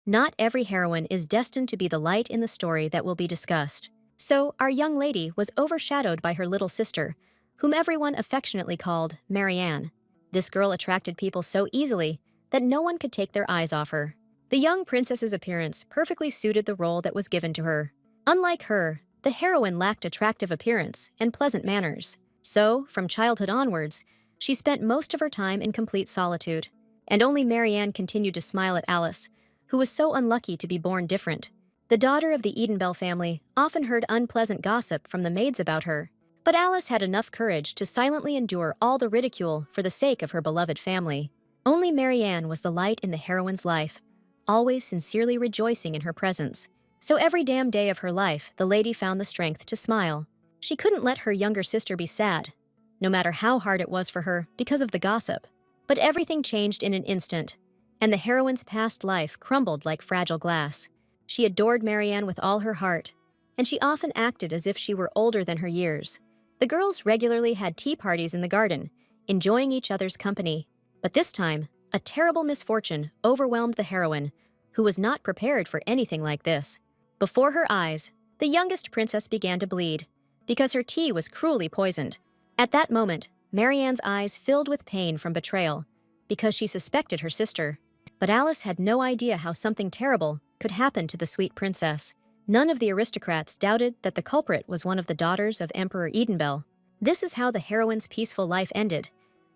Not every heroine is destined to be the light in the story that will be discussed. So, our young lady was overshadowed by her little sister, whom everyone affectionately called Marianne. This girl attracted people so easily that no one could take their eyes off her. The young princess's appearance perfectly suited the role that was given to her. Unlike her, the heroine lacked attractive appearance and pleasant manners. So, from childhood onwards, she spent most of her time in complete solitude. And only Marianne continued to smile at Alice, who was so unlucky to be born different. The daughter of the Edenbell family often heard unpleasant gossip from the maids about her, but Alice had enough courage to silently endure all the ridicule for the sake of her beloved family. Only Marianne was the light in the heroine's life, always sincerely rejoicing in her presence. So every damn day of her life, the lady found the strength to smile. She couldn't let her younger sister be sad, no matter how hard it was for her because of the gossip. But everything changed in an instant, and the heroine's past life crumbled like fragile glass. She adored Marianne with all her heart, and she often acted as if she were older than her years. The girls regularly had tea parties in the garden, enjoying each other's company. But this time, a terrible misfortune overwhelmed the heroine, who was not prepared for anything like this. Before her eyes, the youngest princess began to bleed, because her tea was cruelly poisoned. At that moment, Marianne's eyes filled with pain from betrayal, because she suspected her sister. But Alice had no idea how something terrible could happen to the sweet princess. None of the aristocrats doubted that the culprit was one of the daughters of Emperor Edenbell. This is how the heroine's peaceful life ended,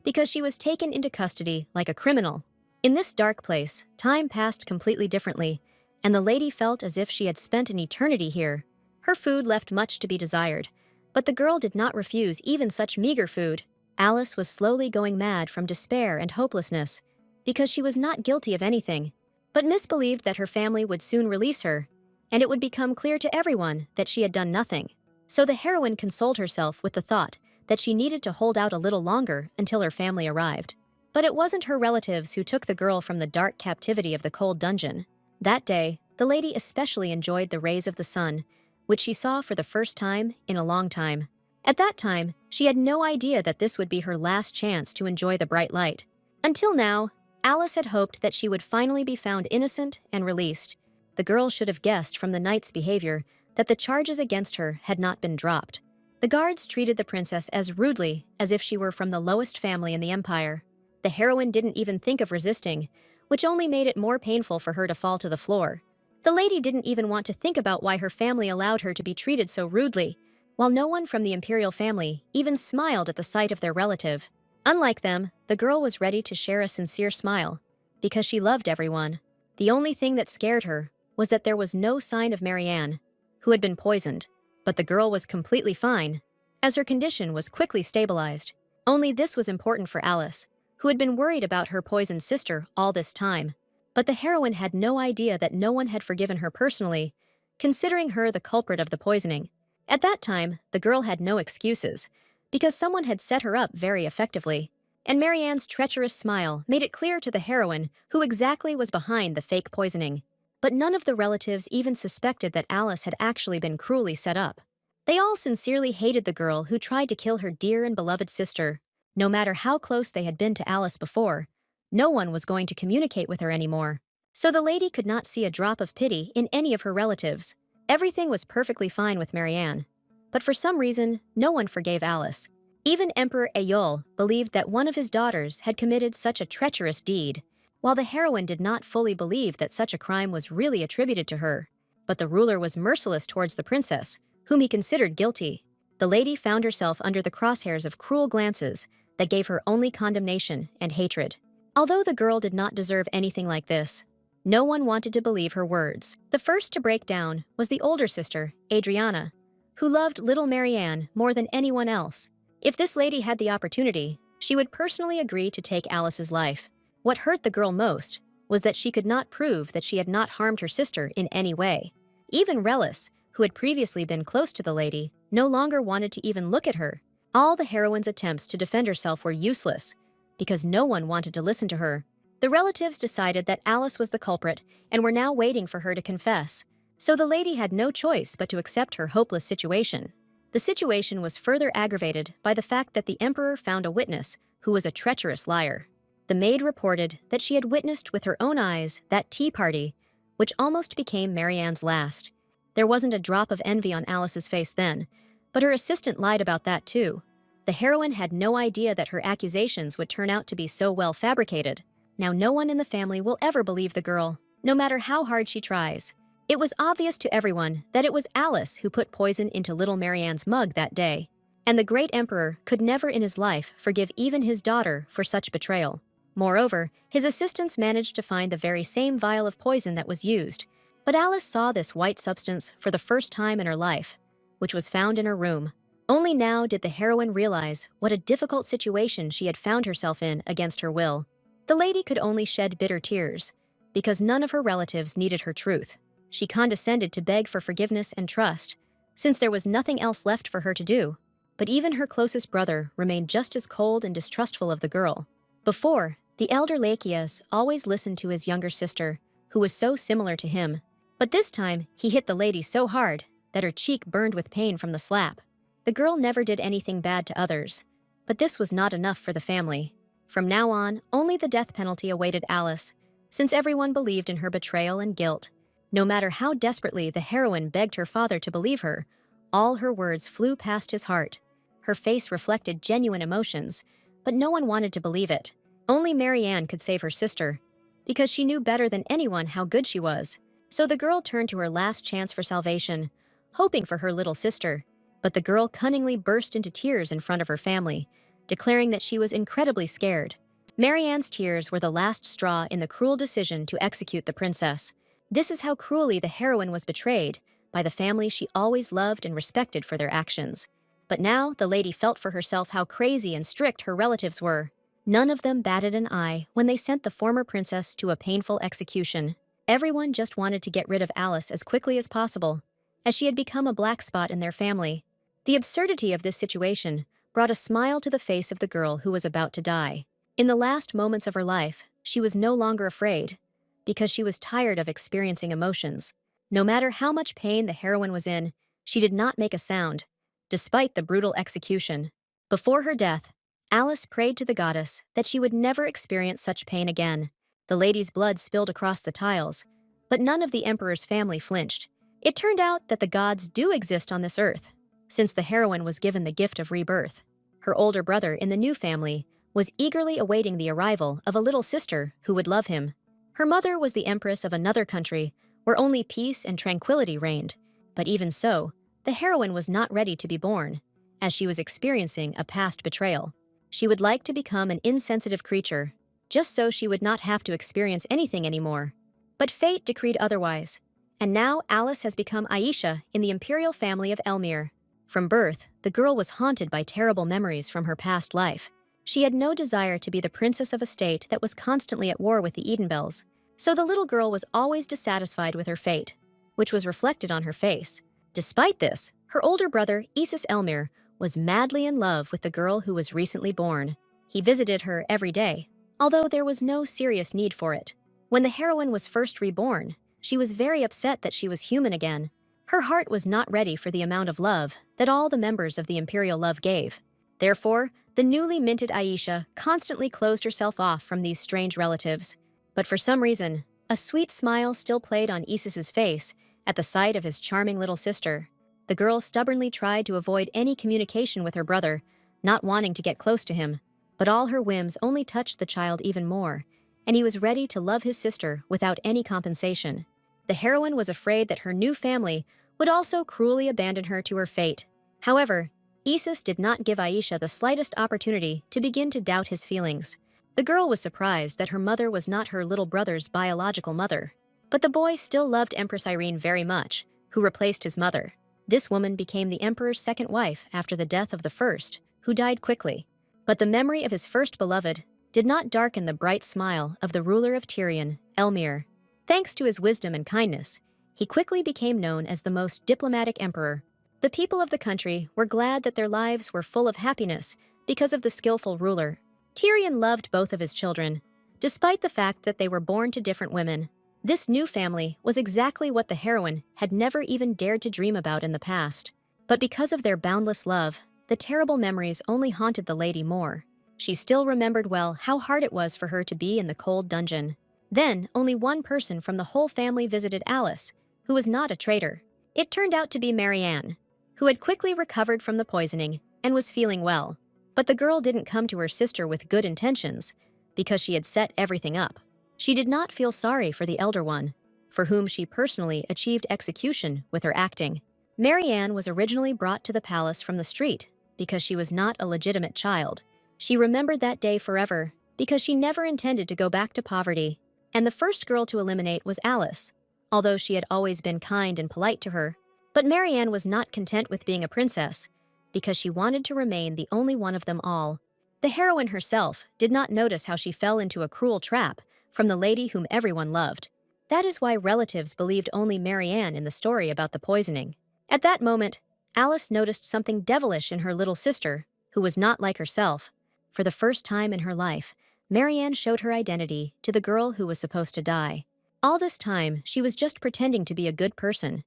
because she was taken into custody like a criminal. In this dark place, time passed completely differently, and the lady felt as if she had spent an eternity here. Her food left much to be desired, but the girl did not refuse even such meager food. Alice was slowly going mad from despair and hopelessness, because she was not guilty of anything, but misbelieved that her family would soon release her, and it would become clear to everyone that she had done nothing. So the heroine consoled herself with the thought that she needed to hold out a little longer until her family arrived. But it wasn't her relatives who took the girl from the dark captivity of the cold dungeon. That day, the lady especially enjoyed the rays of the sun, which she saw for the first time in a long time. At that time, she had no idea that this would be her last chance to enjoy the bright light. Until now, Alice had hoped that she would finally be found innocent and released. The girl should have guessed from the knight's behavior that the charges against her had not been dropped. The guards treated the princess as rudely as if she were from the lowest family in the empire. The heroine didn't even think of resisting, which only made it more painful for her to fall to the floor. The lady didn't even want to think about why her family allowed her to be treated so rudely, while no one from the imperial family even smiled at the sight of their relative. Unlike them, the girl was ready to share a sincere smile, because she loved everyone. The only thing that scared her was that there was no sign of Marianne, who had been poisoned, but the girl was completely fine, as her condition was quickly stabilized. Only this was important for Alice, who had been worried about her poisoned sister all this time. But the heroine had no idea that no one had forgiven her personally, considering her the culprit of the poisoning. At that time, the girl had no excuses, because someone had set her up very effectively, and Marianne's treacherous smile made it clear to the heroine who exactly was behind the fake poisoning. But none of the relatives even suspected that Alice had actually been cruelly set up. They all sincerely hated the girl who tried to kill her dear and beloved sister. No matter how close they had been to Alice before, no one was going to communicate with her anymore. So the lady could not see a drop of pity in any of her relatives. Everything was perfectly fine with Marianne. But for some reason, no one forgave Alice. Even Emperor Aeol believed that one of his daughters had committed such a treacherous deed, while the heroine did not fully believe that such a crime was really attributed to her. But the ruler was merciless towards the princess, whom he considered guilty. The lady found herself under the crosshairs of cruel glances that gave her only condemnation and hatred. Although the girl did not deserve anything like this, no one wanted to believe her words. The first to break down was the older sister, Adriana, who loved little Marianne more than anyone else. If this lady had the opportunity, she would personally agree to take Alice's life. What hurt the girl most was that she could not prove that she had not harmed her sister in any way. Even Relis, who had previously been close to the lady, no longer wanted to even look at her. All the heroine's attempts to defend herself were useless, because no one wanted to listen to her. The relatives decided that Alice was the culprit and were now waiting for her to confess. So the lady had no choice but to accept her hopeless situation. The situation was further aggravated by the fact that the emperor found a witness who was a treacherous liar. The maid reported that she had witnessed with her own eyes that tea party which almost became Marianne's last. There wasn't a drop of envy on Alice's face then, but her assistant lied about that too. The heroine had no idea that her accusations would turn out to be so well fabricated. Now no one in the family will ever believe the girl, no matter how hard she tries. It was obvious to everyone that it was Alice who put poison into little Marianne's mug that day, and the great emperor could never in his life forgive even his daughter for such betrayal. Moreover, his assistants managed to find the very same vial of poison that was used, but Alice saw this white substance for the first time in her life, which was found in her room. Only now did the heroine realize what a difficult situation she had found herself in against her will. The lady could only shed bitter tears, because none of her relatives needed her truth. She condescended to beg for forgiveness and trust, since there was nothing else left for her to do. But even her closest brother remained just as cold and distrustful of the girl. Before, the elder Lachias always listened to his younger sister, who was so similar to him. But this time, he hit the lady so hard that her cheek burned with pain from the slap. The girl never did anything bad to others, but this was not enough for the family. From now on, only the death penalty awaited Alice, since everyone believed in her betrayal and guilt. No matter how desperately the heroine begged her father to believe her, all her words flew past his heart. Her face reflected genuine emotions, but no one wanted to believe it. Only Marianne could save her sister, because she knew better than anyone how good she was. So the girl turned to her last chance for salvation, hoping for her little sister. But the girl cunningly burst into tears in front of her family, declaring that she was incredibly scared. Marianne's tears were the last straw in the cruel decision to execute the princess. This is how cruelly the heroine was betrayed by the family she always loved and respected for their actions. But now the lady felt for herself how crazy and strict her relatives were. None of them batted an eye when they sent the former princess to a painful execution. Everyone just wanted to get rid of Alice as quickly as possible, as she had become a black spot in their family. The absurdity of this situation brought a smile to the face of the girl who was about to die. In the last moments of her life, she was no longer afraid, because she was tired of experiencing emotions. No matter how much pain the heroine was in, she did not make a sound, despite the brutal execution. Before her death, Alice prayed to the goddess that she would never experience such pain again. The lady's blood spilled across the tiles, but none of the emperor's family flinched. It turned out that the gods do exist on this earth, since the heroine was given the gift of rebirth. Her older brother in the new family was eagerly awaiting the arrival of a little sister who would love him. Her mother was the empress of another country where only peace and tranquility reigned, but even so, the heroine was not ready to be born, as she was experiencing a past betrayal. She would like to become an insensitive creature, just so she would not have to experience anything anymore. But fate decreed otherwise, and now Alice has become Aisha in the imperial family of Elmir. From birth, the girl was haunted by terrible memories from her past life. She had no desire to be the princess of a state that was constantly at war with the Edenbells, so the little girl was always dissatisfied with her fate, which was reflected on her face. Despite this, her older brother, Isis Elmir, was madly in love with the girl who was recently born. He visited her every day, although there was no serious need for it. When the heroine was first reborn, she was very upset that she was human again. Her heart was not ready for the amount of love that all the members of the imperial love gave. Therefore, the newly minted Aisha constantly closed herself off from these strange relatives. But for some reason, a sweet smile still played on Isis's face at the sight of his charming little sister. The girl stubbornly tried to avoid any communication with her brother, not wanting to get close to him. But all her whims only touched the child even more, and he was ready to love his sister without any compensation. The heroine was afraid that her new family would also cruelly abandon her to her fate. However, Isis did not give Aisha the slightest opportunity to begin to doubt his feelings. The girl was surprised that her mother was not her little brother's biological mother. But the boy still loved Empress Irene very much, who replaced his mother. This woman became the emperor's second wife after the death of the first, who died quickly. But the memory of his first beloved did not darken the bright smile of the ruler of Tyrian, Elmir. Thanks to his wisdom and kindness, he quickly became known as the most diplomatic emperor. The people of the country were glad that their lives were full of happiness because of the skillful ruler. Tyrion loved both of his children, despite the fact that they were born to different women. This new family was exactly what the heroine had never even dared to dream about in the past. But because of their boundless love, the terrible memories only haunted the lady more. She still remembered well how hard it was for her to be in the cold dungeon. Then, only one person from the whole family visited Alice, who was not a traitor. It turned out to be Marianne, who had quickly recovered from the poisoning and was feeling well. But the girl didn't come to her sister with good intentions, because she had set everything up. She did not feel sorry for the elder one, for whom she personally achieved execution with her acting. Marianne was originally brought to the palace from the street because she was not a legitimate child. She remembered that day forever because she never intended to go back to poverty. And the first girl to eliminate was Alice, although she had always been kind and polite to her. But Marianne was not content with being a princess because she wanted to remain the only one of them all. The heroine herself did not notice how she fell into a cruel trap from the lady whom everyone loved. That is why relatives believed only Marianne in the story about the poisoning. At that moment, Alice noticed something devilish in her little sister, who was not like herself. For the first time in her life, Marianne showed her identity to the girl who was supposed to die. All this time, she was just pretending to be a good person,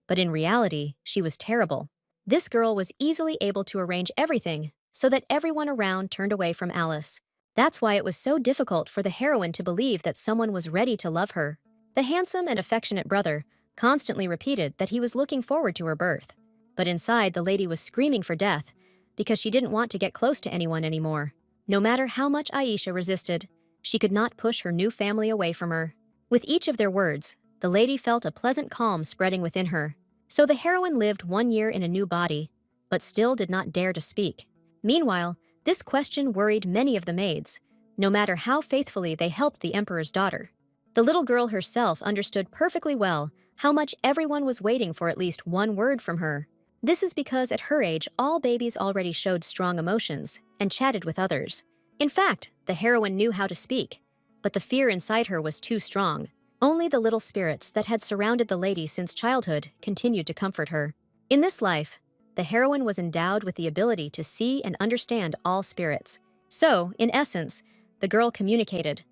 but in reality, she was terrible. This girl was easily able to arrange everything so that everyone around turned away from Alice. That's why it was so difficult for the heroine to believe that someone was ready to love her. The handsome and affectionate brother constantly repeated that he was looking forward to her birth. But inside, the lady was screaming for death because she didn't want to get close to anyone anymore. No matter how much Aisha resisted, she could not push her new family away from her. With each of their words, the lady felt a pleasant calm spreading within her. So the heroine lived 1 year in a new body, but still did not dare to speak. Meanwhile, this question worried many of the maids, no matter how faithfully they helped the emperor's daughter. The little girl herself understood perfectly well how much everyone was waiting for at least one word from her. This is because at her age, all babies already showed strong emotions and chatted with others. In fact, the heroine knew how to speak, but the fear inside her was too strong. Only the little spirits that had surrounded the lady since childhood continued to comfort her. In this life, the heroine was endowed with the ability to see and understand all spirits. So, in essence, the girl communicated,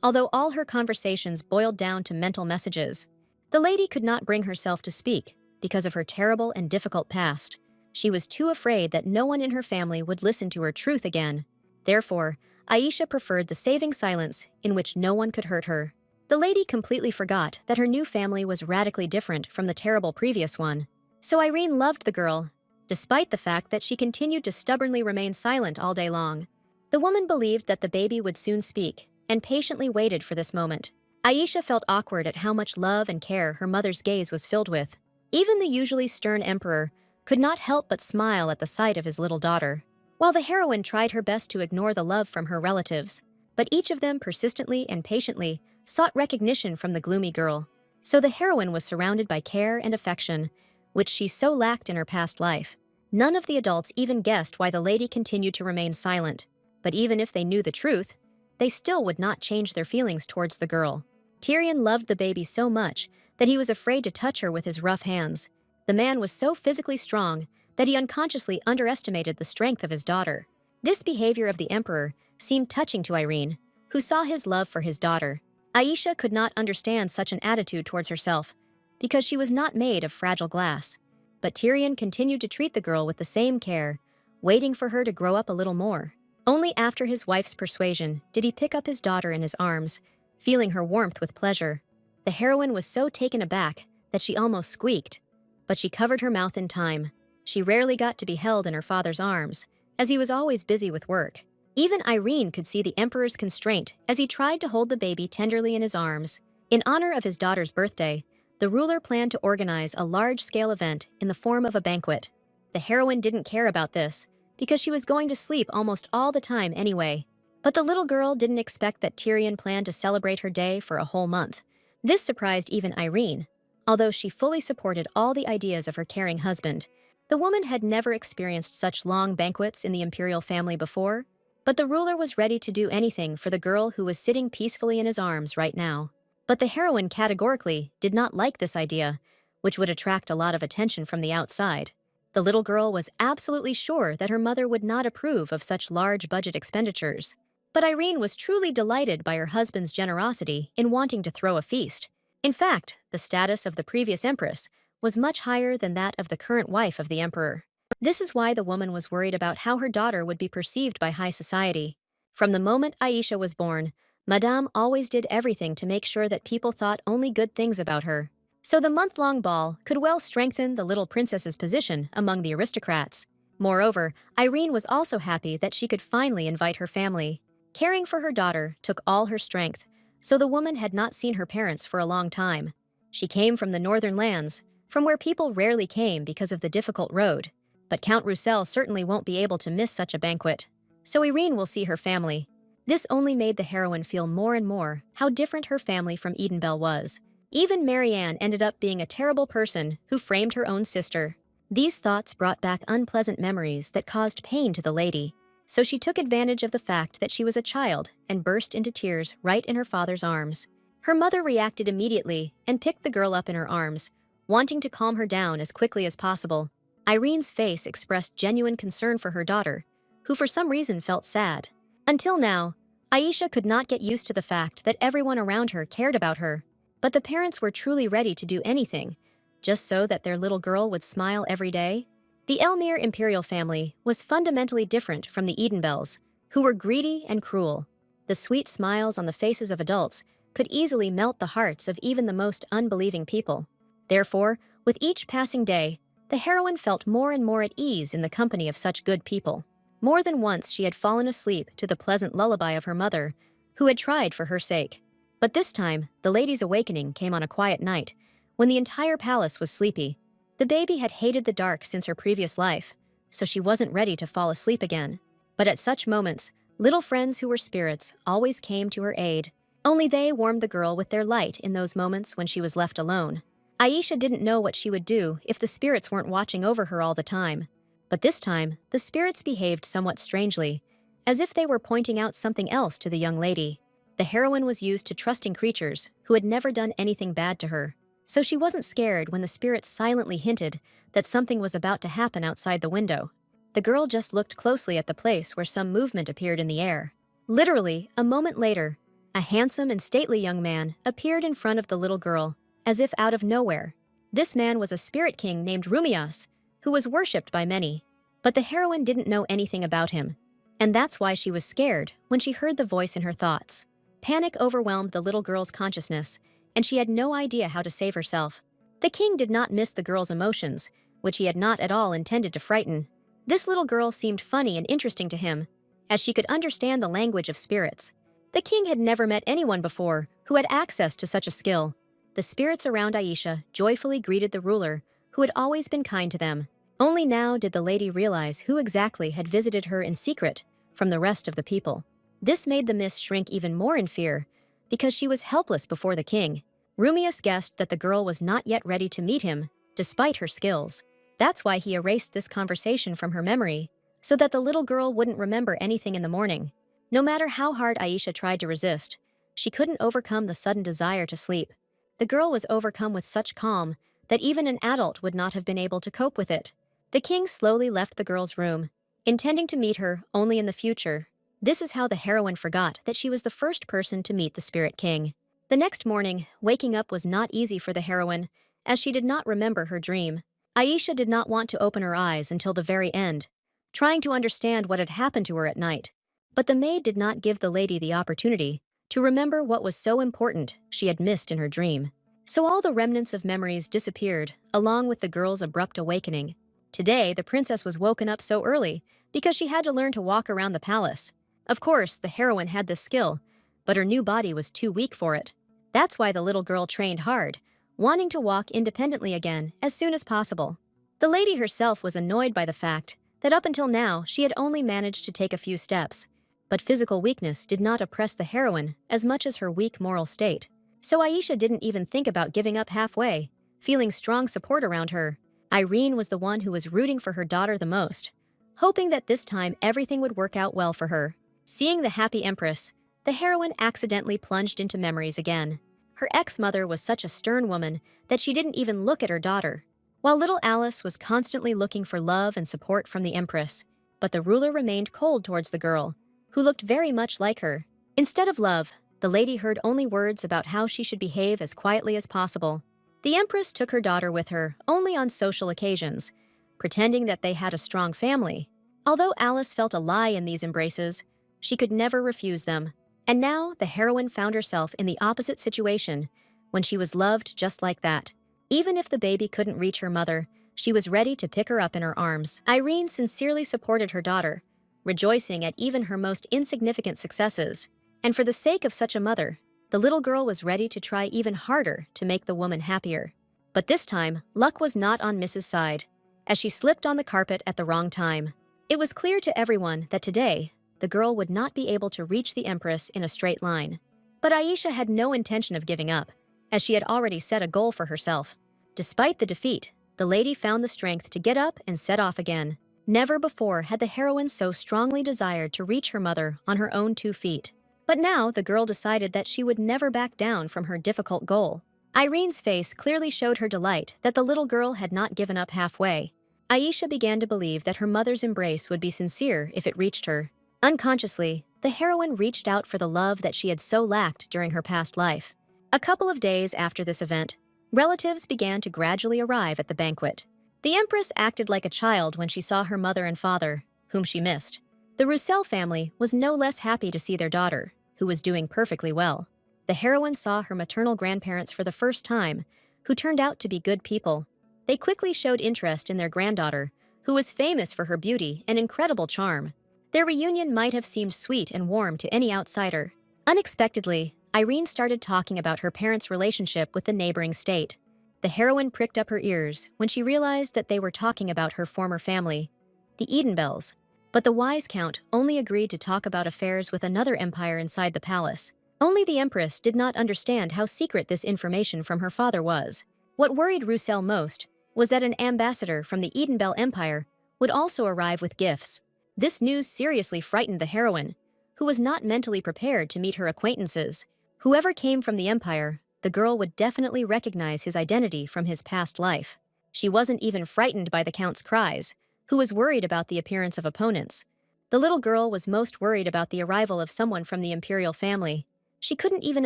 although all her conversations boiled down to mental messages. The lady could not bring herself to speak because of her terrible and difficult past. She was too afraid that no one in her family would listen to her truth again. Therefore, Aisha preferred the saving silence in which no one could hurt her. The lady completely forgot that her new family was radically different from the terrible previous one. So Irene loved the girl, despite the fact that she continued to stubbornly remain silent all day long. The woman believed that the baby would soon speak, and patiently waited for this moment. Aisha felt awkward at how much love and care her mother's gaze was filled with. Even the usually stern emperor could not help but smile at the sight of his little daughter, while the heroine tried her best to ignore the love from her relatives. But each of them persistently and patiently sought recognition from the gloomy girl. So the heroine was surrounded by care and affection, which she so lacked in her past life. None of the adults even guessed why the lady continued to remain silent. But even if they knew the truth, they still would not change their feelings towards the girl. Tyrion loved the baby so much that he was afraid to touch her with his rough hands. The man was so physically strong that he unconsciously underestimated the strength of his daughter. This behavior of the emperor seemed touching to Irene, who saw his love for his daughter. Aisha could not understand such an attitude towards herself, because she was not made of fragile glass. But Tyrion continued to treat the girl with the same care, waiting for her to grow up a little more. Only after his wife's persuasion did he pick up his daughter in his arms, feeling her warmth with pleasure. The heroine was so taken aback that she almost squeaked, but she covered her mouth in time. She rarely got to be held in her father's arms, as he was always busy with work. Even Irene could see the emperor's constraint as he tried to hold the baby tenderly in his arms. In honor of his daughter's birthday, the ruler planned to organize a large-scale event in the form of a banquet. The heroine didn't care about this, because she was going to sleep almost all the time anyway. But the little girl didn't expect that Tyrion planned to celebrate her day for a whole month. This surprised even Irene, although she fully supported all the ideas of her caring husband. The woman had never experienced such long banquets in the imperial family before, but the ruler was ready to do anything for the girl who was sitting peacefully in his arms right now. But the heroine categorically did not like this idea, which would attract a lot of attention from the outside. The little girl was absolutely sure that her mother would not approve of such large budget expenditures. But Irene was truly delighted by her husband's generosity in wanting to throw a feast. In fact, the status of the previous empress was much higher than that of the current wife of the emperor. This is why the woman was worried about how her daughter would be perceived by high society. From the moment Aisha was born, Madame always did everything to make sure that people thought only good things about her. So the month-long ball could well strengthen the little princess's position among the aristocrats. Moreover, Irene was also happy that she could finally invite her family. Caring for her daughter took all her strength, so the woman had not seen her parents for a long time. She came from the northern lands, from where people rarely came because of the difficult road. But Count Roussel certainly won't be able to miss such a banquet. So Irene will see her family. This only made the heroine feel more and more how different her family from Edenbell was. Even Marianne ended up being a terrible person who framed her own sister. These thoughts brought back unpleasant memories that caused pain to the lady. So she took advantage of the fact that she was a child and burst into tears right in her father's arms. Her mother reacted immediately and picked the girl up in her arms, wanting to calm her down as quickly as possible. Irene's face expressed genuine concern for her daughter, who for some reason felt sad. Until now, Aisha could not get used to the fact that everyone around her cared about her. But the parents were truly ready to do anything, just so that their little girl would smile every day. The Elmire imperial family was fundamentally different from the Edenbells, who were greedy and cruel. The sweet smiles on the faces of adults could easily melt the hearts of even the most unbelieving people. Therefore, with each passing day, the heroine felt more and more at ease in the company of such good people. More than once she had fallen asleep to the pleasant lullaby of her mother, who had tried for her sake. But this time, the lady's awakening came on a quiet night, when the entire palace was sleepy. The baby had hated the dark since her previous life, so she wasn't ready to fall asleep again. But at such moments, little friends who were spirits always came to her aid. Only they warmed the girl with their light in those moments when she was left alone. Aisha didn't know what she would do if the spirits weren't watching over her all the time. But this time, the spirits behaved somewhat strangely, as if they were pointing out something else to the young lady. The heroine was used to trusting creatures who had never done anything bad to her, so she wasn't scared when the spirits silently hinted that something was about to happen outside the window. The girl just looked closely at the place where some movement appeared in the air. Literally, a moment later, a handsome and stately young man appeared in front of the little girl, as if out of nowhere. This man was a spirit king named Rumias, who was worshipped by many. But the heroine didn't know anything about him, and that's why she was scared when she heard the voice in her thoughts. Panic overwhelmed the little girl's consciousness, and she had no idea how to save herself. The king did not miss the girl's emotions, which he had not at all intended to frighten. This little girl seemed funny and interesting to him, as she could understand the language of spirits. The king had never met anyone before who had access to such a skill. The spirits around Aisha joyfully greeted the ruler, who had always been kind to them. Only now did the lady realize who exactly had visited her in secret from the rest of the people. This made the miss shrink even more in fear, because she was helpless before the king. Rumius guessed that the girl was not yet ready to meet him, despite her skills. That's why he erased this conversation from her memory, so that the little girl wouldn't remember anything in the morning. No matter how hard Aisha tried to resist, she couldn't overcome the sudden desire to sleep. The girl was overcome with such calm that even an adult would not have been able to cope with it. The king slowly left the girl's room, intending to meet her only in the future. This is how the heroine forgot that she was the first person to meet the Spirit King. The next morning, waking up was not easy for the heroine, as she did not remember her dream. Aisha did not want to open her eyes until the very end, trying to understand what had happened to her at night. But the maid did not give the lady the opportunity to remember what was so important she had missed in her dream. So all the remnants of memories disappeared, along with the girl's abrupt awakening. Today, the princess was woken up so early because she had to learn to walk around the palace. Of course, the heroine had this skill, but her new body was too weak for it. That's why the little girl trained hard, wanting to walk independently again as soon as possible. The lady herself was annoyed by the fact that up until now she had only managed to take a few steps. But physical weakness did not oppress the heroine as much as her weak moral state. So Aisha didn't even think about giving up halfway, feeling strong support around her. Irene was the one who was rooting for her daughter the most, hoping that this time everything would work out well for her. Seeing the happy empress, the heroine accidentally plunged into memories again. Her ex-mother was such a stern woman that she didn't even look at her daughter, while little Alice was constantly looking for love and support from the empress. But the ruler remained cold towards the girl, who looked very much like her. Instead of love, the lady heard only words about how she should behave as quietly as possible. The empress took her daughter with her only on social occasions, pretending that they had a strong family. Although Alice felt a lie in these embraces, she could never refuse them. And now the heroine found herself in the opposite situation when she was loved just like that. Even if the baby couldn't reach her mother, she was ready to pick her up in her arms. Irene sincerely supported her daughter, rejoicing at even her most insignificant successes. And for the sake of such a mother, the little girl was ready to try even harder to make the woman happier. But this time, luck was not on Mrs. side, as she slipped on the carpet at the wrong time. It was clear to everyone that today, the girl would not be able to reach the Empress in a straight line. But Aisha had no intention of giving up, as she had already set a goal for herself. Despite the defeat, the lady found the strength to get up and set off again. Never before had the heroine so strongly desired to reach her mother on her own 2 feet. But now the girl decided that she would never back down from her difficult goal. Irene's face clearly showed her delight that the little girl had not given up halfway. Aisha began to believe that her mother's embrace would be sincere if it reached her. Unconsciously, the heroine reached out for the love that she had so lacked during her past life. A couple of days after this event, relatives began to gradually arrive at the banquet. The Empress acted like a child when she saw her mother and father, whom she missed. The Roussel family was no less happy to see their daughter, who was doing perfectly well. The heroine saw her maternal grandparents for the first time, who turned out to be good people. They quickly showed interest in their granddaughter, who was famous for her beauty and incredible charm. Their reunion might have seemed sweet and warm to any outsider. Unexpectedly, Irene started talking about her parents' relationship with the neighboring state. The heroine pricked up her ears when she realized that they were talking about her former family, the Edenbells. But the wise count only agreed to talk about affairs with another empire inside the palace. Only the Empress did not understand how secret this information from her father was. What worried Roussel most was that an ambassador from the Edenbell Empire would also arrive with gifts. This news seriously frightened the heroine, who was not mentally prepared to meet her acquaintances. Whoever came from the empire, the girl would definitely recognize his identity from his past life. She wasn't even frightened by the count's cries, who was worried about the appearance of opponents. The little girl was most worried about the arrival of someone from the imperial family. She couldn't even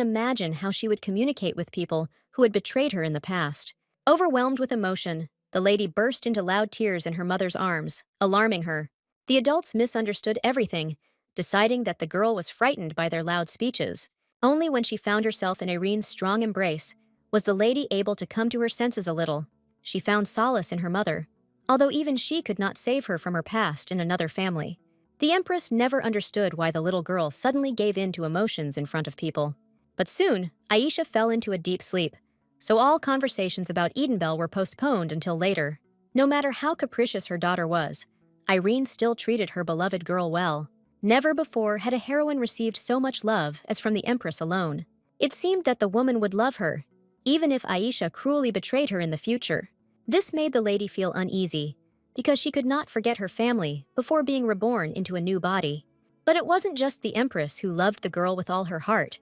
imagine how she would communicate with people who had betrayed her in the past. Overwhelmed with emotion, the lady burst into loud tears in her mother's arms, alarming her. The adults misunderstood everything, deciding that the girl was frightened by their loud speeches. Only when she found herself in Irene's strong embrace was the lady able to come to her senses a little. She found solace in her mother, although even she could not save her from her past in another family. The Empress never understood why the little girl suddenly gave in to emotions in front of people. But soon, Aisha fell into a deep sleep, so all conversations about Edenbell were postponed until later. No matter how capricious her daughter was, Irene still treated her beloved girl well. Never before had a heroine received so much love as from the Empress alone. It seemed that the woman would love her, even if Aisha cruelly betrayed her in the future. This made the lady feel uneasy, because she could not forget her family before being reborn into a new body. But it wasn't just the Empress who loved the girl with all her heart.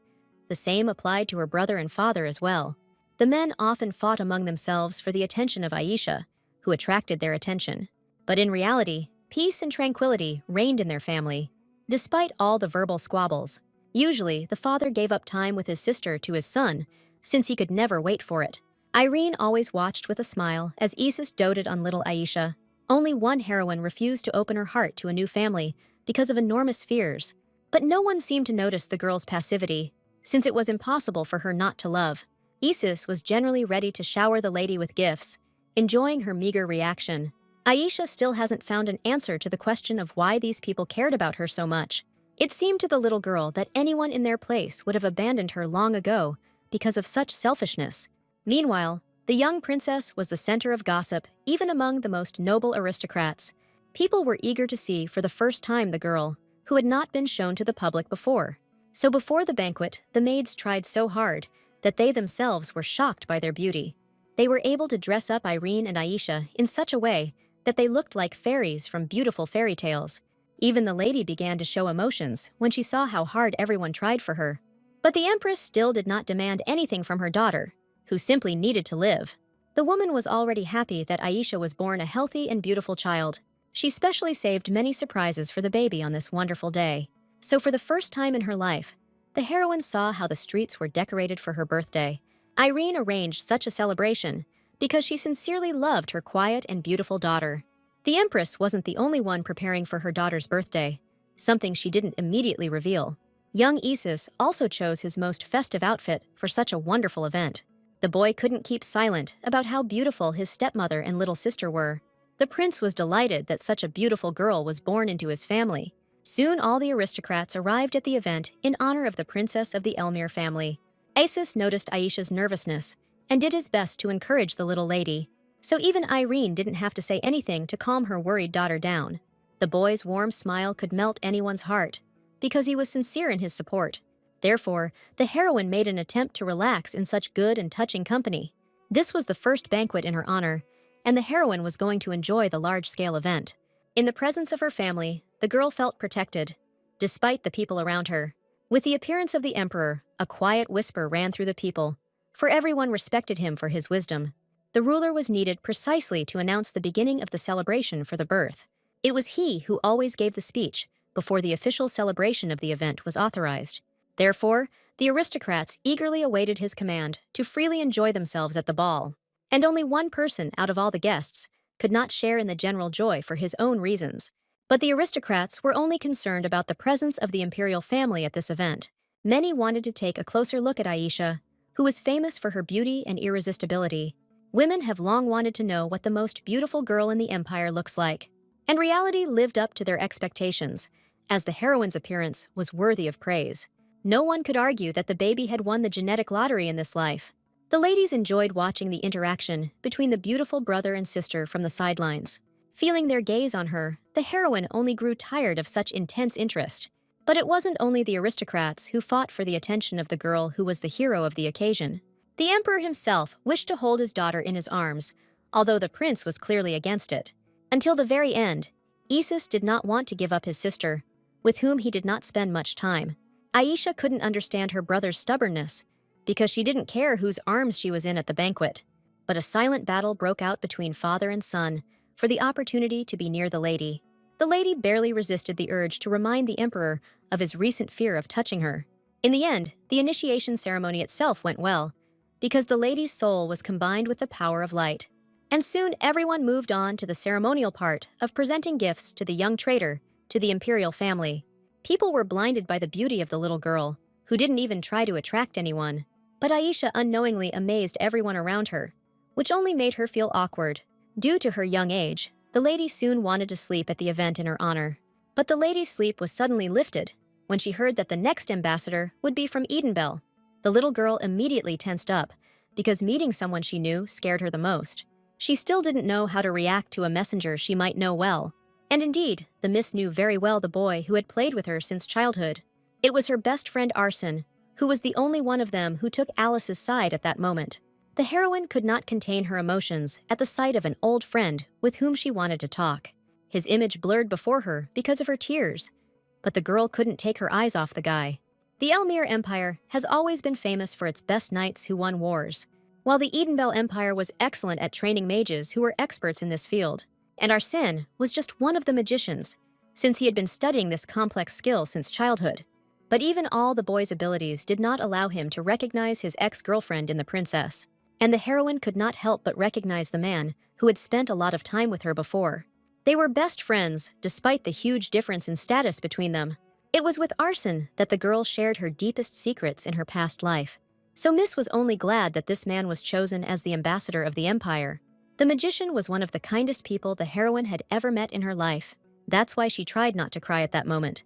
The same applied to her brother and father as well. The men often fought among themselves for the attention of Aisha, who attracted their attention. But in reality, peace and tranquility reigned in their family, despite all the verbal squabbles. Usually, the father gave up time with his sister to his son, since he could never wait for it. Irene always watched with a smile as Isis doted on little Aisha. Only one heroine refused to open her heart to a new family because of enormous fears. But no one seemed to notice the girl's passivity, since it was impossible for her not to love. Isis was generally ready to shower the lady with gifts, enjoying her meager reaction. Aisha still hasn't found an answer to the question of why these people cared about her so much. It seemed to the little girl that anyone in their place would have abandoned her long ago because of such selfishness. Meanwhile, the young princess was the center of gossip even among the most noble aristocrats. People were eager to see for the first time the girl, who had not been shown to the public before. So before the banquet, the maids tried so hard that they themselves were shocked by their beauty. They were able to dress up Irene and Aisha in such a way that they looked like fairies from beautiful fairy tales. Even the lady began to show emotions when she saw how hard everyone tried for her. But the Empress still did not demand anything from her daughter, who simply needed to live. The woman was already happy that Aisha was born a healthy and beautiful child. She specially saved many surprises for the baby on this wonderful day. So for the first time in her life, the heroine saw how the streets were decorated for her birthday. Irene arranged such a celebration because she sincerely loved her quiet and beautiful daughter. The Empress wasn't the only one preparing for her daughter's birthday, something she didn't immediately reveal. Young Isis also chose his most festive outfit for such a wonderful event. The boy couldn't keep silent about how beautiful his stepmother and little sister were. The prince was delighted that such a beautiful girl was born into his family. Soon all the aristocrats arrived at the event in honor of the princess of the Elmir family. Isis noticed Aisha's nervousness and did his best to encourage the little lady. So even Irene didn't have to say anything to calm her worried daughter down. The boy's warm smile could melt anyone's heart, because he was sincere in his support. Therefore, the heroine made an attempt to relax in such good and touching company. This was the first banquet in her honor, and the heroine was going to enjoy the large-scale event. In the presence of her family, the girl felt protected, despite the people around her. With the appearance of the emperor, a quiet whisper ran through the people, for everyone respected him for his wisdom. The ruler was needed precisely to announce the beginning of the celebration for the birth. It was he who always gave the speech before the official celebration of the event was authorized. Therefore, the aristocrats eagerly awaited his command to freely enjoy themselves at the ball. And only one person out of all the guests could not share in the general joy for his own reasons. But the aristocrats were only concerned about the presence of the imperial family at this event. Many wanted to take a closer look at Aisha, who was famous for her beauty and irresistibility. Women have long wanted to know what the most beautiful girl in the empire looks like. And reality lived up to their expectations, as the heroine's appearance was worthy of praise. No one could argue that the baby had won the genetic lottery in this life. The ladies enjoyed watching the interaction between the beautiful brother and sister from the sidelines. Feeling their gaze on her, the heroine only grew tired of such intense interest. But it wasn't only the aristocrats who fought for the attention of the girl who was the hero of the occasion. The emperor himself wished to hold his daughter in his arms, although the prince was clearly against it. Until the very end, Isis did not want to give up his sister, with whom he did not spend much time. Aisha couldn't understand her brother's stubbornness, because she didn't care whose arms she was in at the banquet. But a silent battle broke out between father and son for the opportunity to be near the lady. The lady barely resisted the urge to remind the emperor of his recent fear of touching her. In the end, the initiation ceremony itself went well, because the lady's soul was combined with the power of light. And soon everyone moved on to the ceremonial part of presenting gifts to the young traitor to the imperial family. People were blinded by the beauty of the little girl, who didn't even try to attract anyone. But Aisha unknowingly amazed everyone around her, which only made her feel awkward. Due to her young age, the lady soon wanted to sleep at the event in her honor. But the lady's sleep was suddenly lifted when she heard that the next ambassador would be from Edenbell. The little girl immediately tensed up, because meeting someone she knew scared her the most. She still didn't know how to react to a messenger she might know well. And indeed, the miss knew very well the boy who had played with her since childhood. It was her best friend Arsene, who was the only one of them who took Alice's side at that moment. The heroine could not contain her emotions at the sight of an old friend with whom she wanted to talk. His image blurred before her because of her tears, but the girl couldn't take her eyes off the guy. The Elmir Empire has always been famous for its best knights who won wars, while the Edenbell Empire was excellent at training mages who were experts in this field. And Arsene was just one of the magicians, since he had been studying this complex skill since childhood. But even all the boy's abilities did not allow him to recognize his ex-girlfriend in the princess. And the heroine could not help but recognize the man who had spent a lot of time with her before. They were best friends, despite the huge difference in status between them. It was with Arsene that the girl shared her deepest secrets in her past life. So Miss was only glad that this man was chosen as the ambassador of the empire. The magician was one of the kindest people the heroine had ever met in her life. That's why she tried not to cry at that moment,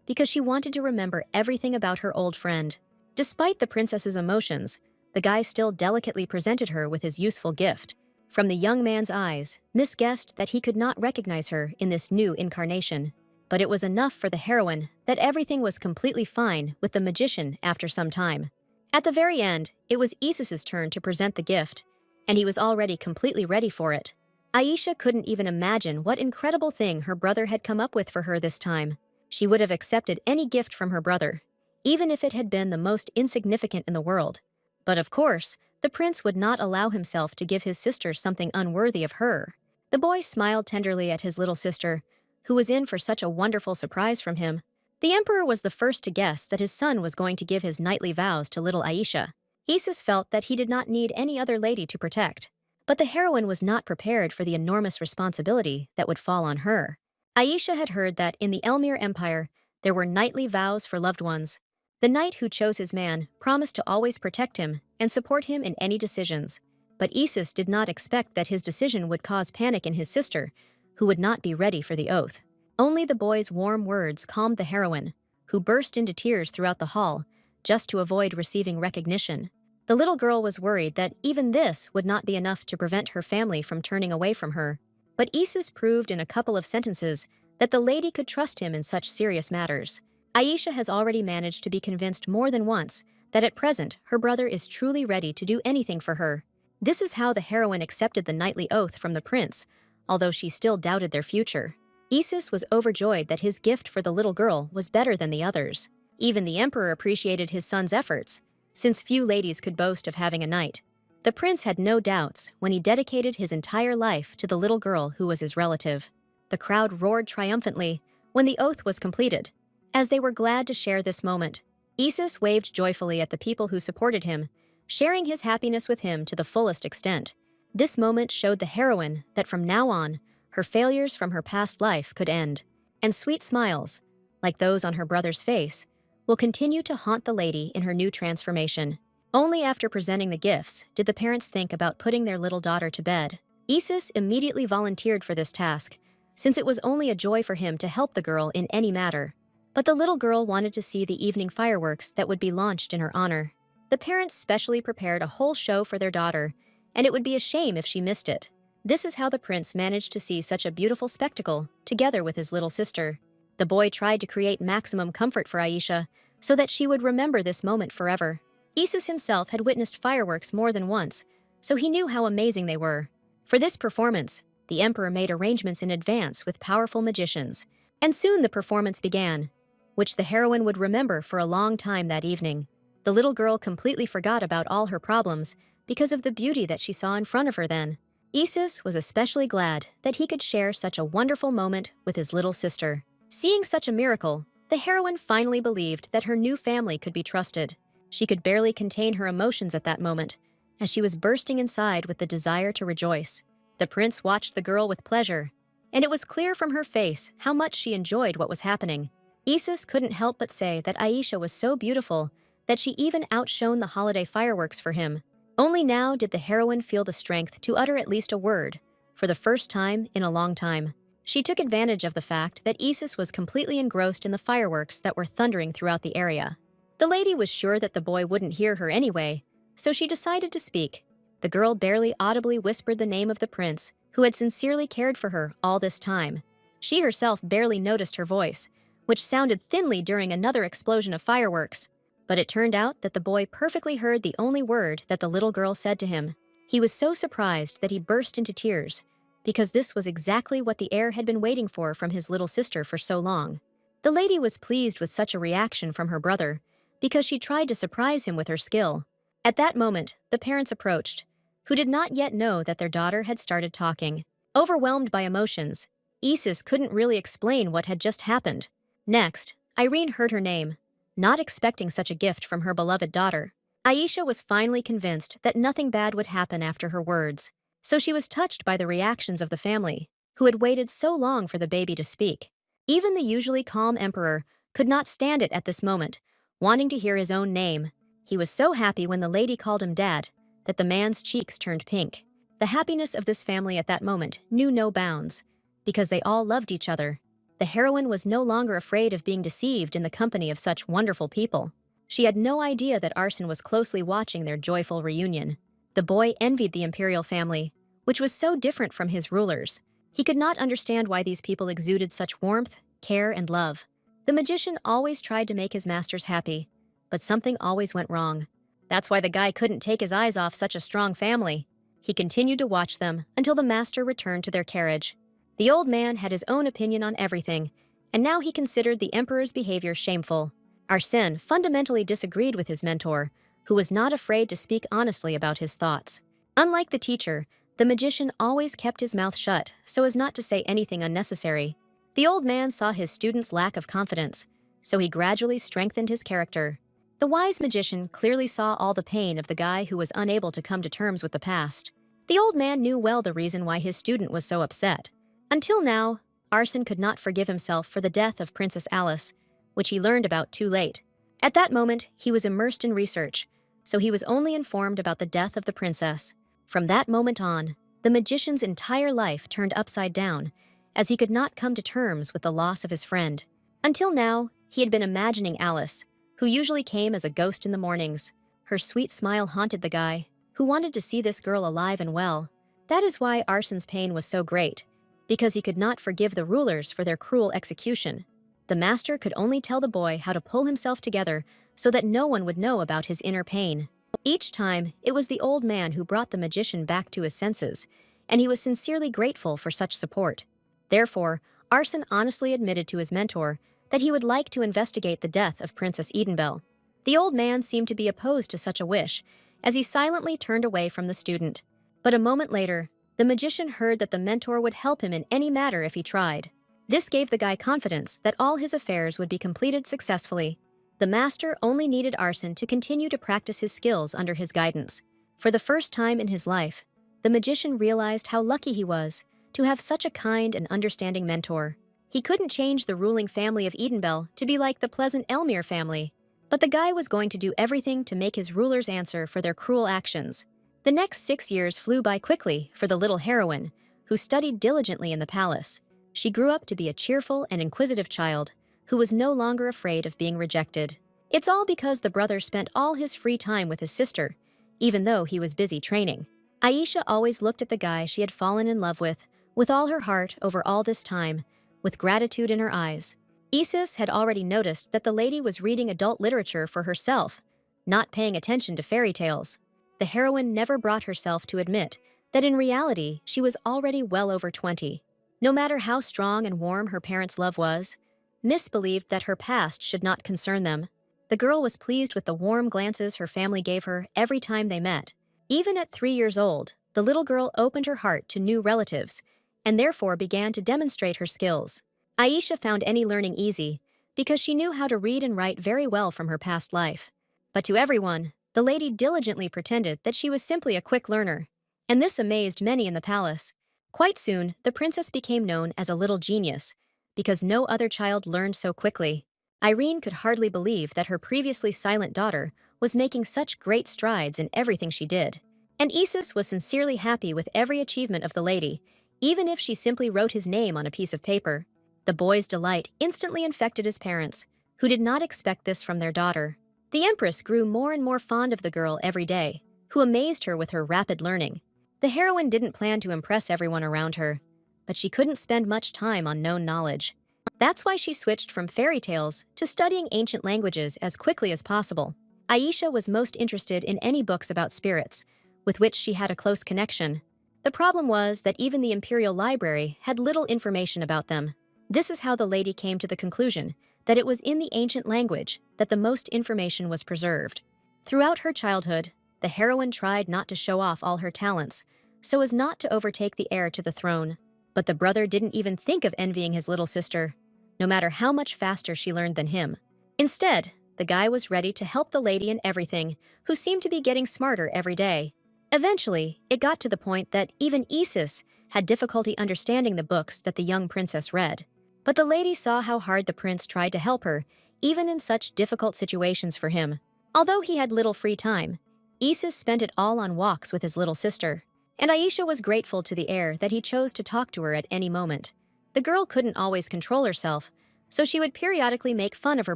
because she wanted to remember everything about her old friend. Despite the princess's emotions, the guy still delicately presented her with his useful gift. From the young man's eyes, Miss guessed that he could not recognize her in this new incarnation. But it was enough for the heroine that everything was completely fine with the magician after some time. At the very end, it was Isis's turn to present the gift, and he was already completely ready for it. Aisha couldn't even imagine what incredible thing her brother had come up with for her this time. She would have accepted any gift from her brother, even if it had been the most insignificant in the world. But of course, the prince would not allow himself to give his sister something unworthy of her. The boy smiled tenderly at his little sister, who was in for such a wonderful surprise from him. The emperor was the first to guess that his son was going to give his knightly vows to little Aisha. Isis felt that he did not need any other lady to protect. But the heroine was not prepared for the enormous responsibility that would fall on her. Aisha had heard that in the Elmir Empire, there were knightly vows for loved ones, The knight who chose his man promised to always protect him and support him in any decisions. But Isis did not expect that his decision would cause panic in his sister, who would not be ready for the oath. Only the boy's warm words calmed the heroine, who burst into tears throughout the hall, just to avoid receiving recognition. The little girl was worried that even this would not be enough to prevent her family from turning away from her. But Isis proved in a couple of sentences that the lady could trust him in such serious matters. Aisha has already managed to be convinced more than once that at present her brother is truly ready to do anything for her. This is how the heroine accepted the knightly oath from the prince, although she still doubted their future. Isis was overjoyed that his gift for the little girl was better than the others. Even the emperor appreciated his son's efforts, since few ladies could boast of having a knight. The prince had no doubts when he dedicated his entire life to the little girl who was his relative. The crowd roared triumphantly when the oath was completed, as they were glad to share this moment. Isis waved joyfully at the people who supported him, sharing his happiness with him to the fullest extent. This moment showed the heroine that from now on, her failures from her past life could end, and sweet smiles, like those on her brother's face, will continue to haunt the lady in her new transformation. Only after presenting the gifts did the parents think about putting their little daughter to bed. Isis immediately volunteered for this task, since it was only a joy for him to help the girl in any matter. But the little girl wanted to see the evening fireworks that would be launched in her honor. The parents specially prepared a whole show for their daughter, and it would be a shame if she missed it. This is how the prince managed to see such a beautiful spectacle, together with his little sister. The boy tried to create maximum comfort for Aisha, so that she would remember this moment forever. Isis himself had witnessed fireworks more than once, so he knew how amazing they were. For this performance, the emperor made arrangements in advance with powerful magicians, and soon the performance began, which the heroine would remember for a long time that evening. The little girl completely forgot about all her problems because of the beauty that she saw in front of her then. Isis was especially glad that he could share such a wonderful moment with his little sister. Seeing such a miracle, the heroine finally believed that her new family could be trusted. She could barely contain her emotions at that moment, as she was bursting inside with the desire to rejoice. The prince watched the girl with pleasure, and it was clear from her face how much she enjoyed what was happening. Isis couldn't help but say that Aisha was so beautiful that she even outshone the holiday fireworks for him. Only now did the heroine feel the strength to utter at least a word, for the first time in a long time. She took advantage of the fact that Isis was completely engrossed in the fireworks that were thundering throughout the area. The lady was sure that the boy wouldn't hear her anyway, so she decided to speak. The girl barely audibly whispered the name of the prince, who had sincerely cared for her all this time. She herself barely noticed her voice, which sounded thinly during another explosion of fireworks. But it turned out that the boy perfectly heard the only word that the little girl said to him. He was so surprised that he burst into tears, because this was exactly what the heir had been waiting for from his little sister for so long. The lady was pleased with such a reaction from her brother, because she tried to surprise him with her skill. At that moment, the parents approached, who did not yet know that their daughter had started talking. Overwhelmed by emotions, Isis couldn't really explain what had just happened. Next, Irene heard her name, not expecting such a gift from her beloved daughter. Aisha was finally convinced that nothing bad would happen after her words, so she was touched by the reactions of the family, who had waited so long for the baby to speak. Even the usually calm emperor could not stand it at this moment, wanting to hear his own name. He was so happy when the lady called him dad that the man's cheeks turned pink. The happiness of this family at that moment knew no bounds, because they all loved each other. The heroine was no longer afraid of being deceived in the company of such wonderful people. She had no idea that Arsene was closely watching their joyful reunion. The boy envied the imperial family, which was so different from his rulers. He could not understand why these people exuded such warmth, care, and love. The magician always tried to make his masters happy, but something always went wrong. That's why the guy couldn't take his eyes off such a strong family. He continued to watch them until the master returned to their carriage. The old man had his own opinion on everything, and now he considered the emperor's behavior shameful. Arsene fundamentally disagreed with his mentor, who was not afraid to speak honestly about his thoughts. Unlike the teacher, the magician always kept his mouth shut so as not to say anything unnecessary. The old man saw his student's lack of confidence, so he gradually strengthened his character. The wise magician clearly saw all the pain of the guy who was unable to come to terms with the past. The old man knew well the reason why his student was so upset. Until now, Arsene could not forgive himself for the death of Princess Alice, which he learned about too late. At that moment, he was immersed in research, so he was only informed about the death of the princess. From that moment on, the magician's entire life turned upside down, as he could not come to terms with the loss of his friend. Until now, he had been imagining Alice, who usually came as a ghost in the mornings. Her sweet smile haunted the guy, who wanted to see this girl alive and well. That is why Arsen's pain was so great, because he could not forgive the rulers for their cruel execution. The master could only tell the boy how to pull himself together so that no one would know about his inner pain. Each time, it was the old man who brought the magician back to his senses, and he was sincerely grateful for such support. Therefore, Arsen honestly admitted to his mentor that he would like to investigate the death of Princess Edenbell. The old man seemed to be opposed to such a wish, as he silently turned away from the student. But a moment later, the magician heard that the mentor would help him in any matter if he tried. This gave the guy confidence that all his affairs would be completed successfully. The master only needed Arsen to continue to practice his skills under his guidance. For the first time in his life, the magician realized how lucky he was to have such a kind and understanding mentor. He couldn't change the ruling family of Edenbell to be like the pleasant Elmire family, but the guy was going to do everything to make his rulers answer for their cruel actions. The next 6 years flew by quickly for the little heroine, who studied diligently in the palace. She grew up to be a cheerful and inquisitive child, who was no longer afraid of being rejected. It's all because the brother spent all his free time with his sister, even though he was busy training. Aisha always looked at the guy she had fallen in love with all her heart over all this time, with gratitude in her eyes. Isis had already noticed that the lady was reading adult literature for herself, not paying attention to fairy tales. The heroine never brought herself to admit that in reality she was already well over 20. No matter how strong and warm her parents' love was, Miss believed that her past should not concern them. The girl was pleased with the warm glances her family gave her every time they met. Even at 3 years old, the little girl opened her heart to new relatives, and therefore began to demonstrate her skills. Aisha found any learning easy, because she knew how to read and write very well from her past life. But to everyone, the lady diligently pretended that she was simply a quick learner, and this amazed many in the palace. Quite soon, the princess became known as a little genius, because no other child learned so quickly. Irene could hardly believe that her previously silent daughter was making such great strides in everything she did. And Isis was sincerely happy with every achievement of the lady, even if she simply wrote his name on a piece of paper. The boy's delight instantly infected his parents, who did not expect this from their daughter. The empress grew more and more fond of the girl every day, who amazed her with her rapid learning. The heroine didn't plan to impress everyone around her, but she couldn't spend much time on known knowledge. That's why she switched from fairy tales to studying ancient languages as quickly as possible. Aisha was most interested in any books about spirits, with which she had a close connection. The problem was that even the Imperial Library had little information about them. This is how the lady came to the conclusion that it was in the ancient language that the most information was preserved. Throughout her childhood, the heroine tried not to show off all her talents, so as not to overtake the heir to the throne. But the brother didn't even think of envying his little sister, no matter how much faster she learned than him. Instead, the guy was ready to help the lady in everything, who seemed to be getting smarter every day. Eventually, it got to the point that even Isis had difficulty understanding the books that the young princess read. But the lady saw how hard the prince tried to help her, even in such difficult situations for him. Although he had little free time, Isis spent it all on walks with his little sister. And Aisha was grateful to the heir that he chose to talk to her at any moment. The girl couldn't always control herself, so she would periodically make fun of her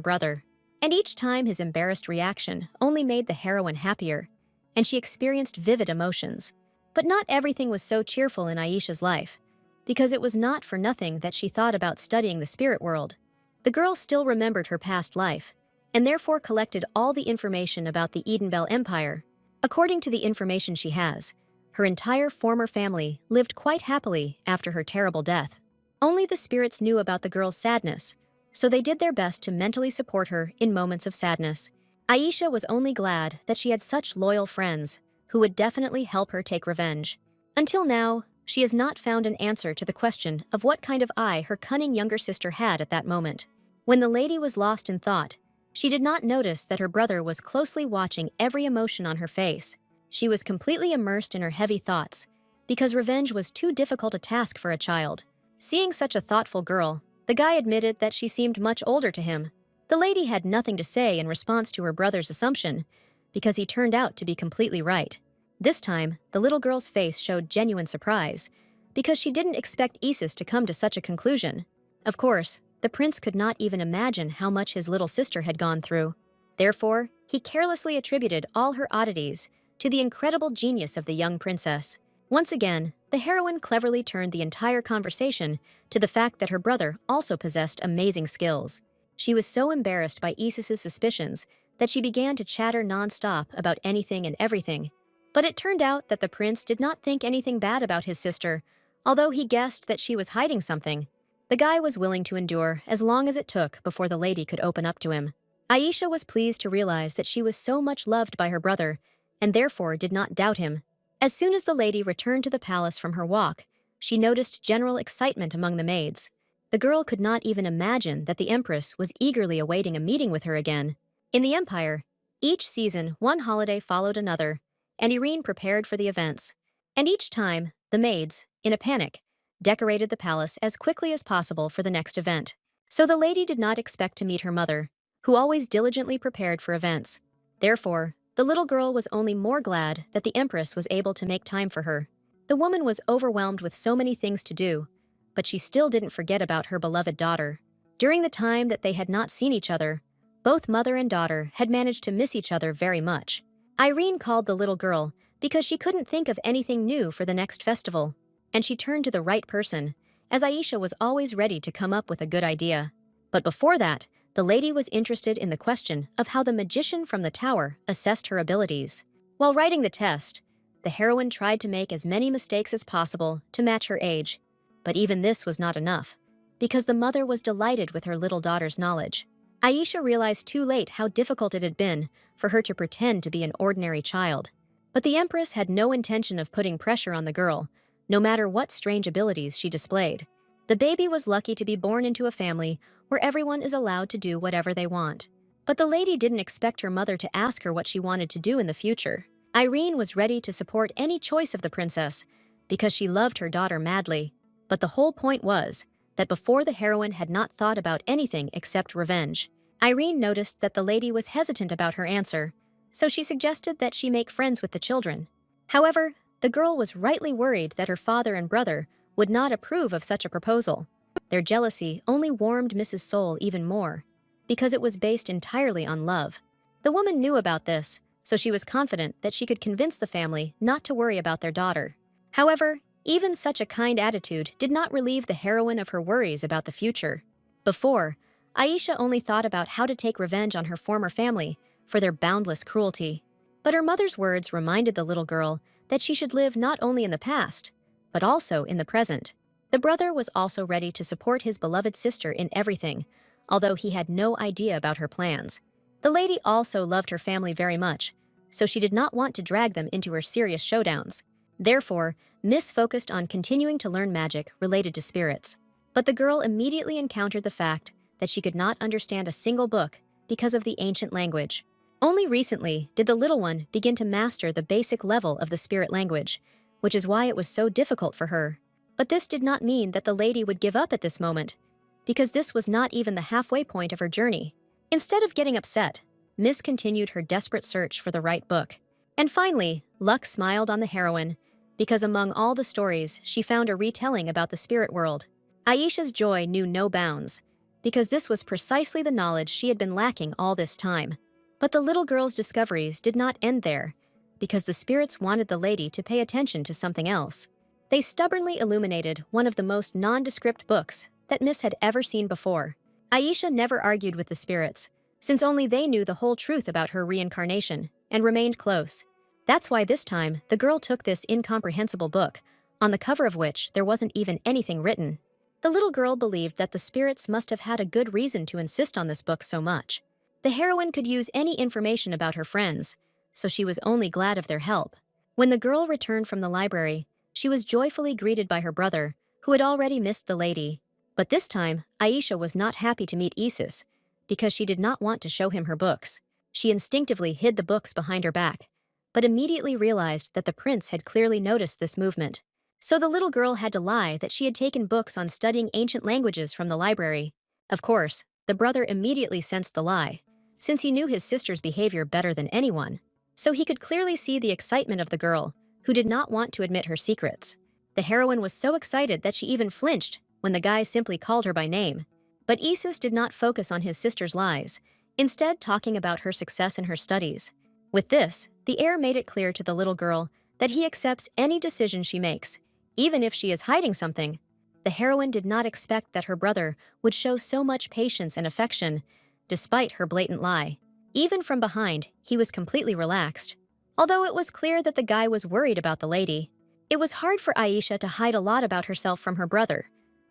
brother. And each time his embarrassed reaction only made the heroine happier, and she experienced vivid emotions. But not everything was so cheerful in Aisha's life, because it was not for nothing that she thought about studying the spirit world. The girl still remembered her past life, and therefore collected all the information about the Edenbell Empire. According to the information she has, her entire former family lived quite happily after her terrible death. Only the spirits knew about the girl's sadness, so they did their best to mentally support her in moments of sadness. Aisha was only glad that she had such loyal friends who would definitely help her take revenge. Until now, she has not found an answer to the question of what kind of eye her cunning younger sister had at that moment. When the lady was lost in thought, she did not notice that her brother was closely watching every emotion on her face. She was completely immersed in her heavy thoughts, because revenge was too difficult a task for a child. Seeing such a thoughtful girl, the guy admitted that she seemed much older to him. The lady had nothing to say in response to her brother's assumption, because he turned out to be completely right. This time, the little girl's face showed genuine surprise, because she didn't expect Isis to come to such a conclusion. Of course, the prince could not even imagine how much his little sister had gone through. Therefore, he carelessly attributed all her oddities to the incredible genius of the young princess. Once again, the heroine cleverly turned the entire conversation to the fact that her brother also possessed amazing skills. She was so embarrassed by Isis's suspicions that she began to chatter non-stop about anything and everything. But it turned out that the prince did not think anything bad about his sister, although he guessed that she was hiding something. The guy was willing to endure as long as it took before the lady could open up to him. Aisha was pleased to realize that she was so much loved by her brother, and therefore did not doubt him. As soon as the lady returned to the palace from her walk, she noticed general excitement among the maids. The girl could not even imagine that the empress was eagerly awaiting a meeting with her again. In the empire, each season one holiday followed another, and Irene prepared for the events. And each time, the maids, in a panic, decorated the palace as quickly as possible for the next event. So the lady did not expect to meet her mother, who always diligently prepared for events. Therefore, the little girl was only more glad that the empress was able to make time for her. The woman was overwhelmed with so many things to do, but she still didn't forget about her beloved daughter. During the time that they had not seen each other, both mother and daughter had managed to miss each other very much. Irene called the little girl because she couldn't think of anything new for the next festival, and she turned to the right person, as Aisha was always ready to come up with a good idea. But before that, the lady was interested in the question of how the magician from the tower assessed her abilities. While writing the test, the heroine tried to make as many mistakes as possible to match her age. But even this was not enough, because the mother was delighted with her little daughter's knowledge. Aisha realized too late how difficult it had been for her to pretend to be an ordinary child. But the empress had no intention of putting pressure on the girl, no matter what strange abilities she displayed. The baby was lucky to be born into a family where everyone is allowed to do whatever they want. But the lady didn't expect her mother to ask her what she wanted to do in the future. Irene was ready to support any choice of the princess because she loved her daughter madly. But the whole point was that before the heroine had not thought about anything except revenge. Irene noticed that the lady was hesitant about her answer, so she suggested that she make friends with the children. However, the girl was rightly worried that her father and brother would not approve of such a proposal. Their jealousy only warmed Mrs. Soul even more, because it was based entirely on love. The woman knew about this, so she was confident that she could convince the family not to worry about their daughter. However, even such a kind attitude did not relieve the heroine of her worries about the future. Before, Aisha only thought about how to take revenge on her former family for their boundless cruelty. But her mother's words reminded the little girl that she should live not only in the past, but also in the present. The brother was also ready to support his beloved sister in everything, although he had no idea about her plans. The lady also loved her family very much, so she did not want to drag them into her serious showdowns. Therefore, Miss focused on continuing to learn magic related to spirits. But the girl immediately encountered the fact that she could not understand a single book because of the ancient language. Only recently did the little one begin to master the basic level of the spirit language, which is why it was so difficult for her. But this did not mean that the lady would give up at this moment, because this was not even the halfway point of her journey. Instead of getting upset, Miss continued her desperate search for the right book. And finally, luck smiled on the heroine, because among all the stories, she found a retelling about the spirit world. Aisha's joy knew no bounds, because this was precisely the knowledge she had been lacking all this time. But the little girl's discoveries did not end there, because the spirits wanted the lady to pay attention to something else. They stubbornly illuminated one of the most nondescript books that Miss had ever seen before. Aisha never argued with the spirits, since only they knew the whole truth about her reincarnation, and remained close. That's why this time, the girl took this incomprehensible book, on the cover of which there wasn't even anything written. The little girl believed that the spirits must have had a good reason to insist on this book so much. The heroine could use any information about her friends, so she was only glad of their help. When the girl returned from the library, she was joyfully greeted by her brother, who had already missed the lady. But this time, Aisha was not happy to meet Isis, because she did not want to show him her books. She instinctively hid the books behind her back, but immediately realized that the prince had clearly noticed this movement. So the little girl had to lie that she had taken books on studying ancient languages from the library. Of course, The brother immediately sensed the lie, since he knew his sister's behavior better than anyone. So he could clearly see the excitement of the girl, who did not want to admit her secrets. The heroine was so excited that she even flinched when the guy simply called her by name. But Isis did not focus on his sister's lies, instead talking about her success in her studies. With this, the heir made it clear to the little girl that he accepts any decision she makes, even if she is hiding something. The heroine did not expect that her brother would show so much patience and affection, despite her blatant lie. Even from behind, he was completely relaxed. Although it was clear that the guy was worried about the lady, it was hard for Aisha to hide a lot about herself from her brother,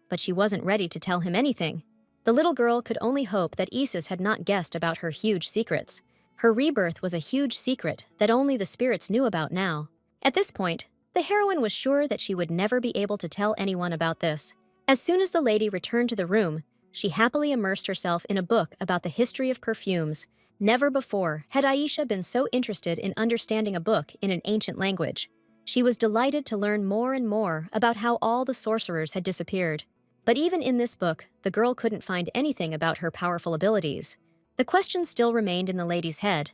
but she wasn't ready to tell him anything. The little girl could only hope that Isis had not guessed about her huge secrets. Her rebirth was a huge secret that only the spirits knew about now. At this point, the heroine was sure that she would never be able to tell anyone about this. As soon as the lady returned to the room, she happily immersed herself in a book about the history of perfumes. Never before had Aisha been so interested in understanding a book in an ancient language. She was delighted to learn more and more about how all the sorcerers had disappeared. But even in this book, the girl couldn't find anything about her powerful abilities. The question still remained in the lady's head.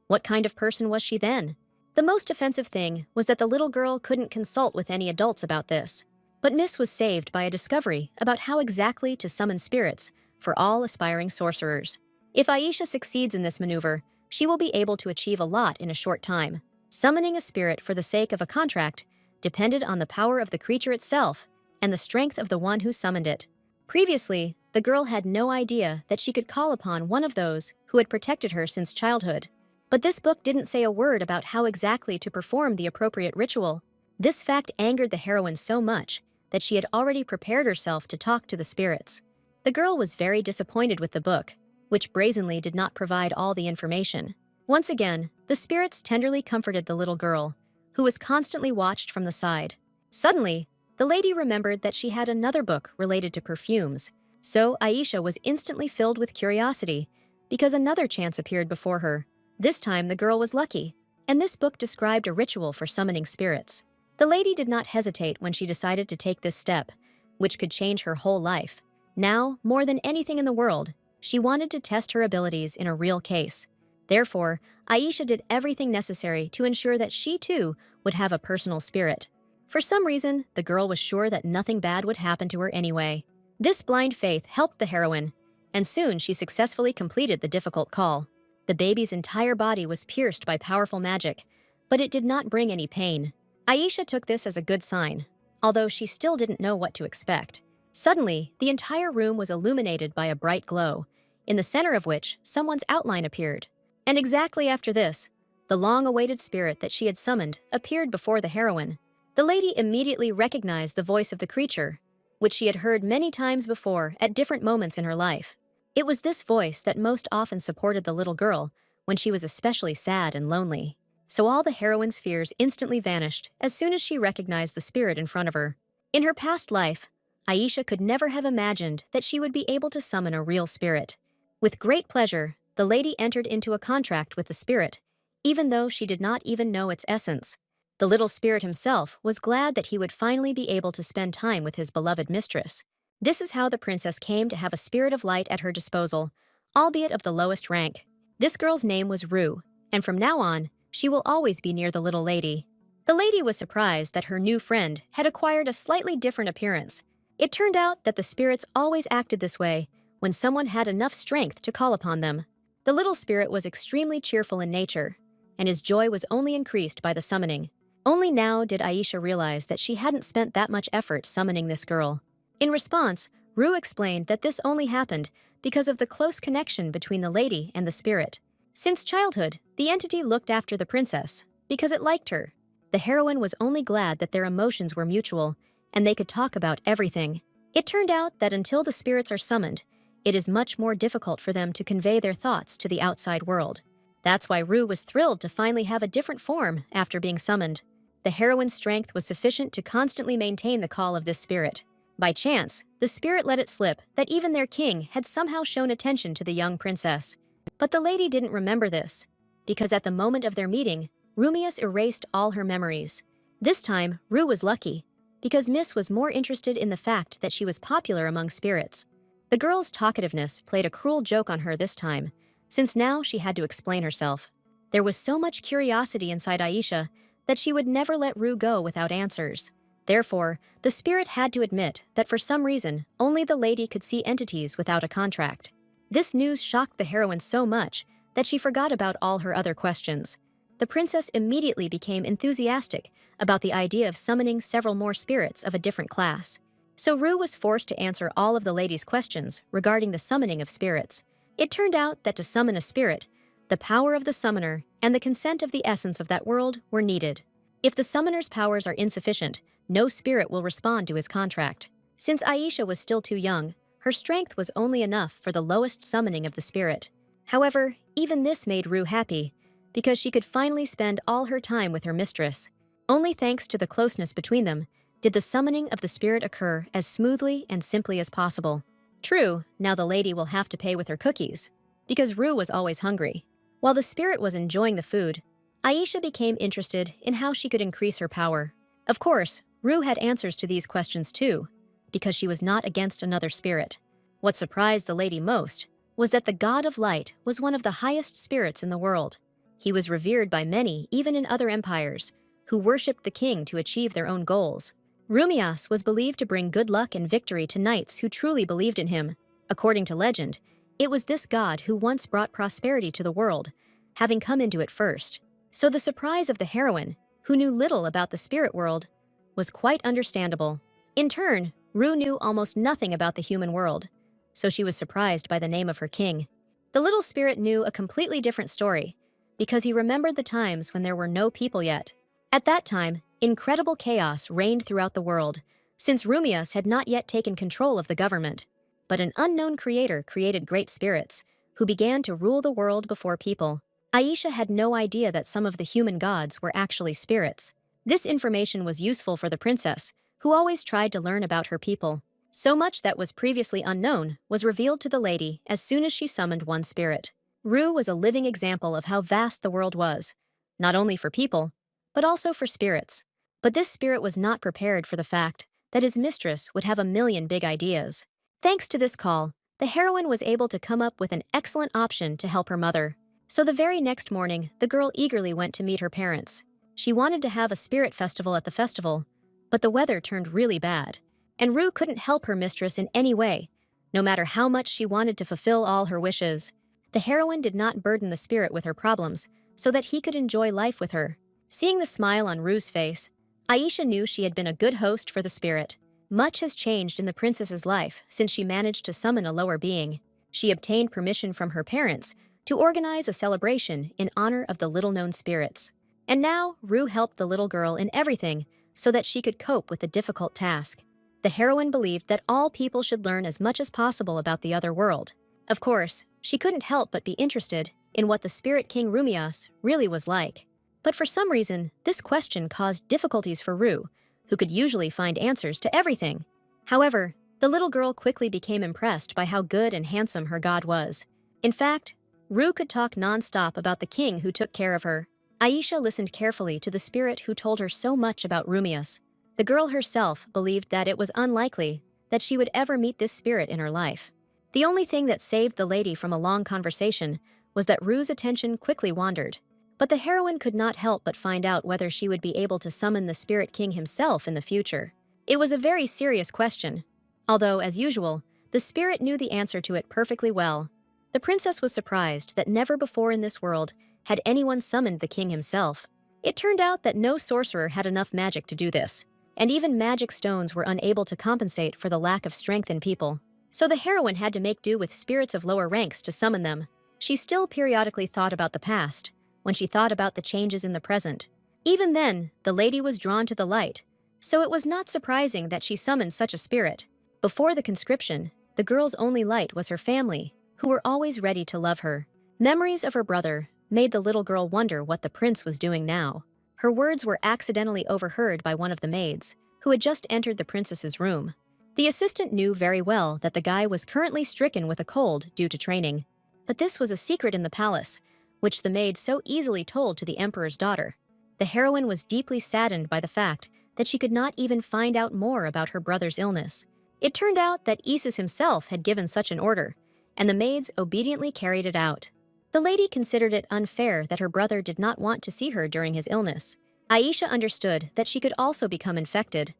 What kind of person was she then? The most offensive thing was that the little girl couldn't consult with any adults about this. But Miss was saved by a discovery about how exactly to summon spirits for all aspiring sorcerers. If Aisha succeeds in this maneuver, she will be able to achieve a lot in a short time. Summoning a spirit for the sake of a contract depended on the power of the creature itself and the strength of the one who summoned it. Previously, the girl had no idea that she could call upon one of those who had protected her since childhood. But this book didn't say a word about how exactly to perform the appropriate ritual. This fact angered the heroine so much that she had already prepared herself to talk to the spirits. The girl was very disappointed with the book, which brazenly did not provide all the information. Once again, the spirits tenderly comforted the little girl, who was constantly watched from the side. Suddenly, the lady remembered that she had another book related to perfumes, so Aisha was instantly filled with curiosity because another chance appeared before her. This time the girl was lucky, and this book described a ritual for summoning spirits. The lady did not hesitate when she decided to take this step, which could change her whole life. Now, more than anything in the world, she wanted to test her abilities in a real case. Therefore, Aisha did everything necessary to ensure that she too would have a personal spirit. For some reason, the girl was sure that nothing bad would happen to her anyway. This blind faith helped the heroine, and soon she successfully completed the difficult call. The baby's entire body was pierced by powerful magic, but it did not bring any pain. Aisha took this as a good sign, although she still didn't know what to expect. Suddenly, the entire room was illuminated by a bright glow, in the center of which someone's outline appeared. And exactly after this, the long-awaited spirit that she had summoned appeared before the heroine. The lady immediately recognized the voice of the creature, which she had heard many times before at different moments in her life. It was this voice that most often supported the little girl when she was especially sad and lonely. So all the heroine's fears instantly vanished as soon as she recognized the spirit in front of her. In her past life, Aisha could never have imagined that she would be able to summon a real spirit. With great pleasure, the lady entered into a contract with the spirit, even though she did not even know its essence. The little spirit himself was glad that he would finally be able to spend time with his beloved mistress. This is how the princess came to have a spirit of light at her disposal, albeit of the lowest rank. This girl's name was Rue, and from now on, she will always be near the little lady. The lady was surprised that her new friend had acquired a slightly different appearance. It turned out that the spirits always acted this way when someone had enough strength to call upon them. The little spirit was extremely cheerful in nature, and his joy was only increased by the summoning. Only now did Aisha realize that she hadn't spent that much effort summoning this girl. In response, Rue explained that this only happened because of the close connection between the lady and the spirit. Since childhood, the entity looked after the princess because it liked her. The heroine was only glad that their emotions were mutual and they could talk about everything. It turned out that until the spirits are summoned, it is much more difficult for them to convey their thoughts to the outside world. That's why Rue was thrilled to finally have a different form after being summoned. The heroine's strength was sufficient to constantly maintain the call of this spirit. By chance, the spirit let it slip that even their king had somehow shown attention to the young princess. But the lady didn't remember this, because at the moment of their meeting, Rumius erased all her memories. This time, Rue was lucky, because Miss was more interested in the fact that she was popular among spirits. The girl's talkativeness played a cruel joke on her this time, since now she had to explain herself. There was so much curiosity inside Aisha that she would never let Rue go without answers. Therefore, the spirit had to admit that for some reason, only the lady could see entities without a contract. This news shocked the heroine so much that she forgot about all her other questions. The princess immediately became enthusiastic about the idea of summoning several more spirits of a different class. So Rue was forced to answer all of the lady's questions regarding the summoning of spirits. It turned out that to summon a spirit, the power of the summoner and the consent of the essence of that world were needed. If the summoner's powers are insufficient, no spirit will respond to his contract. Since Aisha was still too young, her strength was only enough for the lowest summoning of the spirit. However, even this made Rue happy, because she could finally spend all her time with her mistress. Only thanks to the closeness between them did the summoning of the spirit occur as smoothly and simply as possible. True, now the lady will have to pay with her cookies, because Rue was always hungry. While the spirit was enjoying the food, Aisha became interested in how she could increase her power. Of course, Rue had answers to these questions too, because she was not against another spirit. What surprised the lady most was that the god of light was one of the highest spirits in the world. He was revered by many, even in other empires, who worshipped the king to achieve their own goals. Rumias was believed to bring good luck and victory to knights who truly believed in him. According to legend, it was this god who once brought prosperity to the world, having come into it first. So the surprise of the heroine, who knew little about the spirit world, was quite understandable. In turn, Rue knew almost nothing about the human world, so she was surprised by the name of her king. The little spirit knew a completely different story, because he remembered the times when there were no people yet. At that time, incredible chaos reigned throughout the world, since Rumias had not yet taken control of the government. But an unknown creator created great spirits, who began to rule the world before people. Aisha had no idea that some of the human gods were actually spirits. This information was useful for the princess, who always tried to learn about her people. So much that was previously unknown was revealed to the lady as soon as she summoned one spirit. Rue was a living example of how vast the world was, not only for people, but also for spirits. But this spirit was not prepared for the fact that his mistress would have a million big ideas. Thanks to this call, the heroine was able to come up with an excellent option to help her mother. So the very next morning, the girl eagerly went to meet her parents. She wanted to have a spirit festival at the festival, but the weather turned really bad, and Rue couldn't help her mistress in any way, no matter how much she wanted to fulfill all her wishes. The heroine did not burden the spirit with her problems, so that he could enjoy life with her. Seeing the smile on Rue's face, Aisha knew she had been a good host for the spirit. Much has changed in the princess's life since she managed to summon a lower being. She obtained permission from her parents to organize a celebration in honor of the little-known spirits. And now, Rue helped the little girl in everything so that she could cope with the difficult task. The heroine believed that all people should learn as much as possible about the other world. Of course, she couldn't help but be interested in what the Spirit King Rumias really was like. But for some reason, this question caused difficulties for Rue, who could usually find answers to everything. However, the little girl quickly became impressed by how good and handsome her god was. In fact, Rue could talk non-stop about the king who took care of her. Aisha listened carefully to the spirit who told her so much about Rumias. The girl herself believed that it was unlikely that she would ever meet this spirit in her life. The only thing that saved the lady from a long conversation was that Rue's attention quickly wandered. But the heroine could not help but find out whether she would be able to summon the Spirit King himself in the future. It was a very serious question, although, as usual, the spirit knew the answer to it perfectly well. The princess was surprised that never before in this world had anyone summoned the king himself. It turned out that no sorcerer had enough magic to do this, and even magic stones were unable to compensate for the lack of strength in people. So the heroine had to make do with spirits of lower ranks to summon them. She still periodically thought about the past, when she thought about the changes in the present. Even then, the lady was drawn to the light, so it was not surprising that she summoned such a spirit. Before the conscription, the girl's only light was her family, who were always ready to love her. Memories of her brother made the little girl wonder what the prince was doing now. Her words were accidentally overheard by one of the maids, who had just entered the princess's room. The assistant knew very well that the guy was currently stricken with a cold due to training. But this was a secret in the palace, which the maid so easily told to the emperor's daughter. The heroine was deeply saddened by the fact that she could not even find out more about her brother's illness. It turned out that Isis himself had given such an order, and the maids obediently carried it out. The lady considered it unfair that her brother did not want to see her during his illness. Aisha understood that she could also become infected,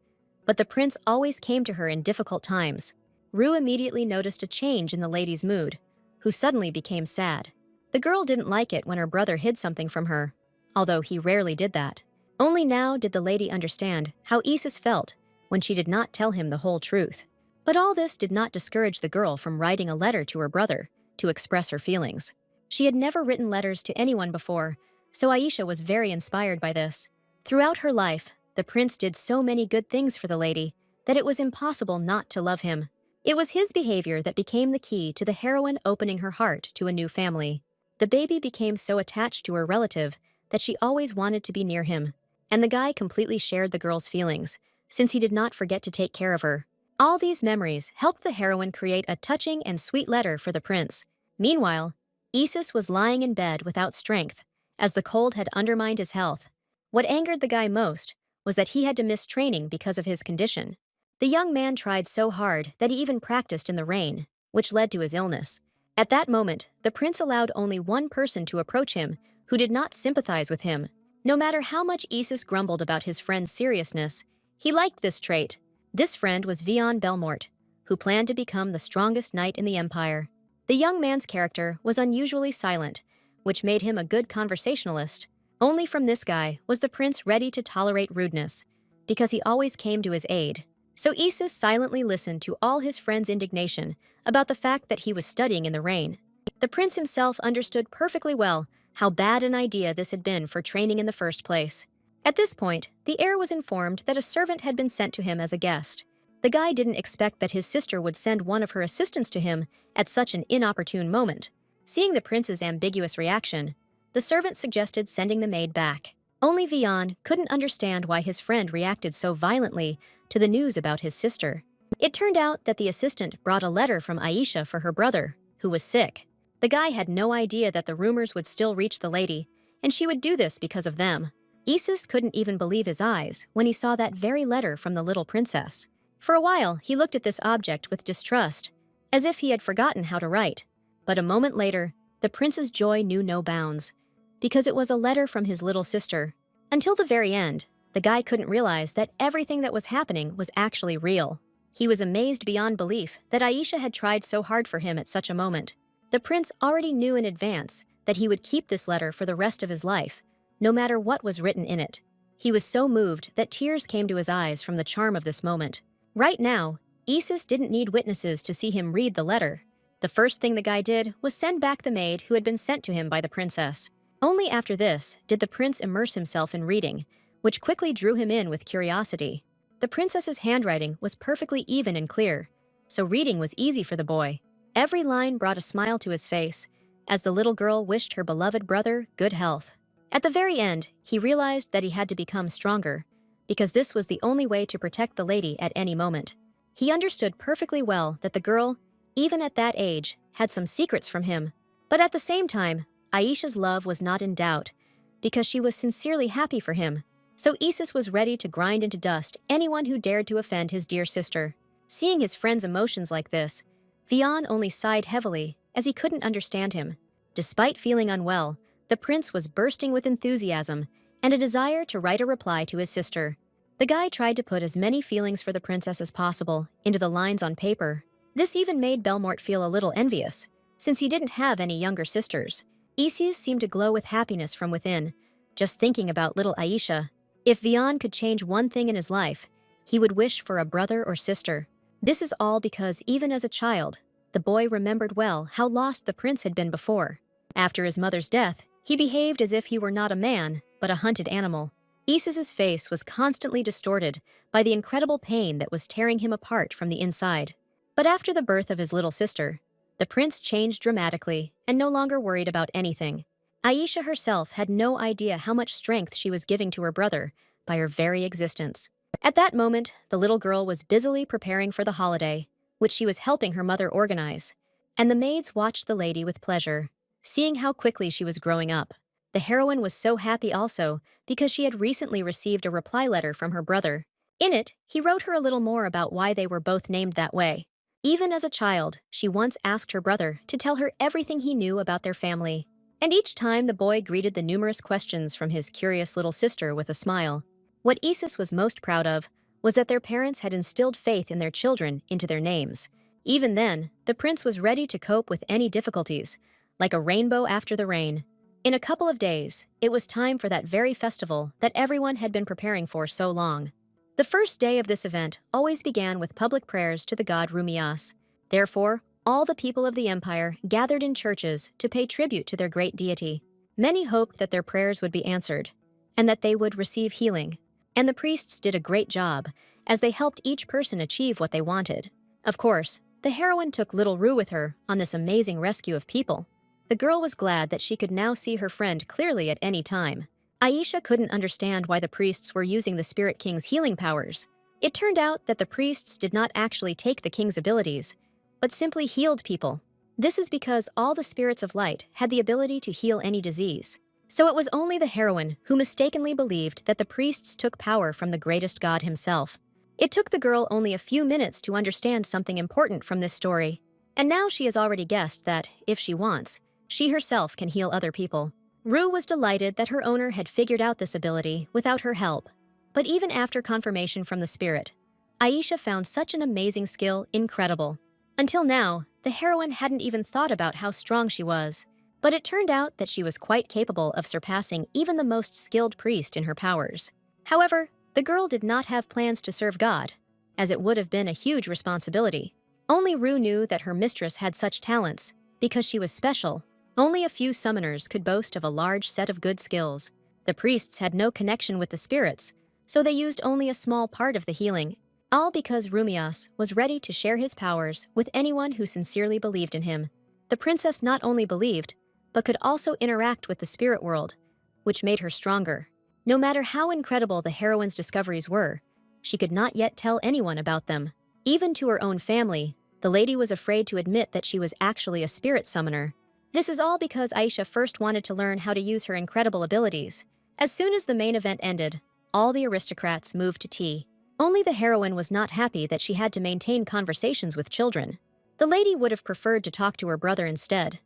but the prince always came to her in difficult times. Rue immediately noticed a change in the lady's mood, who suddenly became sad. The girl didn't like it when her brother hid something from her, although he rarely did that. Only now did the lady understand how Isis felt when she did not tell him the whole truth. But all this did not discourage the girl from writing a letter to her brother to express her feelings. She had never written letters to anyone before, so Aisha was very inspired by this. Throughout her life, the prince did so many good things for the lady that it was impossible not to love him. It was his behavior that became the key to the heroine opening her heart to a new family. The baby became so attached to her relative that she always wanted to be near him, and the guy completely shared the girl's feelings, since he did not forget to take care of her. All these memories helped the heroine create a touching and sweet letter for the prince. Meanwhile, Isis was lying in bed without strength, as the cold had undermined his health. What angered the guy most was that he had to miss training because of his condition. The young man tried so hard that he even practiced in the rain, which led to his illness. At that moment, the prince allowed only one person to approach him who did not sympathize with him. No matter how much Isis grumbled about his friend's seriousness, he liked this trait. This friend was Vian Belmort, who planned to become the strongest knight in the empire. The young man's character was unusually silent, which made him a good conversationalist. Only from this guy was the prince ready to tolerate rudeness, because he always came to his aid. So Isis silently listened to all his friend's indignation about the fact that he was studying in the rain. The prince himself understood perfectly well how bad an idea this had been for training in the first place. At this point, the heir was informed that a servant had been sent to him as a guest. The guy didn't expect that his sister would send one of her assistants to him at such an inopportune moment. Seeing the prince's ambiguous reaction, the servant suggested sending the maid back. Only Vian couldn't understand why his friend reacted so violently to the news about his sister. It turned out that the assistant brought a letter from Aisha for her brother, who was sick. The guy had no idea that the rumors would still reach the lady, and she would do this because of them. Isis couldn't even believe his eyes when he saw that very letter from the little princess. For a while, he looked at this object with distrust, as if he had forgotten how to write. But a moment later, the prince's joy knew no bounds, because it was a letter from his little sister. Until the very end, the guy couldn't realize that everything that was happening was actually real. He was amazed beyond belief that Aisha had tried so hard for him at such a moment. The prince already knew in advance that he would keep this letter for the rest of his life, no matter what was written in it. He was so moved that tears came to his eyes from the charm of this moment. Right now, Isis didn't need witnesses to see him read the letter. The first thing the guy did was send back the maid who had been sent to him by the princess. Only after this did the prince immerse himself in reading, which quickly drew him in with curiosity. The princess's handwriting was perfectly even and clear, so reading was easy for the boy. Every line brought a smile to his face as the little girl wished her beloved brother good health. At the very end, he realized that he had to become stronger, because this was the only way to protect the lady at any moment. He understood perfectly well that the girl, even at that age, had some secrets from him. But at the same time, Aisha's love was not in doubt, because she was sincerely happy for him. So Isis was ready to grind into dust anyone who dared to offend his dear sister. Seeing his friend's emotions like this, Vian only sighed heavily as he couldn't understand him. Despite feeling unwell, the prince was bursting with enthusiasm and a desire to write a reply to his sister. The guy tried to put as many feelings for the princess as possible into the lines on paper. This even made Belmort feel a little envious, since he didn't have any younger sisters. Isis seemed to glow with happiness from within, just thinking about little Aisha. If Vian could change one thing in his life, he would wish for a brother or sister. This is all because even as a child, the boy remembered well how lost the prince had been before. After his mother's death, he behaved as if he were not a man, but a hunted animal. Isis's face was constantly distorted by the incredible pain that was tearing him apart from the inside. But after the birth of his little sister, the prince changed dramatically and no longer worried about anything. Aisha herself had no idea how much strength she was giving to her brother by her very existence. At that moment, the little girl was busily preparing for the holiday, which she was helping her mother organize, and the maids watched the lady with pleasure, seeing how quickly she was growing up. The heroine was so happy also because she had recently received a reply letter from her brother. In it, he wrote her a little more about why they were both named that way. Even as a child, she once asked her brother to tell her everything he knew about their family. And each time the boy greeted the numerous questions from his curious little sister with a smile. What Isis was most proud of was that their parents had instilled faith in their children into their names. Even then, the prince was ready to cope with any difficulties, like a rainbow after the rain. In a couple of days, it was time for that very festival that everyone had been preparing for so long. The first day of this event always began with public prayers to the god Rumias. Therefore, all the people of the empire gathered in churches to pay tribute to their great deity. Many hoped that their prayers would be answered, and that they would receive healing. And the priests did a great job, as they helped each person achieve what they wanted. Of course, the heroine took little Rue with her on this amazing rescue of people. The girl was glad that she could now see her friend clearly at any time. Aisha couldn't understand why the priests were using the Spirit King's healing powers. It turned out that the priests did not actually take the king's abilities, but simply healed people. This is because all the spirits of light had the ability to heal any disease. So it was only the heroine who mistakenly believed that the priests took power from the greatest god himself. It took the girl only a few minutes to understand something important from this story, and now she has already guessed that, if she wants, she herself can heal other people. Rue was delighted that her owner had figured out this ability without her help. But even after confirmation from the spirit, Aisha found such an amazing skill incredible. Until now, the heroine hadn't even thought about how strong she was. But it turned out that she was quite capable of surpassing even the most skilled priest in her powers. However, the girl did not have plans to serve God, as it would have been a huge responsibility. Only Rue knew that her mistress had such talents, because she was special. Only a few summoners could boast of a large set of good skills. The priests had no connection with the spirits, so they used only a small part of the healing, all because Rumias was ready to share his powers with anyone who sincerely believed in him. The princess not only believed, but could also interact with the spirit world, which made her stronger. No matter how incredible the heroine's discoveries were, she could not yet tell anyone about them. Even to her own family, the lady was afraid to admit that she was actually a spirit summoner. This is all because Aisha first wanted to learn how to use her incredible abilities. As soon as the main event ended, all the aristocrats moved to tea. Only the heroine was not happy that she had to maintain conversations with children. The lady would have preferred to talk to her brother instead,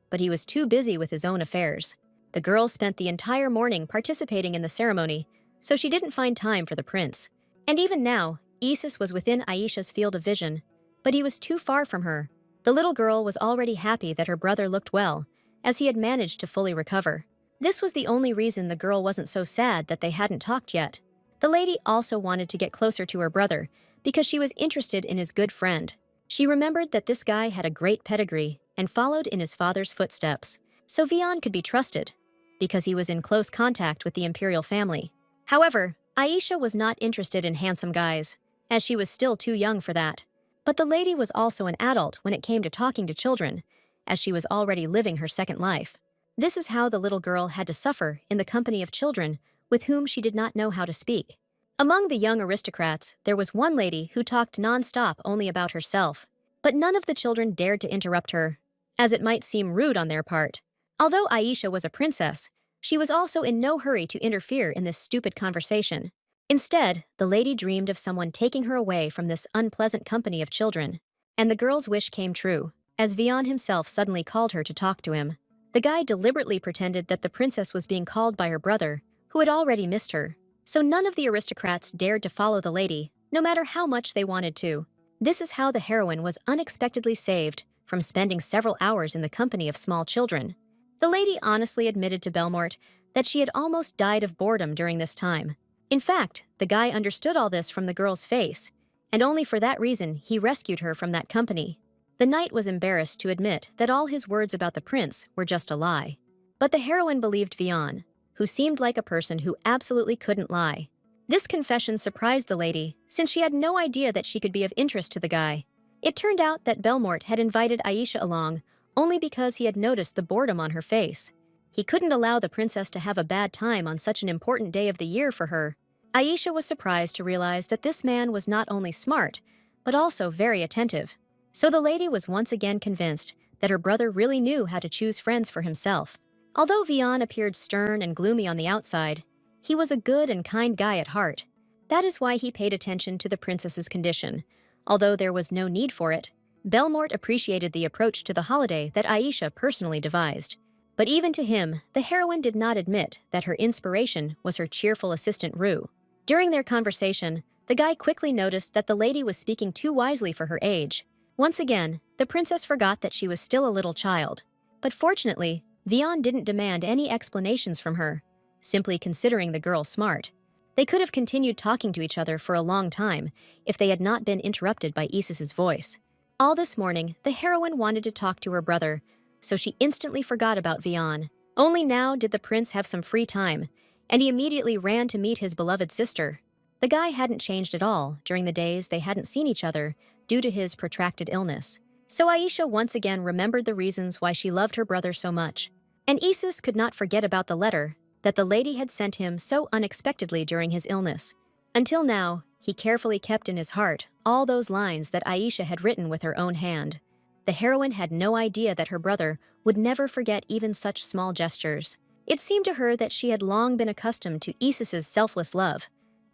but he was too busy with his own affairs. The girl spent the entire morning participating in the ceremony, so she didn't find time for the prince. And even now, Isis was within Aisha's field of vision, but he was too far from her. The little girl was already happy that her brother looked well, as he had managed to fully recover. This was the only reason the girl wasn't so sad that they hadn't talked yet. The lady also wanted to get closer to her brother because she was interested in his good friend. She remembered that this guy had a great pedigree and followed in his father's footsteps, so Vian could be trusted because he was in close contact with the imperial family. However, Aisha was not interested in handsome guys, as she was still too young for that. But the lady was also an adult when it came to talking to children, as she was already living her second life. This is how the little girl had to suffer in the company of children with whom she did not know how to speak. Among the young aristocrats, there was one lady who talked non-stop only about herself, but none of the children dared to interrupt her, as it might seem rude on their part. Although Aisha was a princess, she was also in no hurry to interfere in this stupid conversation. Instead, the lady dreamed of someone taking her away from this unpleasant company of children. And the girl's wish came true, as Vian himself suddenly called her to talk to him. The guy deliberately pretended that the princess was being called by her brother, who had already missed her. So none of the aristocrats dared to follow the lady, no matter how much they wanted to. This is how the heroine was unexpectedly saved from spending several hours in the company of small children. The lady honestly admitted to Belmort that she had almost died of boredom during this time. In fact, the guy understood all this from the girl's face, and only for that reason he rescued her from that company. The knight was embarrassed to admit that all his words about the prince were just a lie. But the heroine believed Vian, who seemed like a person who absolutely couldn't lie. This confession surprised the lady, since she had no idea that she could be of interest to the guy. It turned out that Belmort had invited Aisha along only because he had noticed the boredom on her face. He couldn't allow the princess to have a bad time on such an important day of the year for her. Aisha was surprised to realize that this man was not only smart, but also very attentive. So the lady was once again convinced that her brother really knew how to choose friends for himself. Although Vian appeared stern and gloomy on the outside, he was a good and kind guy at heart. That is why he paid attention to the princess's condition. Although there was no need for it, Belmort appreciated the approach to the holiday that Aisha personally devised. But even to him, the heroine did not admit that her inspiration was her cheerful assistant Rue. During their conversation, the guy quickly noticed that the lady was speaking too wisely for her age. Once again, the princess forgot that she was still a little child. But fortunately, Vian didn't demand any explanations from her, simply considering the girl smart. They could have continued talking to each other for a long time if they had not been interrupted by Isis's voice. All this morning, the heroine wanted to talk to her brother, so she instantly forgot about Vian. Only now did the prince have some free time, and he immediately ran to meet his beloved sister. The guy hadn't changed at all during the days they hadn't seen each other due to his protracted illness. So Aisha once again remembered the reasons why she loved her brother so much. And Isis could not forget about the letter that the lady had sent him so unexpectedly during his illness. Until now, he carefully kept in his heart all those lines that Aisha had written with her own hand. The heroine had no idea that her brother would never forget even such small gestures. It seemed to her that she had long been accustomed to Isis's selfless love.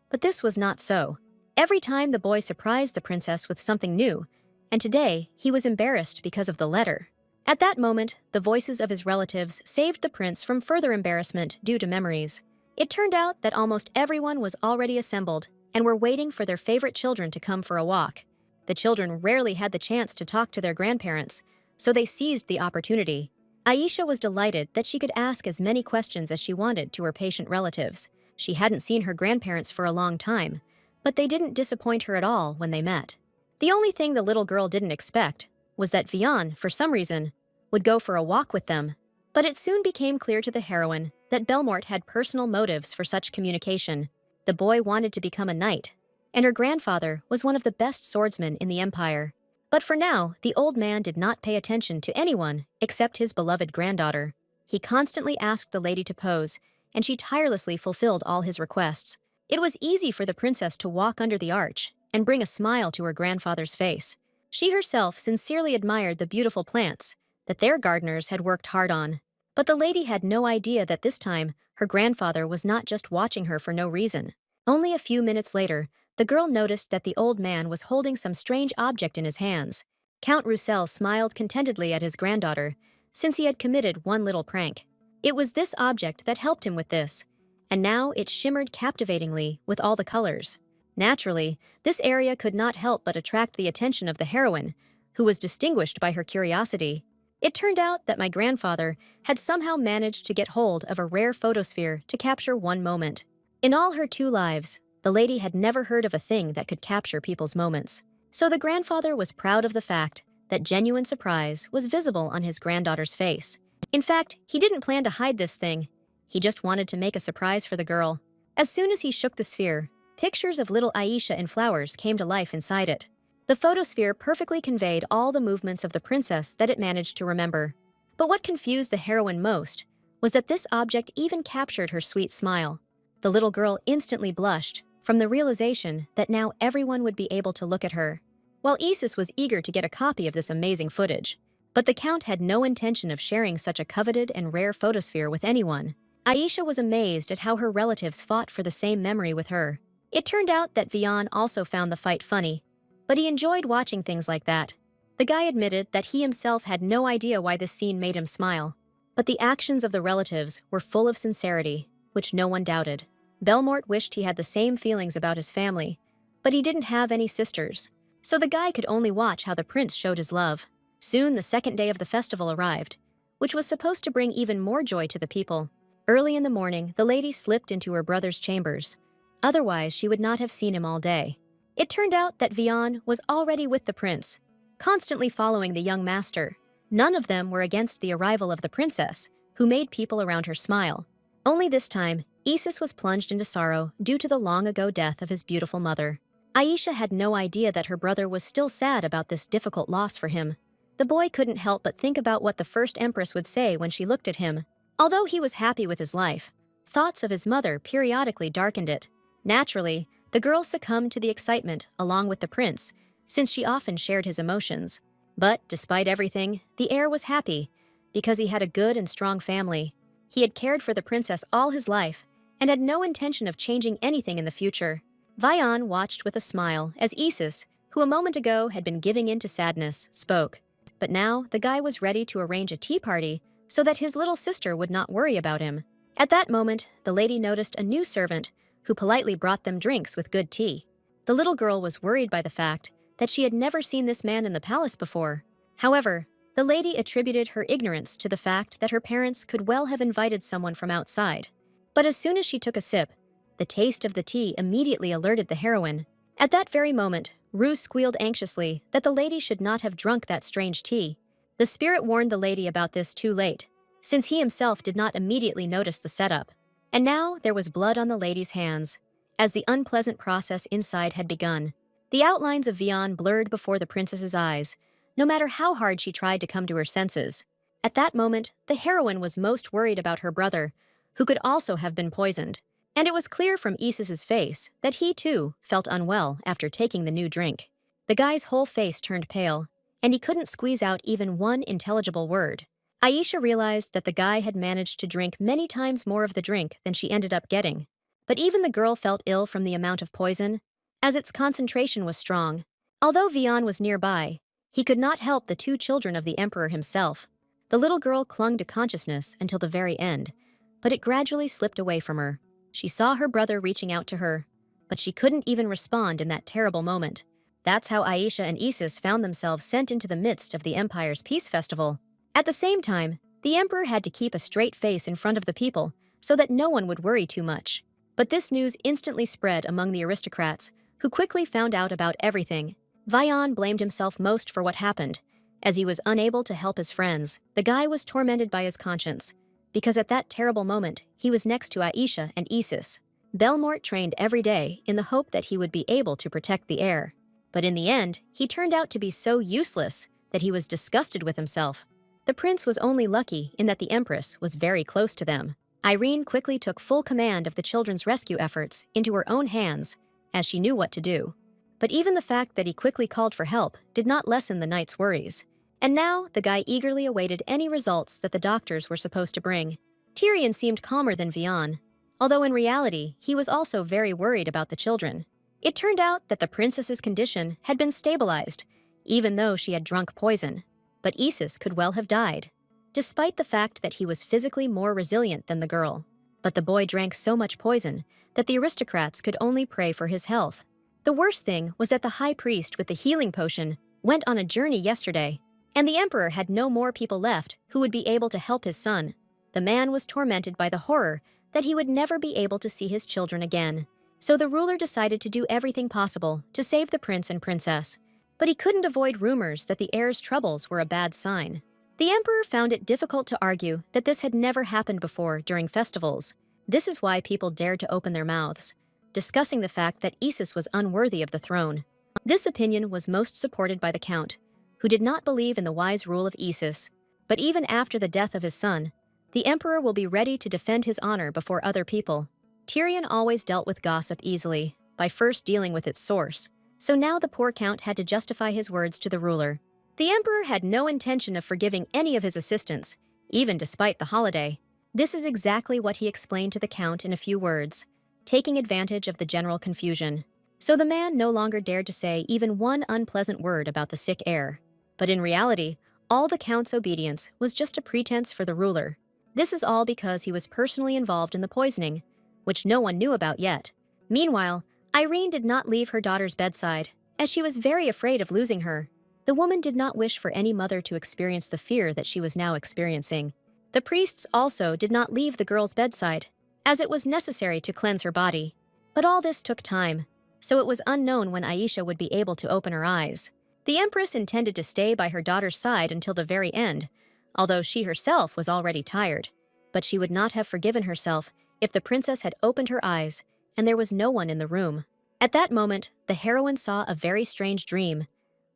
But this was not so. Every time the boy surprised the princess with something new, and today he was embarrassed because of the letter. At that moment, the voices of his relatives saved the prince from further embarrassment due to memories. It turned out that almost everyone was already assembled and were waiting for their favorite children to come for a walk. The children rarely had the chance to talk to their grandparents, so they seized the opportunity. Aisha was delighted that she could ask as many questions as she wanted to her patient relatives. She hadn't seen her grandparents for a long time, but they didn't disappoint her at all when they met. The only thing the little girl didn't expect was that Vian, for some reason, would go for a walk with them. But it soon became clear to the heroine that Belmort had personal motives for such communication. The boy wanted to become a knight, and her grandfather was one of the best swordsmen in the empire. But for now, the old man did not pay attention to anyone except his beloved granddaughter. He constantly asked the lady to pose, and she tirelessly fulfilled all his requests. It was easy for the princess to walk under the arch and bring a smile to her grandfather's face. She herself sincerely admired the beautiful plants that their gardeners had worked hard on. But the lady had no idea that this time her grandfather was not just watching her for no reason. Only a few minutes later, the girl noticed that the old man was holding some strange object in his hands. Count Roussel smiled contentedly at his granddaughter, since he had committed one little prank. It was this object that helped him with this, and now it shimmered captivatingly with all the colors. Naturally, this area could not help but attract the attention of the heroine, who was distinguished by her curiosity. It turned out that my grandfather had somehow managed to get hold of a rare photosphere to capture one moment. In all her 2 lives, the lady had never heard of a thing that could capture people's moments. So the grandfather was proud of the fact that genuine surprise was visible on his granddaughter's face. In fact, he didn't plan to hide this thing. He just wanted to make a surprise for the girl. As soon as he shook the sphere, pictures of little Aisha and flowers came to life inside it. The photosphere perfectly conveyed all the movements of the princess that it managed to remember. But what confused the heroine most was that this object even captured her sweet smile. The little girl instantly blushed from the realization that now everyone would be able to look at her. While Isis was eager to get a copy of this amazing footage, but the count had no intention of sharing such a coveted and rare photosphere with anyone. Aisha was amazed at how her relatives fought for the same memory with her. It turned out that Vian also found the fight funny, but he enjoyed watching things like that. The guy admitted that he himself had no idea why this scene made him smile, but the actions of the relatives were full of sincerity, which no one doubted. Belmort wished he had the same feelings about his family, but he didn't have any sisters, so the guy could only watch how the prince showed his love. Soon the second day of the festival arrived, which was supposed to bring even more joy to the people. Early in the morning, the lady slipped into her brother's chambers. Otherwise, she would not have seen him all day. It turned out that Vian was already with the prince, constantly following the young master. None of them were against the arrival of the princess, who made people around her smile. Only this time, Isis was plunged into sorrow due to the long-ago death of his beautiful mother. Aisha had no idea that her brother was still sad about this difficult loss for him. The boy couldn't help but think about what the first empress would say when she looked at him. Although he was happy with his life, thoughts of his mother periodically darkened it. Naturally, the girl succumbed to the excitement along with the prince, since she often shared his emotions. But despite everything, the heir was happy, because he had a good and strong family. He had cared for the princess all his life, and had no intention of changing anything in the future. Vian watched with a smile as Isis, who a moment ago had been giving in to sadness, spoke. But now the guy was ready to arrange a tea party so that his little sister would not worry about him. At that moment, the lady noticed a new servant who politely brought them drinks with good tea. The little girl was worried by the fact that she had never seen this man in the palace before. However, the lady attributed her ignorance to the fact that her parents could well have invited someone from outside. But as soon as she took a sip, the taste of the tea immediately alerted the heroine. At that very moment, Rue squealed anxiously that the lady should not have drunk that strange tea. The spirit warned the lady about this too late, since he himself did not immediately notice the setup. And now there was blood on the lady's hands, as the unpleasant process inside had begun. The outlines of Vian blurred before the princess's eyes, no matter how hard she tried to come to her senses. At that moment, the heroine was most worried about her brother, who could also have been poisoned. And it was clear from Isis's face that he, too, felt unwell after taking the new drink. The guy's whole face turned pale, and he couldn't squeeze out even one intelligible word. Aisha realized that the guy had managed to drink many times more of the drink than she ended up getting. But even the girl felt ill from the amount of poison, as its concentration was strong. Although Vian was nearby, he could not help the two children of the emperor himself. The little girl clung to consciousness until the very end, but it gradually slipped away from her. She saw her brother reaching out to her, but she couldn't even respond in that terrible moment. That's how Aisha and Isis found themselves sent into the midst of the empire's peace festival. At the same time, the emperor had to keep a straight face in front of the people so that no one would worry too much. But this news instantly spread among the aristocrats, who quickly found out about everything. Vian blamed himself most for what happened, as he was unable to help his friends. The guy was tormented by his conscience, because at that terrible moment, he was next to Aisha and Isis. Belmort trained every day in the hope that he would be able to protect the heir. But in the end, he turned out to be so useless that he was disgusted with himself. The prince was only lucky in that the empress was very close to them. Irene quickly took full command of the children's rescue efforts into her own hands, as she knew what to do. But even the fact that he quickly called for help did not lessen the knight's worries. And now, the guy eagerly awaited any results that the doctors were supposed to bring. Tyrion seemed calmer than Vian, although in reality, he was also very worried about the children. It turned out that the princess's condition had been stabilized, even though she had drunk poison. But Isis could well have died, despite the fact that he was physically more resilient than the girl. But the boy drank so much poison that the aristocrats could only pray for his health. The worst thing was that the high priest with the healing potion went on a journey yesterday, and the emperor had no more people left who would be able to help his son. The man was tormented by the horror that he would never be able to see his children again. So the ruler decided to do everything possible to save the prince and princess. But he couldn't avoid rumors that the heir's troubles were a bad sign. The emperor found it difficult to argue that this had never happened before during festivals. This is why people dared to open their mouths, discussing the fact that Isis was unworthy of the throne. This opinion was most supported by the count, who did not believe in the wise rule of Isis. But even after the death of his son, the emperor will be ready to defend his honor before other people. Tyrion always dealt with gossip easily, by first dealing with its source. So now the poor count had to justify his words to the ruler. The emperor had no intention of forgiving any of his assistants, even despite the holiday. This is exactly what he explained to the count in a few words, taking advantage of the general confusion. So the man no longer dared to say even one unpleasant word about the sick heir. But in reality, all the count's obedience was just a pretense for the ruler. This is all because he was personally involved in the poisoning, which no one knew about yet. Meanwhile, Irene did not leave her daughter's bedside, as she was very afraid of losing her. The woman did not wish for any mother to experience the fear that she was now experiencing. The priests also did not leave the girl's bedside, as it was necessary to cleanse her body. But all this took time, so it was unknown when Aisha would be able to open her eyes. The empress intended to stay by her daughter's side until the very end, although she herself was already tired. But she would not have forgiven herself if the princess had opened her eyes and there was no one in the room. At that moment, the heroine saw a very strange dream,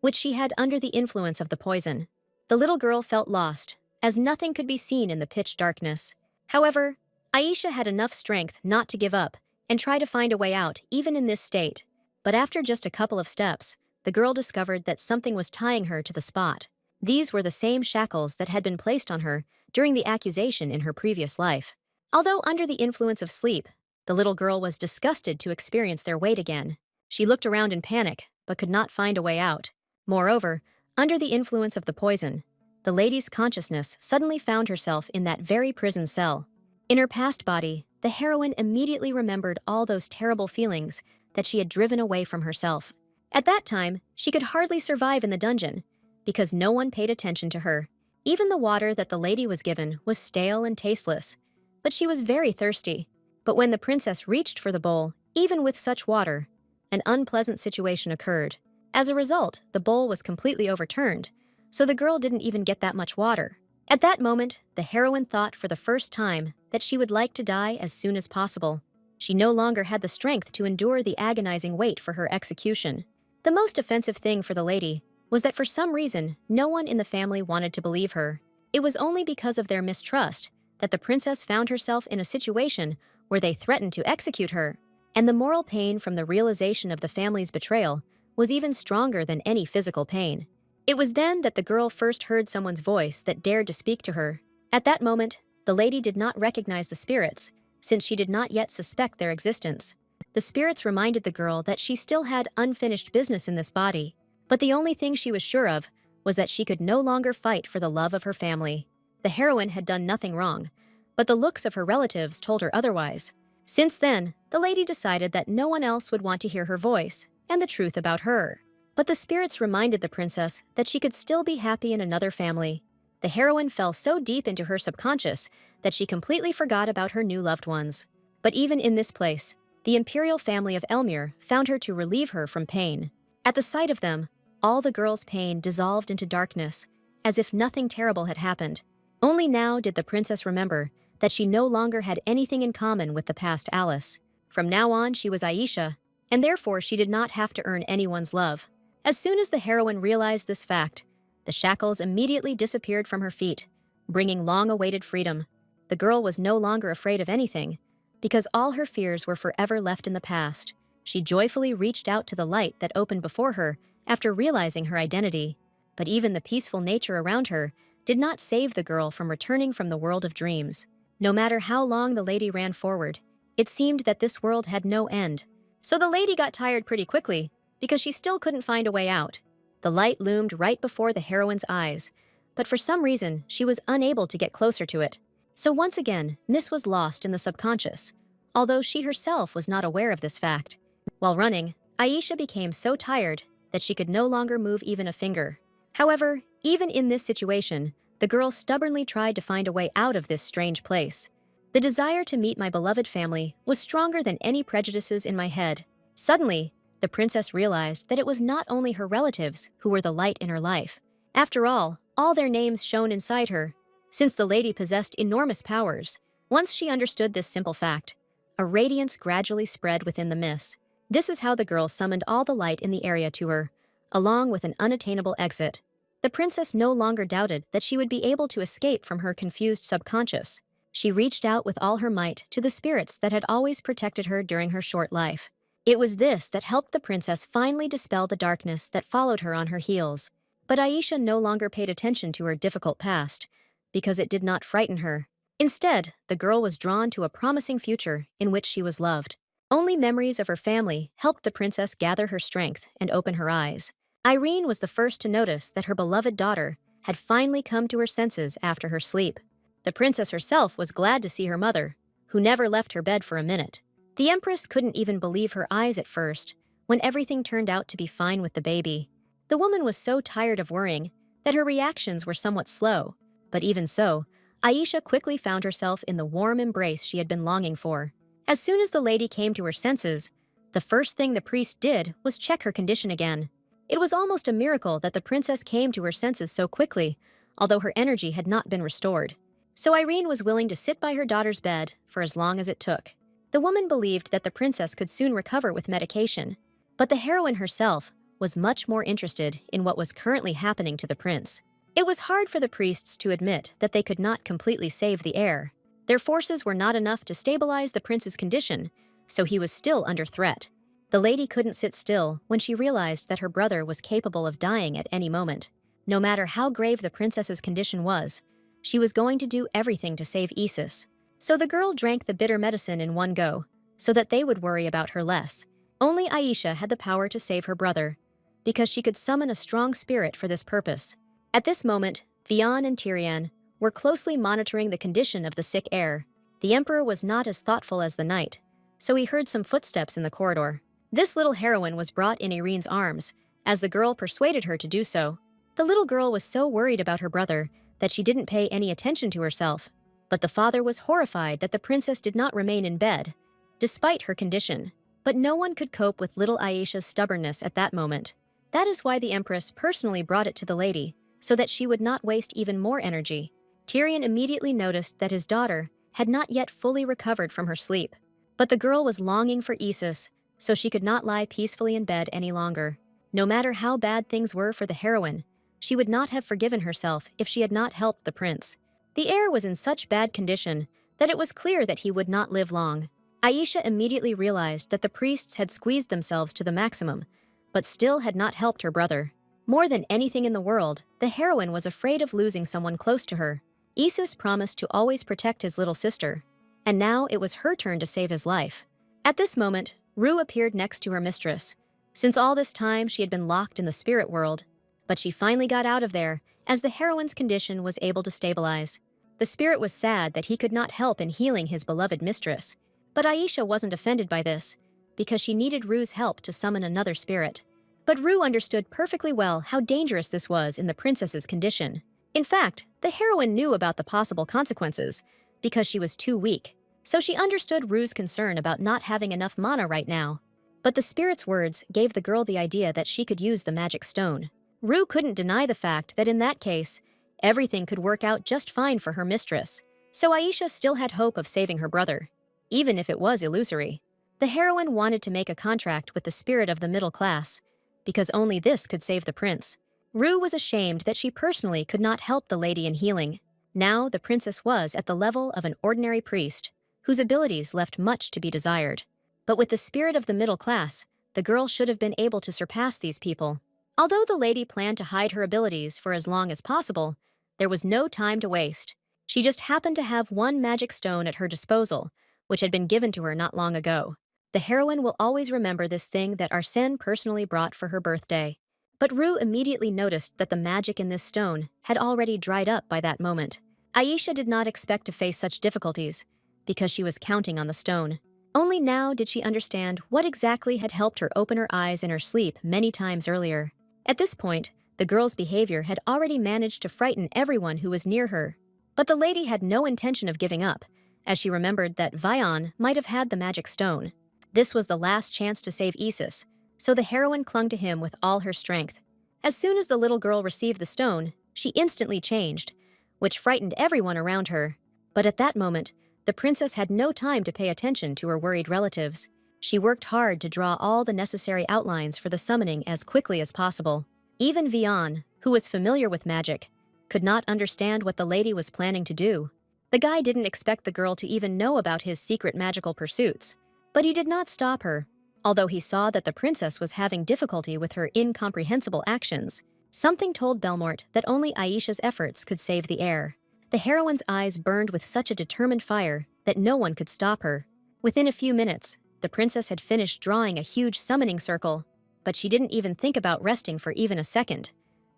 which she had under the influence of the poison. The little girl felt lost, as nothing could be seen in the pitch darkness. However, Aisha had enough strength not to give up and try to find a way out even in this state. But after just a couple of steps, the girl discovered that something was tying her to the spot. These were the same shackles that had been placed on her during the accusation in her previous life. Although under the influence of sleep, The little girl was disgusted to experience their weight again. She looked around in panic, but could not find a way out. Moreover, under the influence of the poison, the lady's consciousness suddenly found herself in that very prison cell. In her past body, the heroine immediately remembered all those terrible feelings that she had driven away from herself. At that time, she could hardly survive in the dungeon, because no one paid attention to her. Even the water that the lady was given was stale and tasteless, but she was very thirsty. But when the princess reached for the bowl, even with such water, an unpleasant situation occurred. As a result, the bowl was completely overturned, so the girl didn't even get that much water. At that moment, the heroine thought for the first time that she would like to die as soon as possible. She no longer had the strength to endure the agonizing wait for her execution. The most offensive thing for the lady was that for some reason, no one in the family wanted to believe her. It was only because of their mistrust that the princess found herself in a situation where they threatened to execute her. And the moral pain from the realization of the family's betrayal was even stronger than any physical pain. It was then that the girl first heard someone's voice that dared to speak to her. At that moment, the lady did not recognize the spirits, since she did not yet suspect their existence. The spirits reminded the girl that she still had unfinished business in this body, but the only thing she was sure of was that she could no longer fight for the love of her family. The heroine had done nothing wrong, but the looks of her relatives told her otherwise. Since then, the lady decided that no one else would want to hear her voice and the truth about her. But the spirits reminded the princess that she could still be happy in another family. The heroine fell so deep into her subconscious that she completely forgot about her new loved ones. But even in this place, the imperial family of Elmir found her to relieve her from pain. At the sight of them, all the girl's pain dissolved into darkness, as if nothing terrible had happened. Only now did the princess remember that she no longer had anything in common with the past Alice. From now on, she was Aisha, and therefore she did not have to earn anyone's love. As soon as the heroine realized this fact, the shackles immediately disappeared from her feet, bringing long-awaited freedom. The girl was no longer afraid of anything, because all her fears were forever left in the past. She joyfully reached out to the light that opened before her after realizing her identity. But even the peaceful nature around her did not save the girl from returning from the world of dreams. No matter how long the lady ran forward, it seemed that this world had no end. So the lady got tired pretty quickly, because she still couldn't find a way out. The light loomed right before the heroine's eyes, but for some reason, she was unable to get closer to it. So once again, Miss was lost in the subconscious, although she herself was not aware of this fact. While running, Aisha became so tired that she could no longer move even a finger. However, even in this situation, the girl stubbornly tried to find a way out of this strange place. The desire to meet my beloved family was stronger than any prejudices in my head. Suddenly, the princess realized that it was not only her relatives who were the light in her life. After all their names shone inside her, since the lady possessed enormous powers. Once she understood this simple fact, a radiance gradually spread within the miss. This is how the girl summoned all the light in the area to her, along with an unattainable exit. The princess no longer doubted that she would be able to escape from her confused subconscious. She reached out with all her might to the spirits that had always protected her during her short life. It was this that helped the princess finally dispel the darkness that followed her on her heels. But Aisha no longer paid attention to her difficult past, because it did not frighten her. Instead, the girl was drawn to a promising future in which she was loved. Only memories of her family helped the princess gather her strength and open her eyes. Irene was the first to notice that her beloved daughter had finally come to her senses after her sleep. The princess herself was glad to see her mother, who never left her bed for a minute. The empress couldn't even believe her eyes at first, when everything turned out to be fine with the baby. The woman was so tired of worrying that her reactions were somewhat slow, but even so, Aisha quickly found herself in the warm embrace she had been longing for. As soon as the lady came to her senses, the first thing the priest did was check her condition again. It was almost a miracle that the princess came to her senses so quickly, although her energy had not been restored. So Irene was willing to sit by her daughter's bed for as long as it took. The woman believed that the princess could soon recover with medication, but the heroine herself was much more interested in what was currently happening to the prince. It was hard for the priests to admit that they could not completely save the heir. Their forces were not enough to stabilize the prince's condition, so he was still under threat. The lady couldn't sit still when she realized that her brother was capable of dying at any moment. No matter how grave the princess's condition was, she was going to do everything to save Isis. So the girl drank the bitter medicine in one go, so that they would worry about her less. Only Aisha had the power to save her brother, because she could summon a strong spirit for this purpose. At this moment, Vian and Tyrian were closely monitoring the condition of the sick heir. The emperor was not as thoughtful as the knight, so he heard some footsteps in the corridor. This little heroine was brought in Irene's arms, as the girl persuaded her to do so. The little girl was so worried about her brother that she didn't pay any attention to herself, but the father was horrified that the princess did not remain in bed, despite her condition. But no one could cope with little Aisha's stubbornness at that moment. That is why the empress personally brought it to the lady, so that she would not waste even more energy. Tyrian immediately noticed that his daughter had not yet fully recovered from her sleep. But the girl was longing for Isis, so she could not lie peacefully in bed any longer. No matter how bad things were for the heroine, she would not have forgiven herself if she had not helped the prince. The heir was in such bad condition that it was clear that he would not live long. Aisha immediately realized that the priests had squeezed themselves to the maximum, but still had not helped her brother. More than anything in the world, the heroine was afraid of losing someone close to her. Isis promised to always protect his little sister, and now it was her turn to save his life. At this moment, Rue appeared next to her mistress. Since all this time she had been locked in the spirit world, but she finally got out of there as the heroine's condition was able to stabilize. The spirit was sad that he could not help in healing his beloved mistress, but Aisha wasn't offended by this, because she needed Rue's help to summon another spirit. But Rue understood perfectly well how dangerous this was in the princess's condition. In fact, the heroine knew about the possible consequences, because she was too weak, so she understood Rue's concern about not having enough mana right now. But the spirit's words gave the girl the idea that she could use the magic stone. Rue couldn't deny the fact that in that case, everything could work out just fine for her mistress, so Aisha still had hope of saving her brother, even if it was illusory. The heroine wanted to make a contract with the spirit of the middle class, because only this could save the prince. Rue was ashamed that she personally could not help the lady in healing. Now the princess was at the level of an ordinary priest, whose abilities left much to be desired. But with the spirit of the middle class, the girl should have been able to surpass these people. Although the lady planned to hide her abilities for as long as possible, there was no time to waste. She just happened to have one magic stone at her disposal, which had been given to her not long ago. The heroine will always remember this thing that Arsène personally brought for her birthday. But Rue immediately noticed that the magic in this stone had already dried up by that moment. Aisha did not expect to face such difficulties, because she was counting on the stone. Only now did she understand what exactly had helped her open her eyes in her sleep many times earlier. At this point, the girl's behavior had already managed to frighten everyone who was near her. But the lady had no intention of giving up, as she remembered that Vian might have had the magic stone. This was the last chance to save Isis, so the heroine clung to him with all her strength. As soon as the little girl received the stone, she instantly changed, which frightened everyone around her. But at that moment, the princess had no time to pay attention to her worried relatives. She worked hard to draw all the necessary outlines for the summoning as quickly as possible. Even Vian, who was familiar with magic, could not understand what the lady was planning to do. The guy didn't expect the girl to even know about his secret magical pursuits, but he did not stop her. Although he saw that the princess was having difficulty with her incomprehensible actions, something told Belmort that only Aisha's efforts could save the heir. The heroine's eyes burned with such a determined fire that no one could stop her. Within a few minutes, the princess had finished drawing a huge summoning circle, but she didn't even think about resting for even a second,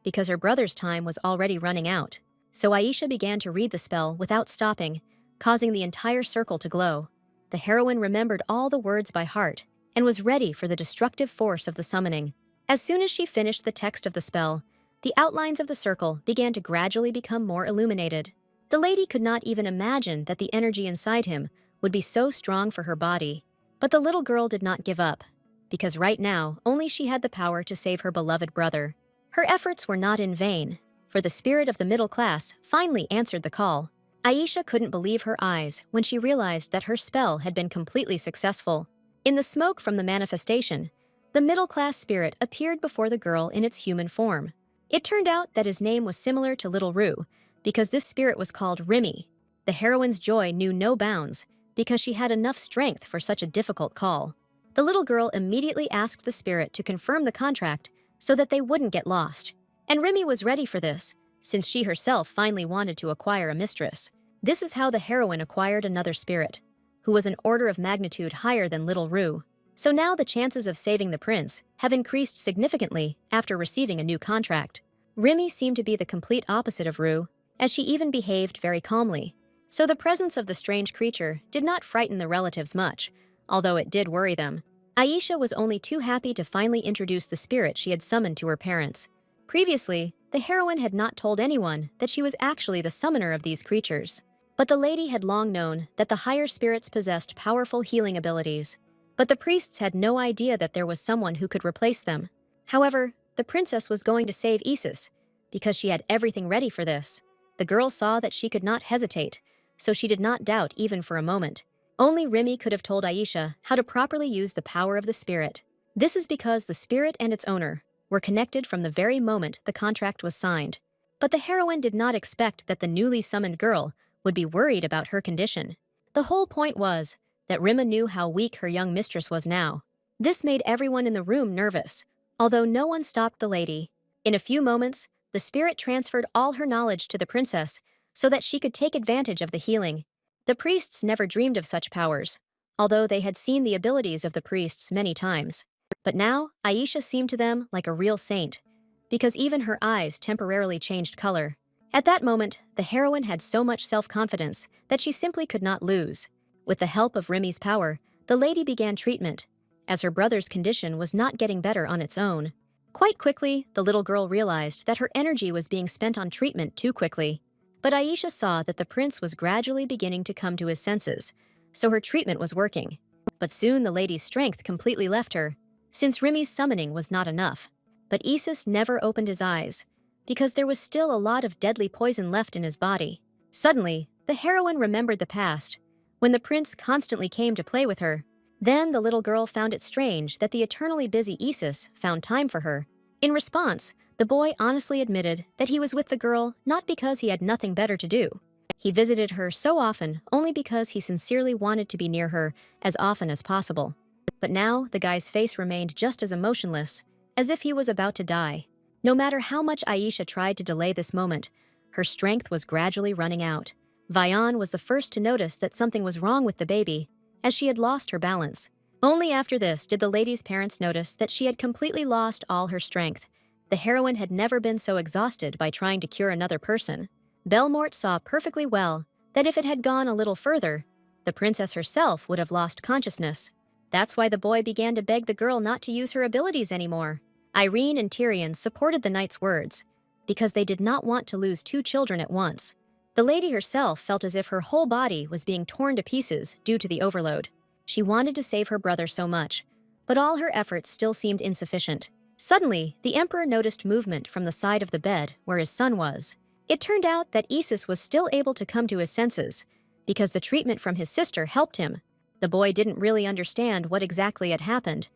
because her brother's time was already running out. So Aisha began to read the spell without stopping, causing the entire circle to glow. The heroine remembered all the words by heart and was ready for the destructive force of the summoning. As soon as she finished the text of the spell, the outlines of the circle began to gradually become more illuminated. The lady could not even imagine that the energy inside him would be so strong for her body. But the little girl did not give up, because right now only she had the power to save her beloved brother. Her efforts were not in vain, for the spirit of the middle class finally answered the call. Aisha couldn't believe her eyes when she realized that her spell had been completely successful. In the smoke from the manifestation, the middle-class spirit appeared before the girl in its human form. It turned out that his name was similar to Little Rue, because this spirit was called Remy. The heroine's joy knew no bounds, because she had enough strength for such a difficult call. The little girl immediately asked the spirit to confirm the contract so that they wouldn't get lost. And Remy was ready for this, since she herself finally wanted to acquire a mistress. This is how the heroine acquired another spirit. who was an order of magnitude higher than little Rue. So now the chances of saving the prince have increased significantly after receiving a new contract. Remy seemed to be the complete opposite of Rue, as she even behaved very calmly. So the presence of the strange creature did not frighten the relatives much, although it did worry them. Aisha was only too happy to finally introduce the spirit she had summoned to her parents. Previously, the heroine had not told anyone that she was actually the summoner of these creatures. But the lady had long known that the higher spirits possessed powerful healing abilities. But the priests had no idea that there was someone who could replace them. However, the princess was going to save Isis, because she had everything ready for this. The girl saw that she could not hesitate, so she did not doubt even for a moment. Only Remy could have told Aisha how to properly use the power of the spirit. This is because the spirit and its owner were connected from the very moment the contract was signed. But the heroine did not expect that the newly summoned girl would be worried about her condition. The whole point was that Rima knew how weak her young mistress was now. This made everyone in the room nervous, although no one stopped the lady. In a few moments, the spirit transferred all her knowledge to the princess so that she could take advantage of the healing. The priests never dreamed of such powers, although they had seen the abilities of the priests many times. But now, Aisha seemed to them like a real saint, because even her eyes temporarily changed color. At that moment, the heroine had so much self-confidence that she simply could not lose. With the help of Remy's power, the lady began treatment, as her brother's condition was not getting better on its own. Quite quickly, the little girl realized that her energy was being spent on treatment too quickly. But Aisha saw that the prince was gradually beginning to come to his senses, so her treatment was working. But soon the lady's strength completely left her, since Remy's summoning was not enough. But Isis never opened his eyes, because there was still a lot of deadly poison left in his body. Suddenly, the heroine remembered the past, when the prince constantly came to play with her. Then the little girl found it strange that the eternally busy Isis found time for her. In response, the boy honestly admitted that he was with the girl not because he had nothing better to do. He visited her so often only because he sincerely wanted to be near her as often as possible. But now the guy's face remained just as emotionless, as if he was about to die. No matter how much Aisha tried to delay this moment, her strength was gradually running out. Vian was the first to notice that something was wrong with the baby, as she had lost her balance. Only after this did the lady's parents notice that she had completely lost all her strength. The heroine had never been so exhausted by trying to cure another person. Belmort saw perfectly well that if it had gone a little further, the princess herself would have lost consciousness. That's why the boy began to beg the girl not to use her abilities anymore. Irene and Tyrion supported the knight's words, because they did not want to lose two children at once. The lady herself felt as if her whole body was being torn to pieces due to the overload. She wanted to save her brother so much, but all her efforts still seemed insufficient. Suddenly, the emperor noticed movement from the side of the bed where his son was. It turned out that Isis was still able to come to his senses, because the treatment from his sister helped him. The boy didn't really understand what exactly had happened,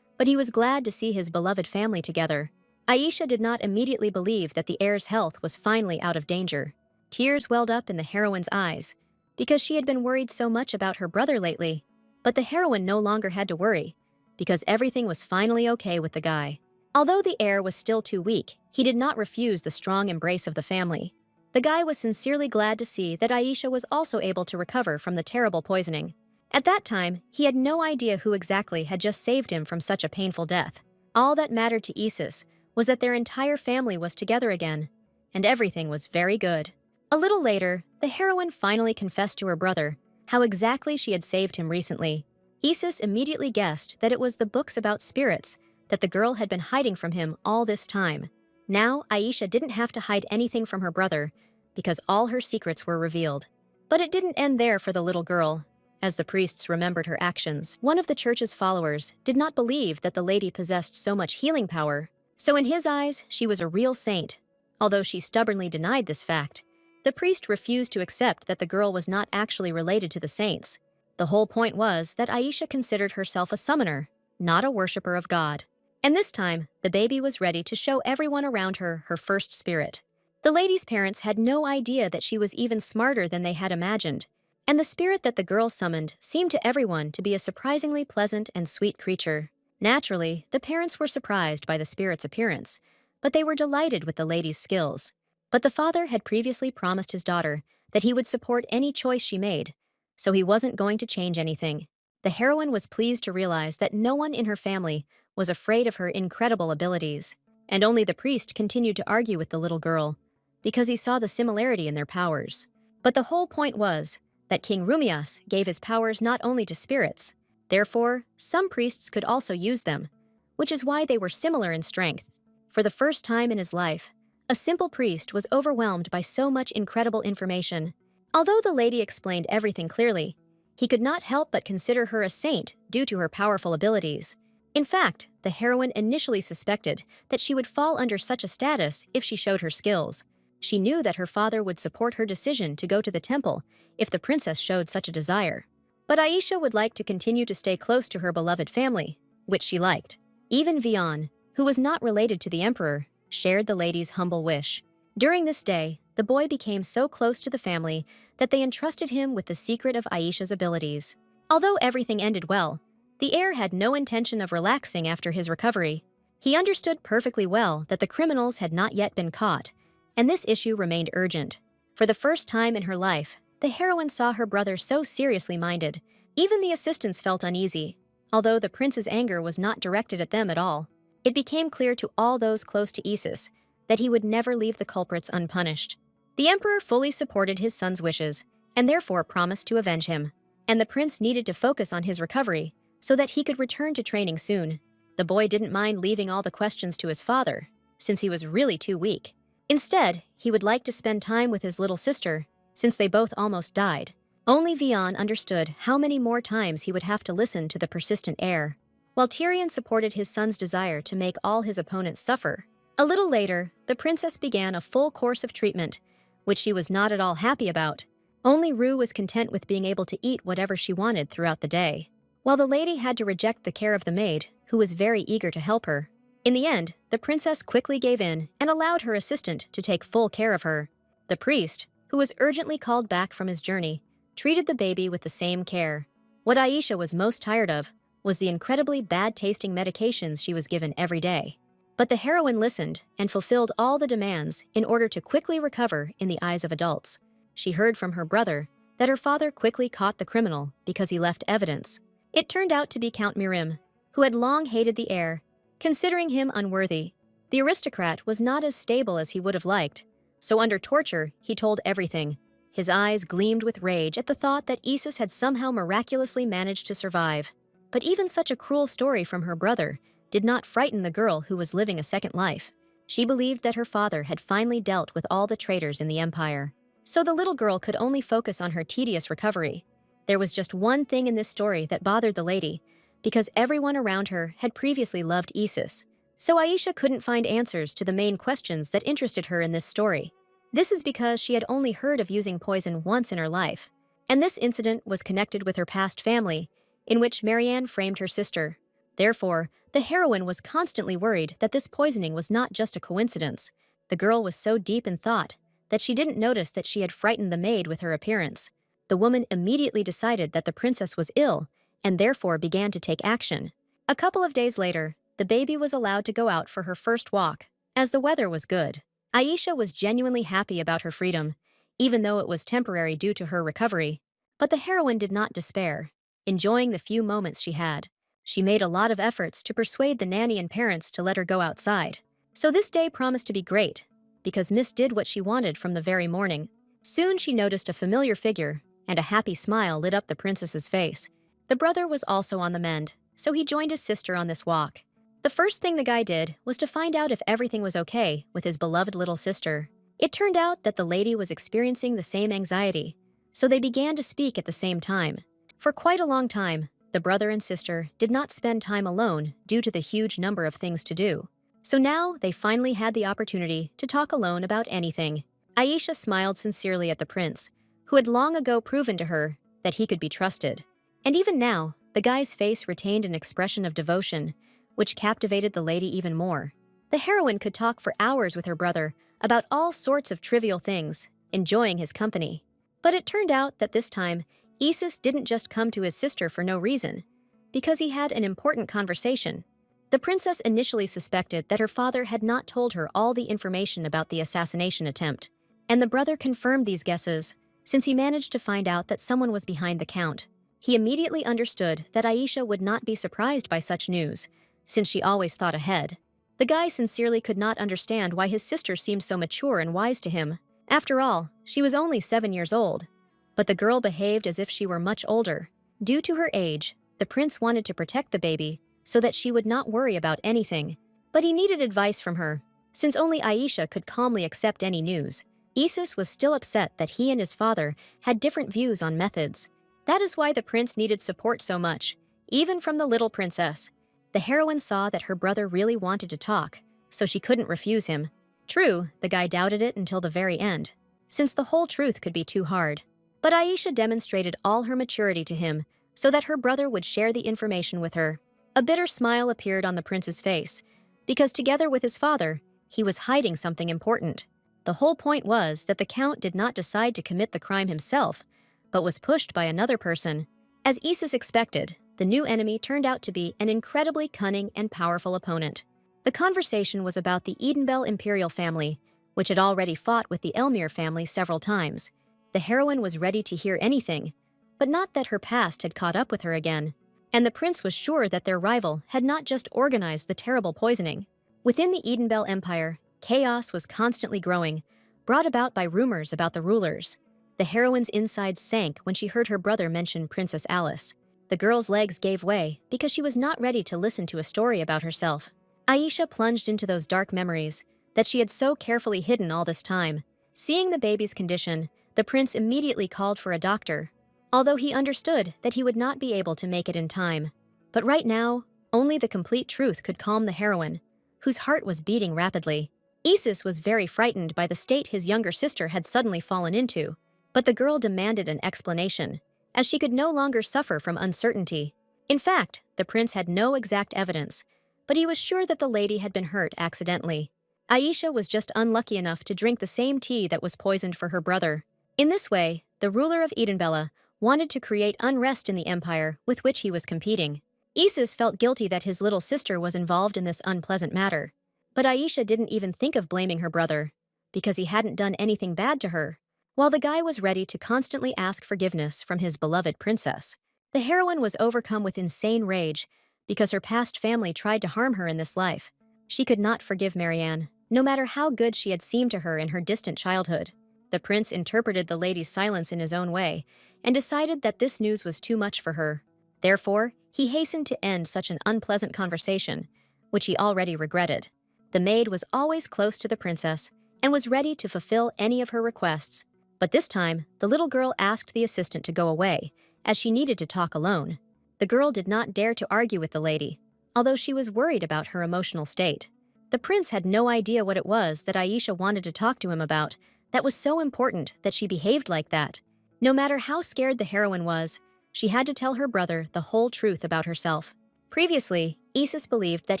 but he was glad to see his beloved family together. Aisha did not immediately believe that the heir's health was finally out of danger. Tears welled up in the heroine's eyes, because she had been worried so much about her brother lately. But the heroine no longer had to worry, because everything was finally okay with the guy. Although the heir was still too weak, he did not refuse the strong embrace of the family. The guy was sincerely glad to see that Aisha was also able to recover from the terrible poisoning. At that time, he had no idea who exactly had just saved him from such a painful death. All that mattered to Isis was that their entire family was together again, and everything was very good. A little later, the heroine finally confessed to her brother how exactly she had saved him recently. Isis immediately guessed that it was the books about spirits that the girl had been hiding from him all this time. Now, Aisha didn't have to hide anything from her brother, because all her secrets were revealed. But it didn't end there for the little girl. As the priests remembered her actions, one of the church's followers did not believe that the lady possessed so much healing power, so in his eyes, she was a real saint. Although she stubbornly denied this fact, the priest refused to accept that the girl was not actually related to the saints. The whole point was that Aisha considered herself a summoner, not a worshipper of God. And this time, the baby was ready to show everyone around her her first spirit. The lady's parents had no idea that she was even smarter than they had imagined, and the spirit that the girl summoned seemed to everyone to be a surprisingly pleasant and sweet creature. Naturally, the parents were surprised by the spirit's appearance, but they were delighted with the lady's skills. But the father had previously promised his daughter that he would support any choice she made, so he wasn't going to change anything. The heroine was pleased to realize that no one in her family was afraid of her incredible abilities, and only the priest continued to argue with the little girl because he saw the similarity in their powers. But the whole point was that King Rumias gave his powers not only to spirits, therefore, some priests could also use them, which is why they were similar in strength. For the first time in his life, a simple priest was overwhelmed by so much incredible information. Although the lady explained everything clearly, he could not help but consider her a saint due to her powerful abilities. In fact, the heroine initially suspected that she would fall under such a status if she showed her skills. She knew that her father would support her decision to go to the temple if the princess showed such a desire. But Aisha would like to continue to stay close to her beloved family, which she liked. Even Vian, who was not related to the emperor, shared the lady's humble wish. During this day, the boy became so close to the family that they entrusted him with the secret of Aisha's abilities. Although everything ended well, the heir had no intention of relaxing after his recovery. He understood perfectly well that the criminals had not yet been caught, and this issue remained urgent. For the first time in her life, the heroine saw her brother so seriously minded. Even the assistants felt uneasy, although the prince's anger was not directed at them at all. It became clear to all those close to Isis that he would never leave the culprits unpunished. The emperor fully supported his son's wishes, and therefore promised to avenge him. And the prince needed to focus on his recovery so that he could return to training soon. The boy didn't mind leaving all the questions to his father, since he was really too weak. Instead, he would like to spend time with his little sister, since they both almost died. Only Vian understood how many more times he would have to listen to the persistent heir. While Tyrion supported his son's desire to make all his opponents suffer. A little later, the princess began a full course of treatment, which she was not at all happy about. Only Rue was content with being able to eat whatever she wanted throughout the day, while the lady had to reject the care of the maid, who was very eager to help her. In the end, the princess quickly gave in and allowed her assistant to take full care of her. The priest, who was urgently called back from his journey, treated the baby with the same care. What Aisha was most tired of was the incredibly bad-tasting medications she was given every day. But the heroine listened and fulfilled all the demands in order to quickly recover in the eyes of adults. She heard from her brother that her father quickly caught the criminal because he left evidence. It turned out to be Count Mirim, who had long hated the heir, considering him unworthy. The aristocrat was not as stable as he would have liked, so under torture, he told everything. His eyes gleamed with rage at the thought that Isis had somehow miraculously managed to survive. But even such a cruel story from her brother did not frighten the girl who was living a second life. She believed that her father had finally dealt with all the traitors in the empire. So the little girl could only focus on her tedious recovery. There was just one thing in this story that bothered the lady, because everyone around her had previously loved Isis. So Aisha couldn't find answers to the main questions that interested her in this story. This is because she had only heard of using poison once in her life, and this incident was connected with her past family, in which Marianne framed her sister. Therefore, the heroine was constantly worried that this poisoning was not just a coincidence. The girl was so deep in thought that she didn't notice that she had frightened the maid with her appearance. The woman immediately decided that the princess was ill and therefore began to take action. A couple of days later, the baby was allowed to go out for her first walk, as the weather was good. Aisha was genuinely happy about her freedom, even though it was temporary due to her recovery. But the heroine did not despair, enjoying the few moments she had. She made a lot of efforts to persuade the nanny and parents to let her go outside. So this day promised to be great, because Miss did what she wanted from the very morning. Soon she noticed a familiar figure, and a happy smile lit up the princess's face. The brother was also on the mend, so he joined his sister on this walk. The first thing the guy did was to find out if everything was okay with his beloved little sister. It turned out that the lady was experiencing the same anxiety, so they began to speak at the same time. For quite a long time, the brother and sister did not spend time alone due to the huge number of things to do. So now they finally had the opportunity to talk alone about anything. Aisha smiled sincerely at the prince, who had long ago proven to her that he could be trusted. And even now, the guy's face retained an expression of devotion, which captivated the lady even more. The heroine could talk for hours with her brother about all sorts of trivial things, enjoying his company. But it turned out that this time, Isis didn't just come to his sister for no reason, because he had an important conversation. The princess initially suspected that her father had not told her all the information about the assassination attempt, and the brother confirmed these guesses, since he managed to find out that someone was behind the count. He immediately understood that Aisha would not be surprised by such news, since she always thought ahead. The guy sincerely could not understand why his sister seemed so mature and wise to him. After all, she was only 7 years old, but the girl behaved as if she were much older. Due to her age, the prince wanted to protect the baby so that she would not worry about anything. But he needed advice from her, since only Aisha could calmly accept any news. Isis was still upset that he and his father had different views on methods. That is why the prince needed support so much, even from the little princess. The heroine saw that her brother really wanted to talk, so she couldn't refuse him. True, the guy doubted it until the very end, since the whole truth could be too hard. But Aisha demonstrated all her maturity to him so that her brother would share the information with her. A bitter smile appeared on the prince's face, because together with his father, he was hiding something important. The whole point was that the count did not decide to commit the crime himself, but was pushed by another person. As Isis expected, the new enemy turned out to be an incredibly cunning and powerful opponent. The conversation was about the Edenbell imperial family, which had already fought with the Elmir family several times. The heroine was ready to hear anything, but not that her past had caught up with her again. And the prince was sure that their rival had not just organized the terrible poisoning. Within the Edenbell Empire, chaos was constantly growing, brought about by rumors about the rulers. The heroine's insides sank when she heard her brother mention Princess Alice. The girl's legs gave way because she was not ready to listen to a story about herself. Aisha plunged into those dark memories that she had so carefully hidden all this time. Seeing the baby's condition, the prince immediately called for a doctor, although he understood that he would not be able to make it in time. But right now, only the complete truth could calm the heroine, whose heart was beating rapidly. Isis was very frightened by the state his younger sister had suddenly fallen into, but the girl demanded an explanation, as she could no longer suffer from uncertainty. In fact, the prince had no exact evidence, but he was sure that the lady had been hurt accidentally. Aisha was just unlucky enough to drink the same tea that was poisoned for her brother. In this way, the ruler of Edenbella wanted to create unrest in the empire with which he was competing. Isis felt guilty that his little sister was involved in this unpleasant matter, but Aisha didn't even think of blaming her brother, because he hadn't done anything bad to her. While the guy was ready to constantly ask forgiveness from his beloved princess, the heroine was overcome with insane rage because her past family tried to harm her in this life. She could not forgive Marianne, no matter how good she had seemed to her in her distant childhood. The prince interpreted the lady's silence in his own way and decided that this news was too much for her. Therefore, he hastened to end such an unpleasant conversation, which he already regretted. The maid was always close to the princess and was ready to fulfill any of her requests. But this time, the little girl asked the assistant to go away, as she needed to talk alone. The girl did not dare to argue with the lady, although she was worried about her emotional state. The prince had no idea what it was that Aisha wanted to talk to him about that was so important that she behaved like that. No matter how scared the heroine was, she had to tell her brother the whole truth about herself. Previously, Isis believed that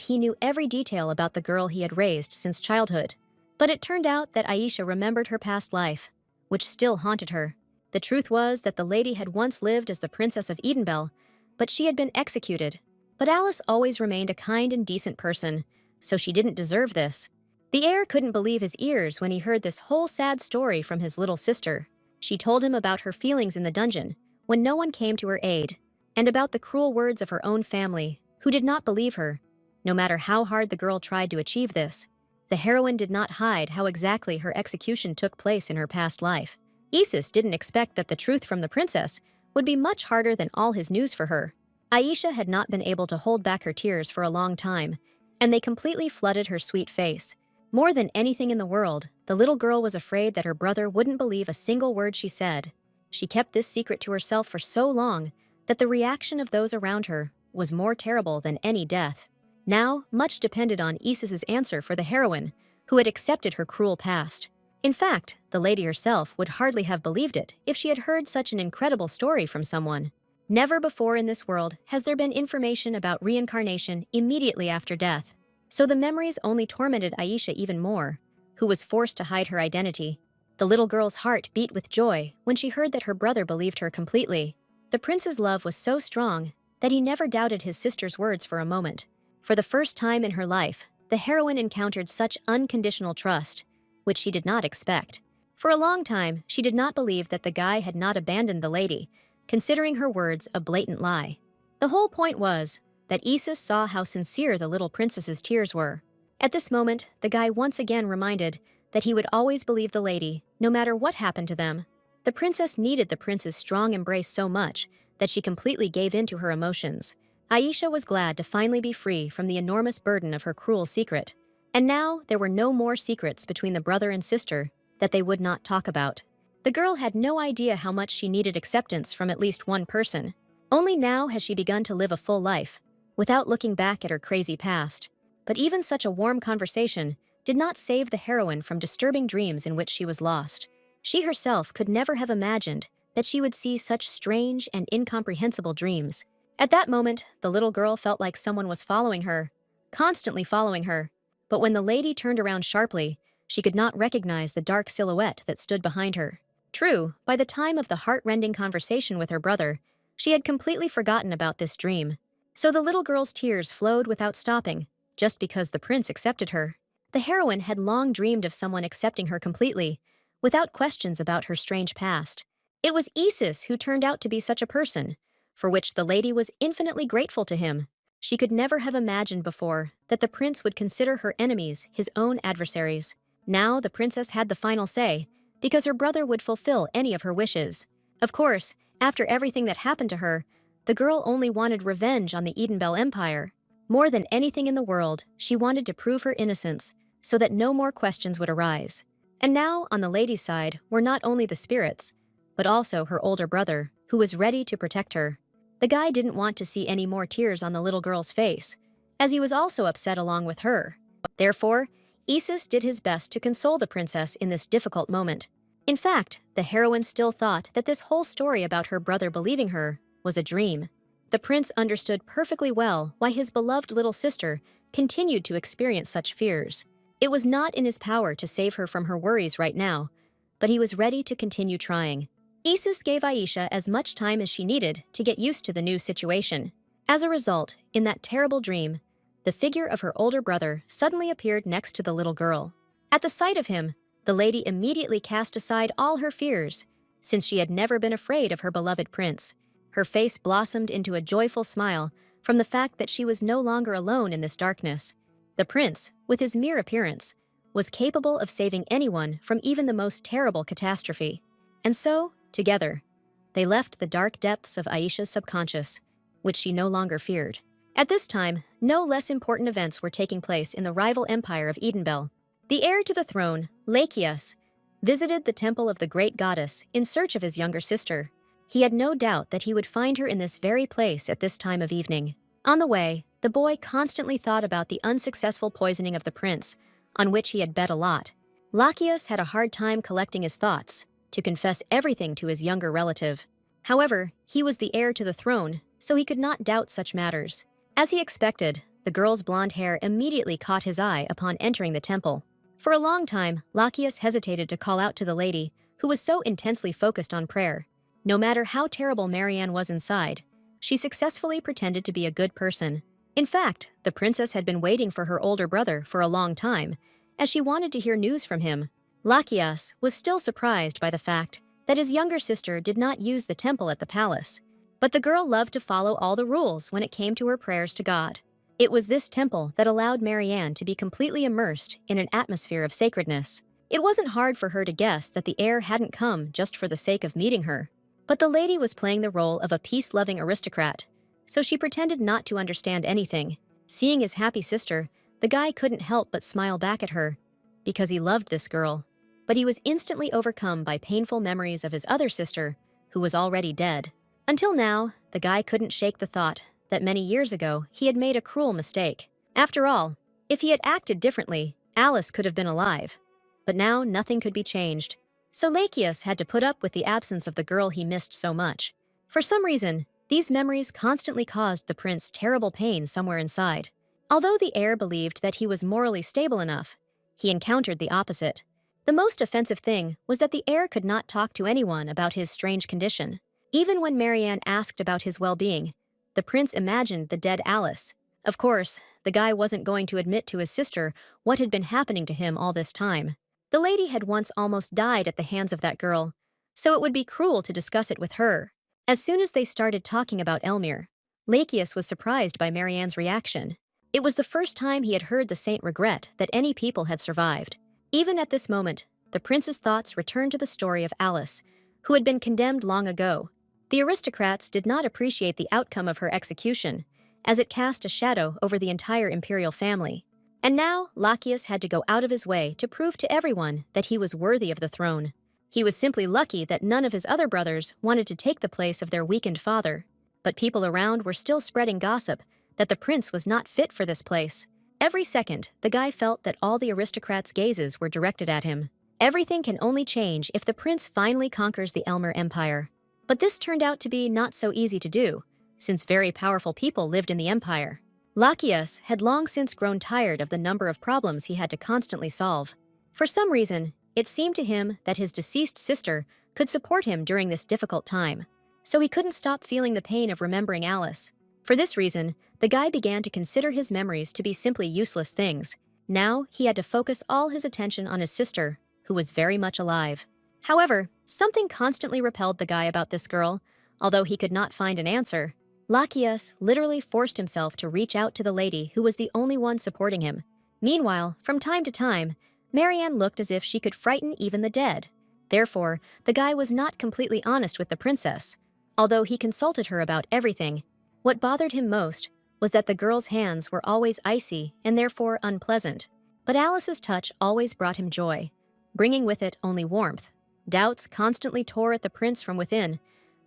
he knew every detail about the girl he had raised since childhood. But it turned out that Aisha remembered her past life, which still haunted her. The truth was that the lady had once lived as the Princess of Edenbell, but she had been executed. But Alice always remained a kind and decent person, so she didn't deserve this. The heir couldn't believe his ears when he heard this whole sad story from his little sister. She told him about her feelings in the dungeon, when no one came to her aid, and about the cruel words of her own family, who did not believe her, no matter how hard the girl tried to achieve this. The heroine did not hide how exactly her execution took place in her past life. Isis didn't expect that the truth from the princess would be much harder than all his news for her. Aisha had not been able to hold back her tears for a long time, and they completely flooded her sweet face. More than anything in the world, the little girl was afraid that her brother wouldn't believe a single word she said. She kept this secret to herself for so long that the reaction of those around her was more terrible than any death. Now, much depended on Isis's answer for the heroine, who had accepted her cruel past. In fact, the lady herself would hardly have believed it if she had heard such an incredible story from someone. Never before in this world has there been information about reincarnation immediately after death. So the memories only tormented Aisha even more, who was forced to hide her identity. The little girl's heart beat with joy when she heard that her brother believed her completely. The prince's love was so strong that he never doubted his sister's words for a moment. For the first time in her life, the heroine encountered such unconditional trust, which she did not expect. For a long time, she did not believe that the guy had not abandoned the lady, considering her words a blatant lie. The whole point was that Isis saw how sincere the little princess's tears were. At this moment, the guy once again reminded that he would always believe the lady, no matter what happened to them. The princess needed the prince's strong embrace so much that she completely gave in to her emotions. Aisha was glad to finally be free from the enormous burden of her cruel secret. And now there were no more secrets between the brother and sister that they would not talk about. The girl had no idea how much she needed acceptance from at least one person. Only now has she begun to live a full life, without looking back at her crazy past. But even such a warm conversation did not save the heroine from disturbing dreams in which she was lost. She herself could never have imagined that she would see such strange and incomprehensible dreams. At that moment, the little girl felt like someone was following her, constantly following her. But when the lady turned around sharply, she could not recognize the dark silhouette that stood behind her. True, by the time of the heart-rending conversation with her brother, she had completely forgotten about this dream. So the little girl's tears flowed without stopping, just because the prince accepted her. The heroine had long dreamed of someone accepting her completely, without questions about her strange past. It was Isis who turned out to be such a person, for which the lady was infinitely grateful to him. She could never have imagined before that the prince would consider her enemies his own adversaries. Now the princess had the final say, because her brother would fulfill any of her wishes. Of course, after everything that happened to her, the girl only wanted revenge on the Edenbell Empire. More than anything in the world, she wanted to prove her innocence, so that no more questions would arise. And now, on the lady's side, were not only the spirits, but also her older brother, who was ready to protect her. The guy didn't want to see any more tears on the little girl's face, as he was also upset along with her. Therefore, Isis did his best to console the princess in this difficult moment. In fact, the heroine still thought that this whole story about her brother believing her was a dream. The prince understood perfectly well why his beloved little sister continued to experience such fears. It was not in his power to save her from her worries right now, but he was ready to continue trying. Isis gave Aisha as much time as she needed to get used to the new situation. As a result, in that terrible dream, the figure of her older brother suddenly appeared next to the little girl. At the sight of him, the lady immediately cast aside all her fears, since she had never been afraid of her beloved prince. Her face blossomed into a joyful smile from the fact that she was no longer alone in this darkness. The prince, with his mere appearance, was capable of saving anyone from even the most terrible catastrophe. And so, together, they left the dark depths of Aisha's subconscious, which she no longer feared. At this time, no less important events were taking place in the rival empire of Edenbell. The heir to the throne, Lachias, visited the temple of the great goddess in search of his younger sister. He had no doubt that he would find her in this very place at this time of evening. On the way, the boy constantly thought about the unsuccessful poisoning of the prince, on which he had bet a lot. Lachias had a hard time collecting his thoughts to confess everything to his younger relative. However, he was the heir to the throne, so he could not doubt such matters. As he expected, the girl's blonde hair immediately caught his eye upon entering the temple. For a long time, Lachias hesitated to call out to the lady, who was so intensely focused on prayer. No matter how terrible Marianne was inside, she successfully pretended to be a good person. In fact, the princess had been waiting for her older brother for a long time, as she wanted to hear news from him. Lachias was still surprised by the fact that his younger sister did not use the temple at the palace. But the girl loved to follow all the rules when it came to her prayers to God. It was this temple that allowed Marianne to be completely immersed in an atmosphere of sacredness. It wasn't hard for her to guess that the heir hadn't come just for the sake of meeting her. But the lady was playing the role of a peace-loving aristocrat, so she pretended not to understand anything. Seeing his happy sister, the guy couldn't help but smile back at her, because he loved this girl. But he was instantly overcome by painful memories of his other sister, who was already dead. Until now, the guy couldn't shake the thought that many years ago he had made a cruel mistake. After all, if he had acted differently, Alice could have been alive. But now nothing could be changed. So Lachias had to put up with the absence of the girl he missed so much. For some reason, these memories constantly caused the prince terrible pain somewhere inside. Although the heir believed that he was morally stable enough, he encountered the opposite. The most offensive thing was that the heir could not talk to anyone about his strange condition. Even when Marianne asked about his well-being, the prince imagined the dead Alice. Of course, the guy wasn't going to admit to his sister what had been happening to him all this time. The lady had once almost died at the hands of that girl, so it would be cruel to discuss it with her. As soon as they started talking about Elmir, Lachius was surprised by Marianne's reaction. It was the first time he had heard the saint regret that any people had survived. Even at this moment, the prince's thoughts returned to the story of Alice, who had been condemned long ago. The aristocrats did not appreciate the outcome of her execution, as it cast a shadow over the entire imperial family. And now, Lachius had to go out of his way to prove to everyone that he was worthy of the throne. He was simply lucky that none of his other brothers wanted to take the place of their weakened father. But people around were still spreading gossip that the prince was not fit for this place. Every second, the guy felt that all the aristocrats' gazes were directed at him. Everything can only change if the prince finally conquers the Elmer Empire. But this turned out to be not so easy to do, since very powerful people lived in the empire. Lachius had long since grown tired of the number of problems he had to constantly solve. For some reason, it seemed to him that his deceased sister could support him during this difficult time, so he couldn't stop feeling the pain of remembering Alice. For this reason, the guy began to consider his memories to be simply useless things. Now he had to focus all his attention on his sister, who was very much alive. However, something constantly repelled the guy about this girl. Although he could not find an answer, Lachius literally forced himself to reach out to the lady who was the only one supporting him. Meanwhile, from time to time, Marianne looked as if she could frighten even the dead. Therefore, the guy was not completely honest with the princess. Although he consulted her about everything, what bothered him most was that the girl's hands were always icy and therefore unpleasant. But Alice's touch always brought him joy, bringing with it only warmth. Doubts constantly tore at the prince from within,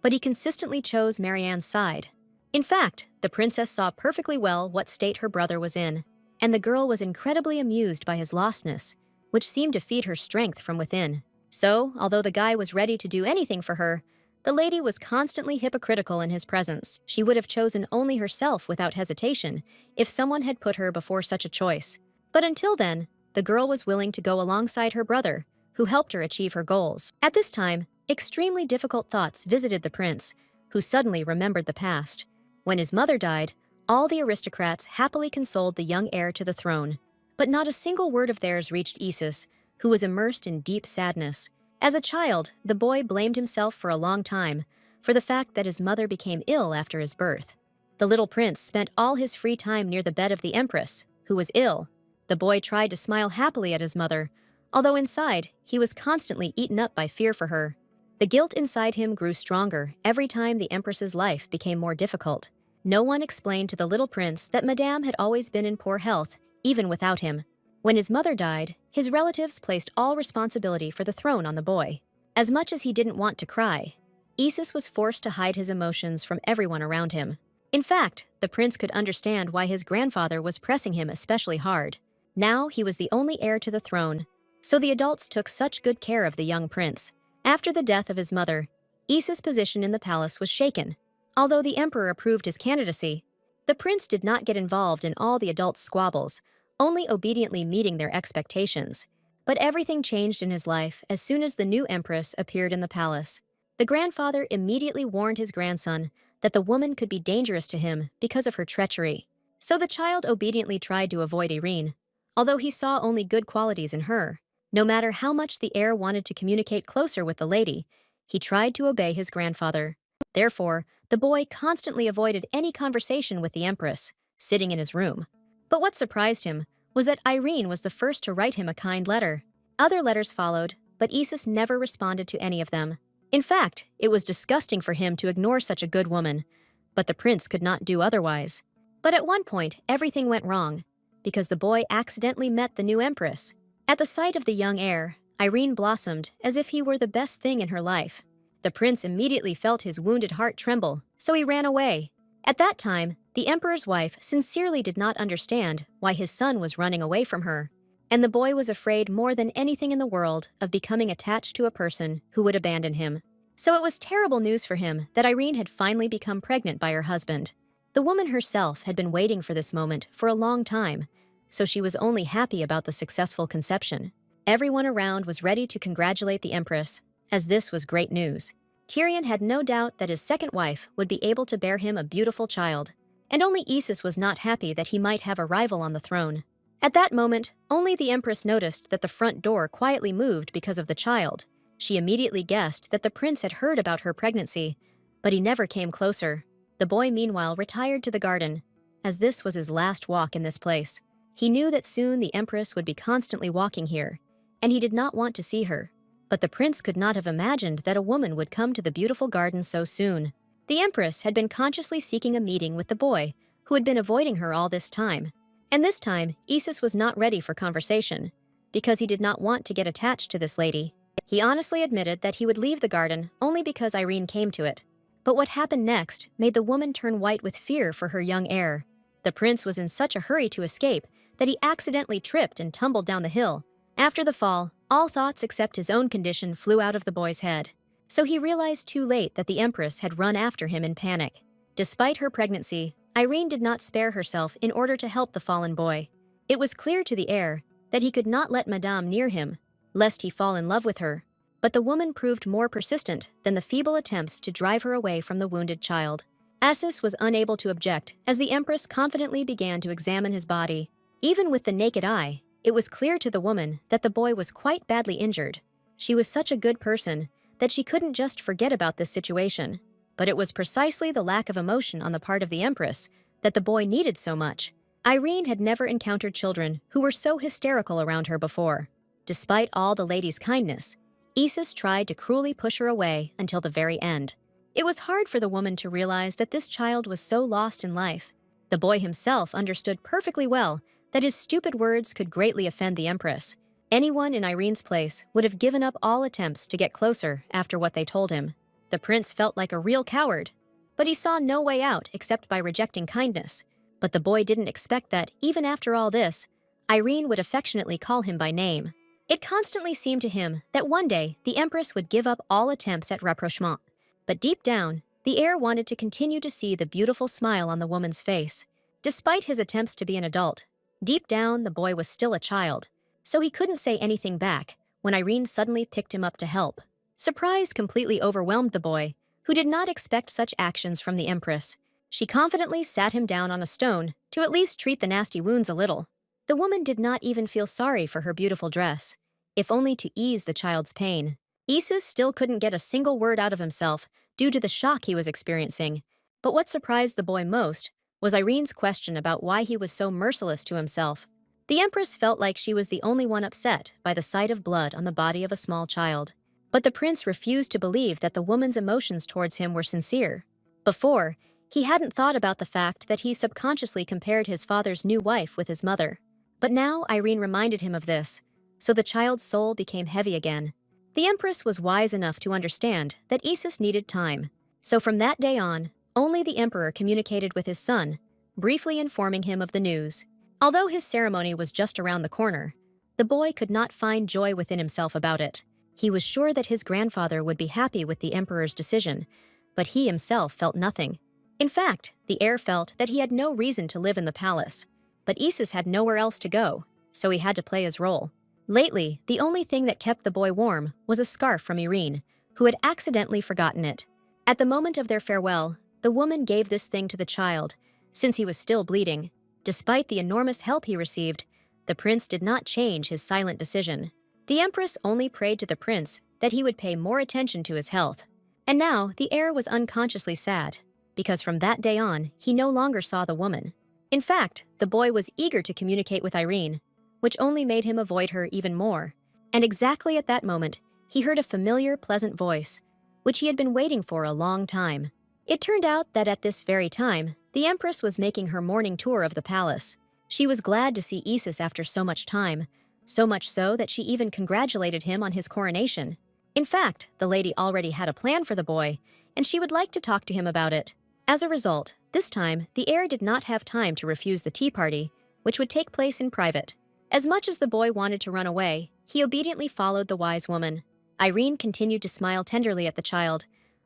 but he consistently chose Marianne's side. In fact, the princess saw perfectly well what state her brother was in, and the girl was incredibly amused by his lostness, which seemed to feed her strength from within. So, although the guy was ready to do anything for her, the lady was constantly hypocritical in his presence. She would have chosen only herself without hesitation if someone had put her before such a choice. But until then, the girl was willing to go alongside her brother, who helped her achieve her goals. At this time, extremely difficult thoughts visited the prince, who suddenly remembered the past. When his mother died, all the aristocrats happily consoled the young heir to the throne. But not a single word of theirs reached Isis, who was immersed in deep sadness. As a child, the boy blamed himself for a long time for the fact that his mother became ill after his birth. The little prince spent all his free time near the bed of the empress, who was ill. The boy tried to smile happily at his mother, although inside, he was constantly eaten up by fear for her. The guilt inside him grew stronger every time the empress's life became more difficult. No one explained to the little prince that Madame had always been in poor health, even without him. When his mother died, his relatives placed all responsibility for the throne on the boy. As much as he didn't want to cry, Isis was forced to hide his emotions from everyone around him. In fact, the prince could understand why his grandfather was pressing him especially hard. Now he was the only heir to the throne, so the adults took such good care of the young prince. After the death of his mother, Isis' position in the palace was shaken. Although the emperor approved his candidacy, the prince did not get involved in all the adults' squabbles, only obediently meeting their expectations. But everything changed in his life as soon as the new empress appeared in the palace. The grandfather immediately warned his grandson that the woman could be dangerous to him because of her treachery. So the child obediently tried to avoid Irene, although he saw only good qualities in her. No matter how much the heir wanted to communicate closer with the lady, he tried to obey his grandfather. Therefore, the boy constantly avoided any conversation with the empress, sitting in his room. But what surprised him was that Irene was the first to write him a kind letter. Other letters followed, but Isis never responded to any of them. In fact, it was disgusting for him to ignore such a good woman, but the prince could not do otherwise. But at one point, everything went wrong, because the boy accidentally met the new empress. At the sight of the young heir, Irene blossomed as if he were the best thing in her life. The prince immediately felt his wounded heart tremble, so he ran away. At that time, the emperor's wife sincerely did not understand why his son was running away from her, and the boy was afraid more than anything in the world of becoming attached to a person who would abandon him. So it was terrible news for him that Irene had finally become pregnant by her husband. The woman herself had been waiting for this moment for a long time, so she was only happy about the successful conception. Everyone around was ready to congratulate the empress, as this was great news. Tyrion had no doubt that his second wife would be able to bear him a beautiful child, and only Isis was not happy that he might have a rival on the throne. At that moment, only the Empress noticed that the front door quietly moved because of the child. She immediately guessed that the prince had heard about her pregnancy, but he never came closer. The boy, meanwhile, retired to the garden, as this was his last walk in this place. He knew that soon the Empress would be constantly walking here, and he did not want to see her. But the prince could not have imagined that a woman would come to the beautiful garden so soon. The Empress had been consciously seeking a meeting with the boy, who had been avoiding her all this time. And this time, Isis was not ready for conversation, because he did not want to get attached to this lady. He honestly admitted that he would leave the garden only because Irene came to it. But what happened next made the woman turn white with fear for her young heir. The prince was in such a hurry to escape that he accidentally tripped and tumbled down the hill. After the fall, all thoughts except his own condition flew out of the boy's head. So he realized too late that the Empress had run after him in panic. Despite her pregnancy, Irene did not spare herself in order to help the fallen boy. It was clear to the heir that he could not let Madame near him, lest he fall in love with her. But the woman proved more persistent than the feeble attempts to drive her away from the wounded child. Isis was unable to object as the Empress confidently began to examine his body. Even with the naked eye, it was clear to the woman that the boy was quite badly injured. She was such a good person that she couldn't just forget about this situation. But it was precisely the lack of emotion on the part of the Empress that the boy needed so much. Irene had never encountered children who were so hysterical around her before. Despite all the lady's kindness, Isis tried to cruelly push her away until the very end. It was hard for the woman to realize that this child was so lost in life. The boy himself understood perfectly well that his stupid words could greatly offend the Empress. Anyone in Irene's place would have given up all attempts to get closer after what they told him. The prince felt like a real coward, but he saw no way out except by rejecting kindness. But the boy didn't expect that, even after all this, Irene would affectionately call him by name. It constantly seemed to him that one day the Empress would give up all attempts at rapprochement. But deep down, the heir wanted to continue to see the beautiful smile on the woman's face. Despite his attempts to be an adult, deep down the boy was still a child, so he couldn't say anything back when Irene suddenly picked him up to help. Surprise completely overwhelmed the boy, who did not expect such actions from the Empress. She confidently sat him down on a stone to at least treat the nasty wounds a little. The woman did not even feel sorry for her beautiful dress, if only to ease the child's pain. Isis still couldn't get a single word out of himself due to the shock he was experiencing. But what surprised the boy most was Irene's question about why he was so merciless to himself. The Empress felt like she was the only one upset by the sight of blood on the body of a small child. But the prince refused to believe that the woman's emotions towards him were sincere. Before, he hadn't thought about the fact that he subconsciously compared his father's new wife with his mother. But now Irene reminded him of this, so the child's soul became heavy again. The Empress was wise enough to understand that Isis needed time. So from that day on, only the Emperor communicated with his son, briefly informing him of the news. Although his ceremony was just around the corner, the boy could not find joy within himself about it. He was sure that his grandfather would be happy with the Emperor's decision, but he himself felt nothing. In fact, the heir felt that he had no reason to live in the palace. But Isis had nowhere else to go, so he had to play his role. Lately, the only thing that kept the boy warm was a scarf from Irene, who had accidentally forgotten it. At the moment of their farewell, the woman gave this thing to the child, since he was still bleeding. Despite the enormous help he received, the prince did not change his silent decision. The Empress only prayed to the prince that he would pay more attention to his health. And now the heir was unconsciously sad, because from that day on, he no longer saw the woman. In fact, the boy was eager to communicate with Irene, which only made him avoid her even more. And exactly at that moment, he heard a familiar, pleasant voice, which he had been waiting for a long time. It turned out that at this very time, the Empress was making her morning tour of the palace. She was glad to see Isis after so much time, so much so that she even congratulated him on his coronation. In fact, the lady already had a plan for the boy, and she would like to talk to him about it. As a result, this time, the heir did not have time to refuse the tea party, which would take place in private. As much as the boy wanted to run away, he obediently followed the wise woman. Irene continued to smile tenderly at the child,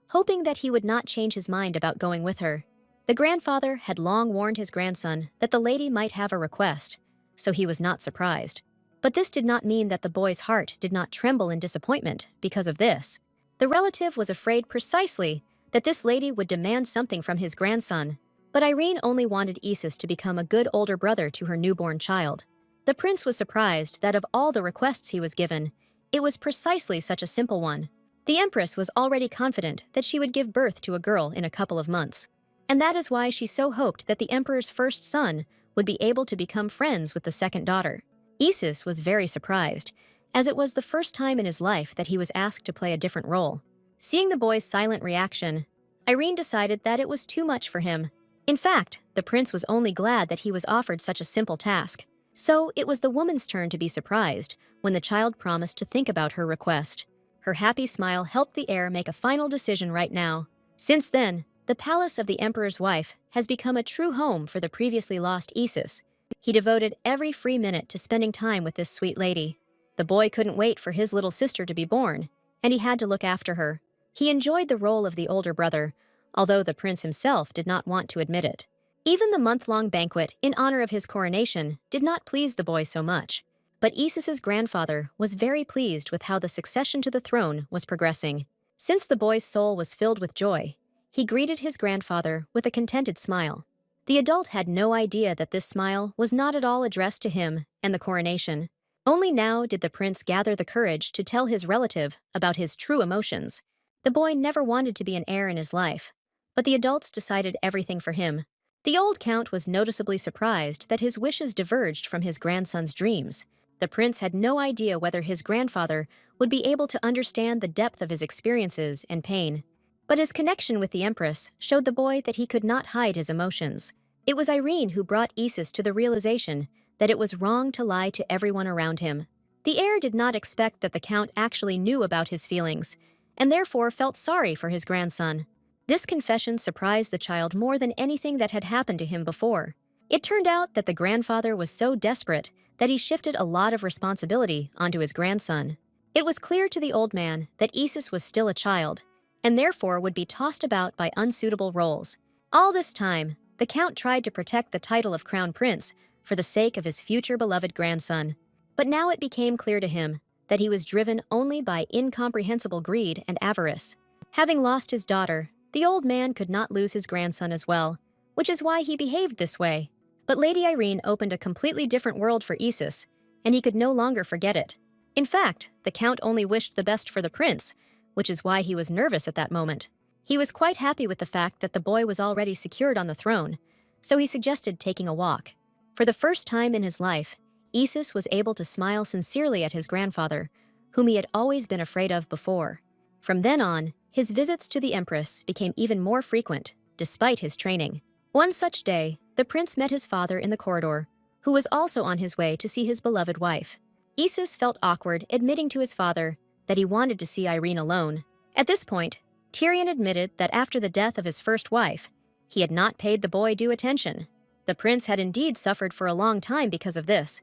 hoping that he would not change his mind about going with her. The grandfather had long warned his grandson that the lady might have a request, so he was not surprised. But this did not mean that the boy's heart did not tremble in disappointment because of this. The relative was afraid precisely that this lady would demand something from his grandson, but Irene only wanted Isis to become a good older brother to her newborn child. The prince was surprised that of all the requests he was given, it was precisely such a simple one. The empress was already confident that she would give birth to a girl in a couple of months, and that is why she so hoped that the emperor's first son would be able to become friends with the second daughter. Isis was very surprised, as it was the first time in his life that he was asked to play a different role. Seeing the boy's silent reaction, Irene decided that it was too much for him. In fact, the prince was only glad that he was offered such a simple task. So it was the woman's turn to be surprised when the child promised to think about her request. Her happy smile helped the heir make a final decision right now. Since then, the palace of the emperor's wife has become a true home for the previously lost Isis. He devoted every free minute to spending time with this sweet lady. The boy couldn't wait for his little sister to be born, and he had to look after her. He enjoyed the role of the older brother, although the prince himself did not want to admit it. Even the month-long banquet in honor of his coronation did not please the boy so much. But Isis's grandfather was very pleased with how the succession to the throne was progressing. Since the boy's soul was filled with joy, he greeted his grandfather with a contented smile. The adult had no idea that this smile was not at all addressed to him and the coronation. Only now did the prince gather the courage to tell his relative about his true emotions. The boy never wanted to be an heir in his life, but the adults decided everything for him. The old count was noticeably surprised that his wishes diverged from his grandson's dreams. The prince had no idea whether his grandfather would be able to understand the depth of his experiences and pain. But his connection with the empress showed the boy that he could not hide his emotions. It was Irene who brought Isis to the realization that it was wrong to lie to everyone around him. The heir did not expect that the count actually knew about his feelings, and therefore felt sorry for his grandson. This confession surprised the child more than anything that had happened to him before. It turned out that the grandfather was so desperate that he shifted a lot of responsibility onto his grandson. It was clear to the old man that Isis was still a child, and therefore would be tossed about by unsuitable roles. All this time, the count tried to protect the title of crown prince for the sake of his future beloved grandson. But now it became clear to him that he was driven only by incomprehensible greed and avarice. Having lost his daughter, the old man could not lose his grandson as well, which is why he behaved this way. But Lady Irene opened a completely different world for Isis, and he could no longer forget it. In fact, the count only wished the best for the prince, which is why he was nervous at that moment. He was quite happy with the fact that the boy was already secured on the throne, so he suggested taking a walk. For the first time in his life, Isis was able to smile sincerely at his grandfather, whom he had always been afraid of before. From then on, his visits to the empress became even more frequent, despite his training. One such day, the prince met his father in the corridor, who was also on his way to see his beloved wife. Isis felt awkward admitting to his father that he wanted to see Irene alone. At this point, Tyrion admitted that after the death of his first wife, he had not paid the boy due attention. The prince had indeed suffered for a long time because of this,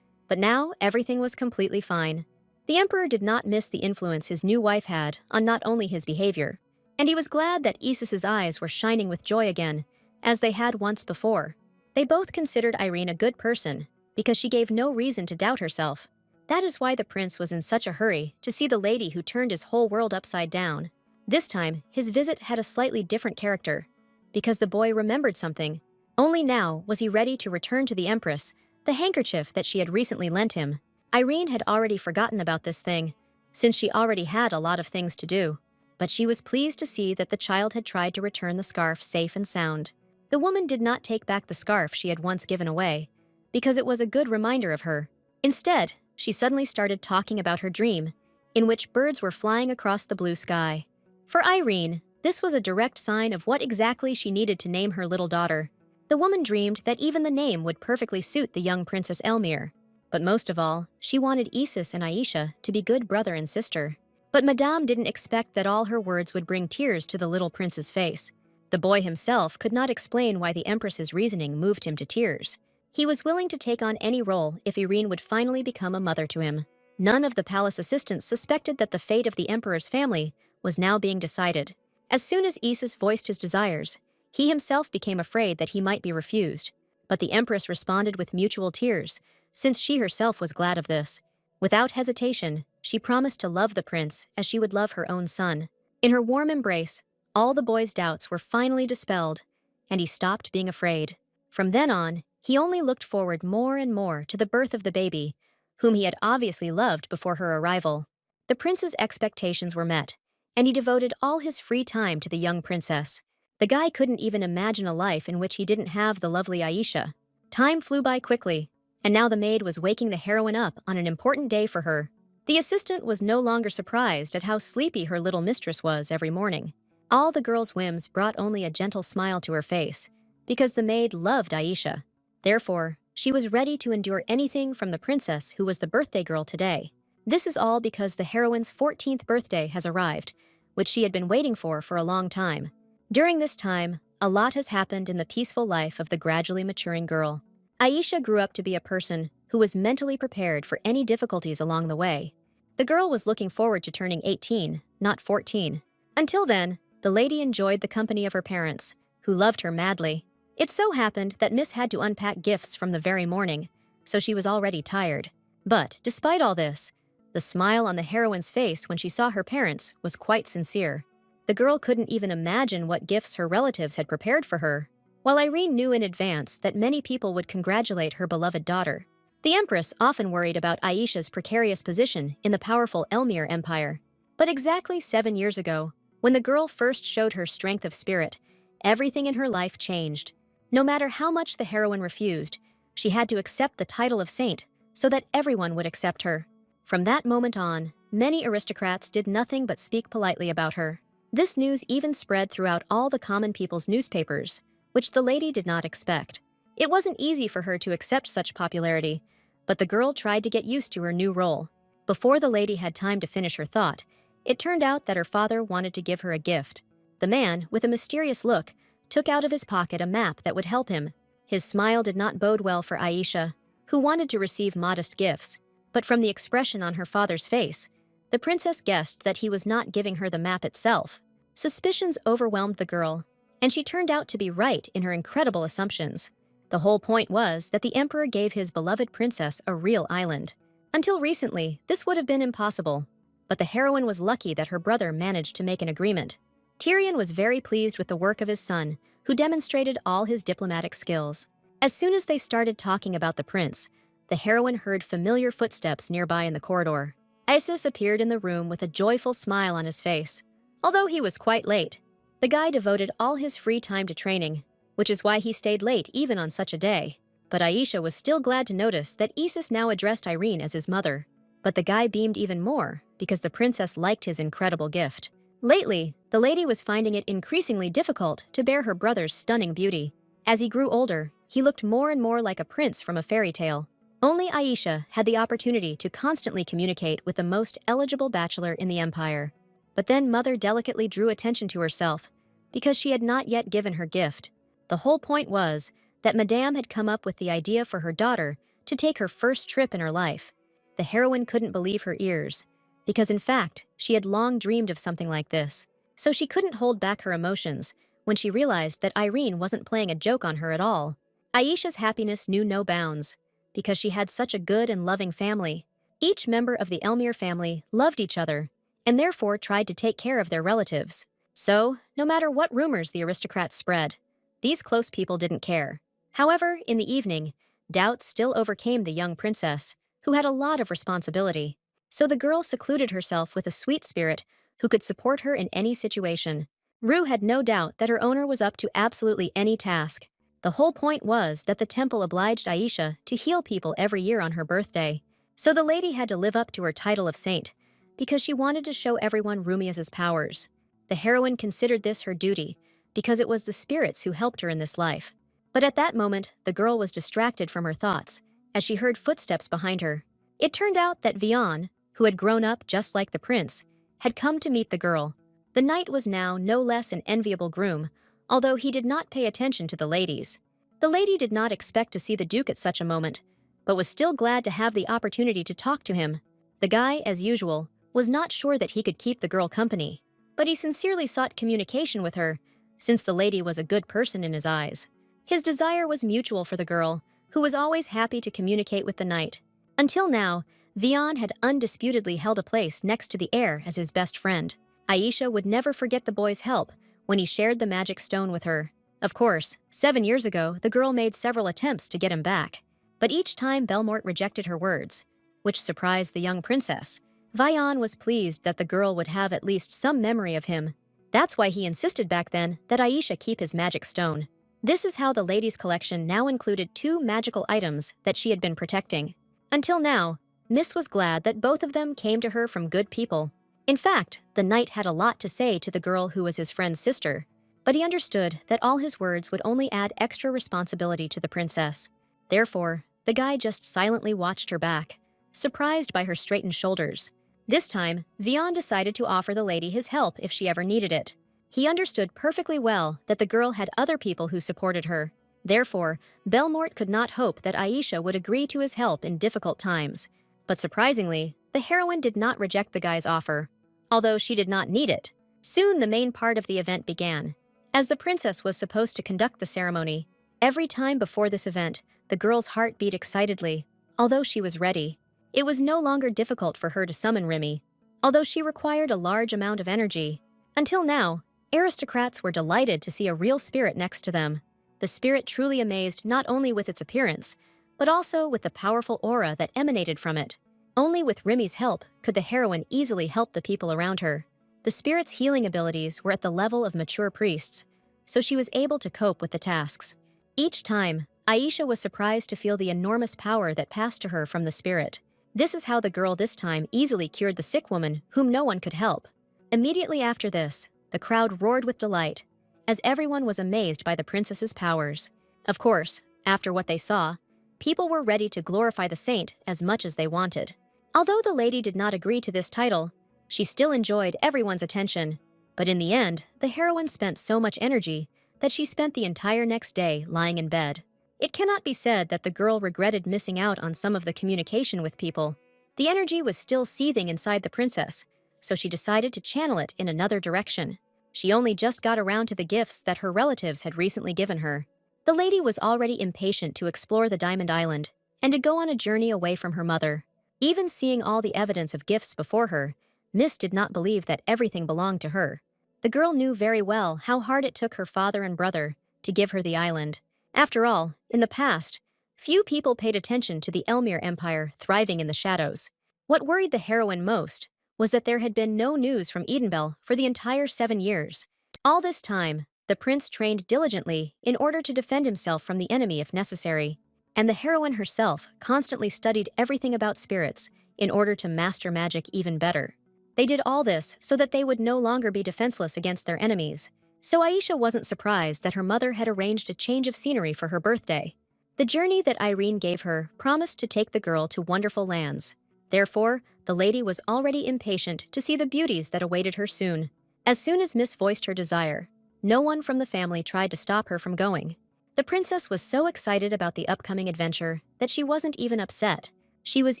but now everything was completely fine. The emperor did not miss the influence his new wife had on not only his behavior, and he was glad that Isis's eyes were shining with joy again, as they had once before. They both considered Irene a good person because she gave no reason to doubt herself. That is why the prince was in such a hurry to see the lady who turned his whole world upside down. This time, his visit had a slightly different character, because the boy remembered something. Only now was he ready to return to the empress the handkerchief that she had recently lent him. Irene had already forgotten about this thing, since she already had a lot of things to do. But she was pleased to see that the child had tried to return the scarf safe and sound. The woman did not take back the scarf she had once given away, because it was a good reminder of her. Instead, she suddenly started talking about her dream, in which birds were flying across the blue sky. For Irene, this was a direct sign of what exactly she needed to name her little daughter. The woman dreamed that even the name would perfectly suit the young Princess Elmire. But most of all, she wanted Isis and Aisha to be good brother and sister. But Madame didn't expect that all her words would bring tears to the little prince's face. The boy himself could not explain why the Empress's reasoning moved him to tears. He was willing to take on any role if Irene would finally become a mother to him. None of the palace assistants suspected that the fate of the Emperor's family was now being decided. As soon as Isis voiced his desires, he himself became afraid that he might be refused. But the Empress responded with mutual tears, since she herself was glad of this. Without hesitation, she promised to love the prince as she would love her own son. In her warm embrace, all the boy's doubts were finally dispelled, and he stopped being afraid. From then on, He only looked forward more and more to the birth of the baby, whom he had obviously loved before her arrival. The prince's expectations were met, and he devoted all his free time to the young princess. The guy couldn't even imagine a life in which he didn't have the lovely Aisha. Time flew by quickly, and now the maid was waking the heroine up on an important day for her. The assistant was no longer surprised at how sleepy her little mistress was every morning. All the girl's whims brought only a gentle smile to her face, because the maid loved Aisha. Therefore, she was ready to endure anything from the princess who was the birthday girl today. This is all because the heroine's 14th birthday has arrived, which she had been waiting for a long time. During this time, a lot has happened in the peaceful life of the gradually maturing girl. Aisha grew up to be a person who was mentally prepared for any difficulties along the way. The girl was looking forward to turning 18, not 14. Until then, the lady enjoyed the company of her parents, who loved her madly. It so happened that Miss had to unpack gifts from the very morning, so she was already tired. But, despite all this, the smile on the heroine's face when she saw her parents was quite sincere. The girl couldn't even imagine what gifts her relatives had prepared for her. While Irene knew in advance that many people would congratulate her beloved daughter, the Empress often worried about Aisha's precarious position in the powerful Elmir Empire. But exactly 7 years ago, when the girl first showed her strength of spirit, everything in her life changed. No matter how much the heroine refused, she had to accept the title of saint so that everyone would accept her. From that moment on, many aristocrats did nothing but speak politely about her. This news even spread throughout all the common people's newspapers, which the lady did not expect. It wasn't easy for her to accept such popularity, but the girl tried to get used to her new role. Before the lady had time to finish her thought, it turned out that her father wanted to give her a gift. The man, with a mysterious look, took out of his pocket a map that would help him. His smile did not bode well for Aisha, who wanted to receive modest gifts, but from the expression on her father's face, the princess guessed that he was not giving her the map itself. Suspicions overwhelmed the girl, and she turned out to be right in her incredible assumptions. The whole point was that the emperor gave his beloved princess a real island. Until recently, this would have been impossible, but the heroine was lucky that her brother managed to make an agreement. Tyrion was very pleased with the work of his son, who demonstrated all his diplomatic skills. As soon as they started talking about the prince, the heroine heard familiar footsteps nearby in the corridor. Isis appeared in the room with a joyful smile on his face. Although he was quite late, the guy devoted all his free time to training, which is why he stayed late even on such a day. But Aisha was still glad to notice that Isis now addressed Irene as his mother. But the guy beamed even more because the princess liked his incredible gift. Lately, the lady was finding it increasingly difficult to bear her brother's stunning beauty. As he grew older, he looked more and more like a prince from a fairy tale. Only Aisha had the opportunity to constantly communicate with the most eligible bachelor in the empire. But then Mother delicately drew attention to herself because she had not yet given her gift. The whole point was that Madame had come up with the idea for her daughter to take her first trip in her life. The heroine couldn't believe her ears, because in fact, she had long dreamed of something like this. So she couldn't hold back her emotions when she realized that Irene wasn't playing a joke on her at all. Aisha's happiness knew no bounds, because she had such a good and loving family. Each member of the Elmir family loved each other, and therefore tried to take care of their relatives. So, no matter what rumors the aristocrats spread, these close people didn't care. However, in the evening, doubts still overcame the young princess, who had a lot of responsibility. So the girl secluded herself with a sweet spirit who could support her in any situation. Rue had no doubt that her owner was up to absolutely any task. The whole point was that the temple obliged Aisha to heal people every year on her birthday. So the lady had to live up to her title of saint, because she wanted to show everyone Rumias's powers. The heroine considered this her duty, because it was the spirits who helped her in this life. But at that moment, the girl was distracted from her thoughts, as she heard footsteps behind her. It turned out that Vian, who had grown up just like the prince, had come to meet the girl. The knight was now no less an enviable groom, although he did not pay attention to the ladies. The lady did not expect to see the duke at such a moment, but was still glad to have the opportunity to talk to him. The guy, as usual, was not sure that he could keep the girl company, but he sincerely sought communication with her, since the lady was a good person in his eyes. His desire was mutual for the girl, who was always happy to communicate with the knight. Until now, Vian had undisputedly held a place next to the heir as his best friend. Aisha would never forget the boy's help when he shared the magic stone with her. Of course, 7 years ago, the girl made several attempts to get him back, but each time Belmort rejected her words, which surprised the young princess. Vian was pleased that the girl would have at least some memory of him. That's why he insisted back then that Aisha keep his magic stone. This is how the lady's collection now included 2 magical items that she had been protecting. Until now, Miss was glad that both of them came to her from good people. In fact, the knight had a lot to say to the girl who was his friend's sister, but he understood that all his words would only add extra responsibility to the princess. Therefore, the guy just silently watched her back, surprised by her straightened shoulders. This time, Vian decided to offer the lady his help if she ever needed it. He understood perfectly well that the girl had other people who supported her. Therefore, Belmort could not hope that Aisha would agree to his help in difficult times. But surprisingly, the heroine did not reject the guy's offer, although she did not need it. Soon the main part of the event began. As the princess was supposed to conduct the ceremony, every time before this event, the girl's heart beat excitedly, although she was ready. It was no longer difficult for her to summon Remy, although she required a large amount of energy. Until now, aristocrats were delighted to see a real spirit next to them. The spirit truly amazed not only with its appearance, but also with the powerful aura that emanated from it. Only with Remy's help could the heroine easily help the people around her. The spirit's healing abilities were at the level of mature priests, so she was able to cope with the tasks. Each time, Aisha was surprised to feel the enormous power that passed to her from the spirit. This is how the girl this time easily cured the sick woman whom no one could help. Immediately after this, the crowd roared with delight, as everyone was amazed by the princess's powers. Of course, after what they saw, people were ready to glorify the saint as much as they wanted. Although the lady did not agree to this title, she still enjoyed everyone's attention. But in the end, the heroine spent so much energy that she spent the entire next day lying in bed. It cannot be said that the girl regretted missing out on some of the communication with people. The energy was still seething inside the princess, so she decided to channel it in another direction. She only just got around to the gifts that her relatives had recently given her. The lady was already impatient to explore the Diamond Island and to go on a journey away from her mother. Even seeing all the evidence of gifts before her, Miss did not believe that everything belonged to her. The girl knew very well how hard it took her father and brother to give her the island. After all, in the past, few people paid attention to the Elmir Empire thriving in the shadows. What worried the heroine most was that there had been no news from Edenbell for the entire 7 years. All this time, the prince trained diligently in order to defend himself from the enemy if necessary, and the heroine herself constantly studied everything about spirits in order to master magic even better. They did all this so that they would no longer be defenseless against their enemies. So Aisha wasn't surprised that her mother had arranged a change of scenery for her birthday. The journey that Irene gave her promised to take the girl to wonderful lands. Therefore, the lady was already impatient to see the beauties that awaited her soon. As soon as Miss voiced her desire, no one from the family tried to stop her from going. The princess was so excited about the upcoming adventure that she wasn't even upset. She was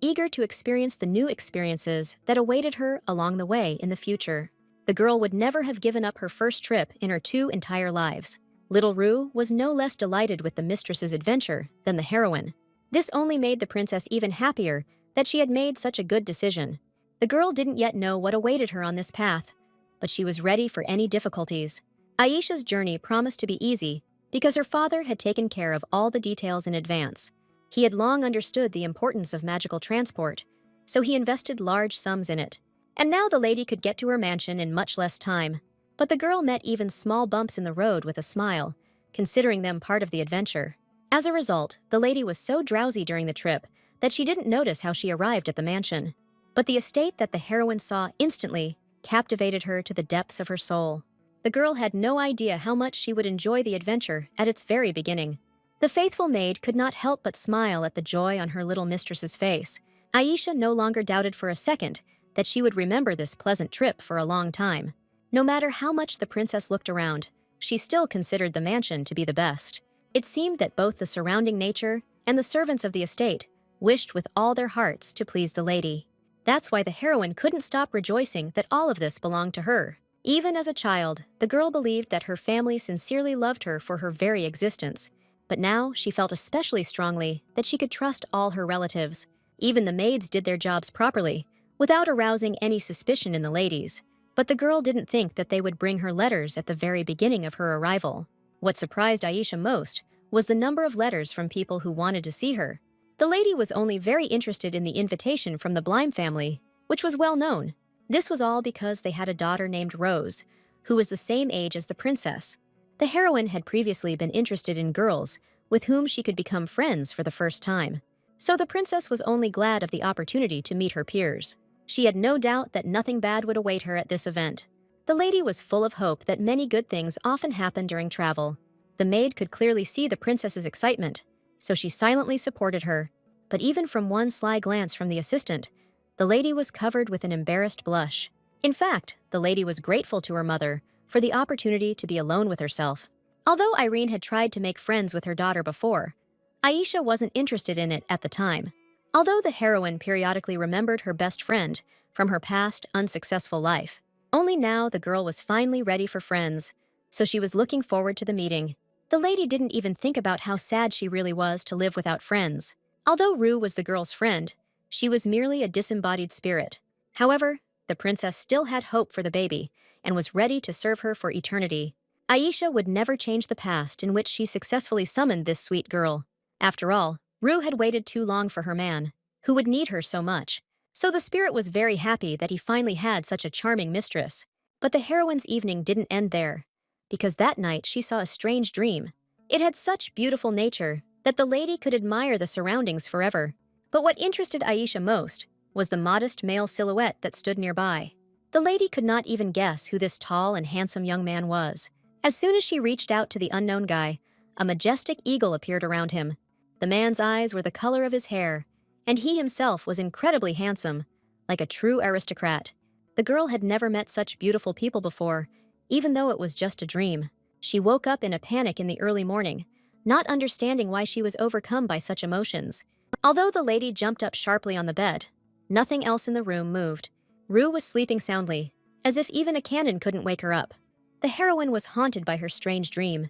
eager to experience the new experiences that awaited her along the way in the future. The girl would never have given up her first trip in her 2 entire lives. Little Rue was no less delighted with the mistress's adventure than the heroine. This only made the princess even happier that she had made such a good decision. The girl didn't yet know what awaited her on this path, but she was ready for any difficulties. Aisha's journey promised to be easy because her father had taken care of all the details in advance. He had long understood the importance of magical transport, so he invested large sums in it. And now the lady could get to her mansion in much less time. But the girl met even small bumps in the road with a smile, considering them part of the adventure. As a result, the lady was so drowsy during the trip that she didn't notice how she arrived at the mansion. But the estate that the heroine saw instantly captivated her to the depths of her soul. The girl had no idea how much she would enjoy the adventure at its very beginning. The faithful maid could not help but smile at the joy on her little mistress's face. Aisha no longer doubted for a second that she would remember this pleasant trip for a long time. No matter how much the princess looked around, she still considered the mansion to be the best. It seemed that both the surrounding nature and the servants of the estate wished with all their hearts to please the lady. That's why the heroine couldn't stop rejoicing that all of this belonged to her. Even as a child, the girl believed that her family sincerely loved her for her very existence. But now she felt especially strongly that she could trust all her relatives. Even the maids did their jobs properly, without arousing any suspicion in the ladies. But the girl didn't think that they would bring her letters at the very beginning of her arrival. What surprised Aisha most was the number of letters from people who wanted to see her. The lady was only very interested in the invitation from the Blime family, which was well known. This was all because they had a daughter named Rose, who was the same age as the princess. The heroine had previously been interested in girls with whom she could become friends for the first time. So the princess was only glad of the opportunity to meet her peers. She had no doubt that nothing bad would await her at this event. The lady was full of hope that many good things often happen during travel. The maid could clearly see the princess's excitement, so she silently supported her. But even from one sly glance from the assistant, the lady was covered with an embarrassed blush. In fact, the lady was grateful to her mother for the opportunity to be alone with herself. Although Irene had tried to make friends with her daughter before, Aisha wasn't interested in it at the time. Although the heroine periodically remembered her best friend from her past unsuccessful life, only now the girl was finally ready for friends, so she was looking forward to the meeting. The lady didn't even think about how sad she really was to live without friends. Although Rue was the girl's friend, she was merely a disembodied spirit. However, the princess still had hope for the baby and was ready to serve her for eternity. Aisha would never change the past in which she successfully summoned this sweet girl. After all, Rue had waited too long for her man, who would need her so much. So the spirit was very happy that he finally had such a charming mistress. But the heroine's evening didn't end there, because that night she saw a strange dream. It had such beautiful nature that the lady could admire the surroundings forever. But what interested Aisha most was the modest male silhouette that stood nearby. The lady could not even guess who this tall and handsome young man was. As soon as she reached out to the unknown guy, a majestic eagle appeared around him. The man's eyes were the color of his hair, and he himself was incredibly handsome, like a true aristocrat. The girl had never met such beautiful people before, even though it was just a dream. She woke up in a panic in the early morning, not understanding why she was overcome by such emotions. Although the lady jumped up sharply on the bed, nothing else in the room moved. Rue was sleeping soundly, as if even a cannon couldn't wake her up. The heroine was haunted by her strange dream,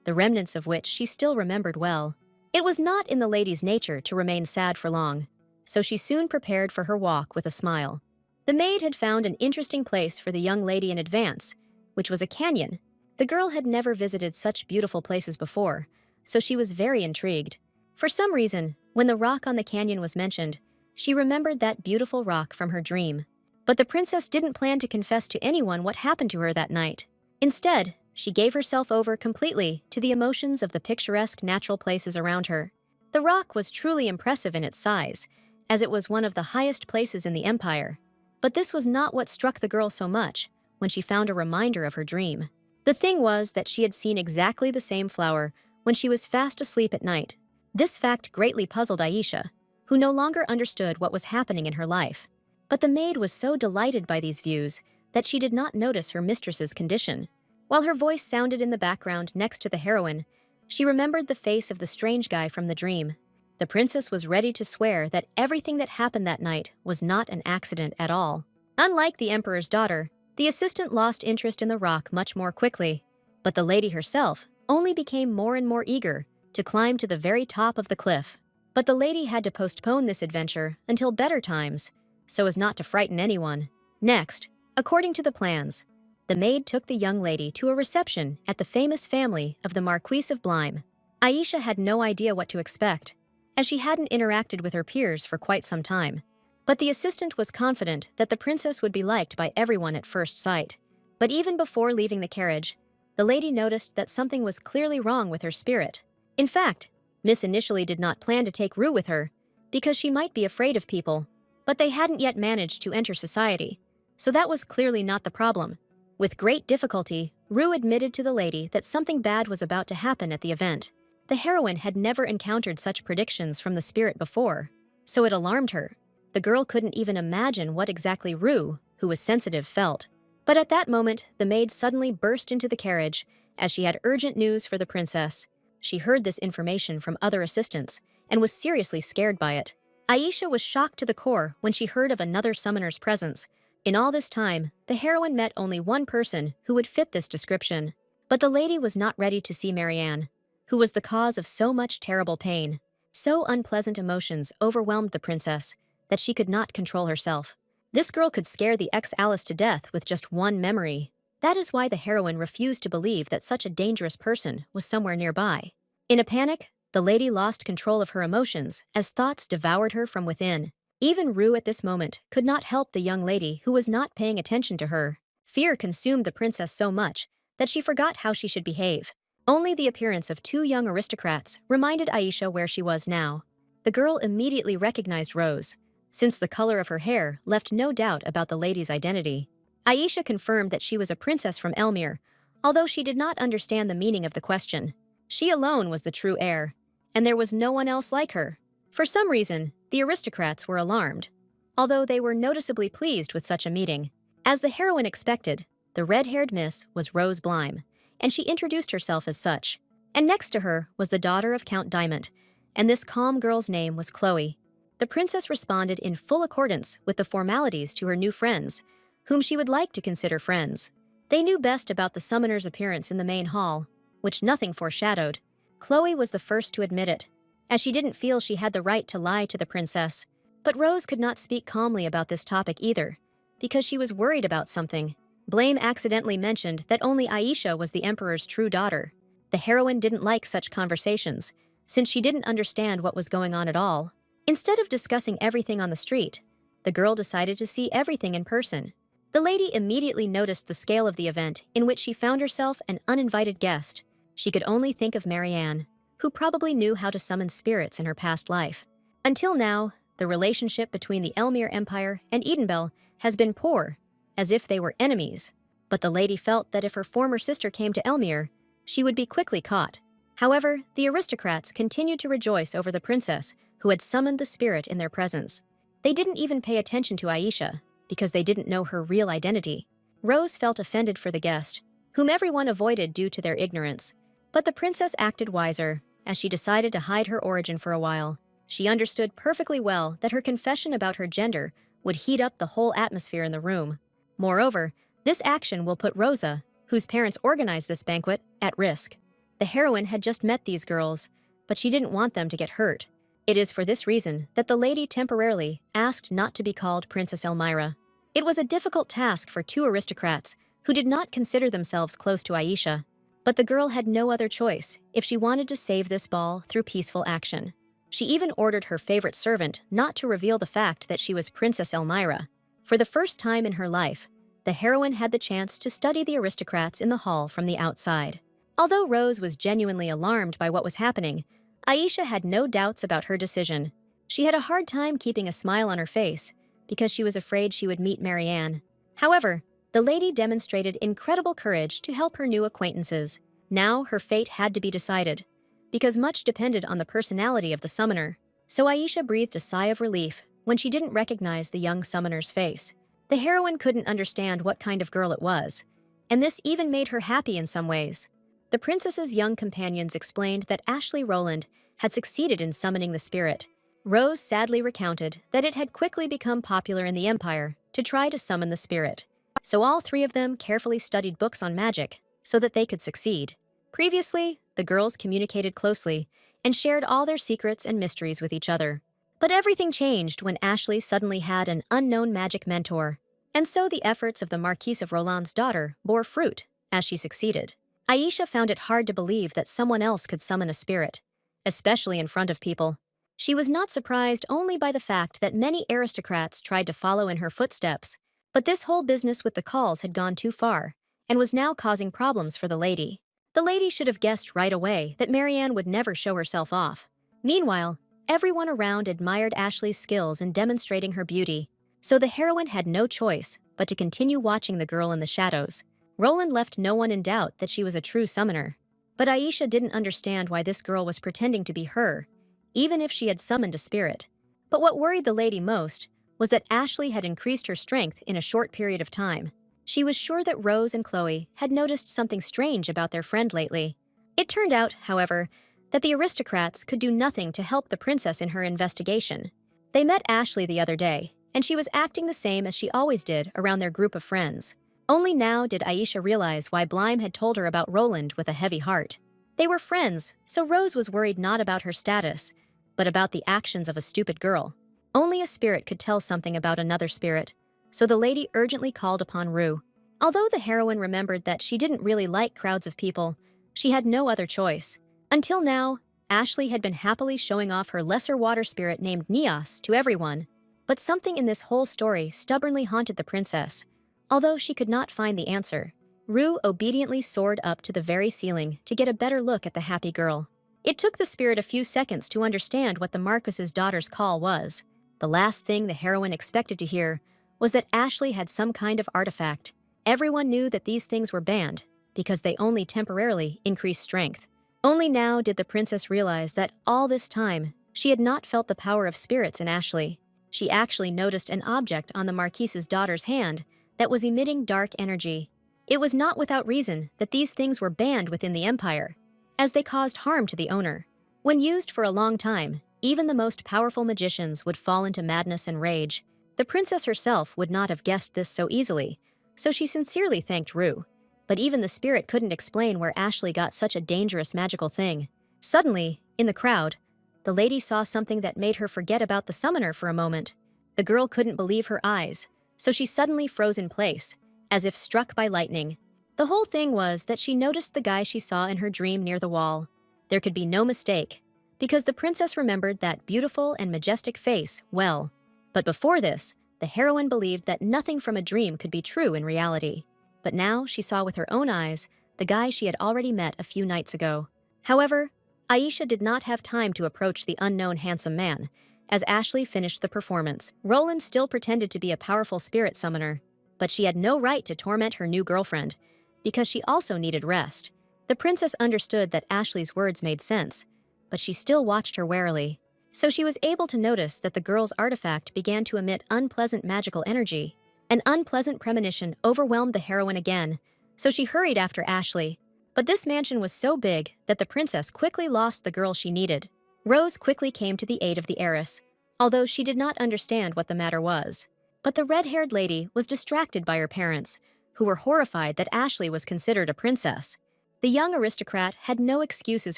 the remnants of which she still remembered well. It was not in the lady's nature to remain sad for long, so she soon prepared for her walk with a smile. The maid had found an interesting place for the young lady in advance, which was a canyon. The girl had never visited such beautiful places before, so she was very intrigued. For some reason, when the rock on the canyon was mentioned, she remembered that beautiful rock from her dream. But the princess didn't plan to confess to anyone what happened to her that night. Instead, she gave herself over completely to the emotions of the picturesque natural places around her. The rock was truly impressive in its size, as it was one of the highest places in the empire. But this was not what struck the girl so much when she found a reminder of her dream. The thing was that she had seen exactly the same flower when she was fast asleep at night. This fact greatly puzzled Aisha, who no longer understood what was happening in her life. But the maid was so delighted by these views that she did not notice her mistress's condition. While her voice sounded in the background next to the heroine, she remembered the face of the strange guy from the dream. The princess was ready to swear that everything that happened that night was not an accident at all. Unlike the emperor's daughter, the assistant lost interest in the rock much more quickly, but the lady herself only became more and more eager to climb to the very top of the cliff. But the lady had to postpone this adventure until better times, so as not to frighten anyone. Next, according to the plans, the maid took the young lady to a reception at the famous family of the Marquise of Blime. Aisha had no idea what to expect, as she hadn't interacted with her peers for quite some time. But the assistant was confident that the princess would be liked by everyone at first sight. But even before leaving the carriage, the lady noticed that something was clearly wrong with her spirit. In fact, Miss initially did not plan to take Rue with her, because she might be afraid of people. But they hadn't yet managed to enter society, so that was clearly not the problem. With great difficulty, Rue admitted to the lady that something bad was about to happen at the event. The heroine had never encountered such predictions from the spirit before, so it alarmed her. The girl couldn't even imagine what exactly Rue, who was sensitive, felt. But at that moment, the maid suddenly burst into the carriage, as she had urgent news for the princess. She heard this information from other assistants, and was seriously scared by it. Aisha was shocked to the core when she heard of another summoner's presence. In all this time, the heroine met only one person who would fit this description. But the lady was not ready to see Marianne, who was the cause of so much terrible pain. So unpleasant emotions overwhelmed the princess that she could not control herself. This girl could scare the ex-Alice to death with just one memory. That is why the heroine refused to believe that such a dangerous person was somewhere nearby. In a panic, the lady lost control of her emotions as thoughts devoured her from within. Even Rue at this moment could not help the young lady who was not paying attention to her. Fear consumed the princess so much that she forgot how she should behave. Only the appearance of two young aristocrats reminded Aisha where she was now. The girl immediately recognized Rose, since the color of her hair left no doubt about the lady's identity. Aisha confirmed that she was a princess from Elmir, although she did not understand the meaning of the question. She alone was the true heir, and there was no one else like her. For some reason, the aristocrats were alarmed, although they were noticeably pleased with such a meeting. As the heroine expected, the red-haired miss was Rose Blime, and she introduced herself as such. And next to her was the daughter of Count Diamond, and this calm girl's name was Chloe. The princess responded in full accordance with the formalities to her new friends, whom she would like to consider friends. They knew best about the summoner's appearance in the main hall, which nothing foreshadowed. Chloe was the first to admit it, as she didn't feel she had the right to lie to the princess. But Rose could not speak calmly about this topic either, because she was worried about something. Blame accidentally mentioned that only Aisha was the emperor's true daughter. The heroine didn't like such conversations, since she didn't understand what was going on at all. Instead of discussing everything on the street, the girl decided to see everything in person. The lady immediately noticed the scale of the event in which she found herself an uninvited guest. She could only think of Marianne, who probably knew how to summon spirits in her past life. Until now, the relationship between the Elmir Empire and Edenbell has been poor, as if they were enemies. But the lady felt that if her former sister came to Elmir, she would be quickly caught. However, the aristocrats continued to rejoice over the princess who had summoned the spirit in their presence. They didn't even pay attention to Aisha, because they didn't know her real identity. Rose felt offended for the guest, whom everyone avoided due to their ignorance. But the princess acted wiser, as she decided to hide her origin for a while. She understood perfectly well that her confession about her gender would heat up the whole atmosphere in the room. Moreover, this action will put Rosa, whose parents organized this banquet, at risk. The heroine had just met these girls, but she didn't want them to get hurt. It is for this reason that the lady temporarily asked not to be called Princess Elmira. It was a difficult task for two aristocrats who did not consider themselves close to Aisha. But the girl had no other choice if she wanted to save this ball through peaceful action. She even ordered her favorite servant not to reveal the fact that she was Princess Elmira. For the first time in her life, the heroine had the chance to study the aristocrats in the hall from the outside. Although Rose was genuinely alarmed by what was happening, Aisha had no doubts about her decision. She had a hard time keeping a smile on her face because she was afraid she would meet Marianne. However, the lady demonstrated incredible courage to help her new acquaintances. Now her fate had to be decided, because much depended on the personality of the summoner. So Aisha breathed a sigh of relief when she didn't recognize the young summoner's face. The heroine couldn't understand what kind of girl it was, and this even made her happy in some ways. The princess's young companions explained that Ashley Rowland had succeeded in summoning the spirit. Rose sadly recounted that it had quickly become popular in the Empire to try to summon the spirit. So all three of them carefully studied books on magic so that they could succeed. Previously, the girls communicated closely and shared all their secrets and mysteries with each other. But everything changed when Ashley suddenly had an unknown magic mentor. And so the efforts of the Marquise of Roland's daughter bore fruit as she succeeded. Aisha found it hard to believe that someone else could summon a spirit, especially in front of people. She was not surprised only by the fact that many aristocrats tried to follow in her footsteps. But this whole business with the calls had gone too far and was now causing problems for the lady. The lady should have guessed right away that Marianne would never show herself off. Meanwhile, everyone around admired Ashley's skills in demonstrating her beauty, so the heroine had no choice but to continue watching the girl in the shadows. Roland left no one in doubt that she was a true summoner. But Aisha didn't understand why this girl was pretending to be her, even if she had summoned a spirit. But what worried the lady most was that Ashley had increased her strength in a short period of time. She was sure that Rose and Chloe had noticed something strange about their friend lately. It turned out, however, that the aristocrats could do nothing to help the princess in her investigation. They met Ashley the other day, and she was acting the same as she always did around their group of friends. Only now did Aisha realize why Blime had told her about Roland with a heavy heart. They were friends, so Rose was worried not about her status, but about the actions of a stupid girl. Only a spirit could tell something about another spirit, so the lady urgently called upon Rue. Although the heroine remembered that she didn't really like crowds of people, she had no other choice. Until now, Ashley had been happily showing off her lesser water spirit named Nias to everyone. But something in this whole story stubbornly haunted the princess. Although she could not find the answer, Rue obediently soared up to the very ceiling to get a better look at the happy girl. It took the spirit a few seconds to understand what the Marquis's daughter's call was. The last thing the heroine expected to hear was that Ashley had some kind of artifact. Everyone knew that these things were banned because they only temporarily increased strength. Only now did the princess realize that all this time, she had not felt the power of spirits in Ashley. She actually noticed an object on the Marquise's daughter's hand that was emitting dark energy. It was not without reason that these things were banned within the empire, as they caused harm to the owner. When used for a long time, even the most powerful magicians would fall into madness and rage. The princess herself would not have guessed this so easily, so she sincerely thanked Rue. But even the spirit couldn't explain where Ashley got such a dangerous magical thing. Suddenly, in the crowd, the lady saw something that made her forget about the summoner for a moment. The girl couldn't believe her eyes, so she suddenly froze in place, as if struck by lightning. The whole thing was that she noticed the guy she saw in her dream near the wall. There could be no mistake, because the princess remembered that beautiful and majestic face well. But before this, the heroine believed that nothing from a dream could be true in reality. But now she saw with her own eyes the guy she had already met a few nights ago. However, Aisha did not have time to approach the unknown handsome man. As Ashley finished the performance, Roland still pretended to be a powerful spirit summoner, but she had no right to torment her new girlfriend, because she also needed rest. The princess understood that Ashley's words made sense, but she still watched her warily. So she was able to notice that the girl's artifact began to emit unpleasant magical energy. An unpleasant premonition overwhelmed the heroine again, so she hurried after Ashley. But this mansion was so big that the princess quickly lost the girl she needed. Rose quickly came to the aid of the heiress, although she did not understand what the matter was. But the red-haired lady was distracted by her parents, who were horrified that Ashley was considered a princess. The young aristocrat had no excuses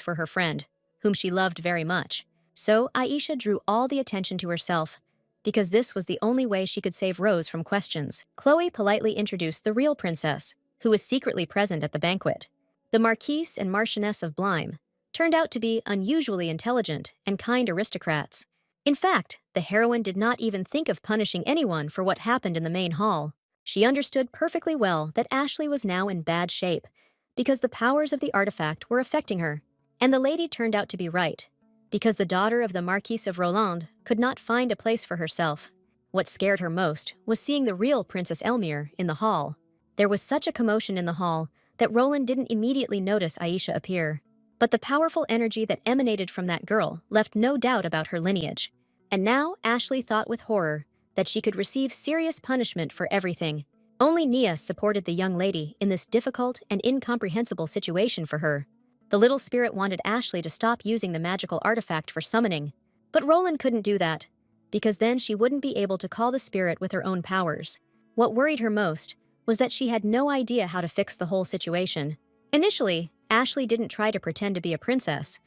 for her friend, whom she loved very much. So Aisha drew all the attention to herself, because this was the only way she could save Rose from questions. Chloe politely introduced the real princess, who was secretly present at the banquet. The Marquise and Marchioness of Blyme turned out to be unusually intelligent and kind aristocrats. In fact, the heroine did not even think of punishing anyone for what happened in the main hall. She understood perfectly well that Ashley was now in bad shape, because the powers of the artifact were affecting her. And the lady turned out to be right, because the daughter of the Marquise of Roland could not find a place for herself. What scared her most was seeing the real Princess Elmire in the hall. There was such a commotion in the hall that Roland didn't immediately notice Aisha appear. But the powerful energy that emanated from that girl left no doubt about her lineage. And now Ashley thought with horror that she could receive serious punishment for everything. Only Nia supported the young lady in this difficult and incomprehensible situation for her. The little spirit wanted Ashley to stop using the magical artifact for summoning. But Roland couldn't do that, because then she wouldn't be able to call the spirit with her own powers. What worried her most was that she had no idea how to fix the whole situation. Initially, Ashley didn't try to pretend to be a princess,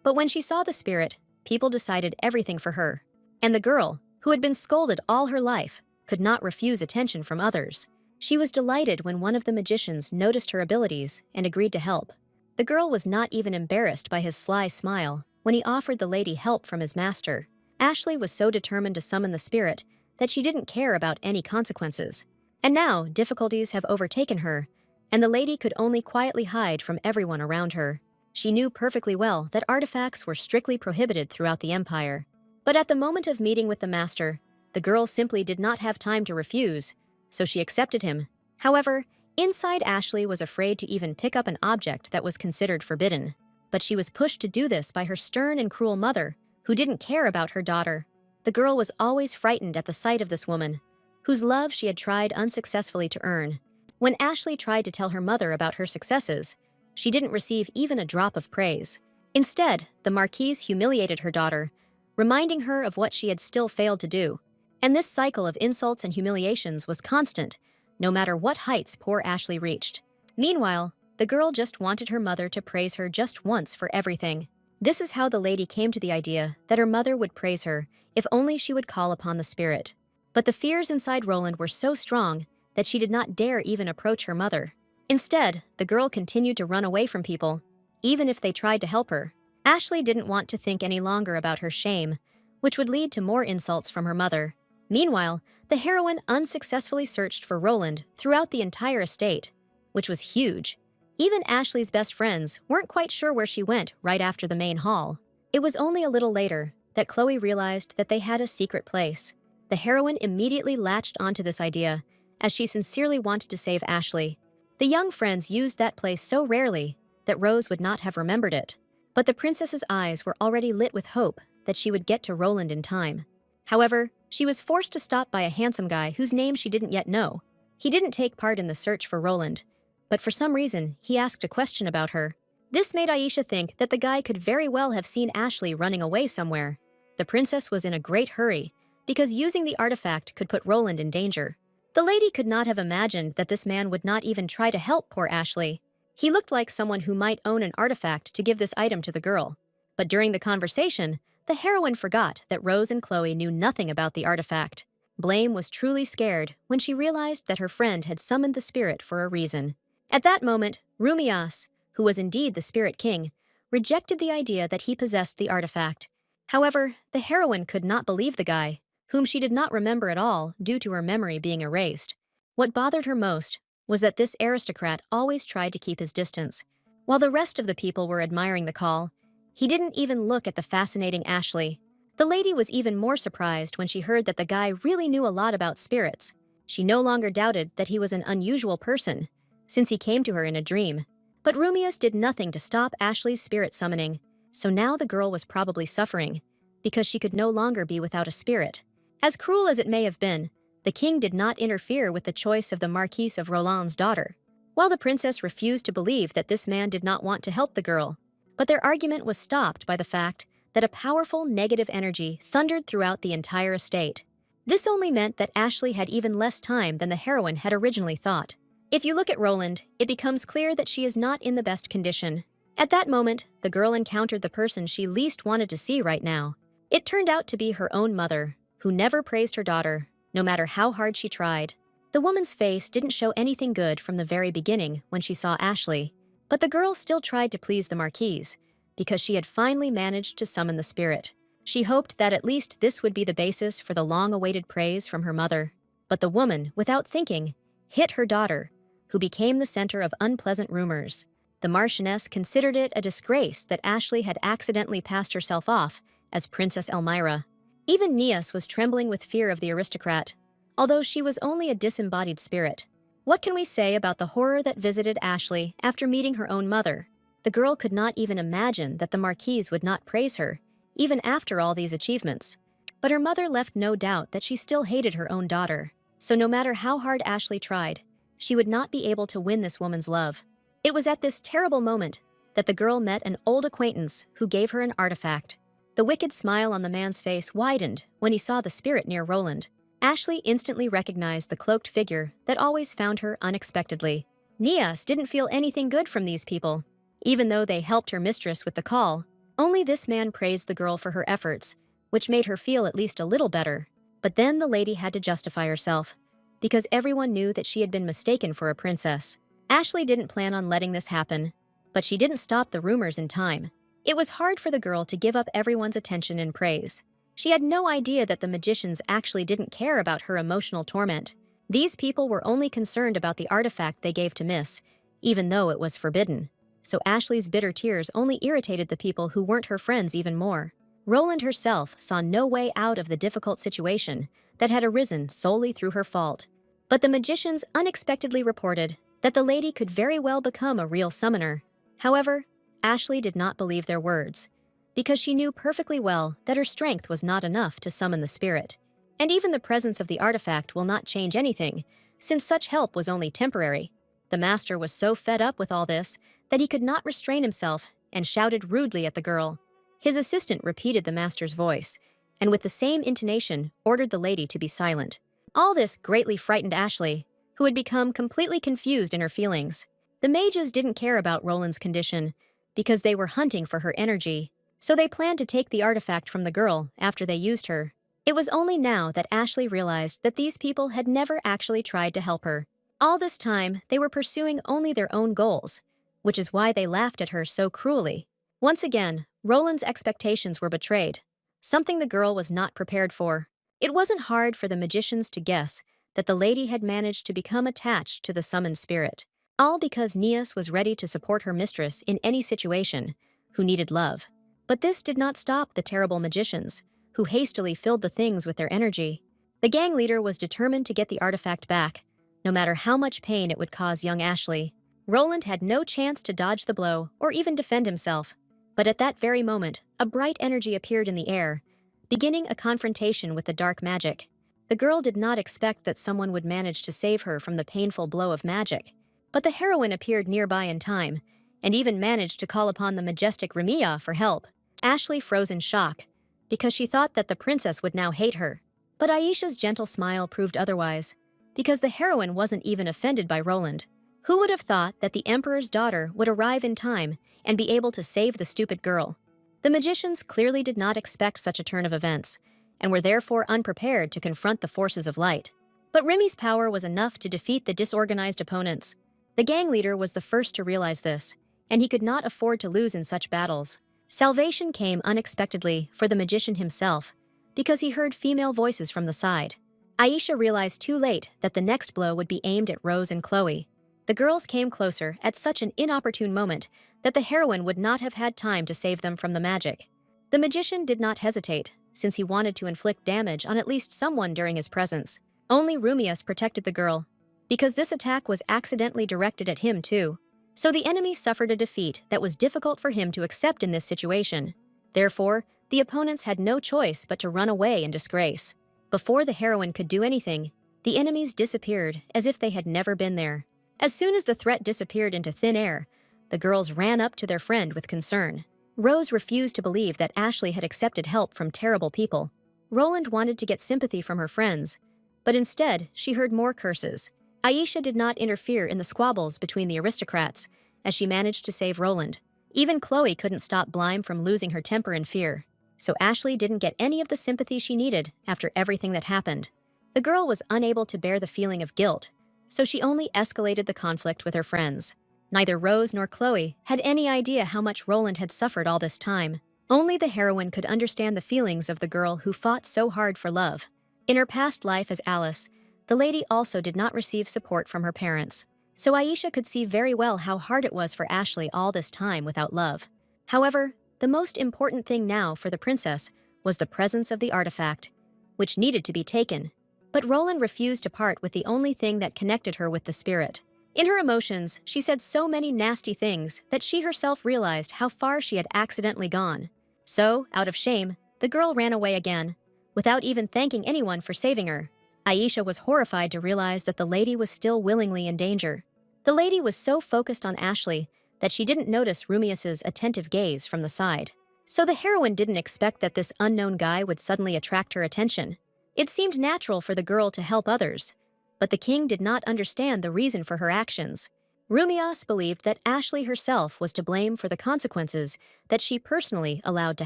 but when she saw the spirit, people decided everything for her. And the girl, who had been scolded all her life, could not refuse attention from others. She was delighted when one of the magicians noticed her abilities and agreed to help. The girl was not even embarrassed by his sly smile when he offered the lady help from his master. Ashley was so determined to summon the spirit that she didn't care about any consequences. And now difficulties have overtaken her, and the lady could only quietly hide from everyone around her. She knew perfectly well that artifacts were strictly prohibited throughout the empire. But at the moment of meeting with the master, the girl simply did not have time to refuse, so she accepted him. However, inside Ashley was afraid to even pick up an object that was considered forbidden. But she was pushed to do this by her stern and cruel mother, who didn't care about her daughter. The girl was always frightened at the sight of this woman, whose love she had tried unsuccessfully to earn. When Ashley tried to tell her mother about her successes, she didn't receive even a drop of praise. Instead, the Marquise humiliated her daughter, reminding her of what she had still failed to do. And this cycle of insults and humiliations was constant, no matter what heights poor Ashley reached. Meanwhile, the girl just wanted her mother to praise her just once for everything. This is how the lady came to the idea that her mother would praise her if only she would call upon the spirit. But the fears inside Roland were so strong that she did not dare even approach her mother. Instead, the girl continued to run away from people, even if they tried to help her. Ashley didn't want to think any longer about her shame, which would lead to more insults from her mother. Meanwhile, the heroine unsuccessfully searched for Roland throughout the entire estate, which was huge. Even Ashley's best friends weren't quite sure where she went right after the main hall. It was only a little later that Chloe realized that they had a secret place. The heroine immediately latched onto this idea, as she sincerely wanted to save Ashley. The young friends used that place so rarely that Rose would not have remembered it. But the princess's eyes were already lit with hope that she would get to Roland in time. However, she was forced to stop by a handsome guy whose name she didn't yet know. He didn't take part in the search for Roland, but for some reason, he asked a question about her. This made Aisha think that the guy could very well have seen Ashley running away somewhere. The princess was in a great hurry, because using the artifact could put Roland in danger. The lady could not have imagined that this man would not even try to help poor Ashley. He looked like someone who might own an artifact to give this item to the girl. But during the conversation, the heroine forgot that Rose and Chloe knew nothing about the artifact. Blame was truly scared when she realized that her friend had summoned the spirit for a reason. At that moment, Rumias, who was indeed the Spirit King, rejected the idea that he possessed the artifact. However, the heroine could not believe the guy, whom she did not remember at all due to her memory being erased. What bothered her most was that this aristocrat always tried to keep his distance. While the rest of the people were admiring the call, he didn't even look at the fascinating Ashley. The lady was even more surprised when she heard that the guy really knew a lot about spirits. She no longer doubted that he was an unusual person, since he came to her in a dream. But Rumias did nothing to stop Ashley's spirit summoning, so now the girl was probably suffering, because she could no longer be without a spirit. As cruel as it may have been, the king did not interfere with the choice of the Marquise of Roland's daughter, while the princess refused to believe that this man did not want to help the girl. But their argument was stopped by the fact that a powerful negative energy thundered throughout the entire estate. This only meant that Ashley had even less time than the heroine had originally thought. If you look at Roland, it becomes clear that she is not in the best condition. At that moment, the girl encountered the person she least wanted to see right now. It turned out to be her own mother, who never praised her daughter, no matter how hard she tried. The woman's face didn't show anything good from the very beginning when she saw Ashley, but the girl still tried to please the Marquise, because she had finally managed to summon the spirit. She hoped that at least this would be the basis for the long-awaited praise from her mother. But the woman, without thinking, hit her daughter, who became the center of unpleasant rumors. The Marchioness considered it a disgrace that Ashley had accidentally passed herself off as Princess Elmira. Even Nias was trembling with fear of the aristocrat, although she was only a disembodied spirit. What can we say about the horror that visited Ashley after meeting her own mother? The girl could not even imagine that the Marquise would not praise her, even after all these achievements. But her mother left no doubt that she still hated her own daughter, so no matter how hard Ashley tried, she would not be able to win this woman's love. It was at this terrible moment that the girl met an old acquaintance who gave her an artifact. The wicked smile on the man's face widened when he saw the spirit near Roland. Ashley instantly recognized the cloaked figure that always found her unexpectedly. Nias didn't feel anything good from these people. Even though they helped her mistress with the call, only this man praised the girl for her efforts, which made her feel at least a little better. But then the lady had to justify herself, because everyone knew that she had been mistaken for a princess. Ashley didn't plan on letting this happen, but she didn't stop the rumors in time. It was hard for the girl to give up everyone's attention and praise. She had no idea that the magicians actually didn't care about her emotional torment. These people were only concerned about the artifact they gave to Miss, even though it was forbidden. So Ashley's bitter tears only irritated the people who weren't her friends even more. Roland herself saw no way out of the difficult situation that had arisen solely through her fault. But the magicians unexpectedly reported that the lady could very well become a real summoner. However, Ashley did not believe their words, because she knew perfectly well that her strength was not enough to summon the spirit. And even the presence of the artifact will not change anything, since such help was only temporary. The master was so fed up with all this that he could not restrain himself and shouted rudely at the girl. His assistant repeated the master's voice, and with the same intonation ordered the lady to be silent. All this greatly frightened Ashley, who had become completely confused in her feelings. The mages didn't care about Roland's condition, because they were hunting for her energy, so they planned to take the artifact from the girl after they used her. It was only now that Ashley realized that these people had never actually tried to help her. All this time, they were pursuing only their own goals, which is why they laughed at her so cruelly. Once again, Roland's expectations were betrayed, something the girl was not prepared for. It wasn't hard for the magicians to guess that the lady had managed to become attached to the summoned spirit, all because Nias was ready to support her mistress in any situation, who needed love. But this did not stop the terrible magicians, who hastily filled the things with their energy. The gang leader was determined to get the artifact back, no matter how much pain it would cause young Ashley. Roland had no chance to dodge the blow or even defend himself. But at that very moment, a bright energy appeared in the air, beginning a confrontation with the dark magic. The girl did not expect that someone would manage to save her from the painful blow of magic. But the heroine appeared nearby in time, and even managed to call upon the majestic Remiya for help. Ashley froze in shock, because she thought that the princess would now hate her. But Aisha's gentle smile proved otherwise, because the heroine wasn't even offended by Roland. Who would have thought that the emperor's daughter would arrive in time and be able to save the stupid girl? The magicians clearly did not expect such a turn of events, and were therefore unprepared to confront the forces of light. But Remy's power was enough to defeat the disorganized opponents. The gang leader was the first to realize this, and he could not afford to lose in such battles. Salvation came unexpectedly for the magician himself, because he heard female voices from the side. Aisha realized too late that the next blow would be aimed at Rose and Chloe. The girls came closer at such an inopportune moment that the heroine would not have had time to save them from the magic. The magician did not hesitate, since he wanted to inflict damage on at least someone during his presence. Only Rumius protected the girl, because this attack was accidentally directed at him too. So the enemy suffered a defeat that was difficult for him to accept in this situation. Therefore, the opponents had no choice but to run away in disgrace. Before the heroine could do anything, the enemies disappeared as if they had never been there. As soon as the threat disappeared into thin air, the girls ran up to their friend with concern. Rose refused to believe that Ashley had accepted help from terrible people. Roland wanted to get sympathy from her friends, but instead she heard more curses. Aisha did not interfere in the squabbles between the aristocrats, as she managed to save Roland. Even Chloe couldn't stop Blime from losing her temper in fear, so Ashley didn't get any of the sympathy she needed after everything that happened. The girl was unable to bear the feeling of guilt, so she only escalated the conflict with her friends. Neither Rose nor Chloe had any idea how much Roland had suffered all this time. Only the heroine could understand the feelings of the girl who fought so hard for love. In her past life as Alice, the lady also did not receive support from her parents, so Aisha could see very well how hard it was for Ashley all this time without love. However, the most important thing now for the princess was the presence of the artifact, which needed to be taken. But Roland refused to part with the only thing that connected her with the spirit. In her emotions, she said so many nasty things that she herself realized how far she had accidentally gone. So, out of shame, the girl ran away again, without even thanking anyone for saving her. Aisha was horrified to realize that the lady was still willingly in danger. The lady was so focused on Ashley that she didn't notice Rumius's attentive gaze from the side. So the heroine didn't expect that this unknown guy would suddenly attract her attention. It seemed natural for the girl to help others, but the king did not understand the reason for her actions. Rumius believed that Ashley herself was to blame for the consequences that she personally allowed to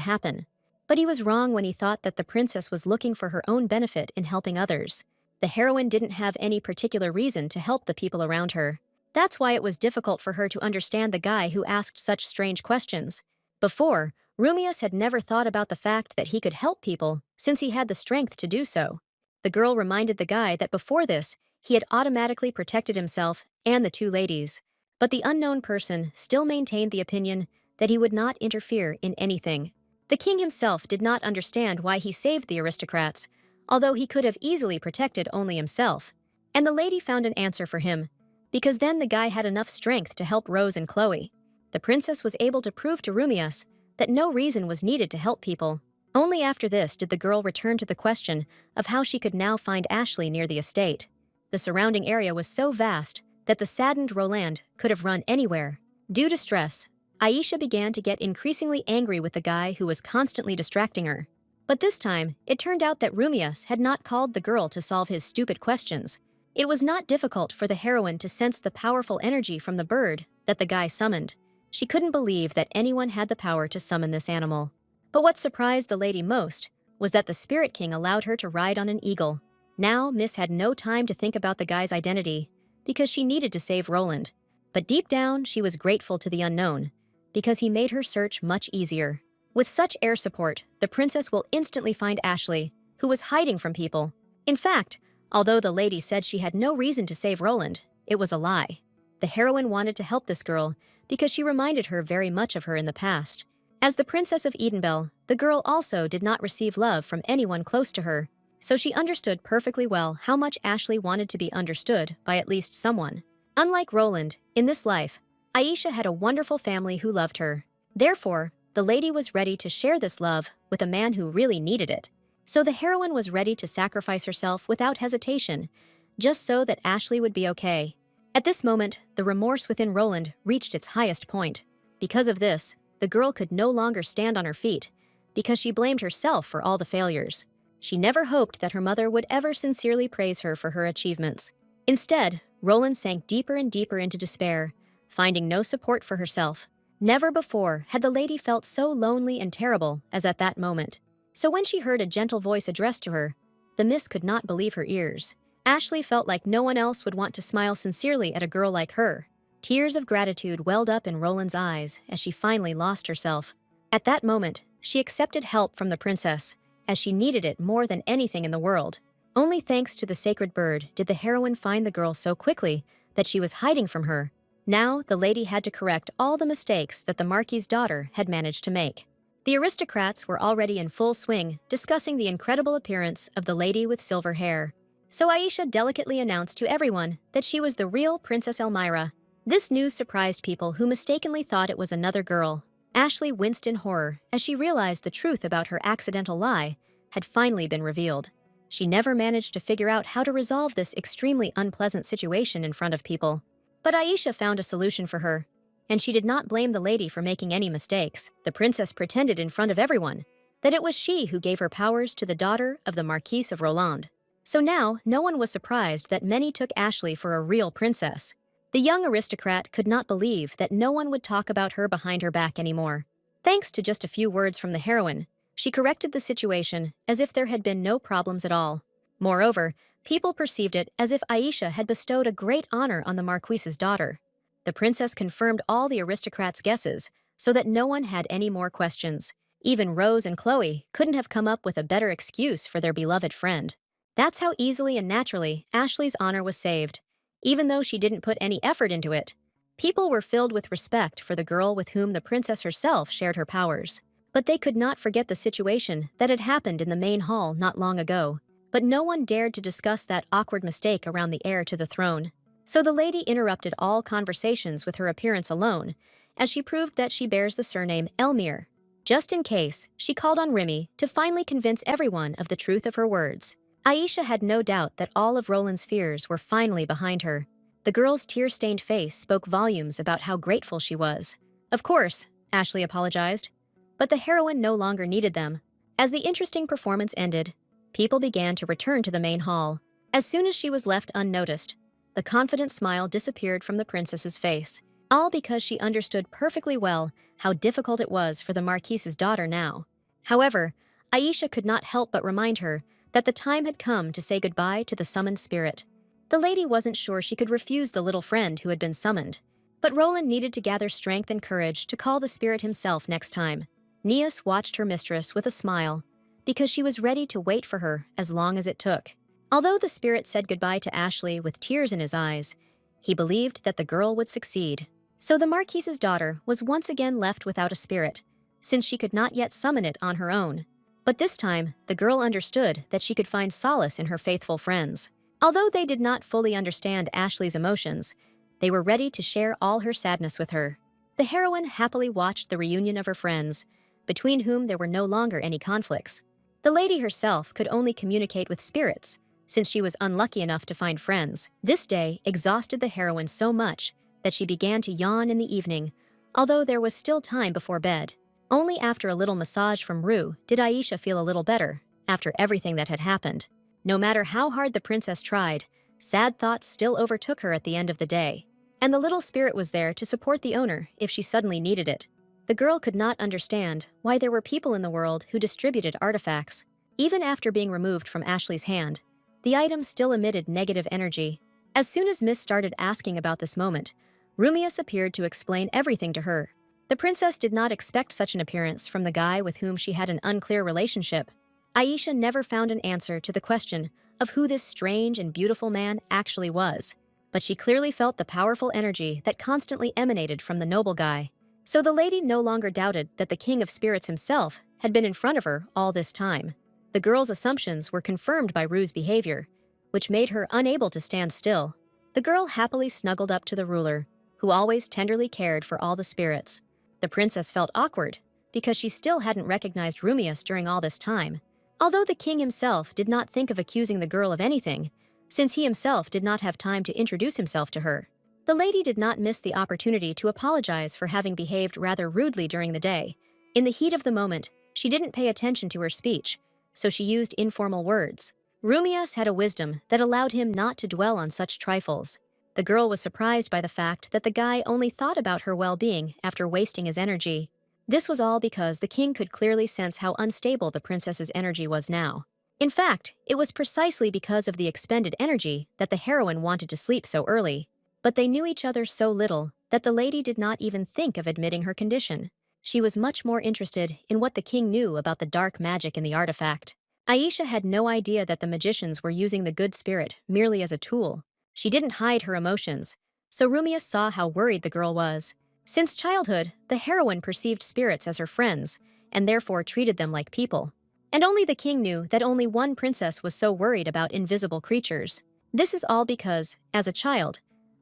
happen. But he was wrong when he thought that the princess was looking for her own benefit in helping others. The heroine didn't have any particular reason to help the people around her. That's why it was difficult for her to understand the guy who asked such strange questions. Before, Rumius had never thought about the fact that he could help people since he had the strength to do so. The girl reminded the guy that before this, he had automatically protected himself and the two ladies. But the unknown person still maintained the opinion that he would not interfere in anything. The king himself did not understand why he saved the aristocrats, although he could have easily protected only himself. And the lady found an answer for him, because then the guy had enough strength to help Rose and Chloe. The princess was able to prove to Rumius that no reason was needed to help people. Only after this did the girl return to the question of how she could now find Ashley near the estate. The surrounding area was so vast that the saddened Roland could have run anywhere. Due to stress, Aisha began to get increasingly angry with the guy who was constantly distracting her. But this time, it turned out that Rumius had not called the girl to solve his stupid questions. It was not difficult for the heroine to sense the powerful energy from the bird that the guy summoned. She couldn't believe that anyone had the power to summon this animal. But what surprised the lady most was that the Spirit King allowed her to ride on an eagle. Now, Miss had no time to think about the guy's identity, because she needed to save Roland. But deep down, she was grateful to the unknown, because he made her search much easier. With such air support, the princess will instantly find Ashley, who was hiding from people. In fact, although the lady said she had no reason to save Roland, it was a lie. The heroine wanted to help this girl because she reminded her very much of her in the past. As the Princess of Edenbell, the girl also did not receive love from anyone close to her, so she understood perfectly well how much Ashley wanted to be understood by at least someone. Unlike Roland, in this life, Aisha had a wonderful family who loved her. Therefore, the lady was ready to share this love with a man who really needed it. So the heroine was ready to sacrifice herself without hesitation, just so that Ashley would be okay. At this moment, the remorse within Roland reached its highest point. Because of this, the girl could no longer stand on her feet, because she blamed herself for all the failures. She never hoped that her mother would ever sincerely praise her for her achievements. Instead, Roland sank deeper and deeper into despair, finding no support for herself. Never before had the lady felt so lonely and terrible as at that moment. So when she heard a gentle voice addressed to her, the miss could not believe her ears. Ashley felt like no one else would want to smile sincerely at a girl like her. Tears of gratitude welled up in Roland's eyes as she finally lost herself. At that moment, she accepted help from the princess, as she needed it more than anything in the world. Only thanks to the sacred bird did the heroine find the girl so quickly that she was hiding from her. Now, the lady had to correct all the mistakes that the Marquis's daughter had managed to make. The aristocrats were already in full swing, discussing the incredible appearance of the lady with silver hair. So Aisha delicately announced to everyone that she was the real Princess Elmira. This news surprised people who mistakenly thought it was another girl. Ashley winced in horror as she realized the truth about her accidental lie had finally been revealed. She never managed to figure out how to resolve this extremely unpleasant situation in front of people. But Aisha found a solution for her, and she did not blame the lady for making any mistakes. The princess pretended in front of everyone that it was she who gave her powers to the daughter of the Marquis of Roland. So now, no one was surprised that many took Ashley for a real princess. The young aristocrat could not believe that no one would talk about her behind her back anymore. Thanks to just a few words from the heroine, she corrected the situation as if there had been no problems at all. Moreover, people perceived it as if Aisha had bestowed a great honor on the Marquis's daughter. The princess confirmed all the aristocrats' guesses so that no one had any more questions. Even Rose and Chloe couldn't have come up with a better excuse for their beloved friend. That's how easily and naturally Ashley's honor was saved. Even though she didn't put any effort into it, people were filled with respect for the girl with whom the princess herself shared her powers. But they could not forget the situation that had happened in the main hall not long ago. But no one dared to discuss that awkward mistake around the heir to the throne. So the lady interrupted all conversations with her appearance alone, as she proved that she bears the surname Elmire. Just in case, she called on Remy to finally convince everyone of the truth of her words. Aisha had no doubt that all of Roland's fears were finally behind her. The girl's tear-stained face spoke volumes about how grateful she was. Of course, Ashley apologized, but the heroine no longer needed them. As the interesting performance ended, people began to return to the main hall. As soon as she was left unnoticed, the confident smile disappeared from the princess's face, all because she understood perfectly well how difficult it was for the Marquis's daughter now. However, Aisha could not help but remind her that the time had come to say goodbye to the summoned spirit. The lady wasn't sure she could refuse the little friend who had been summoned, but Roland needed to gather strength and courage to call the spirit himself next time. Neas watched her mistress with a smile, because she was ready to wait for her as long as it took. Although the spirit said goodbye to Ashley with tears in his eyes, he believed that the girl would succeed. So the Marquis's daughter was once again left without a spirit, since she could not yet summon it on her own. But this time, the girl understood that she could find solace in her faithful friends. Although they did not fully understand Ashley's emotions, they were ready to share all her sadness with her. The heroine happily watched the reunion of her friends, between whom there were no longer any conflicts. The lady herself could only communicate with spirits, since she was unlucky enough to find friends. This day exhausted the heroine so much that she began to yawn in the evening, although there was still time before bed. Only after a little massage from Rue did Aisha feel a little better, after everything that had happened. No matter how hard the princess tried, sad thoughts still overtook her at the end of the day. And the little spirit was there to support the owner if she suddenly needed it. The girl could not understand why there were people in the world who distributed artifacts. Even after being removed from Ashley's hand, the item still emitted negative energy. As soon as Miss started asking about this moment, Rumius appeared to explain everything to her. The princess did not expect such an appearance from the guy with whom she had an unclear relationship. Aisha never found an answer to the question of who this strange and beautiful man actually was, but she clearly felt the powerful energy that constantly emanated from the noble guy. So the lady no longer doubted that the King of Spirits himself had been in front of her all this time. The girl's assumptions were confirmed by Rue's behavior, which made her unable to stand still. The girl happily snuggled up to the ruler, who always tenderly cared for all the spirits. The princess felt awkward, because she still hadn't recognized Rumius during all this time. Although the king himself did not think of accusing the girl of anything, since he himself did not have time to introduce himself to her. The lady did not miss the opportunity to apologize for having behaved rather rudely during the day. In the heat of the moment, she didn't pay attention to her speech, so she used informal words. Rumius had a wisdom that allowed him not to dwell on such trifles. The girl was surprised by the fact that the guy only thought about her well-being after wasting his energy. This was all because the king could clearly sense how unstable the princess's energy was now. In fact, it was precisely because of the expended energy that the heroine wanted to sleep so early. But they knew each other so little that the lady did not even think of admitting her condition. She was much more interested in what the king knew about the dark magic in the artifact. Aisha had no idea that the magicians were using the good spirit merely as a tool. She didn't hide her emotions, so Rumius saw how worried the girl was. Since childhood, the heroine perceived spirits as her friends, and therefore treated them like people. And only the king knew that only one princess was so worried about invisible creatures. This is all because, as a child,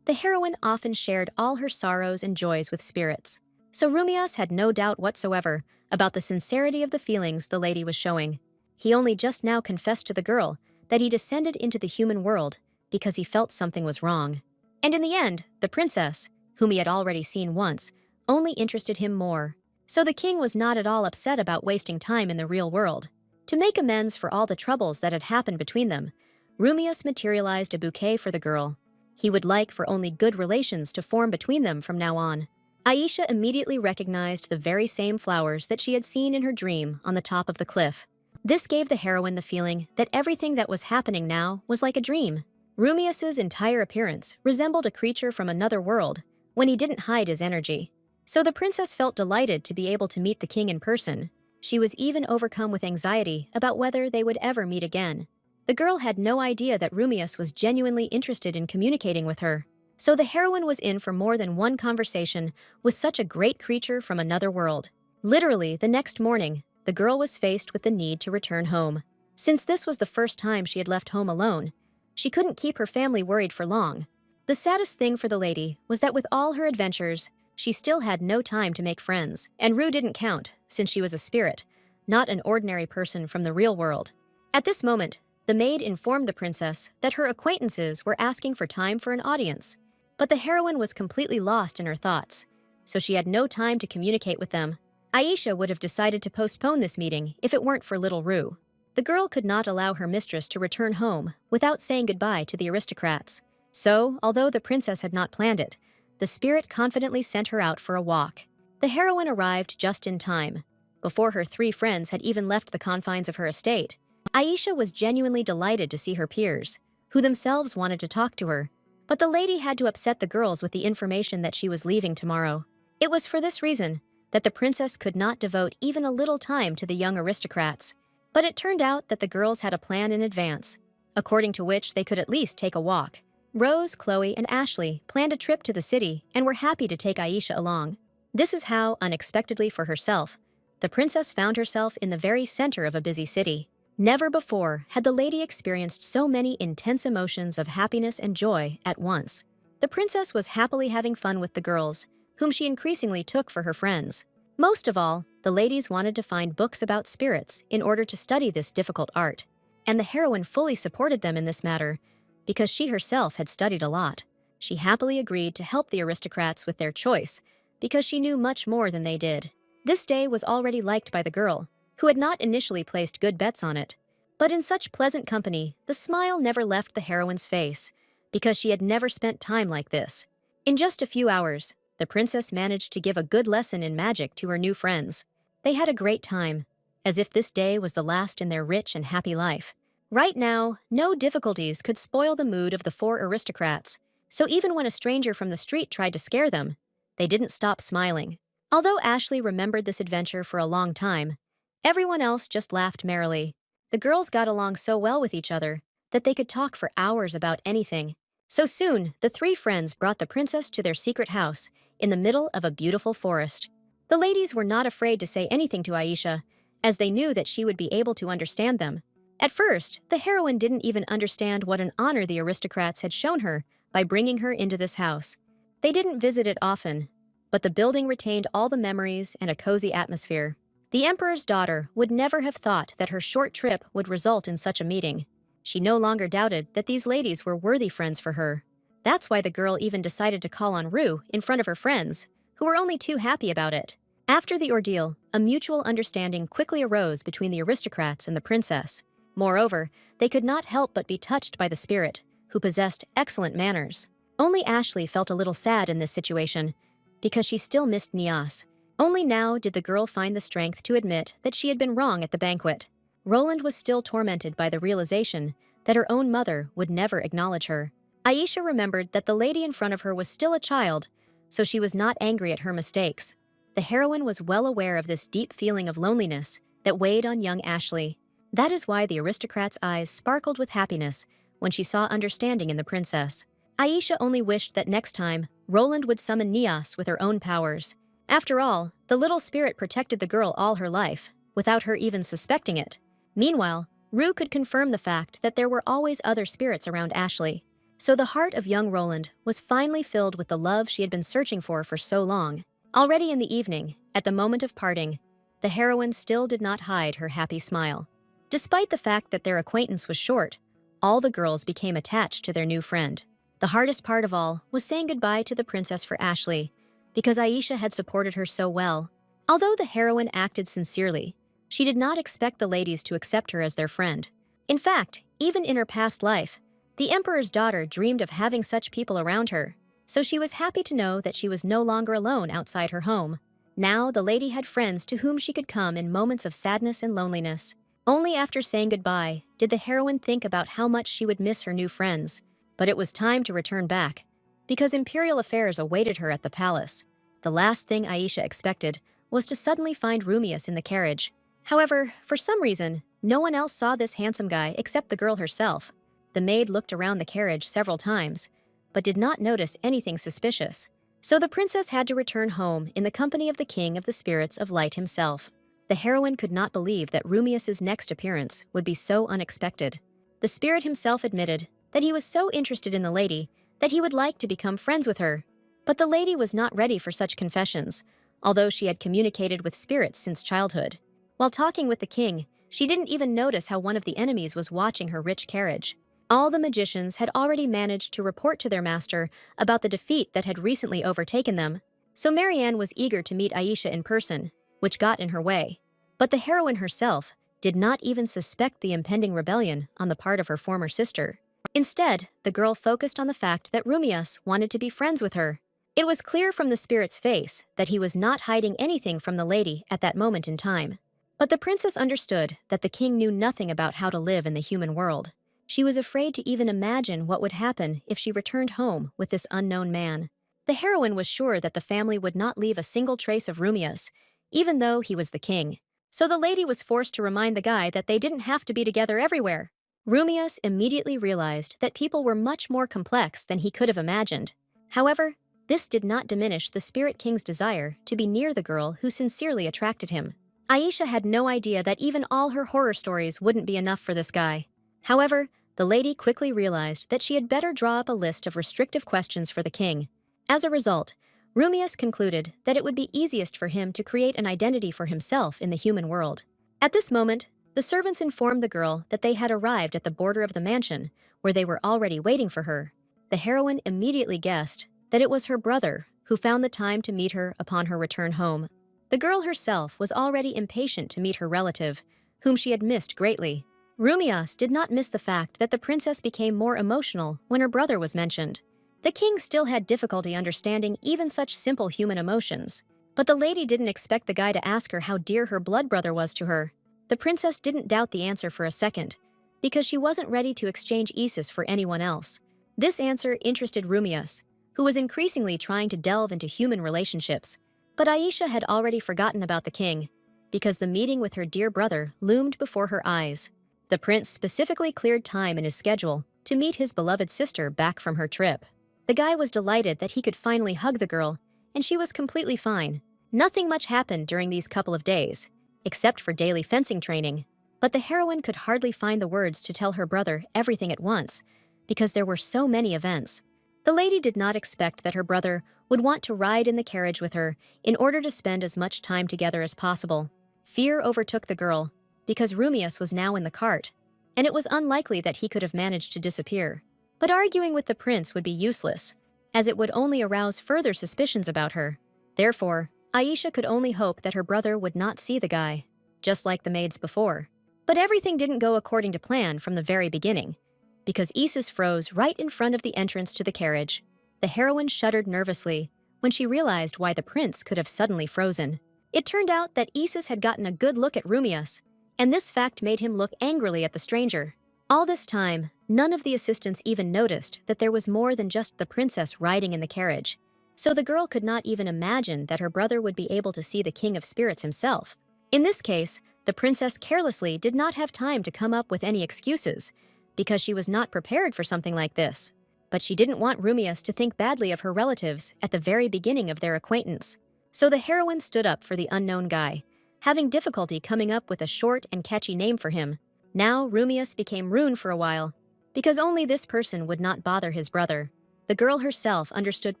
the heroine often shared all her sorrows and joys with spirits. So Rumius had no doubt whatsoever about the sincerity of the feelings the lady was showing. He only just now confessed to the girl that he descended into the human world because he felt something was wrong. And in the end, the princess, whom he had already seen once, only interested him more. So the king was not at all upset about wasting time in the real world. To make amends for all the troubles that had happened between them, Rumius materialized a bouquet for the girl. He would like for only good relations to form between them from now on. Aisha immediately recognized the very same flowers that she had seen in her dream on the top of the cliff. This gave the heroine the feeling that everything that was happening now was like a dream. Rumius's entire appearance resembled a creature from another world when he didn't hide his energy. So the princess felt delighted to be able to meet the king in person. She was even overcome with anxiety about whether they would ever meet again. The girl had no idea that Rumius was genuinely interested in communicating with her. So the heroine was in for more than one conversation with such a great creature from another world. Literally, the next morning, the girl was faced with the need to return home. Since this was the first time she had left home alone, she couldn't keep her family worried for long. The saddest thing for the lady was that with all her adventures, she still had no time to make friends. And Rue didn't count, since she was a spirit, not an ordinary person from the real world. At this moment, the maid informed the princess that her acquaintances were asking for time for an audience. But the heroine was completely lost in her thoughts, so she had no time to communicate with them. Aisha would have decided to postpone this meeting if it weren't for little Rue. The girl could not allow her mistress to return home without saying goodbye to the aristocrats. So, although the princess had not planned it, the spirit confidently sent her out for a walk. The heroine arrived just in time, before her three friends had even left the confines of her estate. Aisha was genuinely delighted to see her peers, who themselves wanted to talk to her. But the lady had to upset the girls with the information that she was leaving tomorrow. It was for this reason that the princess could not devote even a little time to the young aristocrats. But it turned out that the girls had a plan in advance, according to which they could at least take a walk. Rose, Chloe, and Ashley planned a trip to the city and were happy to take Aisha along. This is how, unexpectedly for herself, the princess found herself in the very center of a busy city. Never before had the lady experienced so many intense emotions of happiness and joy at once. The princess was happily having fun with the girls, whom she increasingly took for her friends. Most of all, the ladies wanted to find books about spirits in order to study this difficult art, and the heroine fully supported them in this matter because she herself had studied a lot. She happily agreed to help the aristocrats with their choice because she knew much more than they did. This day was already liked by the girl, who had not initially placed good bets on it. But in such pleasant company, the smile never left the heroine's face, because she had never spent time like this. In just a few hours, the princess managed to give a good lesson in magic to her new friends. They had a great time, as if this day was the last in their rich and happy life. Right now, no difficulties could spoil the mood of the four aristocrats, so even when a stranger from the street tried to scare them, they didn't stop smiling. Although Ashley remembered this adventure for a long time, everyone else just laughed merrily. The girls got along so well with each other that they could talk for hours about anything. So soon, the three friends brought the princess to their secret house in the middle of a beautiful forest. The ladies were not afraid to say anything to Aisha, as they knew that she would be able to understand them. At first, the heroine didn't even understand what an honor the aristocrats had shown her by bringing her into this house. They didn't visit it often, but the building retained all the memories and a cozy atmosphere. The emperor's daughter would never have thought that her short trip would result in such a meeting. She no longer doubted that these ladies were worthy friends for her. That's why the girl even decided to call on Rue in front of her friends, who were only too happy about it. After the ordeal, a mutual understanding quickly arose between the aristocrats and the princess. Moreover, they could not help but be touched by the spirit, who possessed excellent manners. Only Ashley felt a little sad in this situation, because she still missed Nias. Only now did the girl find the strength to admit that she had been wrong at the banquet. Roland was still tormented by the realization that her own mother would never acknowledge her. Aisha remembered that the lady in front of her was still a child, so she was not angry at her mistakes. The heroine was well aware of this deep feeling of loneliness that weighed on young Ashley. That is why the aristocrat's eyes sparkled with happiness when she saw understanding in the princess. Aisha only wished that next time, Roland would summon Nias with her own powers. After all, the little spirit protected the girl all her life, without her even suspecting it. Meanwhile, Rue could confirm the fact that there were always other spirits around Ashley. So the heart of young Roland was finally filled with the love she had been searching for so long. Already in the evening, at the moment of parting, the heroine still did not hide her happy smile. Despite the fact that their acquaintance was short, all the girls became attached to their new friend. The hardest part of all was saying goodbye to the princess for Ashley, because Aisha had supported her so well. Although the heroine acted sincerely, she did not expect the ladies to accept her as their friend. In fact, even in her past life, the emperor's daughter dreamed of having such people around her, so she was happy to know that she was no longer alone outside her home. Now the lady had friends to whom she could come in moments of sadness and loneliness. Only after saying goodbye did the heroine think about how much she would miss her new friends. But it was time to return back, because imperial affairs awaited her at the palace. The last thing Aisha expected was to suddenly find Rumius in the carriage. However, for some reason, no one else saw this handsome guy except the girl herself. The maid looked around the carriage several times, but did not notice anything suspicious. So the princess had to return home in the company of the king of the spirits of light himself. The heroine could not believe that Rumius's next appearance would be so unexpected. The spirit himself admitted that he was so interested in the lady that he would like to become friends with her. But the lady was not ready for such confessions, although she had communicated with spirits since childhood. While talking with the king, she didn't even notice how one of the enemies was watching her rich carriage. All the magicians had already managed to report to their master about the defeat that had recently overtaken them, so Marianne was eager to meet Aisha in person, which got in her way. But the heroine herself did not even suspect the impending rebellion on the part of her former sister. Instead, the girl focused on the fact that Rumius wanted to be friends with her. It was clear from the spirit's face that he was not hiding anything from the lady at that moment in time. But the princess understood that the king knew nothing about how to live in the human world. She was afraid to even imagine what would happen if she returned home with this unknown man. The heroine was sure that the family would not leave a single trace of Rumius, even though he was the king. So the lady was forced to remind the guy that they didn't have to be together everywhere. Rumius immediately realized that people were much more complex than he could have imagined. However, this did not diminish the Spirit King's desire to be near the girl who sincerely attracted him. Aisha had no idea that even all her horror stories wouldn't be enough for this guy. However, the lady quickly realized that she had better draw up a list of restrictive questions for the king. As a result, Rumius concluded that it would be easiest for him to create an identity for himself in the human world. At this moment, the servants informed the girl that they had arrived at the border of the mansion, where they were already waiting for her. The heroine immediately guessed that it was her brother who found the time to meet her upon her return home. The girl herself was already impatient to meet her relative, whom she had missed greatly. Rumius did not miss the fact that the princess became more emotional when her brother was mentioned. The king still had difficulty understanding even such simple human emotions, but the lady didn't expect the guy to ask her how dear her blood brother was to her. The princess didn't doubt the answer for a second, because she wasn't ready to exchange Isis for anyone else. This answer interested Rumius, who was increasingly trying to delve into human relationships. But Aisha had already forgotten about the king, because the meeting with her dear brother loomed before her eyes. The prince specifically cleared time in his schedule to meet his beloved sister back from her trip. The guy was delighted that he could finally hug the girl, and she was completely fine. Nothing much happened during these couple of days, except for daily fencing training, but the heroine could hardly find the words to tell her brother everything at once, because there were so many events. The lady did not expect that her brother would want to ride in the carriage with her in order to spend as much time together as possible. Fear overtook the girl, because Rumius was now in the cart, and it was unlikely that he could have managed to disappear. But arguing with the prince would be useless, as it would only arouse further suspicions about her. Therefore, Aisha could only hope that her brother would not see the guy, just like the maids before. But everything didn't go according to plan from the very beginning, because Isis froze right in front of the entrance to the carriage. The heroine shuddered nervously when she realized why the prince could have suddenly frozen. It turned out that Isis had gotten a good look at Rumius, and this fact made him look angrily at the stranger. All this time, none of the assistants even noticed that there was more than just the princess riding in the carriage, so the girl could not even imagine that her brother would be able to see the King of Spirits himself. In this case, the princess carelessly did not have time to come up with any excuses, because she was not prepared for something like this. But she didn't want Rumius to think badly of her relatives at the very beginning of their acquaintance. So the heroine stood up for the unknown guy, having difficulty coming up with a short and catchy name for him. Now Rumius became Rune for a while, because only this person would not bother his brother. The girl herself understood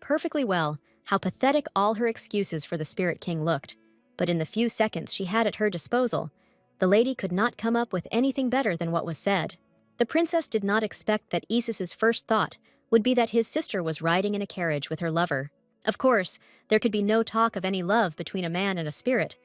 perfectly well how pathetic all her excuses for the Spirit King looked. But in the few seconds she had at her disposal, the lady could not come up with anything better than what was said. The princess did not expect that Isis's first thought would be that his sister was riding in a carriage with her lover. Of course, there could be no talk of any love between a man and a spirit,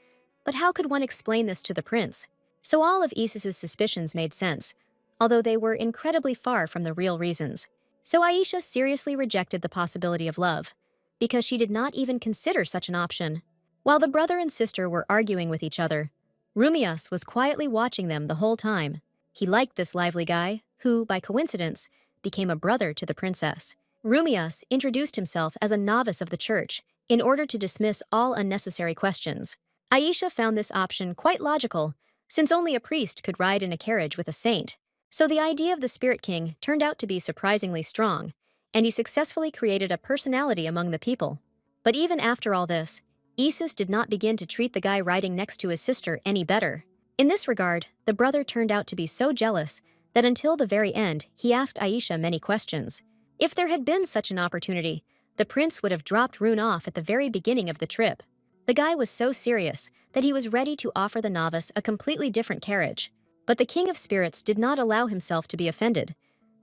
but how could one explain this to the prince? So all of Isis's suspicions made sense, although they were incredibly far from the real reasons. So Aisha seriously rejected the possibility of love, because she did not even consider such an option. While the brother and sister were arguing with each other, Rumius was quietly watching them the whole time. He liked this lively guy, who, by coincidence, became a brother to the princess. Rumius introduced himself as a novice of the church in order to dismiss all unnecessary questions. Aisha found this option quite logical, since only a priest could ride in a carriage with a saint. So the idea of the Spirit King turned out to be surprisingly strong, and he successfully created a personality among the people. But even after all this, Isis did not begin to treat the guy riding next to his sister any better. In this regard, the brother turned out to be so jealous that until the very end, he asked Aisha many questions. If there had been such an opportunity, the prince would have dropped Rune off at the very beginning of the trip. The guy was so serious that he was ready to offer the novice a completely different carriage. But the King of Spirits did not allow himself to be offended,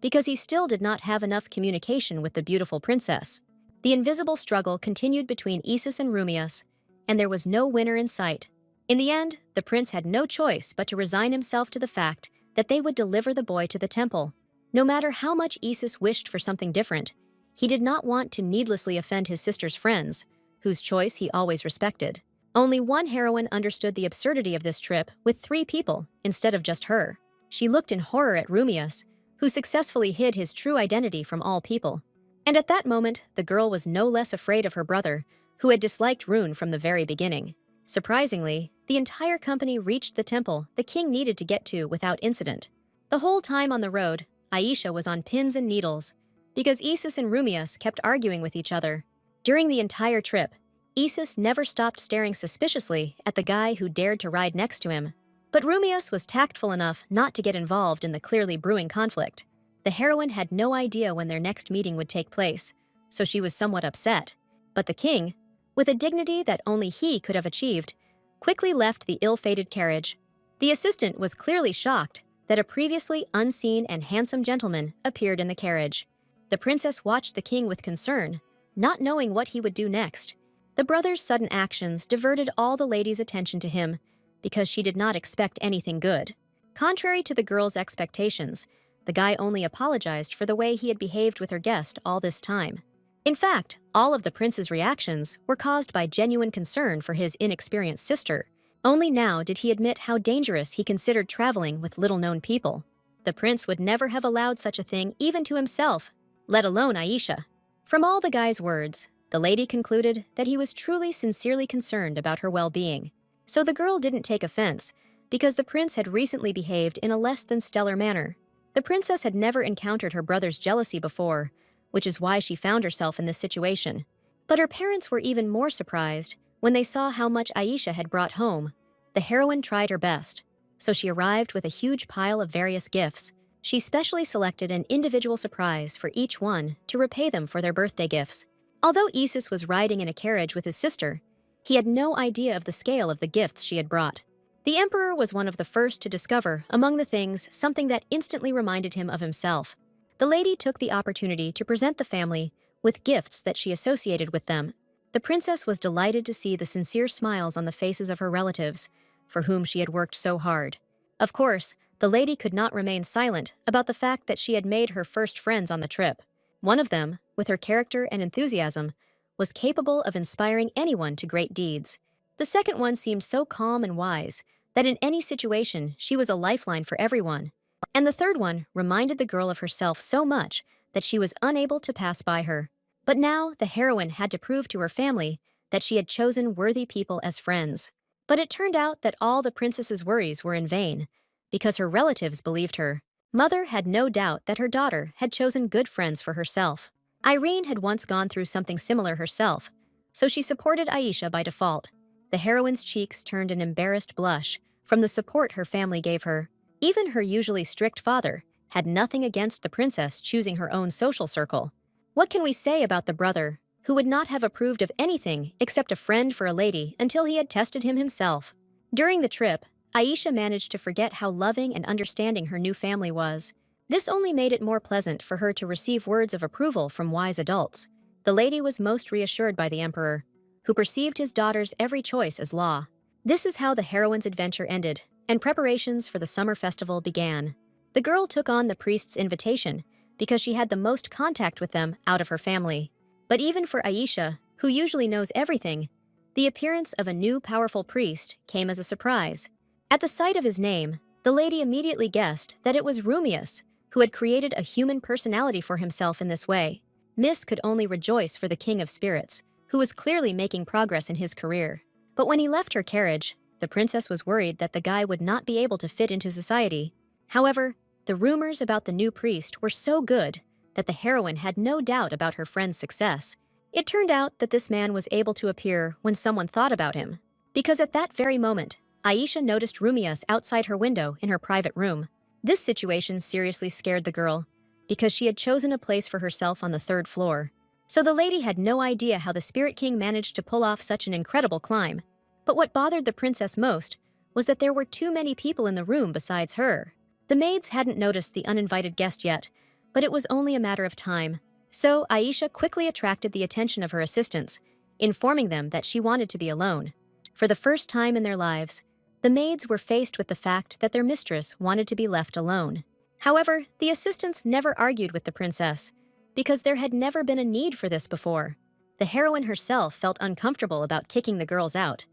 because he still did not have enough communication with the beautiful princess. The invisible struggle continued between Isis and Rumius, and there was no winner in sight. In the end, the prince had no choice but to resign himself to the fact that they would deliver the boy to the temple. No matter how much Isis wished for something different, he did not want to needlessly offend his sister's friends, whose choice he always respected. Only one heroine understood the absurdity of this trip with 3 people instead of just her. She looked in horror at Rumius, who successfully hid his true identity from all people. And at that moment, the girl was no less afraid of her brother, who had disliked Rune from the very beginning. Surprisingly, the entire company reached the temple the king needed to get to without incident. The whole time on the road, Aisha was on pins and needles, because Isis and Rumius kept arguing with each other. During the entire trip, Isis never stopped staring suspiciously at the guy who dared to ride next to him. But Rumius was tactful enough not to get involved in the clearly brewing conflict. The heroine had no idea when their next meeting would take place, so she was somewhat upset. But the king, with a dignity that only he could have achieved, quickly left the ill-fated carriage. The assistant was clearly shocked that a previously unseen and handsome gentleman appeared in the carriage. The princess watched the king with concern, not knowing what he would do next. The brother's sudden actions diverted all the lady's attention to him, because she did not expect anything good. Contrary to the girl's expectations, the guy only apologized for the way he had behaved with her guest all this time. In fact, all of the prince's reactions were caused by genuine concern for his inexperienced sister. Only now did he admit how dangerous he considered traveling with little-known people. The prince would never have allowed such a thing even to himself, let alone Aisha. From all the guy's words, the lady concluded that he was truly sincerely concerned about her well-being. So the girl didn't take offense, because the prince had recently behaved in a less than stellar manner. The princess had never encountered her brother's jealousy before, which is why she found herself in this situation. But her parents were even more surprised when they saw how much Aisha had brought home. The heroine tried her best, so she arrived with a huge pile of various gifts. She specially selected an individual surprise for each one to repay them for their birthday gifts. Although Isis was riding in a carriage with his sister, he had no idea of the scale of the gifts she had brought. The emperor was one of the first to discover, among the things, something that instantly reminded him of himself. The lady took the opportunity to present the family with gifts that she associated with them. The princess was delighted to see the sincere smiles on the faces of her relatives, for whom she had worked so hard. Of course, the lady could not remain silent about the fact that she had made her first friends on the trip. One of them, with her character and enthusiasm, was capable of inspiring anyone to great deeds. The second one seemed so calm and wise that in any situation she was a lifeline for everyone. And the third one reminded the girl of herself so much that she was unable to pass by her. But now the heroine had to prove to her family that she had chosen worthy people as friends. But it turned out that all the princess's worries were in vain, because her relatives believed her. Mother had no doubt that her daughter had chosen good friends for herself. Irene had once gone through something similar herself, so she supported Aisha by default. The heroine's cheeks turned an embarrassed blush from the support her family gave her. Even her usually strict father had nothing against the princess choosing her own social circle. What can we say about the brother, who would not have approved of anything except a friend for a lady until he had tested him himself? During the trip, Aisha managed to forget how loving and understanding her new family was. This only made it more pleasant for her to receive words of approval from wise adults. The lady was most reassured by the emperor, who perceived his daughter's every choice as law. This is how the heroine's adventure ended, and preparations for the summer festival began. The girl took on the priest's invitation because she had the most contact with them out of her family. But even for Aisha, who usually knows everything, the appearance of a new powerful priest came as a surprise. At the sight of his name, the lady immediately guessed that it was Rumius, who had created a human personality for himself in this way. Miss could only rejoice for the king of spirits, who was clearly making progress in his career. But when he left her carriage, the princess was worried that the guy would not be able to fit into society. However, the rumors about the new priest were so good that the heroine had no doubt about her friend's success. It turned out that this man was able to appear when someone thought about him, because at that very moment, Aisha noticed Rumius outside her window in her private room. This situation seriously scared the girl, because she had chosen a place for herself on the 3rd floor. So the lady had no idea how the Spirit King managed to pull off such an incredible climb. But what bothered the princess most was that there were too many people in the room besides her. The maids hadn't noticed the uninvited guest yet, but it was only a matter of time. So Aisha quickly attracted the attention of her assistants, informing them that she wanted to be alone. For the first time in their lives, the maids were faced with the fact that their mistress wanted to be left alone. However, the assistants never argued with the princess, because there had never been a need for this before. The heroine herself felt uncomfortable about kicking the girls out,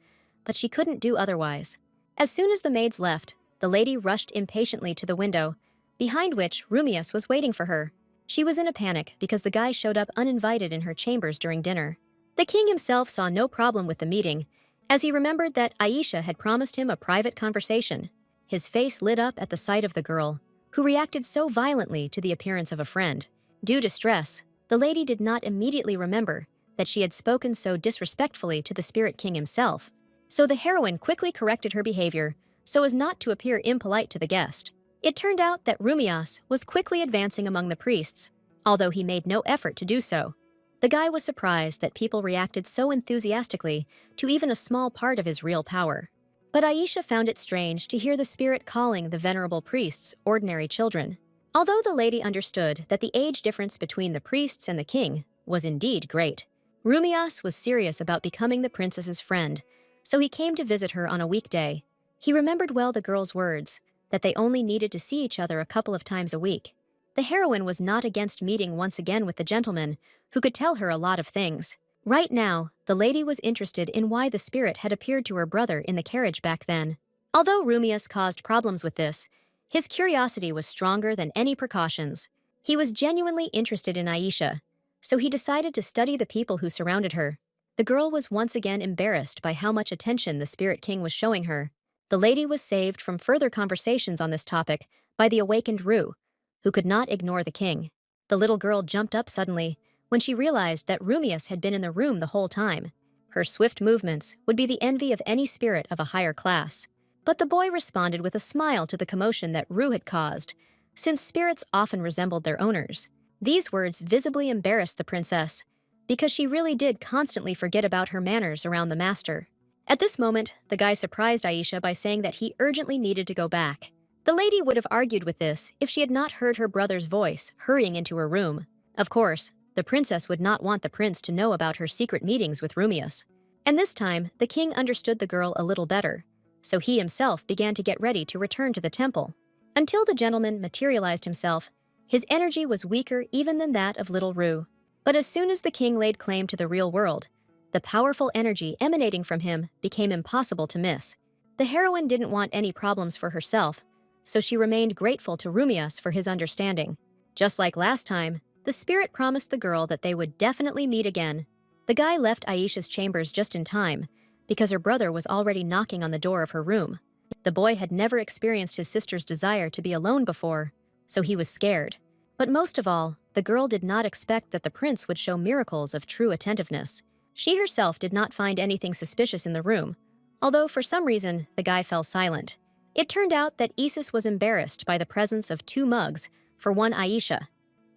but she couldn't do otherwise. As soon as the maids left, the lady rushed impatiently to the window, behind which Rumius was waiting for her. She was in a panic because the guy showed up uninvited in her chambers during dinner. The king himself saw no problem with the meeting, as he remembered that Aisha had promised him a private conversation. His face lit up at the sight of the girl, who reacted so violently to the appearance of a friend. Due to stress, the lady did not immediately remember that she had spoken so disrespectfully to the Spirit King himself. So the heroine quickly corrected her behavior so as not to appear impolite to the guest. It turned out that Rumias was quickly advancing among the priests, although he made no effort to do so. The guy was surprised that people reacted so enthusiastically to even a small part of his real power. But Aisha found it strange to hear the spirit calling the venerable priests ordinary children. Although the lady understood that the age difference between the priests and the king was indeed great, Rumias was serious about becoming the princess's friend, so he came to visit her on a weekday. He remembered well the girl's words, that they only needed to see each other a couple of times a week. The heroine was not against meeting once again with the gentleman, who could tell her a lot of things. Right now, the lady was interested in why the spirit had appeared to her brother in the carriage back then. Although Rumius caused problems with this, his curiosity was stronger than any precautions. He was genuinely interested in Aisha, so he decided to study the people who surrounded her. The girl was once again embarrassed by how much attention the Spirit King was showing her. The lady was saved from further conversations on this topic by the awakened Ru, who could not ignore the king. The little girl jumped up suddenly when she realized that Rumius had been in the room the whole time. Her swift movements would be the envy of any spirit of a higher class. But the boy responded with a smile to the commotion that Ru had caused, since spirits often resembled their owners. These words visibly embarrassed the princess, because she really did constantly forget about her manners around the master. At this moment, the guy surprised Aisha by saying that he urgently needed to go back. The lady would have argued with this if she had not heard her brother's voice hurrying into her room. Of course, the princess would not want the prince to know about her secret meetings with Rumius. And this time, the king understood the girl a little better, so he himself began to get ready to return to the temple. Until the gentleman materialized himself, his energy was weaker even than that of little Ru. But as soon as the king laid claim to the real world, the powerful energy emanating from him became impossible to miss. The heroine didn't want any problems for herself, so she remained grateful to Rumius for his understanding. Just like last time, the spirit promised the girl that they would definitely meet again. The guy left Aisha's chambers just in time, because her brother was already knocking on the door of her room. The boy had never experienced his sister's desire to be alone before, so he was scared. But most of all, the girl did not expect that the prince would show miracles of true attentiveness. She herself did not find anything suspicious in the room, although for some reason the guy fell silent. It turned out that Isis was embarrassed by the presence of 2 mugs for one Aisha,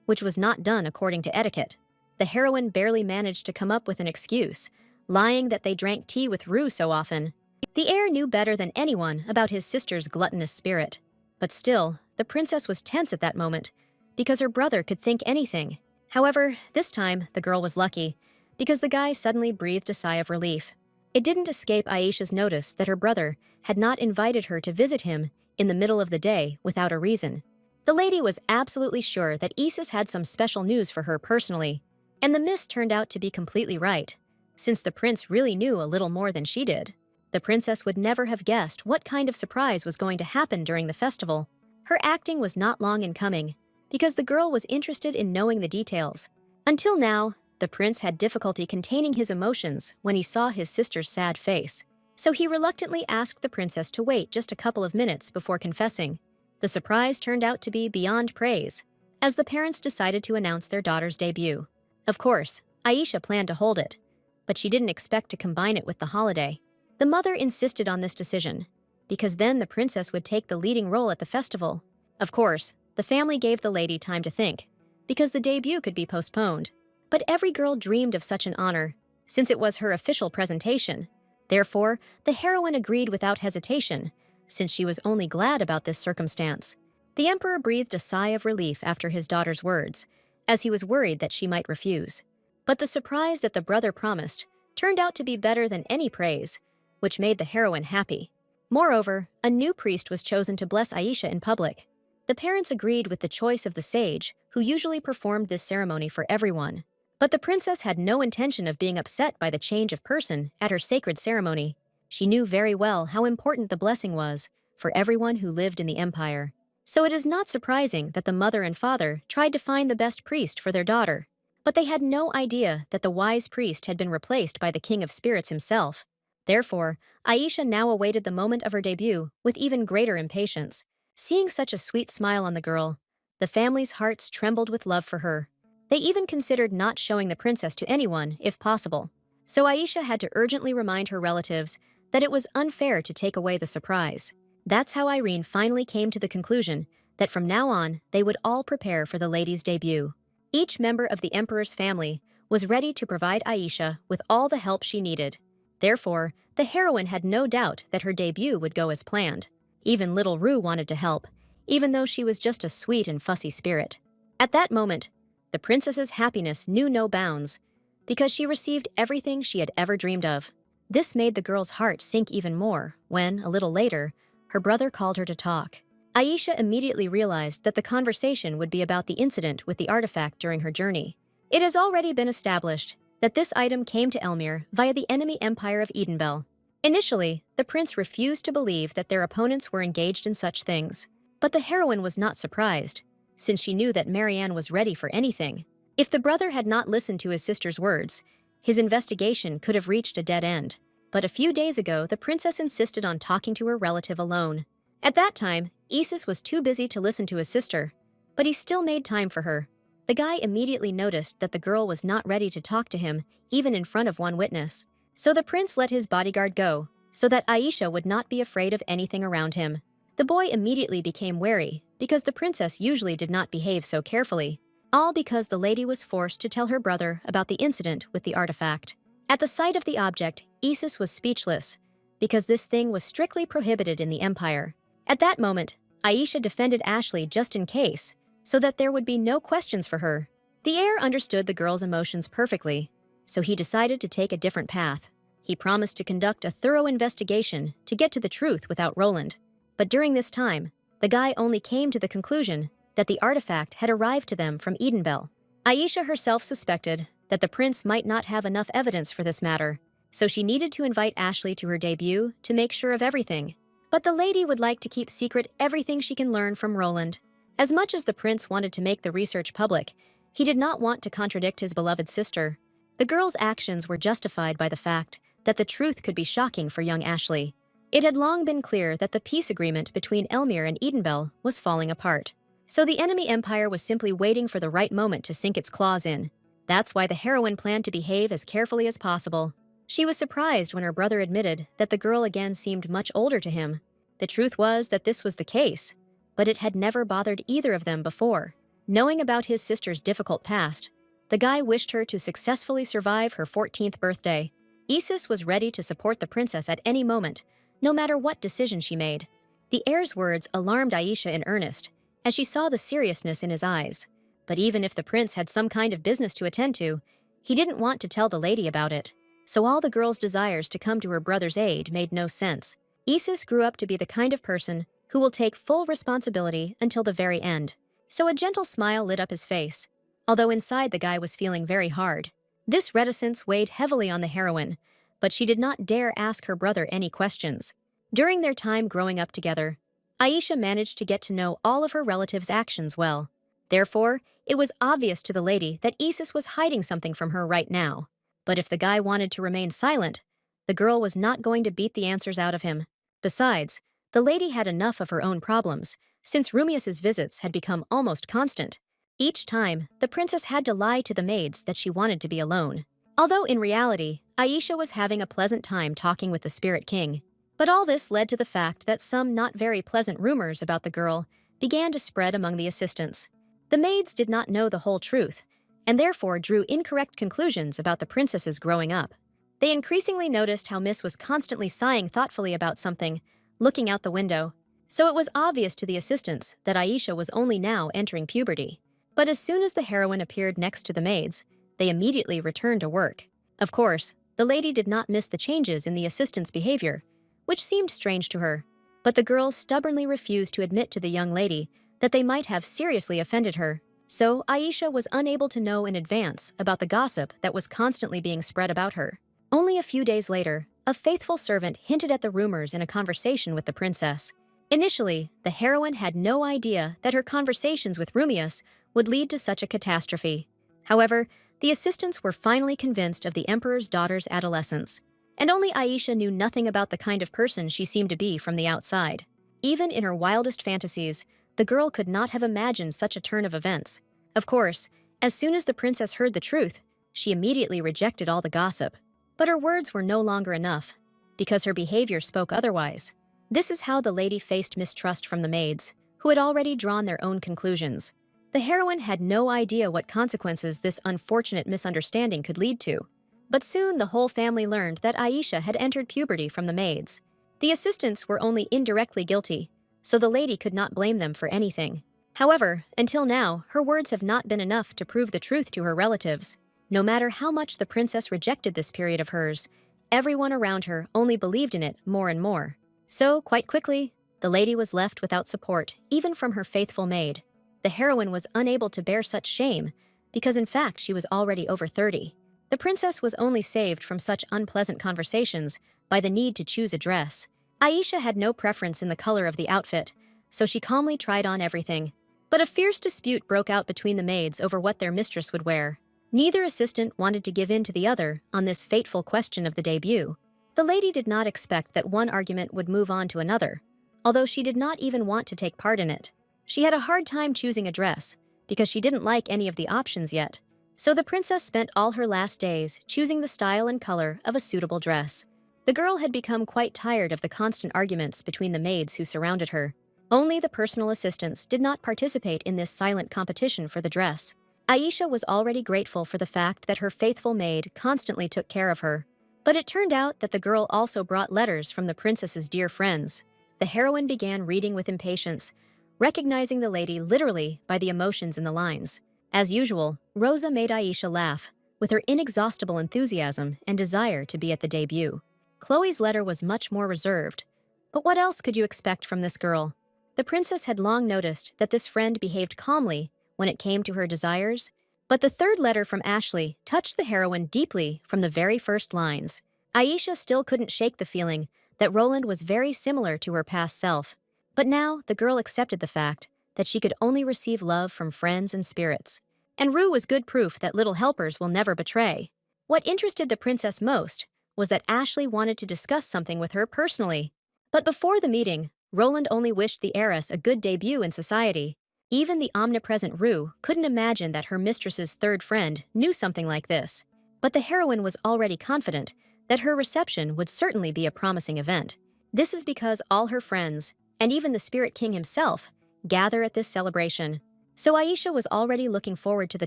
which was not done according to etiquette. The heroine barely managed to come up with an excuse, lying that they drank tea with Ru so often. The heir knew better than anyone about his sister's gluttonous spirit. But still, the princess was tense at that moment, because her brother could think anything. However, this time, the girl was lucky, because the guy suddenly breathed a sigh of relief. It didn't escape Aisha's notice that her brother had not invited her to visit him in the middle of the day without a reason. The lady was absolutely sure that Isis had some special news for her personally, and the miss turned out to be completely right, since the prince really knew a little more than she did. The princess would never have guessed what kind of surprise was going to happen during the festival. Her acting was not long in coming, because the girl was interested in knowing the details. Until now, the prince had difficulty containing his emotions when he saw his sister's sad face, so he reluctantly asked the princess to wait just a couple of minutes before confessing. The surprise turned out to be beyond praise, as the parents decided to announce their daughter's debut. Of course, Aisha planned to hold it, but she didn't expect to combine it with the holiday. The mother insisted on this decision, because then the princess would take the leading role at the festival. Of course, the family gave the lady time to think, because the debut could be postponed. But every girl dreamed of such an honor, since it was her official presentation. Therefore, the heroine agreed without hesitation, since she was only glad about this circumstance. The emperor breathed a sigh of relief after his daughter's words, as he was worried that she might refuse. But the surprise that the brother promised turned out to be better than any praise, which made the heroine happy. Moreover, a new priest was chosen to bless Aisha in public. The parents agreed with the choice of the sage, who usually performed this ceremony for everyone. But the princess had no intention of being upset by the change of person at her sacred ceremony. She knew very well how important the blessing was for everyone who lived in the empire. So it is not surprising that the mother and father tried to find the best priest for their daughter. But they had no idea that the wise priest had been replaced by the king of spirits himself. Therefore, Aisha now awaited the moment of her debut with even greater impatience. Seeing such a sweet smile on the girl, the family's hearts trembled with love for her. They even considered not showing the princess to anyone, if possible. So Aisha had to urgently remind her relatives that it was unfair to take away the surprise. That's how Irene finally came to the conclusion that from now on, they would all prepare for the lady's debut. Each member of the emperor's family was ready to provide Aisha with all the help she needed. Therefore, the heroine had no doubt that her debut would go as planned. Even little Ru wanted to help, even though she was just a sweet and fussy spirit. At that moment, the princess's happiness knew no bounds, because she received everything she had ever dreamed of. This made the girl's heart sink even more when, a little later, her brother called her to talk. Aisha immediately realized that the conversation would be about the incident with the artifact during her journey. It has already been established that this item came to Elmir via the enemy empire of Edenbell. Initially, the prince refused to believe that their opponents were engaged in such things. But the heroine was not surprised, since she knew that Marianne was ready for anything. If the brother had not listened to his sister's words, his investigation could have reached a dead end. But a few days ago, the princess insisted on talking to her relative alone. At that time, Isis was too busy to listen to his sister, but he still made time for her. The guy immediately noticed that the girl was not ready to talk to him, even in front of one witness. So the prince let his bodyguard go, so that Aisha would not be afraid of anything around him. The boy immediately became wary, because the princess usually did not behave so carefully. All because the lady was forced to tell her brother about the incident with the artifact. At the sight of the object, Isis was speechless, because this thing was strictly prohibited in the empire. At that moment, Aisha defended Ashley just in case, so that there would be no questions for her. The heir understood the girl's emotions perfectly, so he decided to take a different path. He promised to conduct a thorough investigation to get to the truth without Roland. But during this time, the guy only came to the conclusion that the artifact had arrived to them from Edenbell. Aisha herself suspected that the prince might not have enough evidence for this matter, so she needed to invite Ashley to her debut to make sure of everything. But the lady would like to keep secret everything she can learn from Roland. As much as the prince wanted to make the research public, he did not want to contradict his beloved sister. The girl's actions were justified by the fact that the truth could be shocking for young Ashley. It had long been clear that the peace agreement between Elmir and Edenbell was falling apart. So the enemy empire was simply waiting for the right moment to sink its claws in. That's why the heroine planned to behave as carefully as possible. She was surprised when her brother admitted that the girl again seemed much older to him. The truth was that this was the case, but it had never bothered either of them before. Knowing about his sister's difficult past, the guy wished her to successfully survive her 14th birthday. Isis was ready to support the princess at any moment, no matter what decision she made. The heir's words alarmed Aisha in earnest, as she saw the seriousness in his eyes. But even if the prince had some kind of business to attend to, he didn't want to tell the lady about it. So all the girl's desires to come to her brother's aid made no sense. Isis grew up to be the kind of person who will take full responsibility until the very end. So a gentle smile lit up his face, although inside the guy was feeling very hard. This reticence weighed heavily on the heroine, but she did not dare ask her brother any questions. During their time growing up together, Aisha managed to get to know all of her relatives' actions well. Therefore, it was obvious to the lady that Isis was hiding something from her right now. But if the guy wanted to remain silent, the girl was not going to beat the answers out of him. Besides, the lady had enough of her own problems, since Rumius's visits had become almost constant. Each time, the princess had to lie to the maids that she wanted to be alone. Although in reality, Aisha was having a pleasant time talking with the Spirit King. But all this led to the fact that some not very pleasant rumors about the girl began to spread among the assistants. The maids did not know the whole truth, and therefore drew incorrect conclusions about the princess's growing up. They increasingly noticed how Miss was constantly sighing thoughtfully about something, looking out the window. So it was obvious to the assistants that Aisha was only now entering puberty. But as soon as the heroine appeared next to the maids, they immediately returned to work. Of course, the lady did not miss the changes in the assistants' behavior, which seemed strange to her. But the girls stubbornly refused to admit to the young lady that they might have seriously offended her. So Aisha was unable to know in advance about the gossip that was constantly being spread about her. Only a few days later, a faithful servant hinted at the rumors in a conversation with the princess. Initially, the heroine had no idea that her conversations with Rumius would lead to such a catastrophe. However, the assistants were finally convinced of the emperor's daughter's adolescence. And only Aisha knew nothing about the kind of person she seemed to be from the outside. Even in her wildest fantasies, the girl could not have imagined such a turn of events. Of course, as soon as the princess heard the truth, she immediately rejected all the gossip. But her words were no longer enough, because her behavior spoke otherwise. This is how the lady faced mistrust from the maids, who had already drawn their own conclusions. The heroine had no idea what consequences this unfortunate misunderstanding could lead to. But soon the whole family learned that Aisha had entered puberty from the maids. The assistants were only indirectly guilty, so the lady could not blame them for anything. However, until now, her words have not been enough to prove the truth to her relatives. No matter how much the princess rejected this period of hers, everyone around her only believed in it more and more. So, quite quickly, the lady was left without support, even from her faithful maid. The heroine was unable to bear such shame, because in fact she was already over 30. The princess was only saved from such unpleasant conversations by the need to choose a dress. Aisha had no preference in the color of the outfit, so she calmly tried on everything. But a fierce dispute broke out between the maids over what their mistress would wear. Neither assistant wanted to give in to the other on this fateful question of the debut. The lady did not expect that one argument would move on to another, although she did not even want to take part in it. She had a hard time choosing a dress, because she didn't like any of the options yet. So the princess spent all her last days choosing the style and color of a suitable dress. The girl had become quite tired of the constant arguments between the maids who surrounded her. Only the personal assistants did not participate in this silent competition for the dress. Aisha was already grateful for the fact that her faithful maid constantly took care of her. But it turned out that the girl also brought letters from the princess's dear friends. The heroine began reading with impatience, recognizing the lady literally by the emotions in the lines. As usual, Rosa made Aisha laugh, with her inexhaustible enthusiasm and desire to be at the debut. Chloe's letter was much more reserved. But what else could you expect from this girl? The princess had long noticed that this friend behaved calmly when it came to her desires, but the third letter from Ashley touched the heroine deeply from the very first lines. Aisha still couldn't shake the feeling that Roland was very similar to her past self. But now the girl accepted the fact that she could only receive love from friends and spirits. And Rue was good proof that little helpers will never betray. What interested the princess most was that Ashley wanted to discuss something with her personally. But before the meeting, Roland only wished the heiress a good debut in society. Even the omnipresent Rue couldn't imagine that her mistress's third friend knew something like this. But the heroine was already confident that her reception would certainly be a promising event. This is because all her friends, and even the Spirit King himself, gather at this celebration. So Aisha was already looking forward to the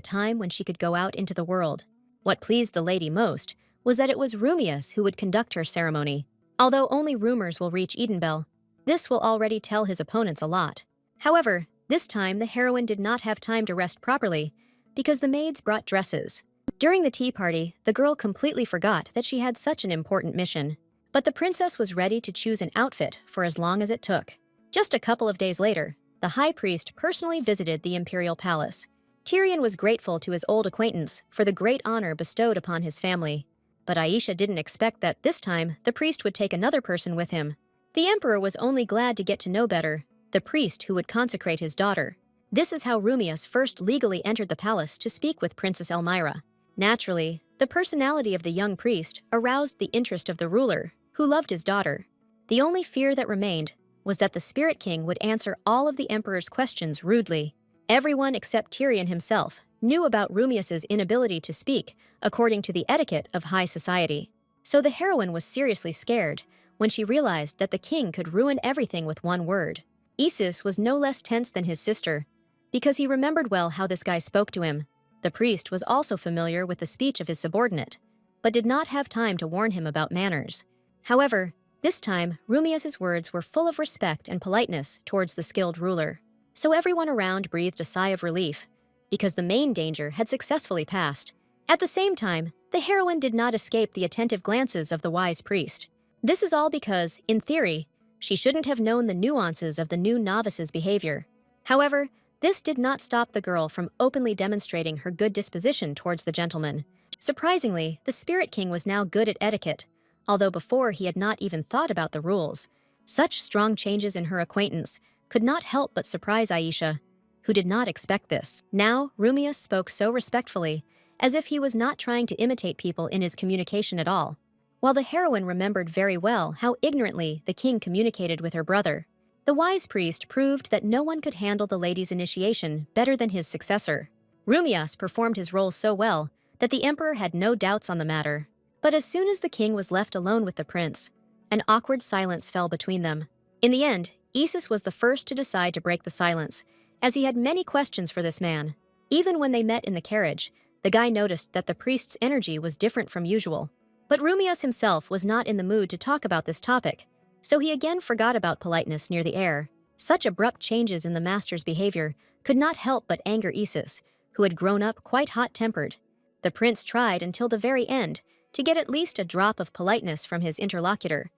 time when she could go out into the world. What pleased the lady most was that it was Rumius who would conduct her ceremony. Although only rumors will reach Edenbell, this will already tell his opponents a lot. However, this time the heroine did not have time to rest properly because the maids brought dresses. During the tea party, the girl completely forgot that she had such an important mission. But the princess was ready to choose an outfit for as long as it took. Just a couple of days later, the high priest personally visited the imperial palace. Tyrion was grateful to his old acquaintance for the great honor bestowed upon his family. But Aisha didn't expect that this time the priest would take another person with him. The emperor was only glad to get to know better the priest who would consecrate his daughter. This is how Rumius first legally entered the palace to speak with Princess Elmira. Naturally, the personality of the young priest aroused the interest of the ruler, who loved his daughter. The only fear that remained was that the Spirit King would answer all of the emperor's questions rudely. Everyone except Tyrion himself knew about Rumius's inability to speak according to the etiquette of high society. So the heroine was seriously scared when she realized that the king could ruin everything with one word. Isis was no less tense than his sister, because he remembered well how this guy spoke to him. The priest was also familiar with the speech of his subordinate, but did not have time to warn him about manners. However, this time, Rumius's words were full of respect and politeness towards the skilled ruler. So everyone around breathed a sigh of relief, because the main danger had successfully passed. At the same time, the heroine did not escape the attentive glances of the wise priest. This is all because, in theory, she shouldn't have known the nuances of the new novice's behavior. However, this did not stop the girl from openly demonstrating her good disposition towards the gentleman. Surprisingly, the Spirit King was now good at etiquette, although before he had not even thought about the rules. Such strong changes in her acquaintance could not help but surprise Aisha, who did not expect this. Now, Rumius spoke so respectfully, as if he was not trying to imitate people in his communication at all, while the heroine remembered very well how ignorantly the king communicated with her brother. The wise priest proved that no one could handle the lady's initiation better than his successor. Rumius performed his role so well that the emperor had no doubts on the matter. But as soon as the king was left alone with the prince, an awkward silence fell between them. In the end, Isis was the first to decide to break the silence, as he had many questions for this man. Even when they met in the carriage, the guy noticed that the priest's energy was different from usual. But Rumius himself was not in the mood to talk about this topic, so he again forgot about politeness near the heir. Such abrupt changes in the master's behavior could not help but anger Isis, who had grown up quite hot-tempered. The prince tried until the very end to get at least a drop of politeness from his interlocutor,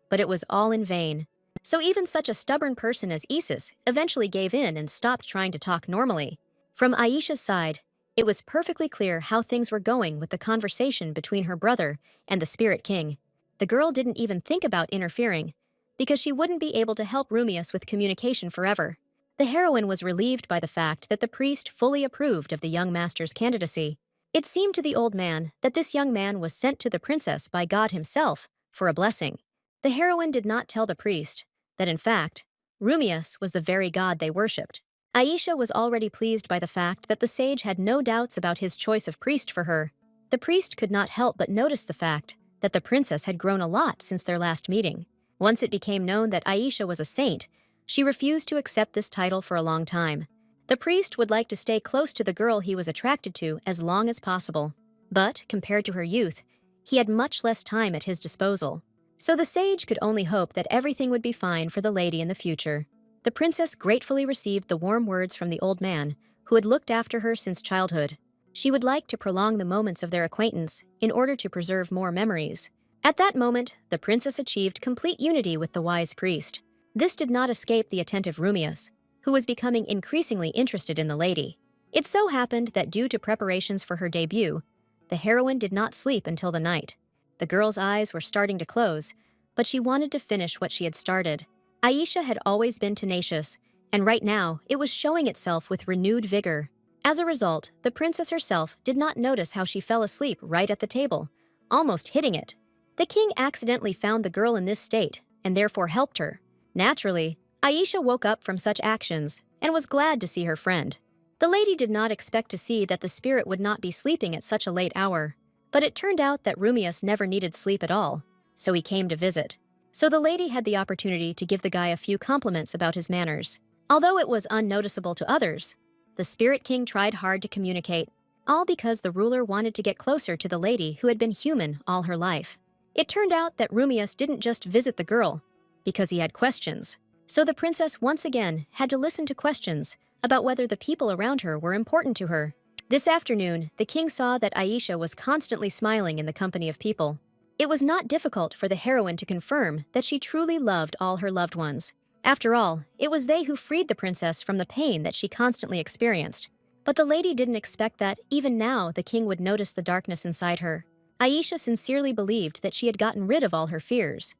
but it was all in vain. So even such a stubborn person as Isis eventually gave in and stopped trying to talk normally. From Aisha's side, It was perfectly clear how things were going with the conversation between her brother and the Spirit King. The girl didn't even think about interfering, because she wouldn't be able to help Rumius with communication forever. The heroine was relieved by the fact that the priest fully approved of the young master's candidacy. It seemed to the old man that this young man was sent to the princess by God himself for a blessing. The heroine did not tell the priest that, in fact, Rumius was the very god they worshipped. Aisha was already pleased by the fact that the sage had no doubts about his choice of priest for her. The priest could not help but notice the fact that the princess had grown a lot since their last meeting. Once it became known that Aisha was a saint, she refused to accept this title for a long time. The priest would like to stay close to the girl he was attracted to as long as possible. But, compared to her youth, he had much less time at his disposal. So the sage could only hope that everything would be fine for the lady in the future. The princess gratefully received the warm words from the old man, who had looked after her since childhood. She would like to prolong the moments of their acquaintance in order to preserve more memories. At that moment, the princess achieved complete unity with the wise priest. This did not escape the attentive Rumius, who was becoming increasingly interested in the lady. It so happened that due to preparations for her debut, the heroine did not sleep until the night. The girl's eyes were starting to close, but she wanted to finish what she had started. Aisha had always been tenacious, and right now it was showing itself with renewed vigor. As a result, the princess herself did not notice how she fell asleep right at the table, almost hitting it. The king accidentally found the girl in this state, and therefore helped her. Naturally, Aisha woke up from such actions and was glad to see her friend. The lady did not expect to see that the spirit would not be sleeping at such a late hour, but it turned out that Rumius never needed sleep at all, so he came to visit. So the lady had the opportunity to give the guy a few compliments about his manners. Although it was unnoticeable to others, the Spirit King tried hard to communicate, all because the ruler wanted to get closer to the lady who had been human all her life. It turned out that Rumius didn't just visit the girl because he had questions. So the princess once again had to listen to questions about whether the people around her were important to her. This afternoon, the king saw that Aisha was constantly smiling in the company of people. It was not difficult for the heroine to confirm that she truly loved all her loved ones. After all, it was they who freed the princess from the pain that she constantly experienced. But the lady didn't expect that, even now, the king would notice the darkness inside her. Aisha sincerely believed that she had gotten rid of all her fears.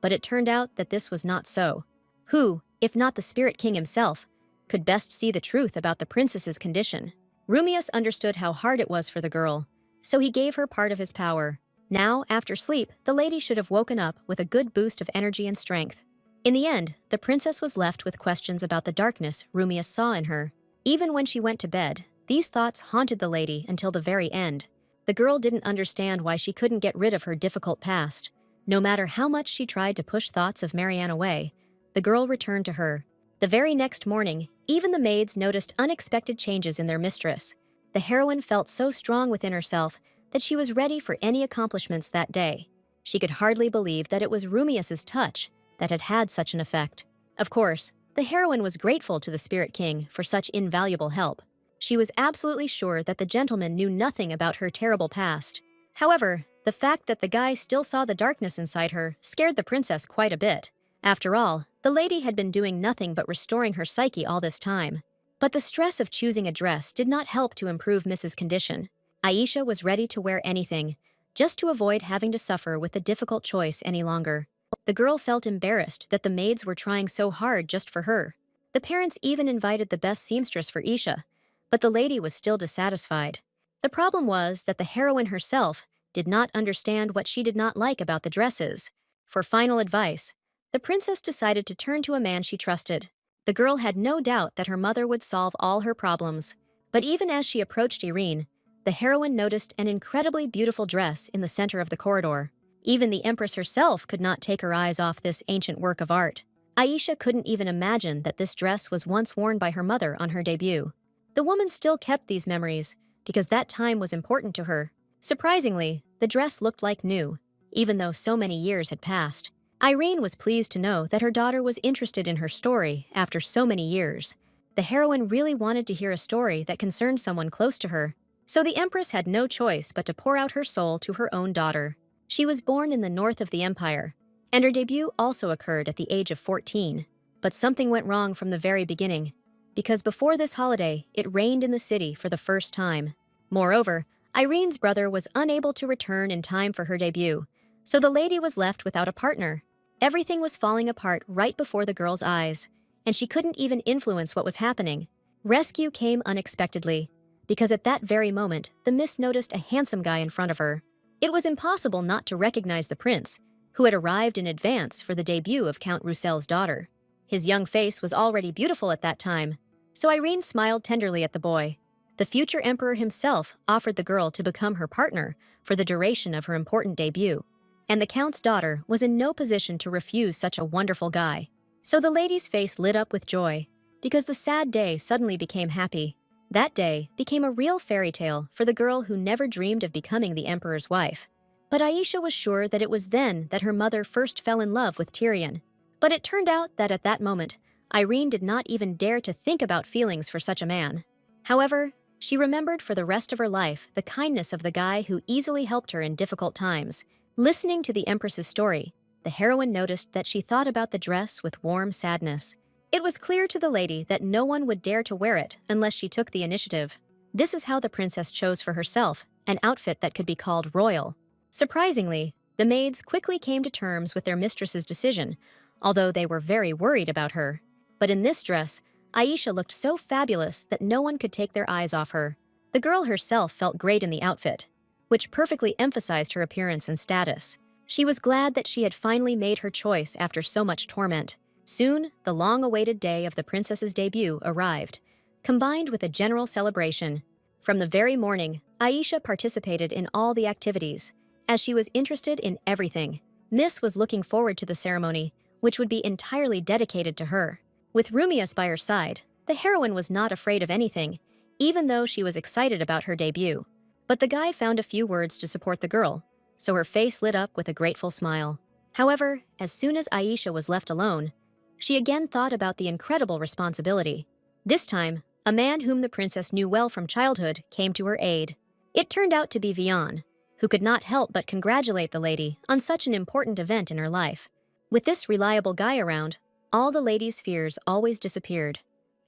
But it turned out that this was not so. Who, if not the Spirit King himself, could best see the truth about the princess's condition? Rumius understood how hard it was for the girl, so he gave her part of his power. Now, after sleep, the lady should have woken up with a good boost of energy and strength. In the end, the princess was left with questions about the darkness Rumius saw in her. Even when she went to bed, these thoughts haunted the lady until the very end. The girl didn't understand why she couldn't get rid of her difficult past. No matter how much she tried to push thoughts of Marianne away, the girl returned to her. The very next morning, even the maids noticed unexpected changes in their mistress. The heroine felt so strong within herself that she was ready for any accomplishments that day. She could hardly believe that it was Rumius's touch that had had such an effect. Of course, the heroine was grateful to the Spirit King for such invaluable help. She was absolutely sure that the gentleman knew nothing about her terrible past. However, the fact that the guy still saw the darkness inside her scared the princess quite a bit. After all, the lady had been doing nothing but restoring her psyche all this time. But the stress of choosing a dress did not help to improve Mrs. Condition. Aisha was ready to wear anything, just to avoid having to suffer with the difficult choice any longer. The girl felt embarrassed that the maids were trying so hard just for her. The parents even invited the best seamstress for Isha, but the lady was still dissatisfied. The problem was that the heroine herself did not understand what she did not like about the dresses. For final advice, the princess decided to turn to a man she trusted. The girl had no doubt that her mother would solve all her problems. But even as she approached Irene, the heroine noticed an incredibly beautiful dress in the center of the corridor. Even the empress herself could not take her eyes off this ancient work of art. Aisha couldn't even imagine that this dress was once worn by her mother on her debut. The woman still kept these memories because that time was important to her. Surprisingly, the dress looked like new, even though so many years had passed. Irene was pleased to know that her daughter was interested in her story after so many years. The heroine really wanted to hear a story that concerned someone close to her, so the empress had no choice but to pour out her soul to her own daughter. She was born in the north of the empire, and her debut also occurred at the age of 14. But something went wrong from the very beginning, because before this holiday, it rained in the city for the first time. Moreover, Irene's brother was unable to return in time for her debut, so the lady was left without a partner. Everything was falling apart right before the girl's eyes, and she couldn't even influence what was happening. Rescue came unexpectedly, because at that very moment, the miss noticed a handsome guy in front of her. It was impossible not to recognize the prince, who had arrived in advance for the debut of Count Roussel's daughter. His young face was already beautiful at that time, so Irene smiled tenderly at the boy. The future emperor himself offered the girl to become her partner for the duration of her important debut, and the count's daughter was in no position to refuse such a wonderful guy. So the lady's face lit up with joy, because the sad day suddenly became happy. That day became a real fairy tale for the girl who never dreamed of becoming the emperor's wife. But Aisha was sure that it was then that her mother first fell in love with Tyrion. But it turned out that at that moment, Irene did not even dare to think about feelings for such a man. However, she remembered for the rest of her life the kindness of the guy who easily helped her in difficult times. Listening to the Empress's story, the heroine noticed that she thought about the dress with warm sadness. It was clear to the lady that no one would dare to wear it unless she took the initiative. This is how the princess chose for herself an outfit that could be called royal. Surprisingly, the maids quickly came to terms with their mistress's decision, although they were very worried about her. But in this dress, Aisha looked so fabulous that no one could take their eyes off her. The girl herself felt great in the outfit, which perfectly emphasized her appearance and status. She was glad that she had finally made her choice after so much torment. Soon, the long-awaited day of the princess's debut arrived, combined with a general celebration. From the very morning, Aisha participated in all the activities, as she was interested in everything. Miss was looking forward to the ceremony, which would be entirely dedicated to her. With Rumius by her side, the heroine was not afraid of anything, even though she was excited about her debut. But the guy found a few words to support the girl, so her face lit up with a grateful smile. However, as soon as Aisha was left alone, she again thought about the incredible responsibility. This time, a man whom the princess knew well from childhood came to her aid. It turned out to be Vian, who could not help but congratulate the lady on such an important event in her life. With this reliable guy around, all the lady's fears always disappeared,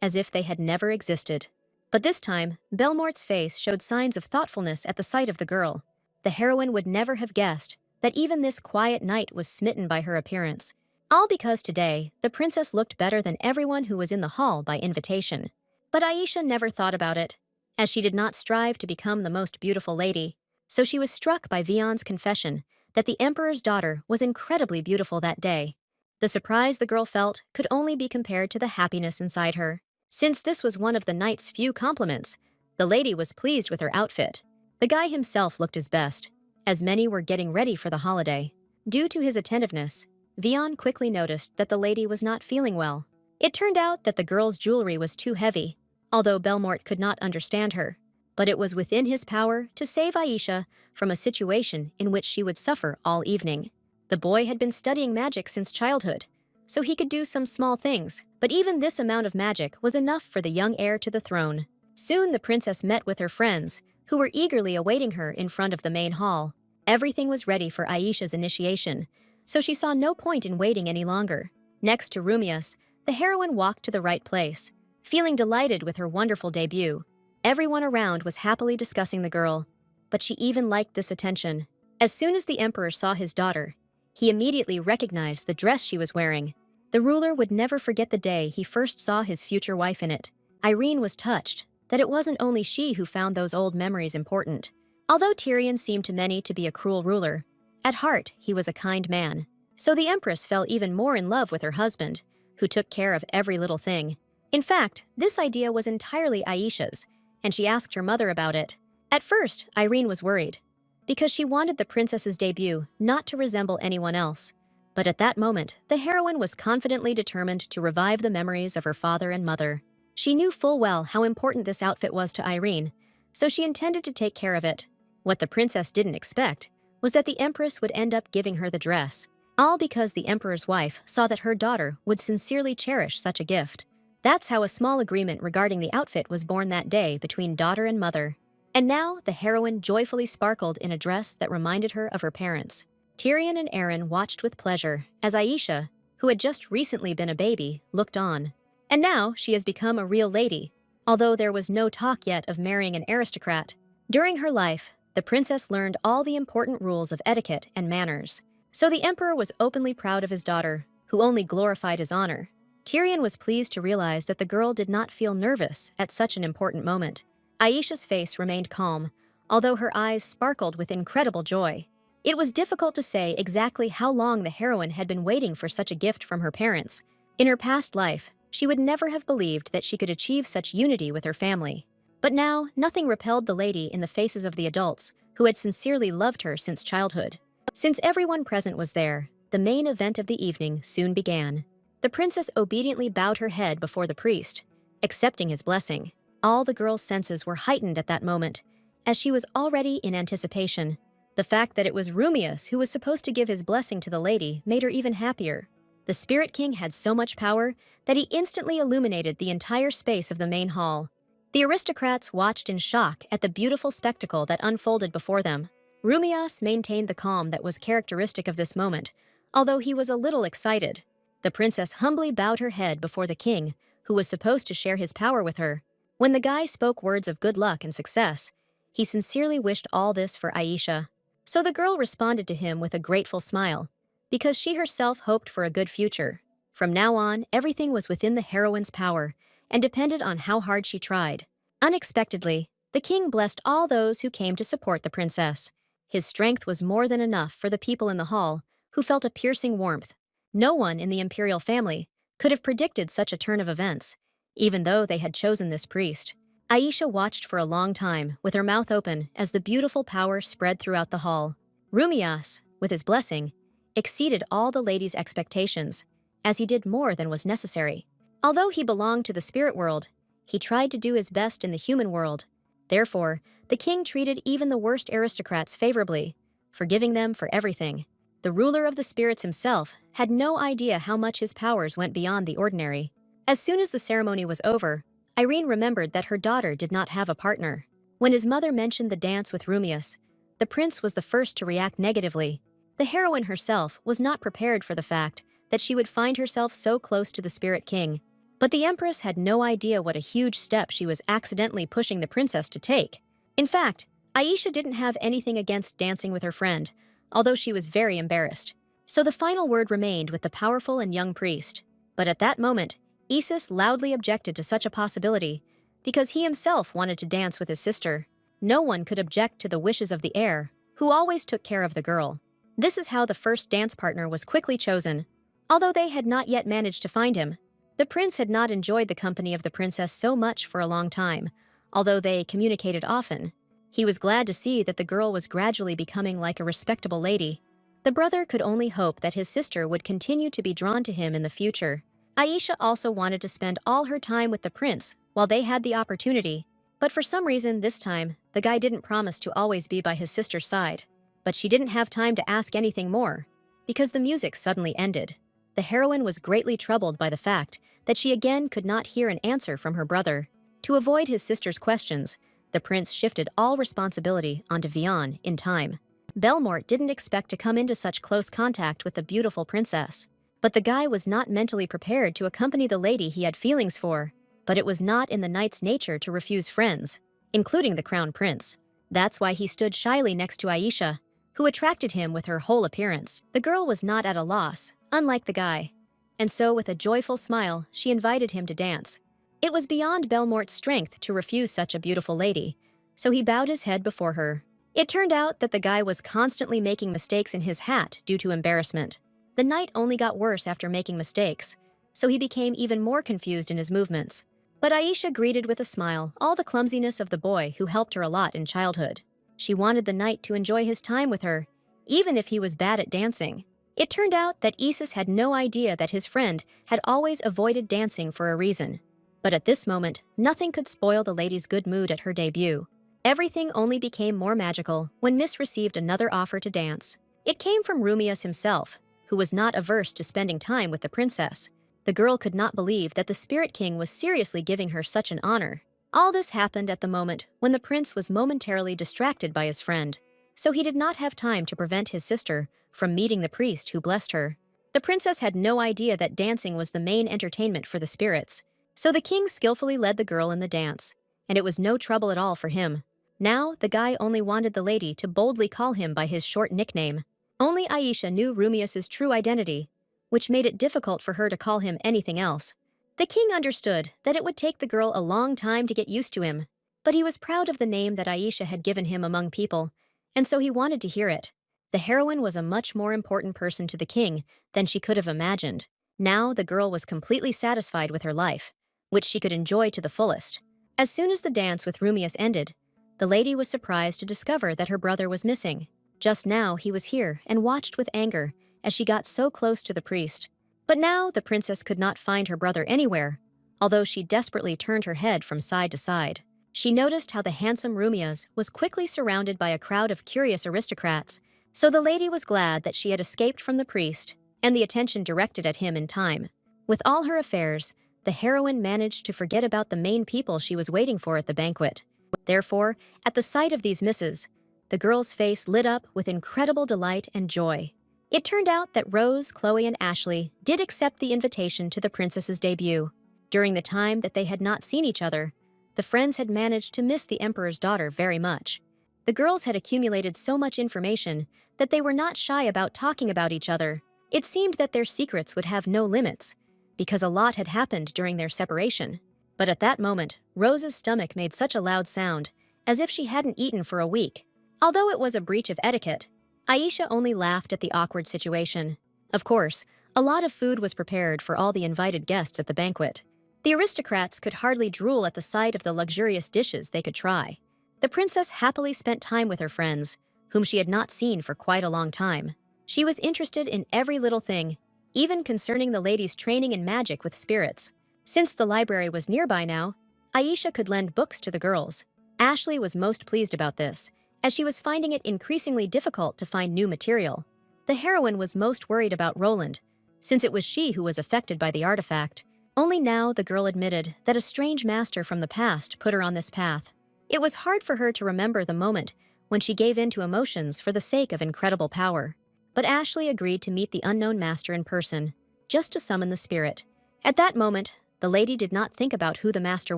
as if they had never existed. But this time, Belmort's face showed signs of thoughtfulness at the sight of the girl. The heroine would never have guessed that even this quiet knight was smitten by her appearance. All because today, the princess looked better than everyone who was in the hall by invitation. But Aisha never thought about it, as she did not strive to become the most beautiful lady. So she was struck by Vian's confession that the emperor's daughter was incredibly beautiful that day. The surprise the girl felt could only be compared to the happiness inside her. Since this was one of the knight's few compliments, the lady was pleased with her outfit. The guy himself looked his best, as many were getting ready for the holiday. Due to his attentiveness, Vian quickly noticed that the lady was not feeling well. It turned out that the girl's jewelry was too heavy, although Belmort could not understand her. But it was within his power to save Aisha from a situation in which she would suffer all evening. The boy had been studying magic since childhood, so he could do some small things, but even this amount of magic was enough for the young heir to the throne. Soon the princess met with her friends, who were eagerly awaiting her in front of the main hall. Everything was ready for Aisha's initiation, so she saw no point in waiting any longer. Next to Rumius, the heroine walked to the right place, feeling delighted with her wonderful debut. Everyone around was happily discussing the girl, but she even liked this attention. As soon as the emperor saw his daughter, he immediately recognized the dress she was wearing. The ruler would never forget the day he first saw his future wife in it. Irene was touched that it wasn't only she who found those old memories important. Although Tyrion seemed to many to be a cruel ruler, at heart he was a kind man. So the empress fell even more in love with her husband, who took care of every little thing. In fact, this idea was entirely Aisha's, and she asked her mother about it. At first, Irene was worried, because she wanted the princess's debut not to resemble anyone else. But at that moment, the heroine was confidently determined to revive the memories of her father and mother. She knew full well how important this outfit was to Irene, so she intended to take care of it. What the princess didn't expect was that the empress would end up giving her the dress, all because the emperor's wife saw that her daughter would sincerely cherish such a gift. That's how a small agreement regarding the outfit was born that day between daughter and mother. And now, the heroine joyfully sparkled in a dress that reminded her of her parents. Tyrion and Aeron watched with pleasure as Aisha, who had just recently been a baby, looked on. And now, she has become a real lady. Although there was no talk yet of marrying an aristocrat, During her life, the princess learned all the important rules of etiquette and manners. So the emperor was openly proud of his daughter, who only glorified his honor. Tyrion was pleased to realize that the girl did not feel nervous at such an important moment. Aisha's face remained calm, although her eyes sparkled with incredible joy. It was difficult to say exactly how long the heroine had been waiting for such a gift from her parents. In her past life, she would never have believed that she could achieve such unity with her family. But now, nothing repelled the lady in the faces of the adults, who had sincerely loved her since childhood. Since everyone present was there, the main event of the evening soon began. The princess obediently bowed her head before the priest, accepting his blessing. All the girl's senses were heightened at that moment, as she was already in anticipation. The fact that it was Rumius who was supposed to give his blessing to the lady made her even happier. The Spirit King had so much power that he instantly illuminated the entire space of the main hall. The aristocrats watched in shock at the beautiful spectacle that unfolded before them. Rumias maintained the calm that was characteristic of this moment, although he was a little excited. The princess humbly bowed her head before the king, who was supposed to share his power with her. When the guy spoke words of good luck and success, he sincerely wished all this for Aisha. So the girl responded to him with a grateful smile, because she herself hoped for a good future. From now on, everything was within the heroine's power, and depended on how hard she tried. Unexpectedly, the king blessed all those who came to support the princess. His strength was more than enough for the people in the hall, who felt a piercing warmth. No one in the imperial family could have predicted such a turn of events, even though they had chosen this priest. Aisha watched for a long time, with her mouth open, as the beautiful power spread throughout the hall. Rumias, with his blessing, exceeded all the ladies' expectations, as he did more than was necessary. Although he belonged to the spirit world, he tried to do his best in the human world. Therefore, the king treated even the worst aristocrats favorably, forgiving them for everything. The ruler of the spirits himself had no idea how much his powers went beyond the ordinary. As soon as the ceremony was over, Irene remembered that her daughter did not have a partner. When his mother mentioned the dance with Rumius, the prince was the first to react negatively. The heroine herself was not prepared for the fact that she would find herself so close to the Spirit King. But the Empress had no idea what a huge step she was accidentally pushing the princess to take. In fact, Aisha didn't have anything against dancing with her friend, although she was very embarrassed. So the final word remained with the powerful and young priest. But at that moment, Isis loudly objected to such a possibility, because he himself wanted to dance with his sister. No one could object to the wishes of the heir, who always took care of the girl. This is how the first dance partner was quickly chosen. Although they had not yet managed to find him, the prince had not enjoyed the company of the princess so much for a long time, although they communicated often. He was glad to see that the girl was gradually becoming like a respectable lady. The brother could only hope that his sister would continue to be drawn to him in the future. Aisha also wanted to spend all her time with the prince while they had the opportunity, but for some reason this time, the guy didn't promise to always be by his sister's side. But she didn't have time to ask anything more, because the music suddenly ended. The heroine was greatly troubled by the fact that she again could not hear an answer from her brother. To avoid his sister's questions, the prince shifted all responsibility onto Vian in time. Belmort didn't expect to come into such close contact with the beautiful princess. But the guy was not mentally prepared to accompany the lady he had feelings for. But it was not in the knight's nature to refuse friends, including the crown prince. That's why he stood shyly next to Aisha, who attracted him with her whole appearance. The girl was not at a loss, unlike the guy. And so with a joyful smile, she invited him to dance. It was beyond Belmort's strength to refuse such a beautiful lady, so he bowed his head before her. It turned out that the guy was constantly making mistakes in his hat due to embarrassment. The knight only got worse after making mistakes, so he became even more confused in his movements. But Aisha greeted with a smile all the clumsiness of the boy who helped her a lot in childhood. She wanted the knight to enjoy his time with her, even if he was bad at dancing. It turned out that Isis had no idea that his friend had always avoided dancing for a reason. But at this moment, nothing could spoil the lady's good mood at her debut. Everything only became more magical when Miss received another offer to dance. It came from Rumius himself, who was not averse to spending time with the princess. The girl could not believe that the Spirit King was seriously giving her such an honor. All this happened at the moment when the prince was momentarily distracted by his friend, so he did not have time to prevent his sister from meeting the priest who blessed her. The princess had no idea that dancing was the main entertainment for the spirits, so the king skillfully led the girl in the dance, and it was no trouble at all for him. Now, the guy only wanted the lady to boldly call him by his short nickname. Only Aisha knew Rumius's true identity, which made it difficult for her to call him anything else. The king understood that it would take the girl a long time to get used to him, but he was proud of the name that Aisha had given him among people, and so he wanted to hear it. The heroine was a much more important person to the king than she could have imagined. Now the girl was completely satisfied with her life, which she could enjoy to the fullest. As soon as the dance with Rumius ended, the lady was surprised to discover that her brother was missing. Just now he was here and watched with anger as she got so close to the priest. But now the princess could not find her brother anywhere, although she desperately turned her head from side to side. She noticed how the handsome Rumias was quickly surrounded by a crowd of curious aristocrats, so the lady was glad that she had escaped from the priest and the attention directed at him in time. With all her affairs, the heroine managed to forget about the main people she was waiting for at the banquet. Therefore, at the sight of these misses, the girl's face lit up with incredible delight and joy. It turned out that Rose, Chloe, and Ashley did accept the invitation to the princess's debut. During the time that they had not seen each other, the friends had managed to miss the emperor's daughter very much. The girls had accumulated so much information that they were not shy about talking about each other. It seemed that their secrets would have no limits, because a lot had happened during their separation. But at that moment, Rose's stomach made such a loud sound, as if she hadn't eaten for a week. Although it was a breach of etiquette, Aisha only laughed at the awkward situation. Of course, a lot of food was prepared for all the invited guests at the banquet. The aristocrats could hardly drool at the sight of the luxurious dishes they could try. The princess happily spent time with her friends, whom she had not seen for quite a long time. She was interested in every little thing, even concerning the lady's training in magic with spirits. Since the library was nearby now, Aisha could lend books to the girls. Ashley was most pleased about this, as she was finding it increasingly difficult to find new material. The heroine was most worried about Roland, since it was she who was affected by the artifact. Only now the girl admitted that a strange master from the past put her on this path. It was hard for her to remember the moment when she gave in to emotions for the sake of incredible power. But Ashley agreed to meet the unknown master in person, just to summon the spirit. At that moment, the lady did not think about who the master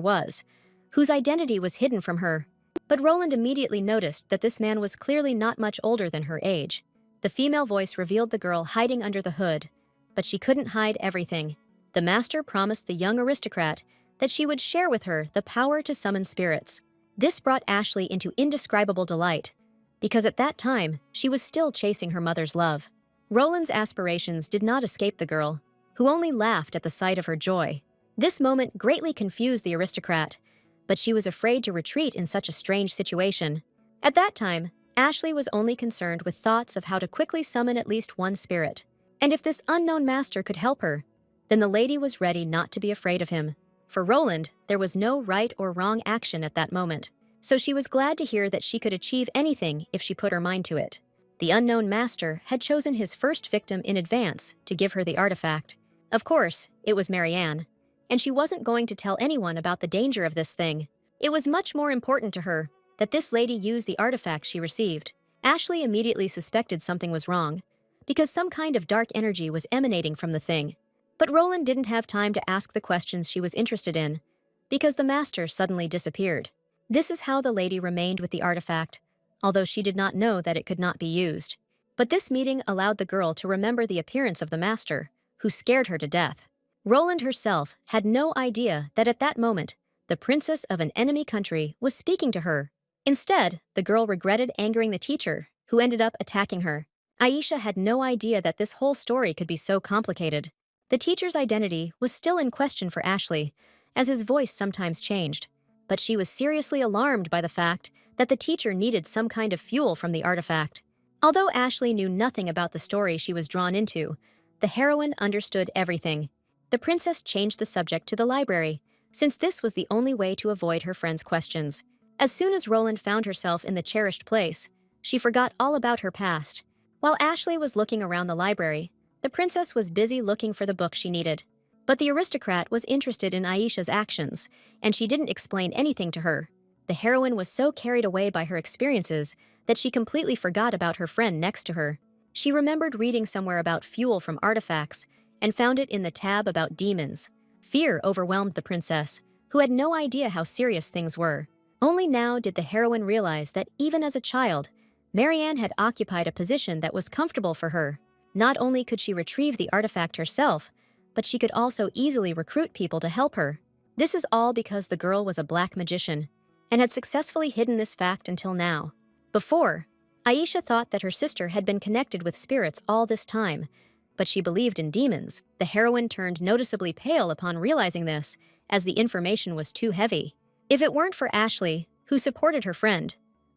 was, whose identity was hidden from her. But Roland immediately noticed that this man was clearly not much older than her age. The female voice revealed the girl hiding under the hood, but she couldn't hide everything. The master promised the young aristocrat that she would share with her the power to summon spirits. This brought Ashley into indescribable delight, because at that time, she was still chasing her mother's love. Roland's aspirations did not escape the girl, who only laughed at the sight of her joy. This moment greatly confused the aristocrat, but she was afraid to retreat in such a strange situation. At that time, Ashley was only concerned with thoughts of how to quickly summon at least one spirit. And if this unknown master could help her, then the lady was ready not to be afraid of him. For Roland, there was no right or wrong action at that moment, so she was glad to hear that she could achieve anything if she put her mind to it. The unknown master had chosen his first victim in advance to give her the artifact. Of course, it was Marianne, and she wasn't going to tell anyone about the danger of this thing. It was much more important to her that this lady use the artifact she received. Ashley immediately suspected something was wrong, because some kind of dark energy was emanating from the thing. But Roland didn't have time to ask the questions she was interested in, because the master suddenly disappeared. This is how the lady remained with the artifact, although she did not know that it could not be used. But this meeting allowed the girl to remember the appearance of the master, who scared her to death. Roland herself had no idea that at that moment, the princess of an enemy country was speaking to her. Instead, the girl regretted angering the teacher, who ended up attacking her. Aisha had no idea that this whole story could be so complicated. The teacher's identity was still in question for Ashley, as his voice sometimes changed. But she was seriously alarmed by the fact that the teacher needed some kind of fuel from the artifact. Although Ashley knew nothing about the story she was drawn into, the heroine understood everything. The princess changed the subject to the library, since this was the only way to avoid her friend's questions. As soon as Roland found herself in the cherished place, she forgot all about her past. While Ashley was looking around the library, the princess was busy looking for the book she needed. But the aristocrat was interested in Aisha's actions, and she didn't explain anything to her. The heroine was so carried away by her experiences that she completely forgot about her friend next to her. She remembered reading somewhere about fuel from artifacts and found it in the tab about demons. Fear overwhelmed the princess, who had no idea how serious things were. Only now did the heroine realize that even as a child, Marianne had occupied a position that was comfortable for her. Not only could she retrieve the artifact herself, but she could also easily recruit people to help her. This is all because the girl was a black magician, and had successfully hidden this fact until now. Before, Aisha thought that her sister had been connected with spirits all this time, but she believed in demons. The heroine turned noticeably pale upon realizing this, as the information was too heavy. If it weren't for Ashley, who supported her friend,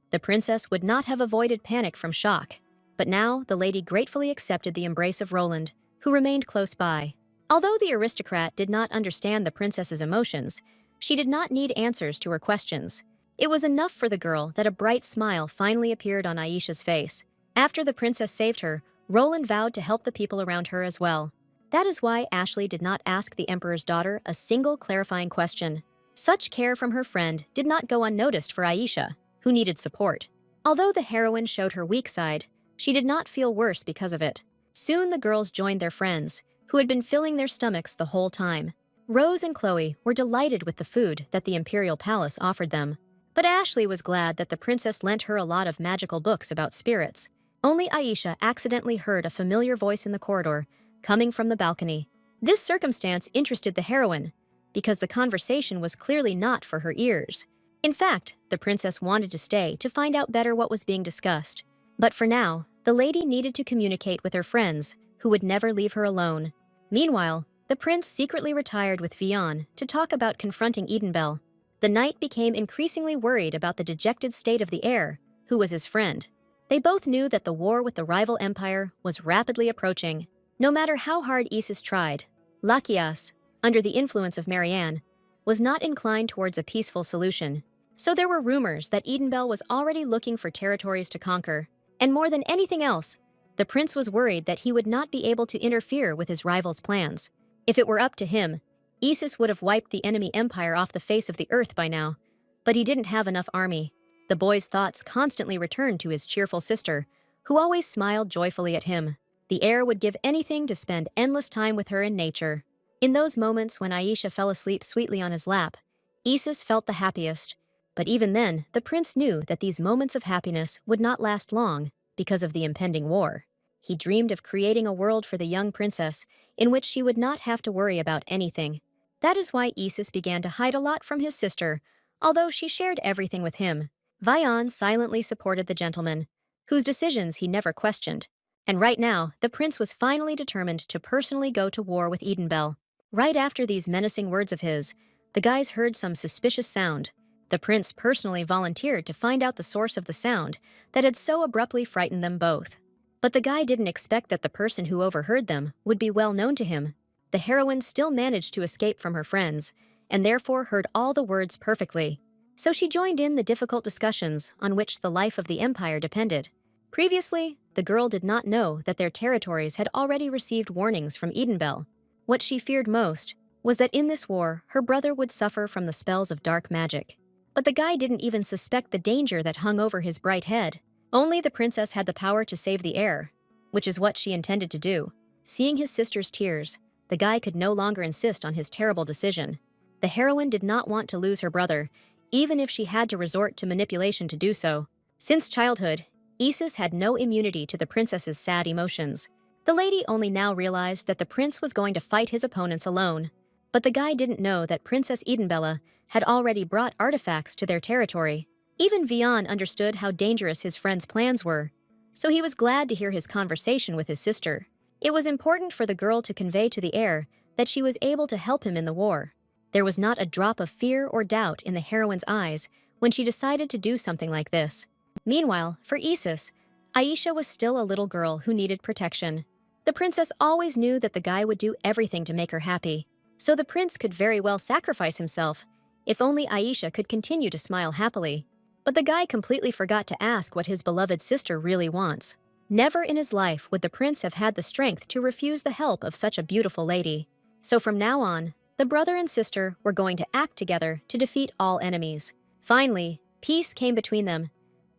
the princess would not have avoided panic from shock. But now the lady gratefully accepted the embrace of Roland, who remained close by. Although the aristocrat did not understand the princess's emotions, she did not need answers to her questions. It was enough for the girl that a bright smile finally appeared on Aisha's face. After the princess saved her, Roland vowed to help the people around her as well. That is why Ashley did not ask the emperor's daughter a single clarifying question. Such care from her friend did not go unnoticed for Aisha, who needed support. Although the heroine showed her weak side, she did not feel worse because of it. Soon the girls joined their friends, who had been filling their stomachs the whole time. Rose and Chloe were delighted with the food that the imperial palace offered them. But Ashley was glad that the princess lent her a lot of magical books about spirits. Only Aisha accidentally heard a familiar voice in the corridor, coming from the balcony. This circumstance interested the heroine, because the conversation was clearly not for her ears. In fact, the princess wanted to stay to find out better what was being discussed. But for now, the lady needed to communicate with her friends, who would never leave her alone. Meanwhile, the prince secretly retired with Vian to talk about confronting Edenbell. The knight became increasingly worried about the dejected state of the heir, who was his friend. They both knew that the war with the rival empire was rapidly approaching. No matter how hard Isis tried, Lachias, under the influence of Marianne, was not inclined towards a peaceful solution. So there were rumors that Edenbell was already looking for territories to conquer. And more than anything else, the prince was worried that he would not be able to interfere with his rival's plans. If it were up to him, Isis would have wiped the enemy empire off the face of the earth by now. But he didn't have enough army. The boy's thoughts constantly returned to his cheerful sister, who always smiled joyfully at him. The heir would give anything to spend endless time with her in nature. In those moments when Aisha fell asleep sweetly on his lap, Isis felt the happiest. But even then, the prince knew that these moments of happiness would not last long because of the impending war. He dreamed of creating a world for the young princess in which she would not have to worry about anything. That is why Isis began to hide a lot from his sister, although she shared everything with him. Vian silently supported the gentleman, whose decisions he never questioned. And right now, the prince was finally determined to personally go to war with Edenbell. Right after these menacing words of his, the guys heard some suspicious sound. The prince personally volunteered to find out the source of the sound that had so abruptly frightened them both. But the guy didn't expect that the person who overheard them would be well known to him. The heroine still managed to escape from her friends, and therefore heard all the words perfectly. So she joined in the difficult discussions on which the life of the empire depended. Previously, the girl did not know that their territories had already received warnings from Edenbell. What she feared most was that in this war, her brother would suffer from the spells of dark magic. But the guy didn't even suspect the danger that hung over his bright head. Only the princess had the power to save the heir, which is what she intended to do. Seeing his sister's tears, the guy could no longer insist on his terrible decision. The heroine did not want to lose her brother, even if she had to resort to manipulation to do so. Since childhood, Isis had no immunity to the princess's sad emotions. The lady only now realized that the prince was going to fight his opponents alone. But the guy didn't know that Princess Edenbella had already brought artifacts to their territory. Even Vian understood how dangerous his friend's plans were, so he was glad to hear his conversation with his sister. It was important for the girl to convey to the heir that she was able to help him in the war. There was not a drop of fear or doubt in the heroine's eyes when she decided to do something like this. Meanwhile, for Isis, Aisha was still a little girl who needed protection. The princess always knew that the guy would do everything to make her happy, so the prince could very well sacrifice himself if only Aisha could continue to smile happily. But the guy completely forgot to ask what his beloved sister really wants. Never in his life would the prince have had the strength to refuse the help of such a beautiful lady. So from now on, the brother and sister were going to act together to defeat all enemies. Finally, peace came between them,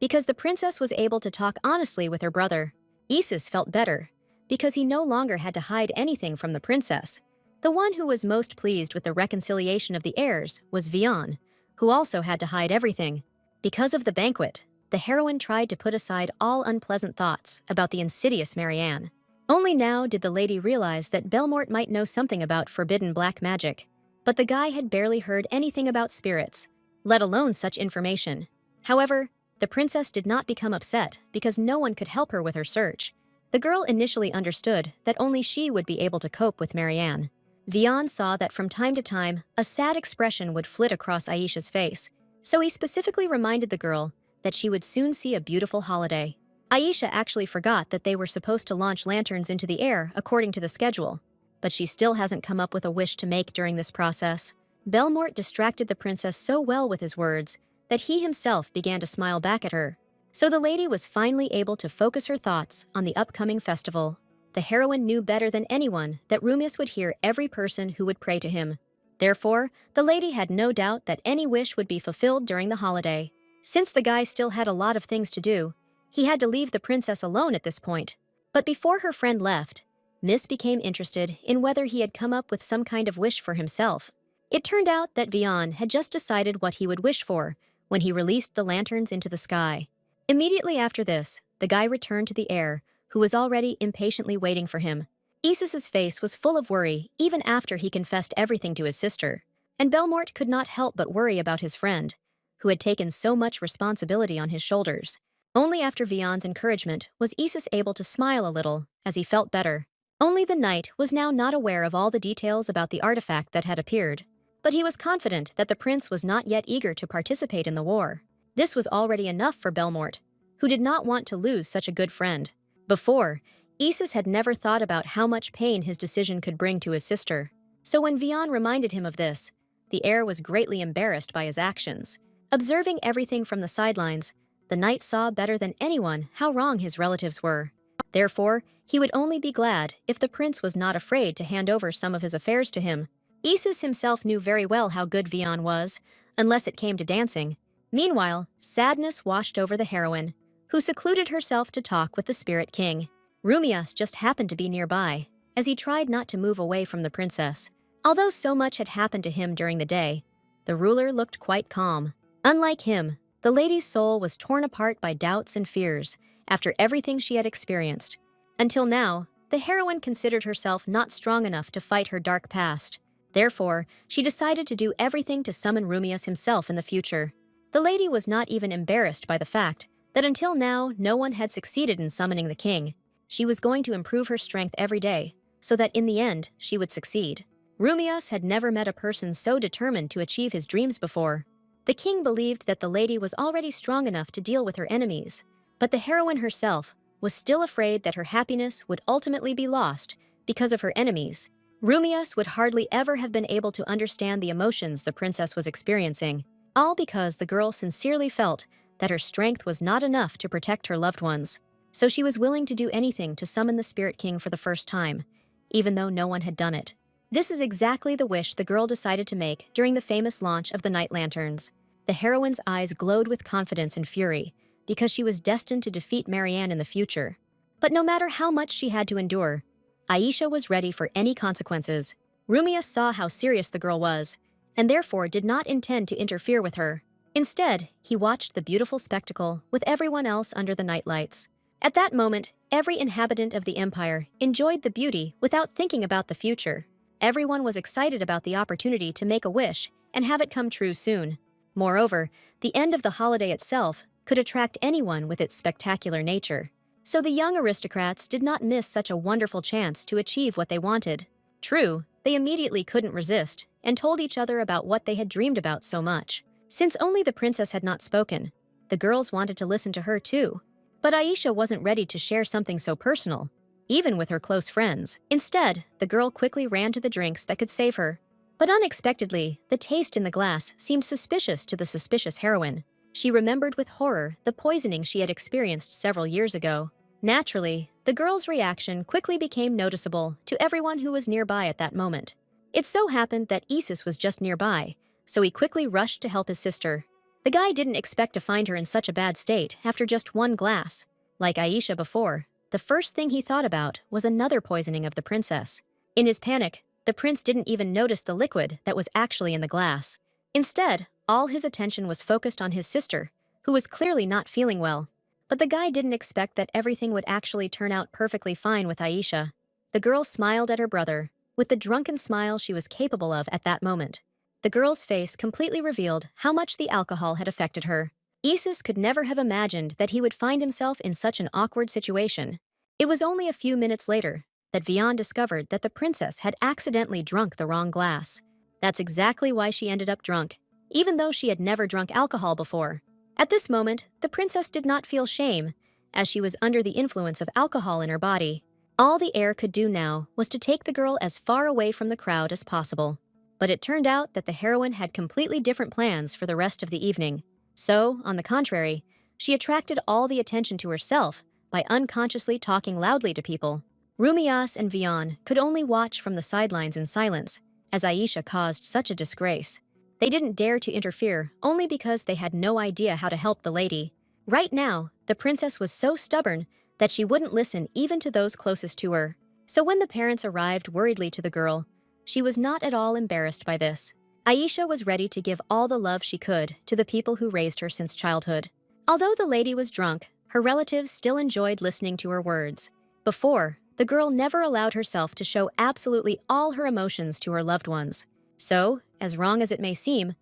because the princess was able to talk honestly with her brother. Isis felt better, because he no longer had to hide anything from the princess. The one who was most pleased with the reconciliation of the heirs was Vian, who also had to hide everything. Because of the banquet, the heroine tried to put aside all unpleasant thoughts about the insidious Marianne. Only now did the lady realize that Belmort might know something about forbidden black magic. But the guy had barely heard anything about spirits, let alone such information. However, the princess did not become upset because no one could help her with her search. The girl initially understood that only she would be able to cope with Marianne. Vian saw that from time to time, a sad expression would flit across Aisha's face, so he specifically reminded the girl that she would soon see a beautiful holiday. Aisha actually forgot that they were supposed to launch lanterns into the air according to the schedule, but she still hasn't come up with a wish to make during this process. Belmort distracted the princess so well with his words that he himself began to smile back at her. So the lady was finally able to focus her thoughts on the upcoming festival. The heroine knew better than anyone that Rumius would hear every person who would pray to him. Therefore, the lady had no doubt that any wish would be fulfilled during the holiday. Since the guy still had a lot of things to do, he had to leave the princess alone at this point. But before her friend left, Miss became interested in whether he had come up with some kind of wish for himself. It turned out that Vian had just decided what he would wish for when he released the lanterns into the sky. Immediately after this, the guy returned to the heir, who was already impatiently waiting for him. Isis's face was full of worry even after he confessed everything to his sister, and Belmort could not help but worry about his friend, who had taken so much responsibility on his shoulders. Only after Vian's encouragement was Isis able to smile a little as he felt better. Only the knight was now not aware of all the details about the artifact that had appeared, but he was confident that the prince was not yet eager to participate in the war. This was already enough for Belmort, who did not want to lose such a good friend. Before, Isis had never thought about how much pain his decision could bring to his sister. So when Vian reminded him of this, the heir was greatly embarrassed by his actions. Observing everything from the sidelines, the knight saw better than anyone how wrong his relatives were. Therefore, he would only be glad if the prince was not afraid to hand over some of his affairs to him. Isis himself knew very well how good Vian was, unless it came to dancing. Meanwhile, sadness washed over the heroine, who secluded herself to talk with the Spirit King. Rumias just happened to be nearby, as he tried not to move away from the princess. Although so much had happened to him during the day, the ruler looked quite calm. Unlike him, the lady's soul was torn apart by doubts and fears after everything she had experienced. Until now, the heroine considered herself not strong enough to fight her dark past. Therefore, she decided to do everything to summon Rumias himself in the future. The lady was not even embarrassed by the fact that until now no one had succeeded in summoning the king. She was going to improve her strength every day, so that in the end she would succeed. Rumias had never met a person so determined to achieve his dreams before. The king believed that the lady was already strong enough to deal with her enemies, but the heroine herself was still afraid that her happiness would ultimately be lost because of her enemies. Rumias would hardly ever have been able to understand the emotions the princess was experiencing, all because the girl sincerely felt that her strength was not enough to protect her loved ones. So she was willing to do anything to summon the Spirit King for the first time, even though no one had done it. This is exactly the wish the girl decided to make during the famous launch of the night lanterns. The heroine's eyes glowed with confidence and fury, because she was destined to defeat Marianne in the future. But no matter how much she had to endure, Aisha was ready for any consequences. Rumias saw how serious the girl was, and therefore did not intend to interfere with her. Instead, he watched the beautiful spectacle with everyone else under the night lights. At that moment, every inhabitant of the empire enjoyed the beauty without thinking about the future. Everyone was excited about the opportunity to make a wish and have it come true soon. Moreover, the end of the holiday itself could attract anyone with its spectacular nature. So the young aristocrats did not miss such a wonderful chance to achieve what they wanted. True, they immediately couldn't resist and told each other about what they had dreamed about so much. Since only the princess had not spoken, the girls wanted to listen to her too. But Aisha wasn't ready to share something so personal, even with her close friends. Instead, the girl quickly ran to the drinks that could save her. But unexpectedly, the taste in the glass seemed suspicious to the suspicious heroine. She remembered with horror the poisoning she had experienced several years ago. Naturally, the girl's reaction quickly became noticeable to everyone who was nearby at that moment. It so happened that Isis was just nearby, so he quickly rushed to help his sister. The guy didn't expect to find her in such a bad state after just one glass. Like Aisha before, the first thing he thought about was another poisoning of the princess. In his panic, the prince didn't even notice the liquid that was actually in the glass. Instead, All his attention was focused on his sister, who was clearly not feeling well. But the guy didn't expect that everything would actually turn out perfectly fine with Aisha. The girl smiled at her brother, with the drunken smile she was capable of at that moment. The girl's face completely revealed how much the alcohol had affected her. Isis could never have imagined that he would find himself in such an awkward situation. It was only a few minutes later that Vian discovered that the princess had accidentally drunk the wrong glass. That's exactly why she ended up drunk, even though she had never drunk alcohol before. At this moment, the princess did not feel shame, as she was under the influence of alcohol in her body. All the heir could do now was to take the girl as far away from the crowd as possible. But it turned out that the heroine had completely different plans for the rest of the evening. So, on the contrary, she attracted all the attention to herself by unconsciously talking loudly to people. Rumias and Vian could only watch from the sidelines in silence, as Aisha caused such a disgrace. They didn't dare to interfere only because they had no idea how to help the lady. Right now, the princess was so stubborn that she wouldn't listen even to those closest to her. So when the parents arrived worriedly to the girl, she was not at all embarrassed by this. Aisha was ready to give all the love she could to the people who raised her since childhood. Although the lady was drunk, her relatives still enjoyed listening to her words. Before, the girl never allowed herself to show absolutely all her emotions to her loved ones. So, as wrong as it may seem,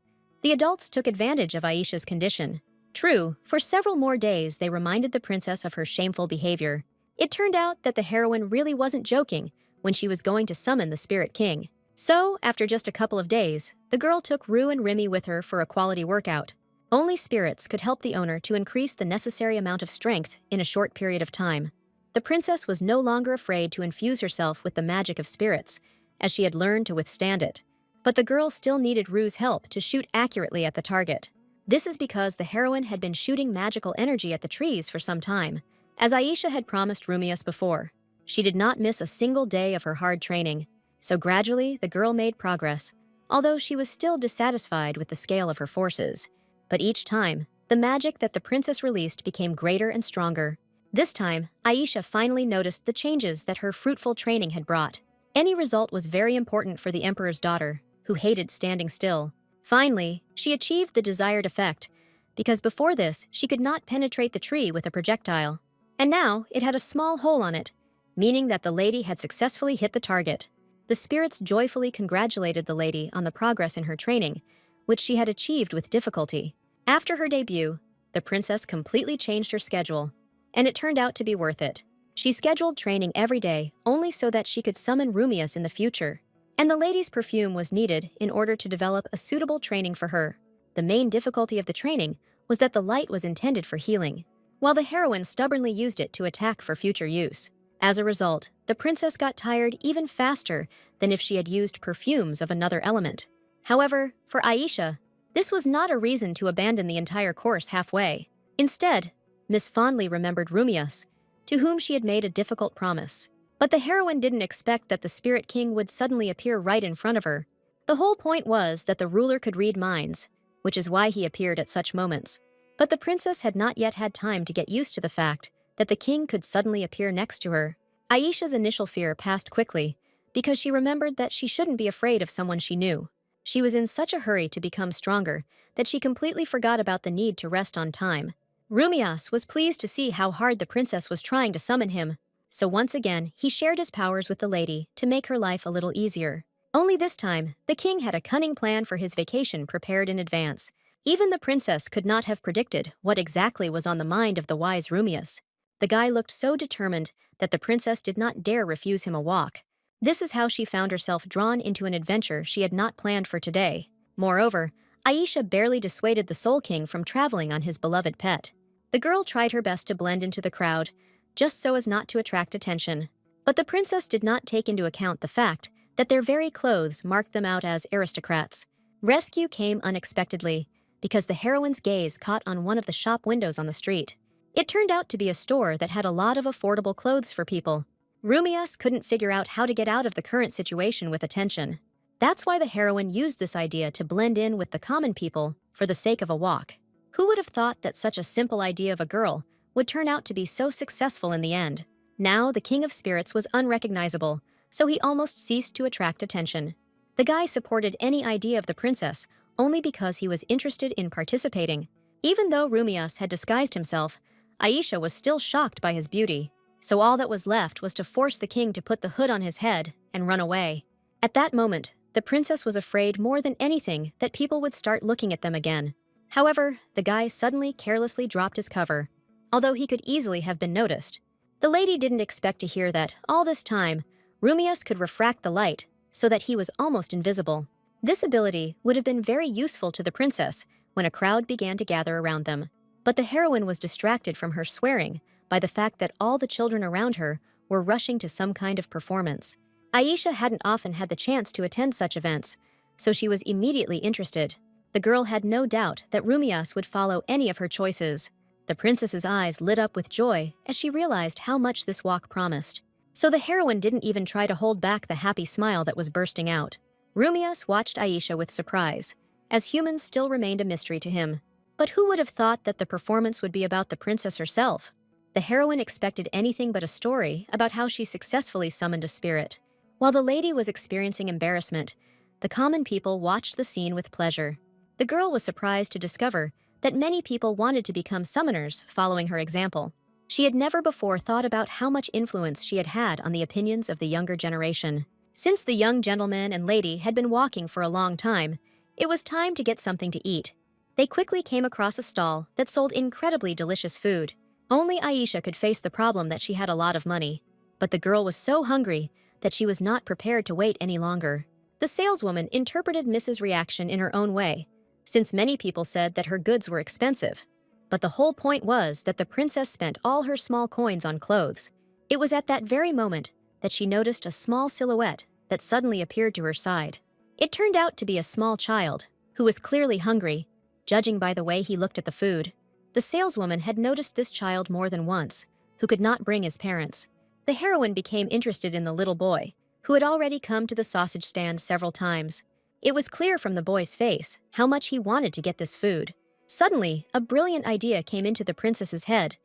the adults took advantage of Aisha's condition. True, for several more days they reminded the princess of her shameful behavior. It turned out that the heroine really wasn't joking when she was going to summon the Spirit King. So, after just a couple of days, the girl took Rue and Remy with her for a quality workout. Only spirits could help the owner to increase the necessary amount of strength in a short period of time. The princess was no longer afraid to infuse herself with the magic of spirits, as she had learned to withstand it. But the girl still needed Rue's help to shoot accurately at the target. This is because the heroine had been shooting magical energy at the trees for some time. As Aisha had promised Rumias before, she did not miss a single day of her hard training. So gradually, the girl made progress, although she was still dissatisfied with the scale of her forces. But each time, the magic that the princess released became greater and stronger. This time, Aisha finally noticed the changes that her fruitful training had brought. Any result was very important for the emperor's daughter, who hated standing still. Finally, she achieved the desired effect, because before this, she could not penetrate the tree with a projectile. And now, it had a small hole on it, meaning that the lady had successfully hit the target. The spirits joyfully congratulated the lady on the progress in her training, which she had achieved with difficulty. After her debut, the princess completely changed her schedule, and it turned out to be worth it. She scheduled training every day only so that she could summon Rumias in the future. And the lady's perfume was needed in order to develop a suitable training for her. The main difficulty of the training was that the light was intended for healing, while the heroine stubbornly used it to attack for future use. As a result, the princess got tired even faster than if she had used perfumes of another element. However, for Aisha, this was not a reason to abandon the entire course halfway. Instead, Miss fondly remembered Rumias, to whom she had made a difficult promise. But the heroine didn't expect that the Spirit King would suddenly appear right in front of her. The whole point was that the ruler could read minds, which is why he appeared at such moments. But the princess had not yet had time to get used to the fact that the king could suddenly appear next to her. Aisha's initial fear passed quickly, because she remembered that she shouldn't be afraid of someone she knew. She was in such a hurry to become stronger that she completely forgot about the need to rest on time. Rumias was pleased to see how hard the princess was trying to summon him. So once again, he shared his powers with the lady to make her life a little easier. Only this time, the king had a cunning plan for his vacation prepared in advance. Even the princess could not have predicted what exactly was on the mind of the wise Rumias. The guy looked so determined that the princess did not dare refuse him a walk. This is how she found herself drawn into an adventure she had not planned for today. Moreover, Aisha barely dissuaded the Soul King from traveling on his beloved pet. The girl tried her best to blend into the crowd, just so as not to attract attention. But the princess did not take into account the fact that their very clothes marked them out as aristocrats. Rescue came unexpectedly, because the heroine's gaze caught on one of the shop windows on the street. It turned out to be a store that had a lot of affordable clothes for people. Rumias couldn't figure out how to get out of the current situation with attention. That's why the heroine used this idea to blend in with the common people for the sake of a walk. Who would have thought that such a simple idea of a girl would turn out to be so successful in the end? Now the King of Spirits was unrecognizable, so he almost ceased to attract attention. The guy supported any idea of the princess only because he was interested in participating. Even though Rumias had disguised himself, Aisha was still shocked by his beauty, so all that was left was to force the king to put the hood on his head and run away. At that moment, the princess was afraid more than anything that people would start looking at them again. However, the guy suddenly carelessly dropped his cover, although he could easily have been noticed. The lady didn't expect to hear that, all this time, Rumias could refract the light so that he was almost invisible. This ability would have been very useful to the princess when a crowd began to gather around them. But the heroine was distracted from her swearing by the fact that all the children around her were rushing to some kind of performance. Aisha hadn't often had the chance to attend such events, so she was immediately interested. The girl had no doubt that Rumias would follow any of her choices. The princess's eyes lit up with joy as she realized how much this walk promised. So the heroine didn't even try to hold back the happy smile that was bursting out. Rumias watched Aisha with surprise, as humans still remained a mystery to him. But who would have thought that the performance would be about the princess herself? The heroine expected anything but a story about how she successfully summoned a spirit. While the lady was experiencing embarrassment, the common people watched the scene with pleasure. The girl was surprised to discover that many people wanted to become summoners following her example. She had never before thought about how much influence she had had on the opinions of the younger generation. Since the young gentleman and lady had been walking for a long time, it was time to get something to eat. They quickly came across a stall that sold incredibly delicious food. Only Aisha could face the problem that she had a lot of money. But the girl was so hungry that she was not prepared to wait any longer. The saleswoman interpreted Mrs. Reaction in her own way, since many people said that her goods were expensive. But the whole point was that the princess spent all her small coins on clothes. It was at that very moment that she noticed a small silhouette that suddenly appeared to her side. It turned out to be a small child, who was clearly hungry, judging by the way he looked at the food. The saleswoman had noticed this child more than once, who could not bring his parents. The heroine became interested in the little boy, who had already come to the sausage stand several times. It was clear from the boy's face how much he wanted to get this food. Suddenly, a brilliant idea came into the princess's head,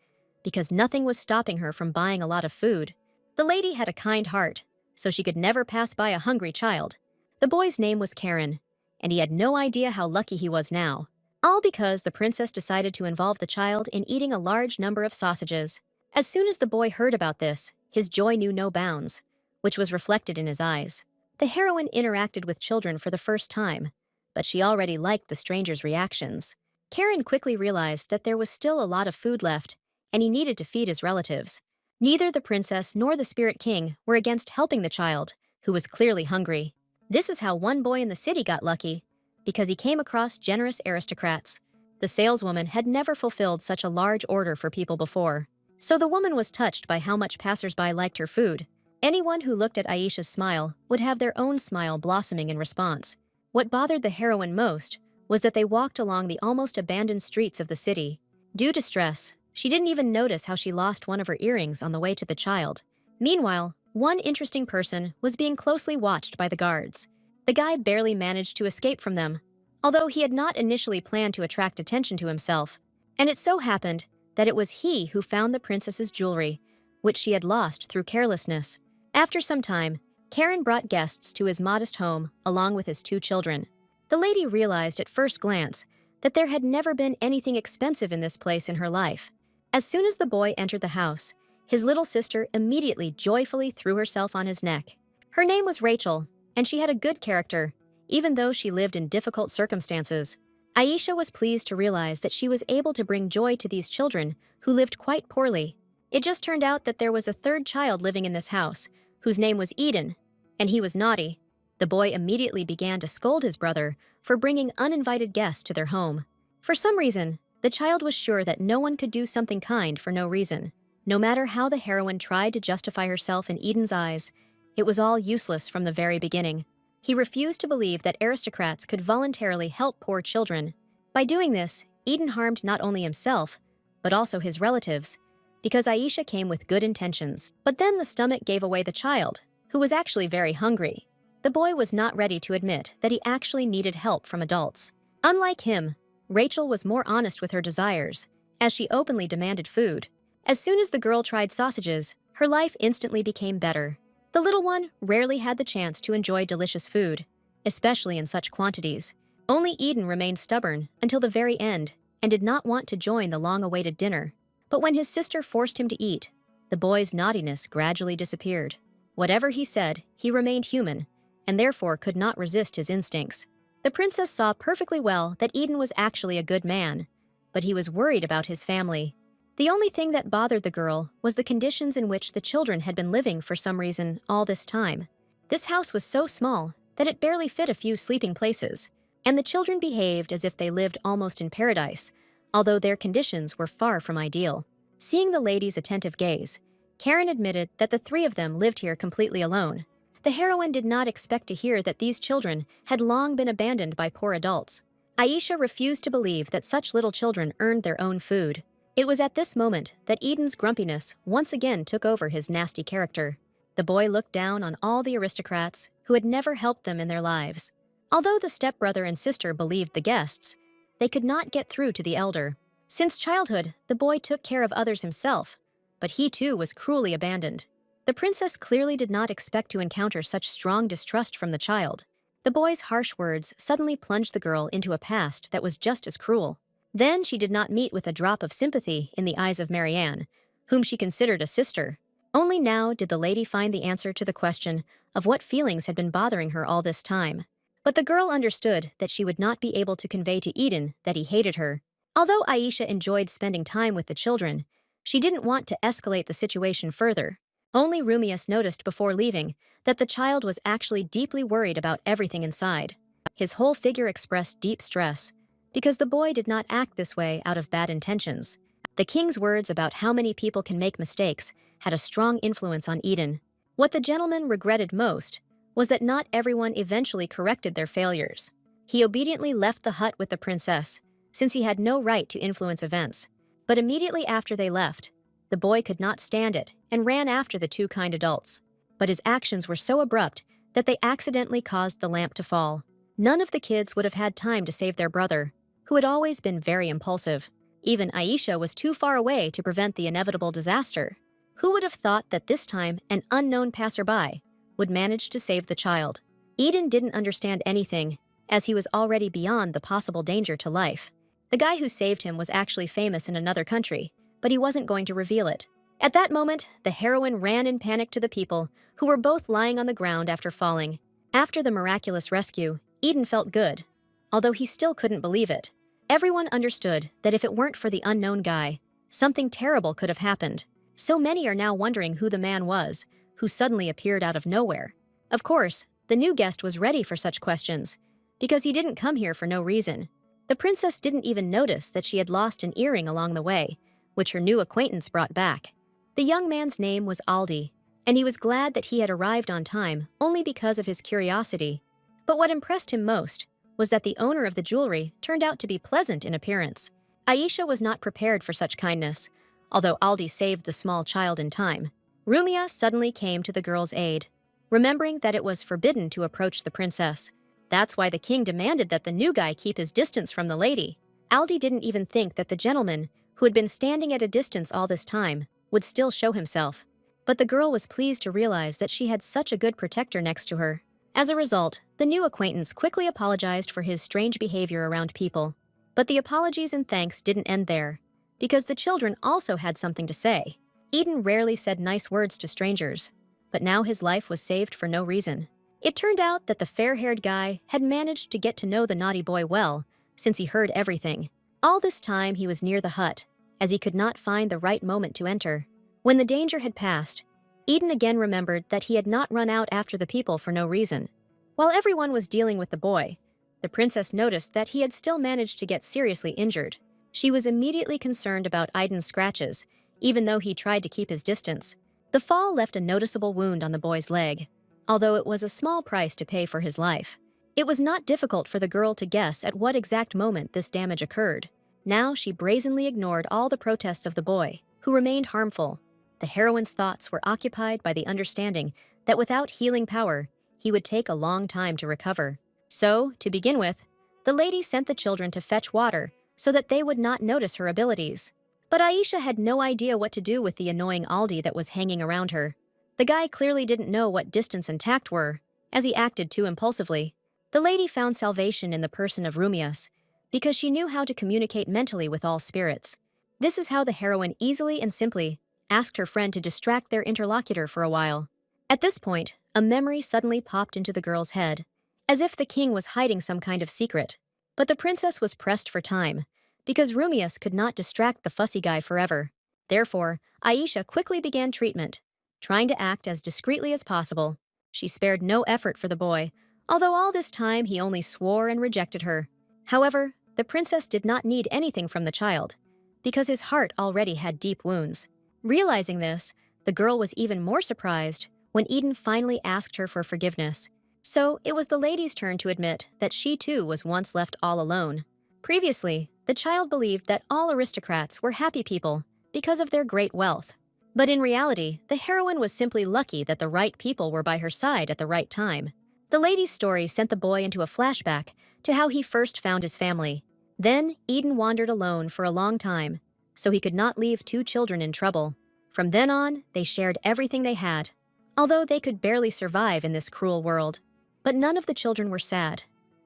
because nothing was stopping her from buying a lot of food. The lady had a kind heart, so she could never pass by a hungry child. The boy's name was Karen, and he had no idea how lucky he was now. All because the princess decided to involve the child in eating a large number of sausages. As soon as the boy heard about this, his joy knew no bounds, which was reflected in his eyes. The heroine interacted with children for the first time, but she already liked the stranger's reactions. Karen quickly realized that there was still a lot of food left, and he needed to feed his relatives. Neither the princess nor the spirit king were against helping the child, who was clearly hungry. This is how one boy in the city got lucky, because he came across generous aristocrats. The saleswoman had never fulfilled such a large order for people before, so the woman was touched by how much passersby liked her food. Anyone who looked at Aisha's smile would have their own smile blossoming in response. What bothered the heroine most was that they walked along the almost abandoned streets of the city. Due to stress, she didn't even notice how she lost one of her earrings on the way to the child. Meanwhile, one interesting person was being closely watched by the guards. The guy barely managed to escape from them, although he had not initially planned to attract attention to himself. And it so happened that it was he who found the princess's jewelry, which she had lost through carelessness. After some time, Karen brought guests to his modest home along with his 2 children. The lady realized at first glance that there had never been anything expensive in this place in her life. As soon as the boy entered the house, his little sister immediately joyfully threw herself on his neck. Her name was Rachel, and she had a good character, even though she lived in difficult circumstances. Aisha was pleased to realize that she was able to bring joy to these children who lived quite poorly. It just turned out that there was a 3rd child living in this house, whose name was Eden, and he was naughty. The boy immediately began to scold his brother for bringing uninvited guests to their home. For some reason, the child was sure that no one could do something kind for no reason. No matter how the heroine tried to justify herself in Eden's eyes, it was all useless from the very beginning. He refused to believe that aristocrats could voluntarily help poor children. By doing this, Eden harmed not only himself, but also his relatives, because Aisha came with good intentions. But then the stomach gave away the child, who was actually very hungry. The boy was not ready to admit that he actually needed help from adults. Unlike him, Rachel was more honest with her desires, as she openly demanded food. As soon as the girl tried sausages, her life instantly became better. The little one rarely had the chance to enjoy delicious food, especially in such quantities. Only Eden remained stubborn until the very end and did not want to join the long-awaited dinner. But when his sister forced him to eat, the boy's naughtiness gradually disappeared. Whatever he said, he remained human, and therefore could not resist his instincts. The princess saw perfectly well that Eden was actually a good man, but he was worried about his family. The only thing that bothered the girl was the conditions in which the children had been living for some reason all this time. This house was so small that it barely fit a few sleeping places, and the children behaved as if they lived almost in paradise, although their conditions were far from ideal. Seeing the lady's attentive gaze, Karen admitted that the three of them lived here completely alone. The heroine did not expect to hear that these children had long been abandoned by poor adults. Aisha refused to believe that such little children earned their own food. It was at this moment that Eden's grumpiness once again took over his nasty character. The boy looked down on all the aristocrats who had never helped them in their lives. Although the stepbrother and sister believed the guests, they could not get through to the elder. Since childhood, the boy took care of others himself, but he too was cruelly abandoned. The princess clearly did not expect to encounter such strong distrust from the child. The boy's harsh words suddenly plunged the girl into a past that was just as cruel. Then she did not meet with a drop of sympathy in the eyes of Marianne, whom she considered a sister. Only now did the lady find the answer to the question of what feelings had been bothering her all this time. But the girl understood that she would not be able to convey to Eden that he hated her. Although Aisha enjoyed spending time with the children, she didn't want to escalate the situation further. Only Rumius noticed before leaving that the child was actually deeply worried about everything inside. His whole figure expressed deep stress, because the boy did not act this way out of bad intentions. The king's words about how many people can make mistakes had a strong influence on Eden. What the gentleman regretted most was that not everyone eventually corrected their failures. He obediently left the hut with the princess, since he had no right to influence events. But immediately after they left, the boy could not stand it and ran after the two kind adults. But his actions were so abrupt that they accidentally caused the lamp to fall. None of the kids would have had time to save their brother, who had always been very impulsive. Even Aisha was too far away to prevent the inevitable disaster. Who would have thought that this time an unknown passerby would manage to save the child? Eden didn't understand anything, as he was already beyond the possible danger to life. The guy who saved him was actually famous in another country, but he wasn't going to reveal it. At that moment, the heroine ran in panic to the people, who were both lying on the ground after falling. After the miraculous rescue, Eden felt good, although he still couldn't believe it. Everyone understood that if it weren't for the unknown guy, something terrible could have happened. So many are now wondering who the man was, who suddenly appeared out of nowhere. Of course, the new guest was ready for such questions, because he didn't come here for no reason. The princess didn't even notice that she had lost an earring along the way, which her new acquaintance brought back. The young man's name was Aldi, and he was glad that he had arrived on time only because of his curiosity. But what impressed him most was that the owner of the jewelry turned out to be pleasant in appearance. Aisha was not prepared for such kindness, although Aldi saved the small child in time. Rumia suddenly came to the girl's aid, remembering that it was forbidden to approach the princess. That's why the king demanded that the new guy keep his distance from the lady. Aldi didn't even think that the gentleman, who had been standing at a distance all this time, would still show himself. But the girl was pleased to realize that she had such a good protector next to her. As a result, the new acquaintance quickly apologized for his strange behavior around people. But the apologies and thanks didn't end there, because the children also had something to say. Eden rarely said nice words to strangers, but now his life was saved for no reason. It turned out that the fair-haired guy had managed to get to know the naughty boy well, since he heard everything. All this time he was near the hut, as he could not find the right moment to enter. When the danger had passed, Eden again remembered that he had not run out after the people for no reason. While everyone was dealing with the boy, the princess noticed that he had still managed to get seriously injured. She was immediately concerned about Eden's scratches, even though he tried to keep his distance. The fall left a noticeable wound on the boy's leg, although it was a small price to pay for his life. It was not difficult for the girl to guess at what exact moment this damage occurred. Now she brazenly ignored all the protests of the boy, who remained harmful. The heroine's thoughts were occupied by the understanding that without healing power, he would take a long time to recover. So, to begin with, the lady sent the children to fetch water so that they would not notice her abilities. But Aisha had no idea what to do with the annoying Aldi that was hanging around her. The guy clearly didn't know what distance and tact were, as he acted too impulsively. The lady found salvation in the person of Rumius because she knew how to communicate mentally with all spirits. This is how the heroine easily and simply asked her friend to distract their interlocutor for a while. At this point, a memory suddenly popped into the girl's head, as if the king was hiding some kind of secret. But the princess was pressed for time, because Rumius could not distract the fussy guy forever. Therefore, Aisha quickly began treatment, trying to act as discreetly as possible. She spared no effort for the boy, although all this time he only swore and rejected her. However, the princess did not need anything from the child, because his heart already had deep wounds. Realizing this, the girl was even more surprised when Eden finally asked her for forgiveness. So it was the lady's turn to admit that she too was once left all alone. Previously, the child believed that all aristocrats were happy people because of their great wealth. But in reality, the heroine was simply lucky that the right people were by her side at the right time. The lady's story sent the boy into a flashback to how he first found his family. Then, Eden wandered alone for a long time, so he could not leave two children in trouble. From then on, they shared everything they had, although they could barely survive in this cruel world. But none of the children were sad,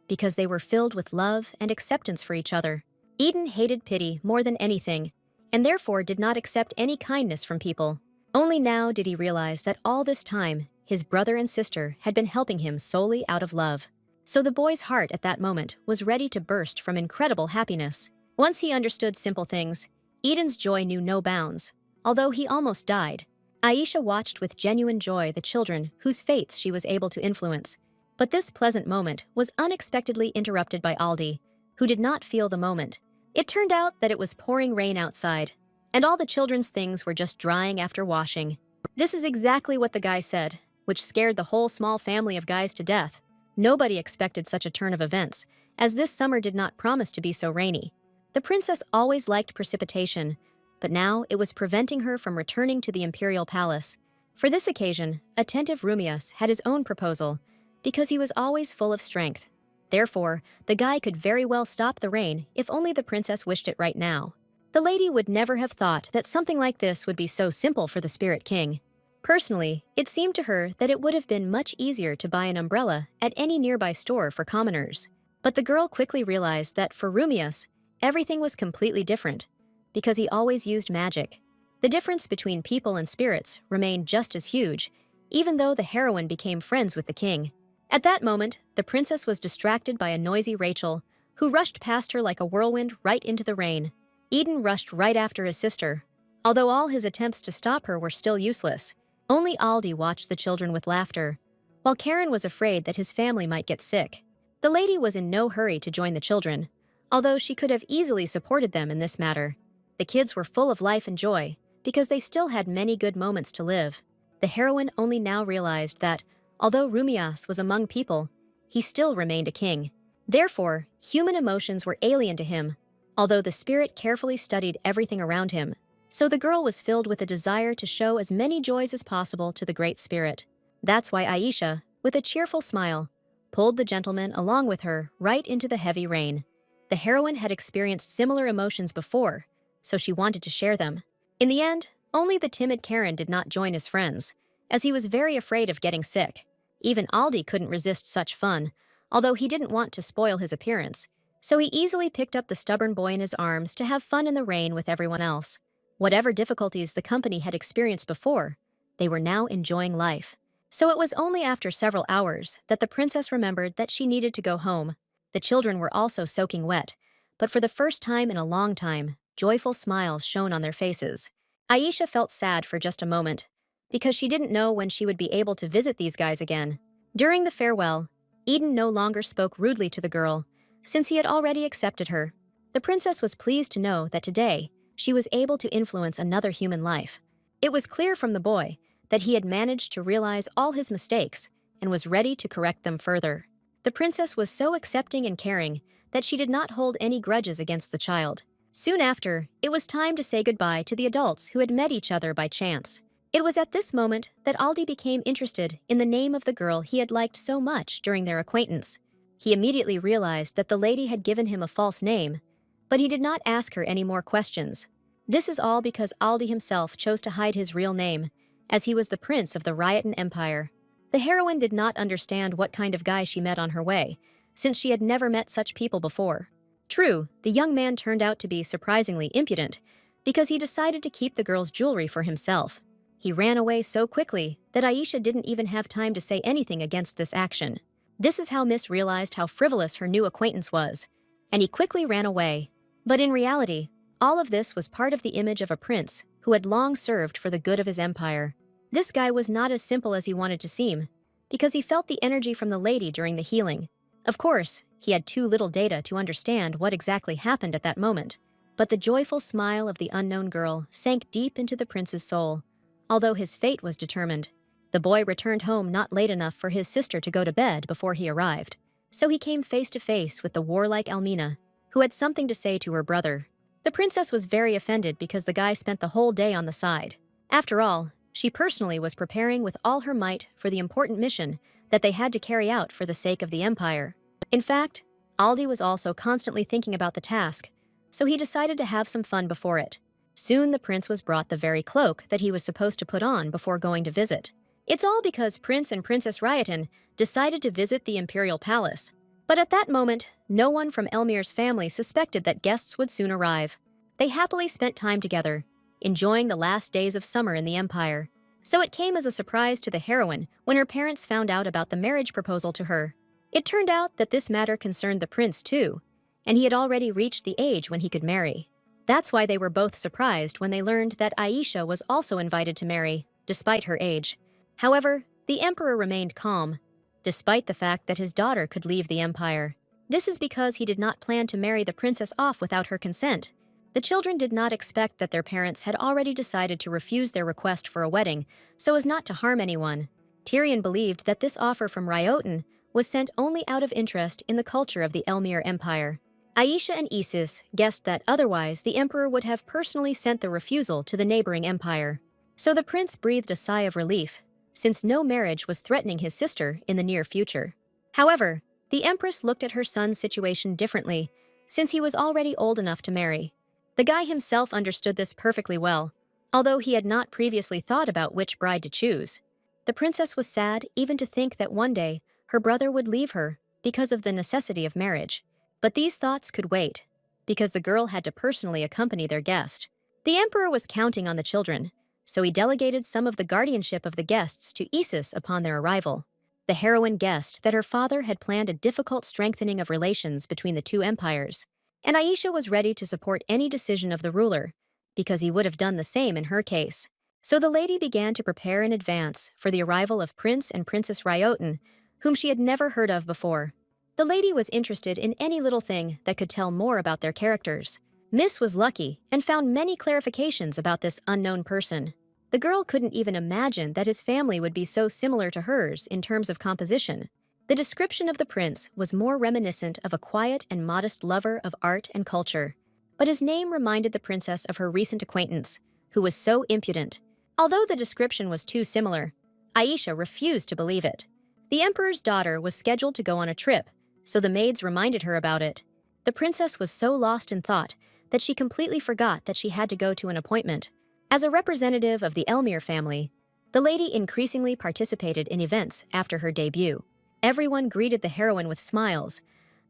because they were filled with love and acceptance for each other. Eden hated pity more than anything, and therefore did not accept any kindness from people. Only now did he realize that all this time, his brother and sister had been helping him solely out of love. So the boy's heart at that moment was ready to burst from incredible happiness. Once he understood simple things, Eden's joy knew no bounds, although he almost died. Aisha watched with genuine joy the children whose fates she was able to influence. But this pleasant moment was unexpectedly interrupted by Aldi, who did not feel the moment. It turned out that it was pouring rain outside, and all the children's things were just drying after washing. This is exactly what the guy said, which scared the whole small family of guys to death. Nobody expected such a turn of events, as this summer did not promise to be so rainy. The princess always liked precipitation, but now it was preventing her from returning to the imperial palace. For this occasion, attentive Rumius had his own proposal, because he was always full of strength. Therefore, the guy could very well stop the rain if only the princess wished it right now. The lady would never have thought that something like this would be so simple for the Spirit King. Personally, it seemed to her that it would have been much easier to buy an umbrella at any nearby store for commoners. But the girl quickly realized that for Rumius, everything was completely different, because he always used magic. The difference between people and spirits remained just as huge, even though the heroine became friends with the king. At that moment, the princess was distracted by a noisy Rachel, who rushed past her like a whirlwind right into the rain. Eden rushed right after his sister, although all his attempts to stop her were still useless. Only Aldi watched the children with laughter, while Karen was afraid that his family might get sick. The lady was in no hurry to join the children, although she could have easily supported them in this matter. The kids were full of life and joy, because they still had many good moments to live. The heroine only now realized that, although Rumias was among people, he still remained a king. Therefore, human emotions were alien to him, although the spirit carefully studied everything around him. So the girl was filled with a desire to show as many joys as possible to the Great Spirit. That's why Aisha, with a cheerful smile, pulled the gentleman along with her right into the heavy rain. The heroine had experienced similar emotions before, so she wanted to share them. In the end, only the timid Karen did not join his friends, as he was very afraid of getting sick. Even Aldi couldn't resist such fun, although he didn't want to spoil his appearance, so he easily picked up the stubborn boy in his arms to have fun in the rain with everyone else. Whatever difficulties the company had experienced before, they were now enjoying life. So it was only after several hours that the princess remembered that she needed to go home. The children were also soaking wet, but for the first time in a long time, joyful smiles shone on their faces. Aisha felt sad for just a moment, because she didn't know when she would be able to visit these guys again. During the farewell, Eden no longer spoke rudely to the girl, since he had already accepted her. The princess was pleased to know that today, she was able to influence another human life. It was clear from the boy that he had managed to realize all his mistakes and was ready to correct them further. The princess was so accepting and caring that she did not hold any grudges against the child. Soon after, it was time to say goodbye to the adults who had met each other by chance. It was at this moment that Aldi became interested in the name of the girl he had liked so much during their acquaintance. He immediately realized that the lady had given him a false name, but he did not ask her any more questions. This is all because Aldi himself chose to hide his real name, as he was the prince of the Riotan Empire. The heroine did not understand what kind of guy she met on her way, since she had never met such people before. True, the young man turned out to be surprisingly impudent, because he decided to keep the girl's jewelry for himself. He ran away so quickly that Aisha didn't even have time to say anything against this action. This is how Miss realized how frivolous her new acquaintance was, and he quickly ran away. But in reality, all of this was part of the image of a prince who had long served for the good of his empire. This guy was not as simple as he wanted to seem, because he felt the energy from the lady during the healing. Of course, he had too little data to understand what exactly happened at that moment, but the joyful smile of the unknown girl sank deep into the prince's soul. Although his fate was determined, the boy returned home not late enough for his sister to go to bed before he arrived, so he came face to face with the warlike Almina, who had something to say to her brother. The princess was very offended because the guy spent the whole day on the side. After all, she personally was preparing with all her might for the important mission that they had to carry out for the sake of the empire. In fact, Aldi was also constantly thinking about the task, so he decided to have some fun before it. Soon the prince was brought the very cloak that he was supposed to put on before going to visit. It's all because Prince and Princess Ryotan decided to visit the imperial palace. But at that moment, no one from Elmir's family suspected that guests would soon arrive. They happily spent time together, enjoying the last days of summer in the empire. So it came as a surprise to the heroine when her parents found out about the marriage proposal to her. It turned out that this matter concerned the prince too, and he had already reached the age when he could marry. That's why they were both surprised when they learned that Aisha was also invited to marry, despite her age. However, the emperor remained calm, despite the fact that his daughter could leave the empire. This is because he did not plan to marry the princess off without her consent. The children did not expect that their parents had already decided to refuse their request for a wedding so as not to harm anyone. Tyrion believed that this offer from Ryotan was sent only out of interest in the culture of the Elmir Empire. Aisha and Isis guessed that otherwise the emperor would have personally sent the refusal to the neighboring empire. So the prince breathed a sigh of relief, since no marriage was threatening his sister in the near future. However, the empress looked at her son's situation differently, since he was already old enough to marry. The guy himself understood this perfectly well, although he had not previously thought about which bride to choose. The princess was sad even to think that one day her brother would leave her because of the necessity of marriage. But these thoughts could wait, because the girl had to personally accompany their guest. The emperor was counting on the children, so he delegated some of the guardianship of the guests to Isis upon their arrival. The heroine guessed that her father had planned a difficult strengthening of relations between the two empires, and Aisha was ready to support any decision of the ruler, because he would have done the same in her case. So the lady began to prepare in advance for the arrival of Prince and Princess Ryotan, whom she had never heard of before. The lady was interested in any little thing that could tell more about their characters. Miss was lucky and found many clarifications about this unknown person. The girl couldn't even imagine that his family would be so similar to hers in terms of composition. The description of the prince was more reminiscent of a quiet and modest lover of art and culture, but his name reminded the princess of her recent acquaintance, who was so impudent. Although the description was too similar, Aisha refused to believe it. The emperor's daughter was scheduled to go on a trip, so the maids reminded her about it. The princess was so lost in thought that she completely forgot that she had to go to an appointment. As a representative of the Elmir family, the lady increasingly participated in events after her debut. Everyone greeted the heroine with smiles,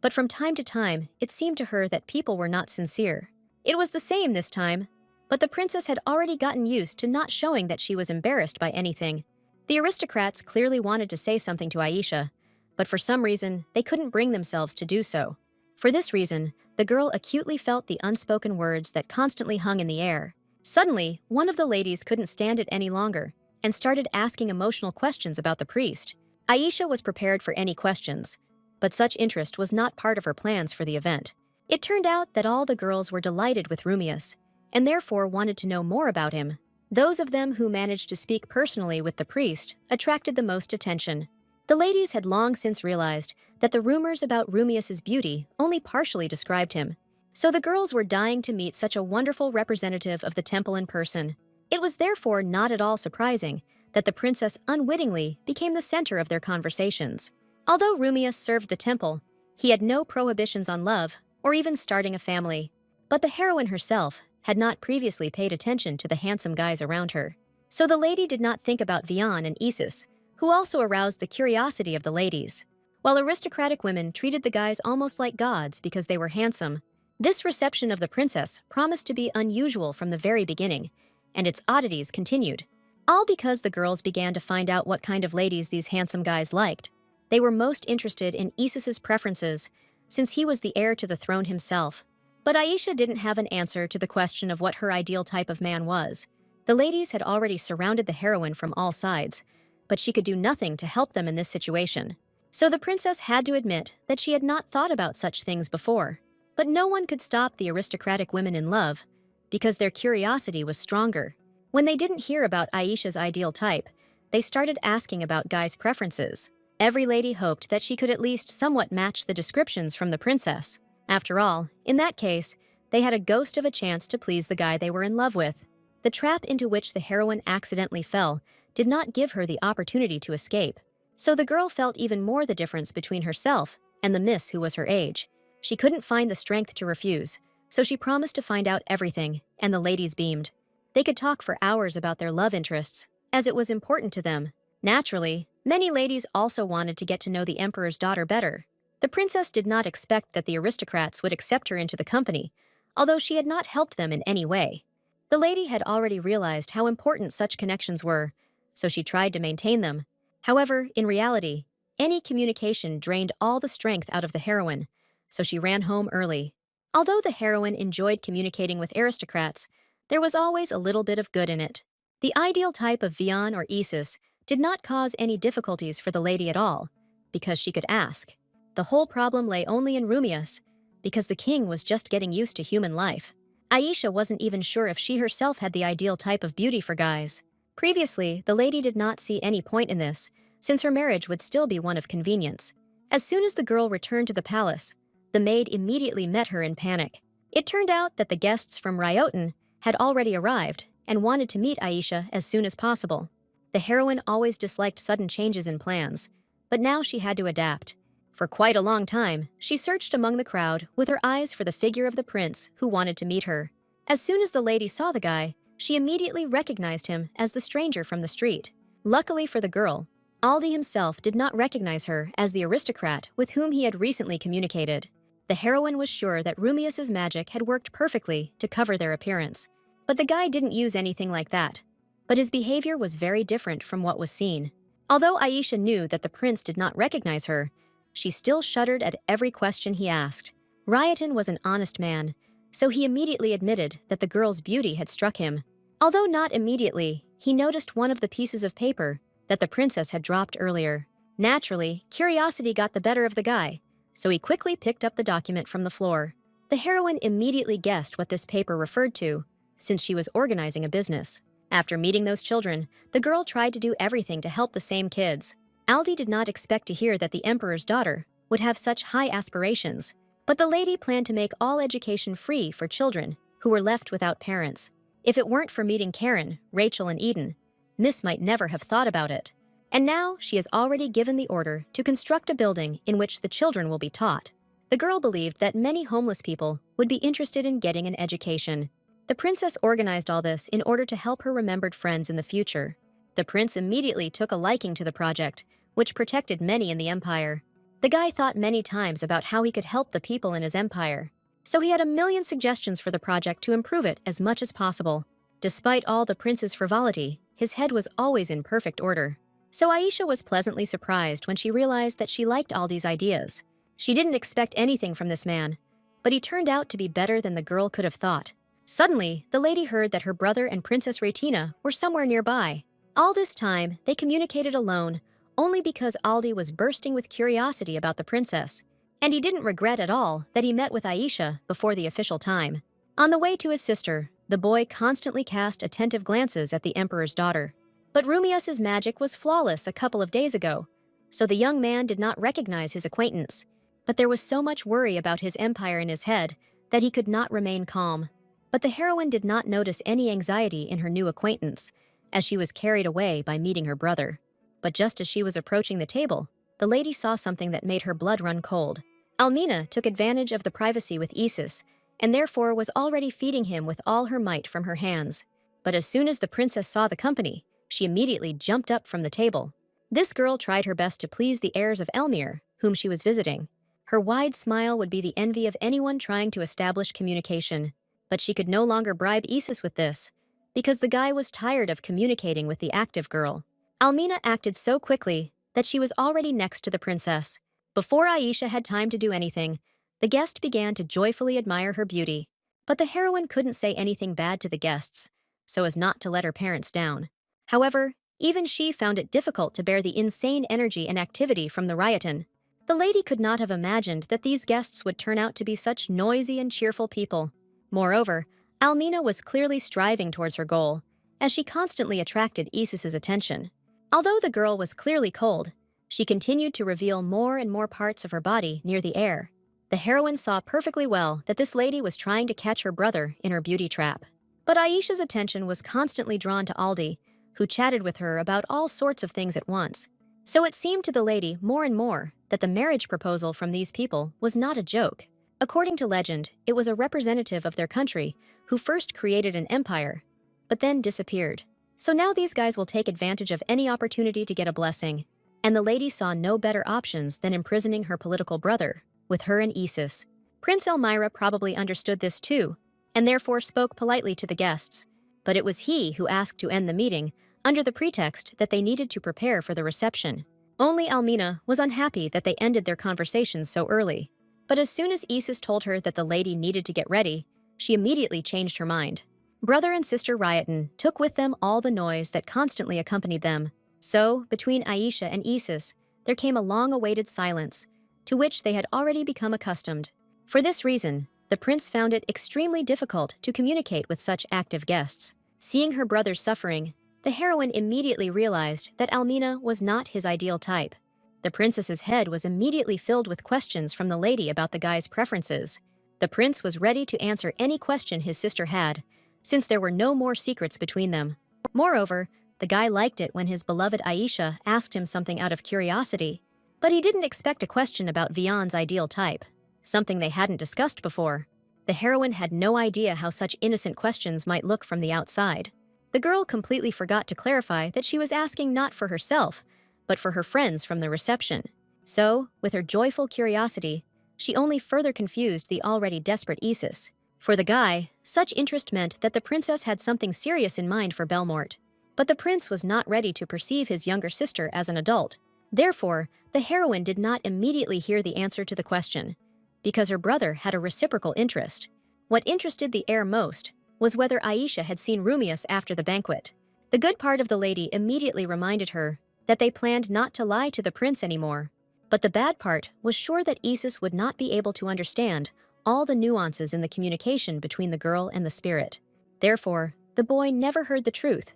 but from time to time, it seemed to her that people were not sincere. It was the same this time, but the princess had already gotten used to not showing that she was embarrassed by anything. The aristocrats clearly wanted to say something to Aisha, but for some reason, they couldn't bring themselves to do so. For this reason, the girl acutely felt the unspoken words that constantly hung in the air. Suddenly, one of the ladies couldn't stand it any longer and started asking emotional questions about the priest. Aisha was prepared for any questions, but such interest was not part of her plans for the event. It turned out that all the girls were delighted with Rumius, and therefore wanted to know more about him. Those of them who managed to speak personally with the priest attracted the most attention. The ladies had long since realized that the rumors about Rumius's beauty only partially described him, so the girls were dying to meet such a wonderful representative of the temple in person. It was therefore not at all surprising that the princess unwittingly became the center of their conversations. Although Rumius served the temple, he had no prohibitions on love or even starting a family. But the heroine herself had not previously paid attention to the handsome guys around her. So the lady did not think about Vian and Isis, who also aroused the curiosity of the ladies. While aristocratic women treated the guys almost like gods because they were handsome, this reception of the princess promised to be unusual from the very beginning, and its oddities continued. All because the girls began to find out what kind of ladies these handsome guys liked. They were most interested in Isis's preferences, since he was the heir to the throne himself. But Aisha didn't have an answer to the question of what her ideal type of man was. The ladies had already surrounded the heroine from all sides, but she could do nothing to help them in this situation. So the princess had to admit that she had not thought about such things before. But no one could stop the aristocratic women in love, because their curiosity was stronger. When they didn't hear about Aisha's ideal type, they started asking about guys' preferences. Every lady hoped that she could at least somewhat match the descriptions from the princess. After all, in that case, they had a ghost of a chance to please the guy they were in love with. The trap into which the heroine accidentally fell did not give her the opportunity to escape. So the girl felt even more the difference between herself and the miss who was her age. She couldn't find the strength to refuse, so she promised to find out everything, and the ladies beamed. They could talk for hours about their love interests, as it was important to them. Naturally, many ladies also wanted to get to know the emperor's daughter better. The princess did not expect that the aristocrats would accept her into the company, although she had not helped them in any way. The lady had already realized how important such connections were, so she tried to maintain them. However, in reality, any communication drained all the strength out of the heroine, so she ran home early. Although the heroine enjoyed communicating with aristocrats, there was always a little bit of good in it. The ideal type of Vian or Isis did not cause any difficulties for the lady at all, because she could ask. The whole problem lay only in Rumius, because the king was just getting used to human life. Aisha wasn't even sure if she herself had the ideal type of beauty for guys. Previously, the lady did not see any point in this, since her marriage would still be one of convenience. As soon as the girl returned to the palace, the maid immediately met her in panic. It turned out that the guests from Ryoten had already arrived and wanted to meet Aisha as soon as possible. The heroine always disliked sudden changes in plans, but now she had to adapt. For quite a long time, she searched among the crowd with her eyes for the figure of the prince who wanted to meet her. As soon as the lady saw the guy, she immediately recognized him as the stranger from the street. Luckily for the girl, Aldi himself did not recognize her as the aristocrat with whom he had recently communicated. The heroine was sure that Rumius's magic had worked perfectly to cover their appearance. But the guy didn't use anything like that. But his behavior was very different from what was seen. Although Aisha knew that the prince did not recognize her, she still shuddered at every question he asked. Ryoten was an honest man, so he immediately admitted that the girl's beauty had struck him. Although not immediately, he noticed one of the pieces of paper that the princess had dropped earlier. Naturally, curiosity got the better of the guy, so he quickly picked up the document from the floor. The heroine immediately guessed what this paper referred to, since she was organizing a business. After meeting those children, the girl tried to do everything to help the same kids. Aldi did not expect to hear that the emperor's daughter would have such high aspirations, but the lady planned to make all education free for children who were left without parents. If it weren't for meeting Karen, Rachel, and Eden, Miss might never have thought about it. And now she has already given the order to construct a building in which the children will be taught. The girl believed that many homeless people would be interested in getting an education. The princess organized all this in order to help her remembered friends in the future. The prince immediately took a liking to the project, which protected many in the empire. The guy thought many times about how he could help the people in his empire, so he had a million suggestions for the project to improve it as much as possible. Despite all the prince's frivolity, his head was always in perfect order. So Aisha was pleasantly surprised when she realized that she liked Aldi's ideas. She didn't expect anything from this man, but he turned out to be better than the girl could have thought. Suddenly, the lady heard that her brother and Princess Retina were somewhere nearby. All this time, they communicated alone, only because Aldi was bursting with curiosity about the princess, and he didn't regret at all that he met with Aisha before the official time. On the way to his sister, the boy constantly cast attentive glances at the emperor's daughter. But Rumius's magic was flawless a couple of days ago, so the young man did not recognize his acquaintance. But there was so much worry about his empire in his head that he could not remain calm. But the heroine did not notice any anxiety in her new acquaintance, as she was carried away by meeting her brother. But just as she was approaching the table, the lady saw something that made her blood run cold. Almina took advantage of the privacy with Isis, and therefore was already feeding him with all her might from her hands. But as soon as the princess saw the company, she immediately jumped up from the table. This girl tried her best to please the heirs of Elmir, whom she was visiting. Her wide smile would be the envy of anyone trying to establish communication, but she could no longer bribe Isis with this, because the guy was tired of communicating with the active girl. Almina acted so quickly that she was already next to the princess. Before Aisha had time to do anything, the guest began to joyfully admire her beauty. But the heroine couldn't say anything bad to the guests, so as not to let her parents down. However, even she found it difficult to bear the insane energy and activity from the Ryotan. The lady could not have imagined that these guests would turn out to be such noisy and cheerful people. Moreover, Almina was clearly striving towards her goal, as she constantly attracted Isis's attention. Although the girl was clearly cold, she continued to reveal more and more parts of her body near the air. The heroine saw perfectly well that this lady was trying to catch her brother in her beauty trap. But Aisha's attention was constantly drawn to Aldi, who chatted with her about all sorts of things at once. So it seemed to the lady more and more that the marriage proposal from these people was not a joke. According to legend, it was a representative of their country who first created an empire, but then disappeared. So now these guys will take advantage of any opportunity to get a blessing, and the lady saw no better options than imprisoning her political brother, with her and Isis. Prince Elmira probably understood this too, and therefore spoke politely to the guests, but it was he who asked to end the meeting under the pretext that they needed to prepare for the reception. Only Almina was unhappy that they ended their conversations so early. But as soon as Isis told her that the lady needed to get ready, she immediately changed her mind. Brother and sister Ryotan took with them all the noise that constantly accompanied them. So, between Aisha and Isis, there came a long-awaited silence, to which they had already become accustomed. For this reason, the prince found it extremely difficult to communicate with such active guests. Seeing her brother's suffering, the heroine immediately realized that Almina was not his ideal type. The princess's head was immediately filled with questions from the lady about the guy's preferences. The prince was ready to answer any question his sister had, since there were no more secrets between them. Moreover, the guy liked it when his beloved Aisha asked him something out of curiosity, but he didn't expect a question about Vian's ideal type, something they hadn't discussed before. The heroine had no idea how such innocent questions might look from the outside. The girl completely forgot to clarify that she was asking not for herself, but for her friends from the reception. So, with her joyful curiosity, she only further confused the already desperate Isis. For the guy, such interest meant that the princess had something serious in mind for Belmort. But the prince was not ready to perceive his younger sister as an adult. Therefore, the heroine did not immediately hear the answer to the question, because her brother had a reciprocal interest. What interested the heir most was whether Aisha had seen Rumius after the banquet. The good part of the lady immediately reminded her that they planned not to lie to the prince anymore. But the bad part was sure that Isis would not be able to understand all the nuances in the communication between the girl and the spirit. Therefore, the boy never heard the truth,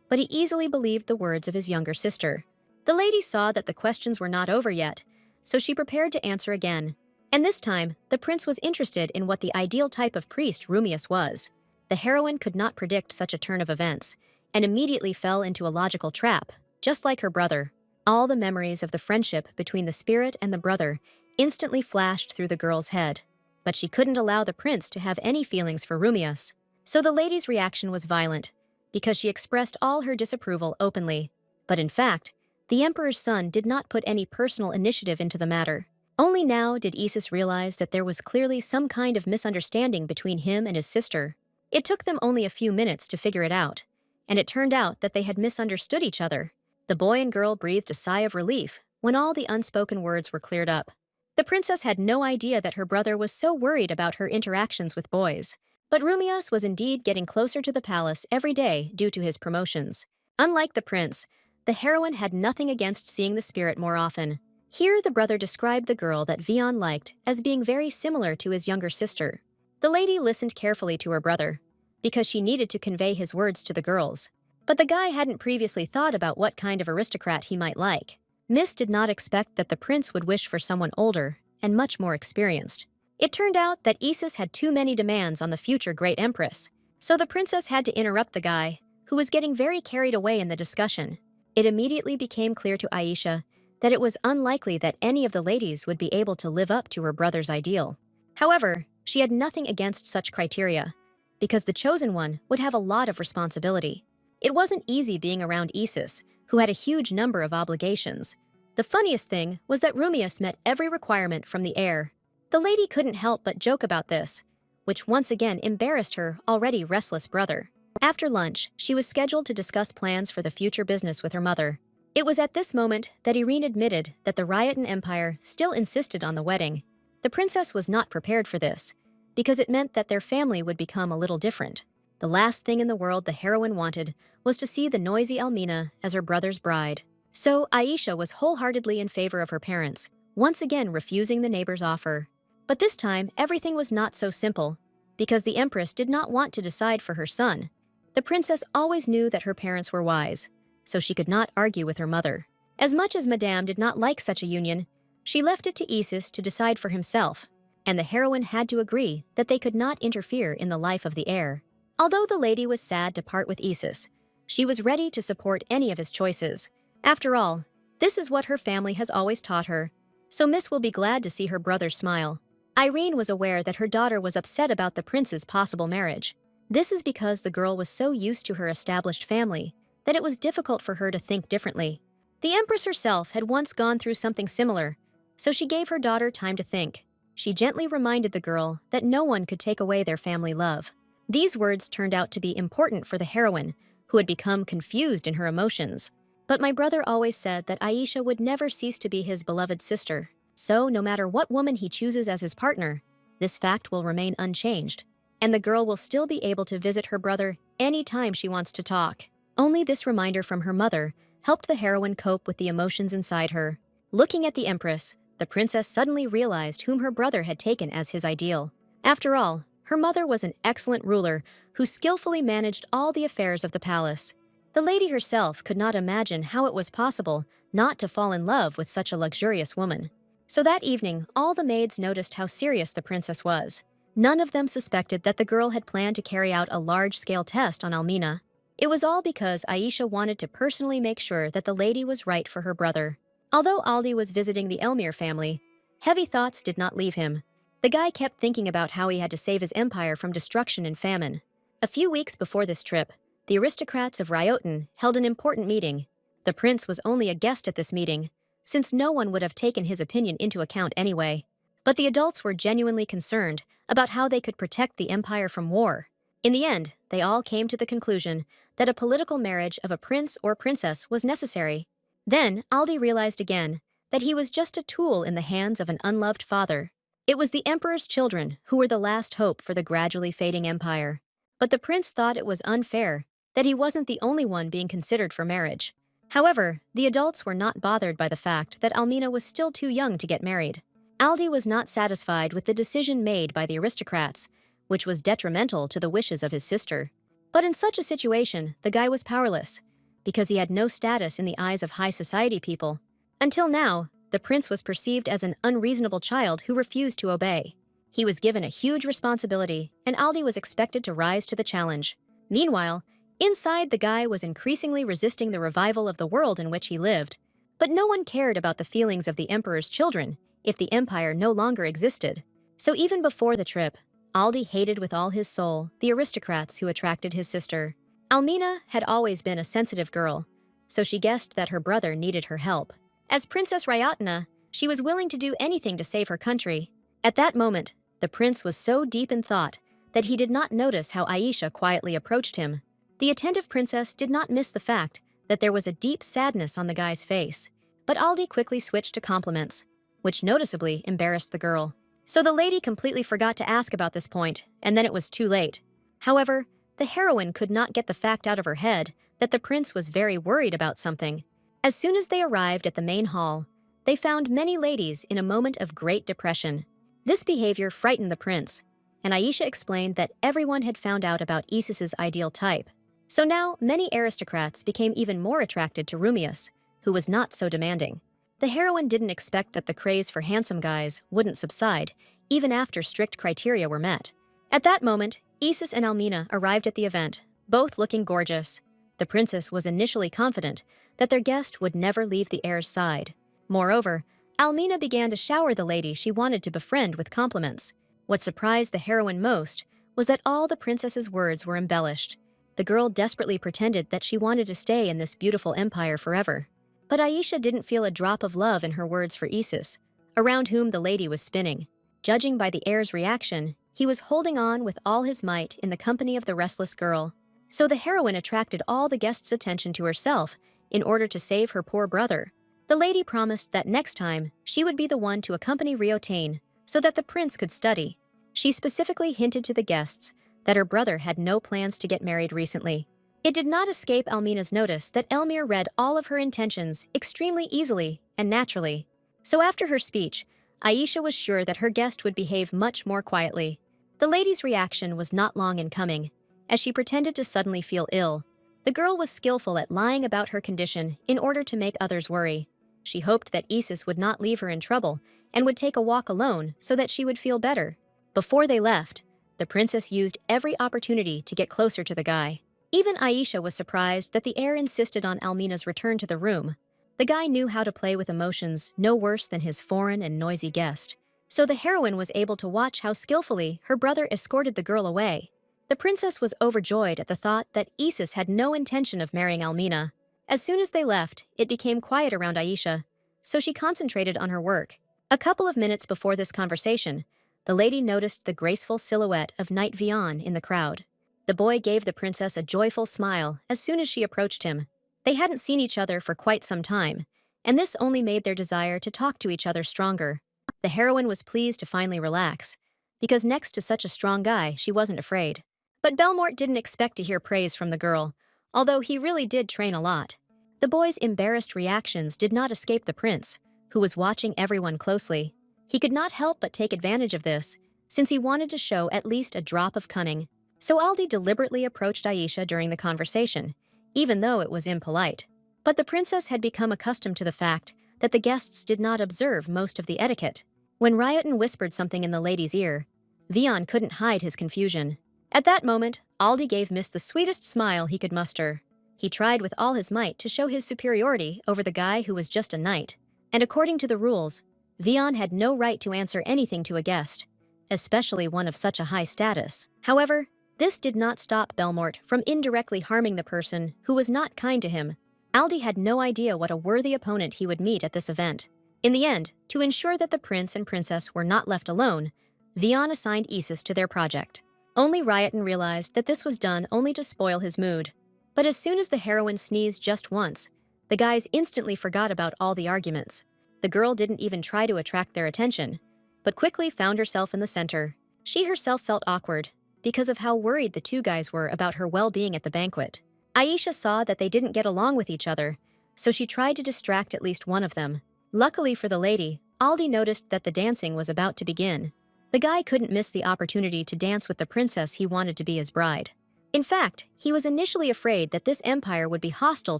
but he easily believed the words of his younger sister. The lady saw that the questions were not over yet, so she prepared to answer again. And this time, the prince was interested in what the ideal type of priest Rumius was. The heroine could not predict such a turn of events, and immediately fell into a logical trap, just like her brother. All the memories of the friendship between the spirit and the brother instantly flashed through the girl's head. But she couldn't allow the prince to have any feelings for Rumius. So the lady's reaction was violent, because she expressed all her disapproval openly. But in fact, the emperor's son did not put any personal initiative into the matter. Only now did Isis realize that there was clearly some kind of misunderstanding between him and his sister. It took them only a few minutes to figure it out, and it turned out that they had misunderstood each other. The boy and girl breathed a sigh of relief when all the unspoken words were cleared up. The princess had no idea that her brother was so worried about her interactions with boys. But Rumius was indeed getting closer to the palace every day due to his promotions. Unlike the prince, the heroine had nothing against seeing the spirit more often. Here the brother described the girl that Vian liked as being very similar to his younger sister. The lady listened carefully to her brother, because she needed to convey his words to the girls. But the guy hadn't previously thought about what kind of aristocrat he might like. Miss did not expect that the prince would wish for someone older and much more experienced. It turned out that Isis had too many demands on the future great empress, so the princess had to interrupt the guy, who was getting very carried away in the discussion. It immediately became clear to Aisha that it was unlikely that any of the ladies would be able to live up to her brother's ideal. However, she had nothing against such criteria, because the chosen one would have a lot of responsibility. It wasn't easy being around Isis, who had a huge number of obligations. The funniest thing was that Rumius met every requirement from the heir. The lady couldn't help but joke about this, which once again embarrassed her already restless brother. After lunch, she was scheduled to discuss plans for the future business with her mother. It was at this moment that Irene admitted that the Ryotan Empire still insisted on the wedding. The princess was not prepared for this, because it meant that their family would become a little different. The last thing in the world the heroine wanted was to see the noisy Almina as her brother's bride. So Aisha was wholeheartedly in favor of her parents, once again refusing the neighbor's offer. But this time, everything was not so simple, because the empress did not want to decide for her son. The princess always knew that her parents were wise, so she could not argue with her mother. As much as Madame did not like such a union, she left it to Isis to decide for himself, and the heroine had to agree that they could not interfere in the life of the heir. Although the lady was sad to part with Isis, she was ready to support any of his choices. After all, this is what her family has always taught her, so Miss will be glad to see her brother smile. Irene was aware that her daughter was upset about the prince's possible marriage. This is because the girl was so used to her established family that it was difficult for her to think differently. The empress herself had once gone through something similar, so she gave her daughter time to think. She gently reminded the girl that no one could take away their family love. These words turned out to be important for the heroine, who had become confused in her emotions. But my brother always said that Aisha would never cease to be his beloved sister. So, no matter what woman he chooses as his partner, this fact will remain unchanged, and the girl will still be able to visit her brother any time she wants to talk. Only this reminder from her mother helped the heroine cope with the emotions inside her. Looking at the empress, the princess suddenly realized whom her brother had taken as his ideal. After all, her mother was an excellent ruler who skillfully managed all the affairs of the palace. The lady herself could not imagine how it was possible not to fall in love with such a luxurious woman. So that evening, all the maids noticed how serious the princess was. None of them suspected that the girl had planned to carry out a large-scale test on Almina. It was all because Aisha wanted to personally make sure that the lady was right for her brother. Although Aldi was visiting the Elmir family, heavy thoughts did not leave him. The guy kept thinking about how he had to save his empire from destruction and famine. A few weeks before this trip, the aristocrats of Ryotan held an important meeting. The prince was only a guest at this meeting, since no one would have taken his opinion into account anyway. But the adults were genuinely concerned about how they could protect the empire from war. In the end, they all came to the conclusion that a political marriage of a prince or princess was necessary. Then, Aldi realized again that he was just a tool in the hands of an unloved father. It was the emperor's children who were the last hope for the gradually fading empire. But the prince thought it was unfair that he wasn't the only one being considered for marriage. However, the adults were not bothered by the fact that Almina was still too young to get married. Aldi was not satisfied with the decision made by the aristocrats, which was detrimental to the wishes of his sister. But in such a situation, the guy was powerless, because he had no status in the eyes of high society people. Until now, the prince was perceived as an unreasonable child who refused to obey. He was given a huge responsibility, and Aldi was expected to rise to the challenge. Meanwhile, inside, the guy was increasingly resisting the revival of the world in which he lived. But no one cared about the feelings of the emperor's children if the empire no longer existed. So even before the trip, Aldi hated with all his soul the aristocrats who attracted his sister. Almina had always been a sensitive girl, so she guessed that her brother needed her help. As Princess Ryotna, she was willing to do anything to save her country. At that moment, the prince was so deep in thought that he did not notice how Aisha quietly approached him. The attentive princess did not miss the fact that there was a deep sadness on the guy's face, but Aldi quickly switched to compliments, which noticeably embarrassed the girl. So the lady completely forgot to ask about this point, and then it was too late. However, the heroine could not get the fact out of her head that the prince was very worried about something. As soon as they arrived at the main hall, they found many ladies in a moment of great depression. This behavior frightened the prince, and Aisha explained that everyone had found out about Isis's ideal type. So now, many aristocrats became even more attracted to Rumius, who was not so demanding. The heroine didn't expect that the craze for handsome guys wouldn't subside, even after strict criteria were met. At that moment, Isis and Almina arrived at the event, both looking gorgeous. The princess was initially confident that their guest would never leave the heir's side. Moreover, Almina began to shower the lady she wanted to befriend with compliments. What surprised the heroine most was that all the princess's words were embellished. The girl desperately pretended that she wanted to stay in this beautiful empire forever. But Aisha didn't feel a drop of love in her words for Isis, around whom the lady was spinning. Judging by the heir's reaction, he was holding on with all his might in the company of the restless girl. So the heroine attracted all the guests' attention to herself in order to save her poor brother. The lady promised that next time she would be the one to accompany Riotane so that the prince could study. She specifically hinted to the guests that her brother had no plans to get married recently. It did not escape Almina's notice that Elmir read all of her intentions extremely easily and naturally. So after her speech, Aisha was sure that her guest would behave much more quietly. The lady's reaction was not long in coming, as she pretended to suddenly feel ill. The girl was skillful at lying about her condition in order to make others worry. She hoped that Isis would not leave her in trouble and would take a walk alone so that she would feel better. Before they left, the princess used every opportunity to get closer to the guy. Even Aisha was surprised that the heir insisted on Almina's return to the room. The guy knew how to play with emotions no worse than his foreign and noisy guest. So the heroine was able to watch how skillfully her brother escorted the girl away. The princess was overjoyed at the thought that Isis had no intention of marrying Almina. As soon as they left, it became quiet around Aisha, so she concentrated on her work. A couple of minutes before this conversation, the lady noticed the graceful silhouette of Knight Vian in the crowd. The boy gave the princess a joyful smile as soon as she approached him. They hadn't seen each other for quite some time, and this only made their desire to talk to each other stronger. The heroine was pleased to finally relax, because next to such a strong guy, she wasn't afraid. But Belmort didn't expect to hear praise from the girl, although he really did train a lot. The boy's embarrassed reactions did not escape the prince, who was watching everyone closely. He could not help but take advantage of this, since he wanted to show at least a drop of cunning. So Aldi deliberately approached Aisha during the conversation, even though it was impolite. But the princess had become accustomed to the fact that the guests did not observe most of the etiquette. When Ryotan whispered something in the lady's ear, Vian couldn't hide his confusion. At that moment, Aldi gave Miss the sweetest smile he could muster. He tried with all his might to show his superiority over the guy who was just a knight. And according to the rules, Vian had no right to answer anything to a guest, especially one of such a high status. However, this did not stop Belmort from indirectly harming the person who was not kind to him. Aldi had no idea what a worthy opponent he would meet at this event. In the end, to ensure that the prince and princess were not left alone, Vian assigned Isis to their project. Only Ryotan realized that this was done only to spoil his mood. But as soon as the heroine sneezed just once, the guys instantly forgot about all the arguments. The girl didn't even try to attract their attention, but quickly found herself in the center. She herself felt awkward because of how worried the two guys were about her well-being at the banquet. Aisha saw that they didn't get along with each other, so she tried to distract at least one of them. Luckily for the lady, Aldi noticed that the dancing was about to begin. The guy couldn't miss the opportunity to dance with the princess he wanted to be his bride. In fact, he was initially afraid that this empire would be hostile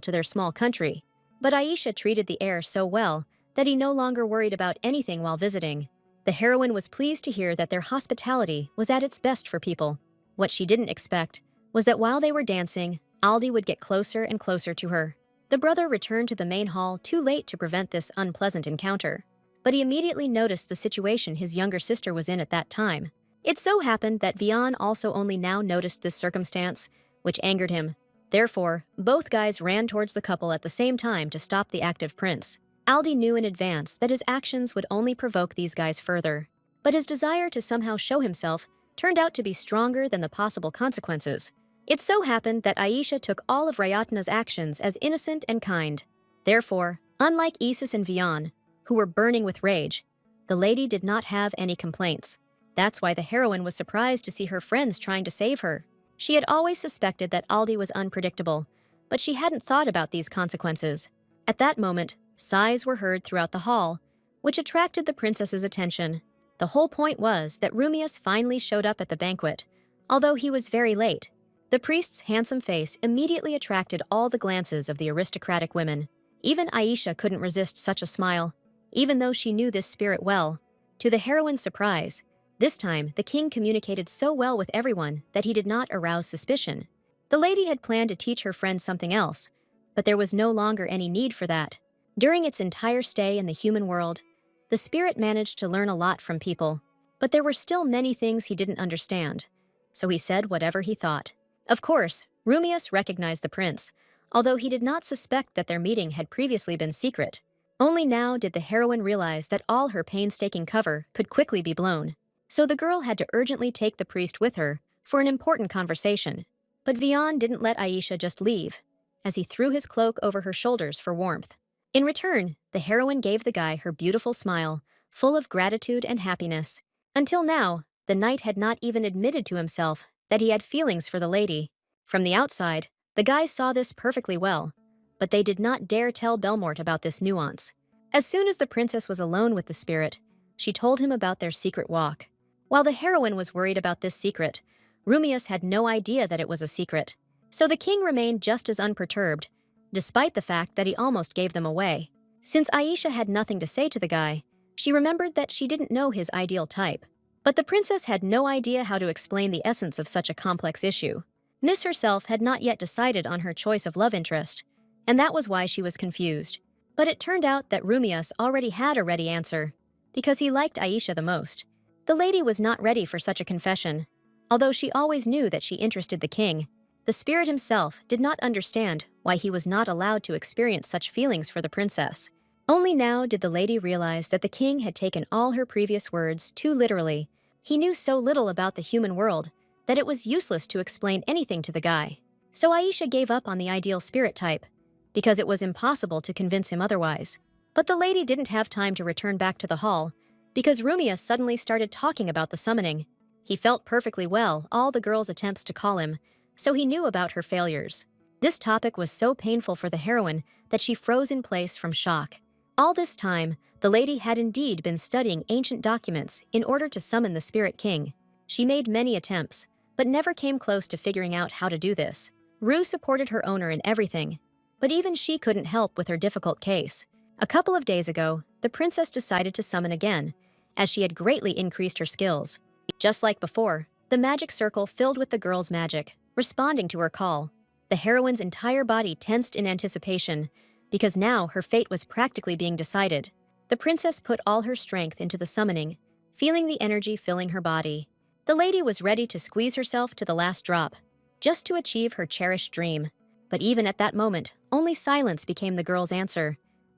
to their small country. But Aisha treated the heir so well that he no longer worried about anything while visiting. The heroine was pleased to hear that their hospitality was at its best for people. What she didn't expect was that while they were dancing, Aldi would get closer and closer to her. The brother returned to the main hall too late to prevent this unpleasant encounter, but he immediately noticed the situation his younger sister was in at that time. It so happened that Vian also only now noticed this circumstance, which angered him. Therefore, both guys ran towards the couple at the same time to stop the active prince. Aldi knew in advance that his actions would only provoke these guys further, but his desire to somehow show himself turned out to be stronger than the possible consequences. It so happened that Aisha took all of Rayatna's actions as innocent and kind. Therefore, unlike Isis and Vian, who were burning with rage, the lady did not have any complaints. That's why the heroine was surprised to see her friends trying to save her. She had always suspected that Aldi was unpredictable, but she hadn't thought about these consequences. At that moment, sighs were heard throughout the hall, which attracted the princess's attention. The whole point was that Rumius finally showed up at the banquet, although he was very late. The priest's handsome face immediately attracted all the glances of the aristocratic women. Even Aisha couldn't resist such a smile, even though she knew this spirit well. To the heroine's surprise, this time the king communicated so well with everyone that he did not arouse suspicion. The lady had planned to teach her friend something else, but there was no longer any need for that. During its entire stay in the human world, the spirit managed to learn a lot from people, but there were still many things he didn't understand, so he said whatever he thought. Of course, Rumius recognized the prince, although he did not suspect that their meeting had previously been secret. Only now did the heroine realize that all her painstaking cover could quickly be blown. So the girl had to urgently take the priest with her for an important conversation. But Vian didn't let Aisha just leave, as he threw his cloak over her shoulders for warmth. In return, the heroine gave the guy her beautiful smile, full of gratitude and happiness. Until now, the knight had not even admitted to himself that he had feelings for the lady. From the outside, the guys saw this perfectly well, but they did not dare tell Belmort about this nuance. As soon as the princess was alone with the spirit, she told him about their secret walk. While the heroine was worried about this secret, Rumius had no idea that it was a secret. So the king remained just as unperturbed, despite the fact that he almost gave them away. Since Aisha had nothing to say to the guy, she remembered that she didn't know his ideal type. But the princess had no idea how to explain the essence of such a complex issue. Miss herself had not yet decided on her choice of love interest, and that was why she was confused. But it turned out that Rumius already had a ready answer, because he liked Aisha the most. The lady was not ready for such a confession, although she always knew that she interested the king. The spirit himself did not understand why he was not allowed to experience such feelings for the princess. Only now did the lady realize that the king had taken all her previous words too literally. He knew so little about the human world that it was useless to explain anything to the guy. So Aisha gave up on the ideal spirit type, because it was impossible to convince him otherwise. But the lady didn't have time to return back to the hall, because Rumius suddenly started talking about the summoning. He felt perfectly well all the girl's attempts to call him, so he knew about her failures. This topic was so painful for the heroine that she froze in place from shock. All this time, the lady had indeed been studying ancient documents in order to summon the Spirit King. She made many attempts, but never came close to figuring out how to do this. Rue supported her owner in everything, but even she couldn't help with her difficult case. A couple of days ago, the princess decided to summon again, as she had greatly increased her skills. Just like before, the magic circle filled with the girl's magic, responding to her call. The heroine's entire body tensed in anticipation, because now her fate was practically being decided. The princess put all her strength into the summoning, feeling the energy filling her body. The lady was ready to squeeze herself to the last drop, just to achieve her cherished dream. But even at that moment, only silence became the girl's answer,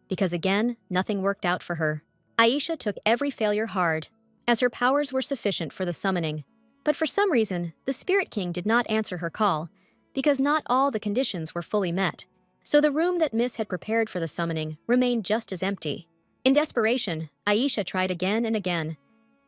because again, nothing worked out for her. Aisha took every failure hard, as her powers were sufficient for the summoning. But for some reason, the Spirit King did not answer her call, because not all the conditions were fully met. So the room that Miss had prepared for the summoning remained just as empty. In desperation, Aisha tried again and again,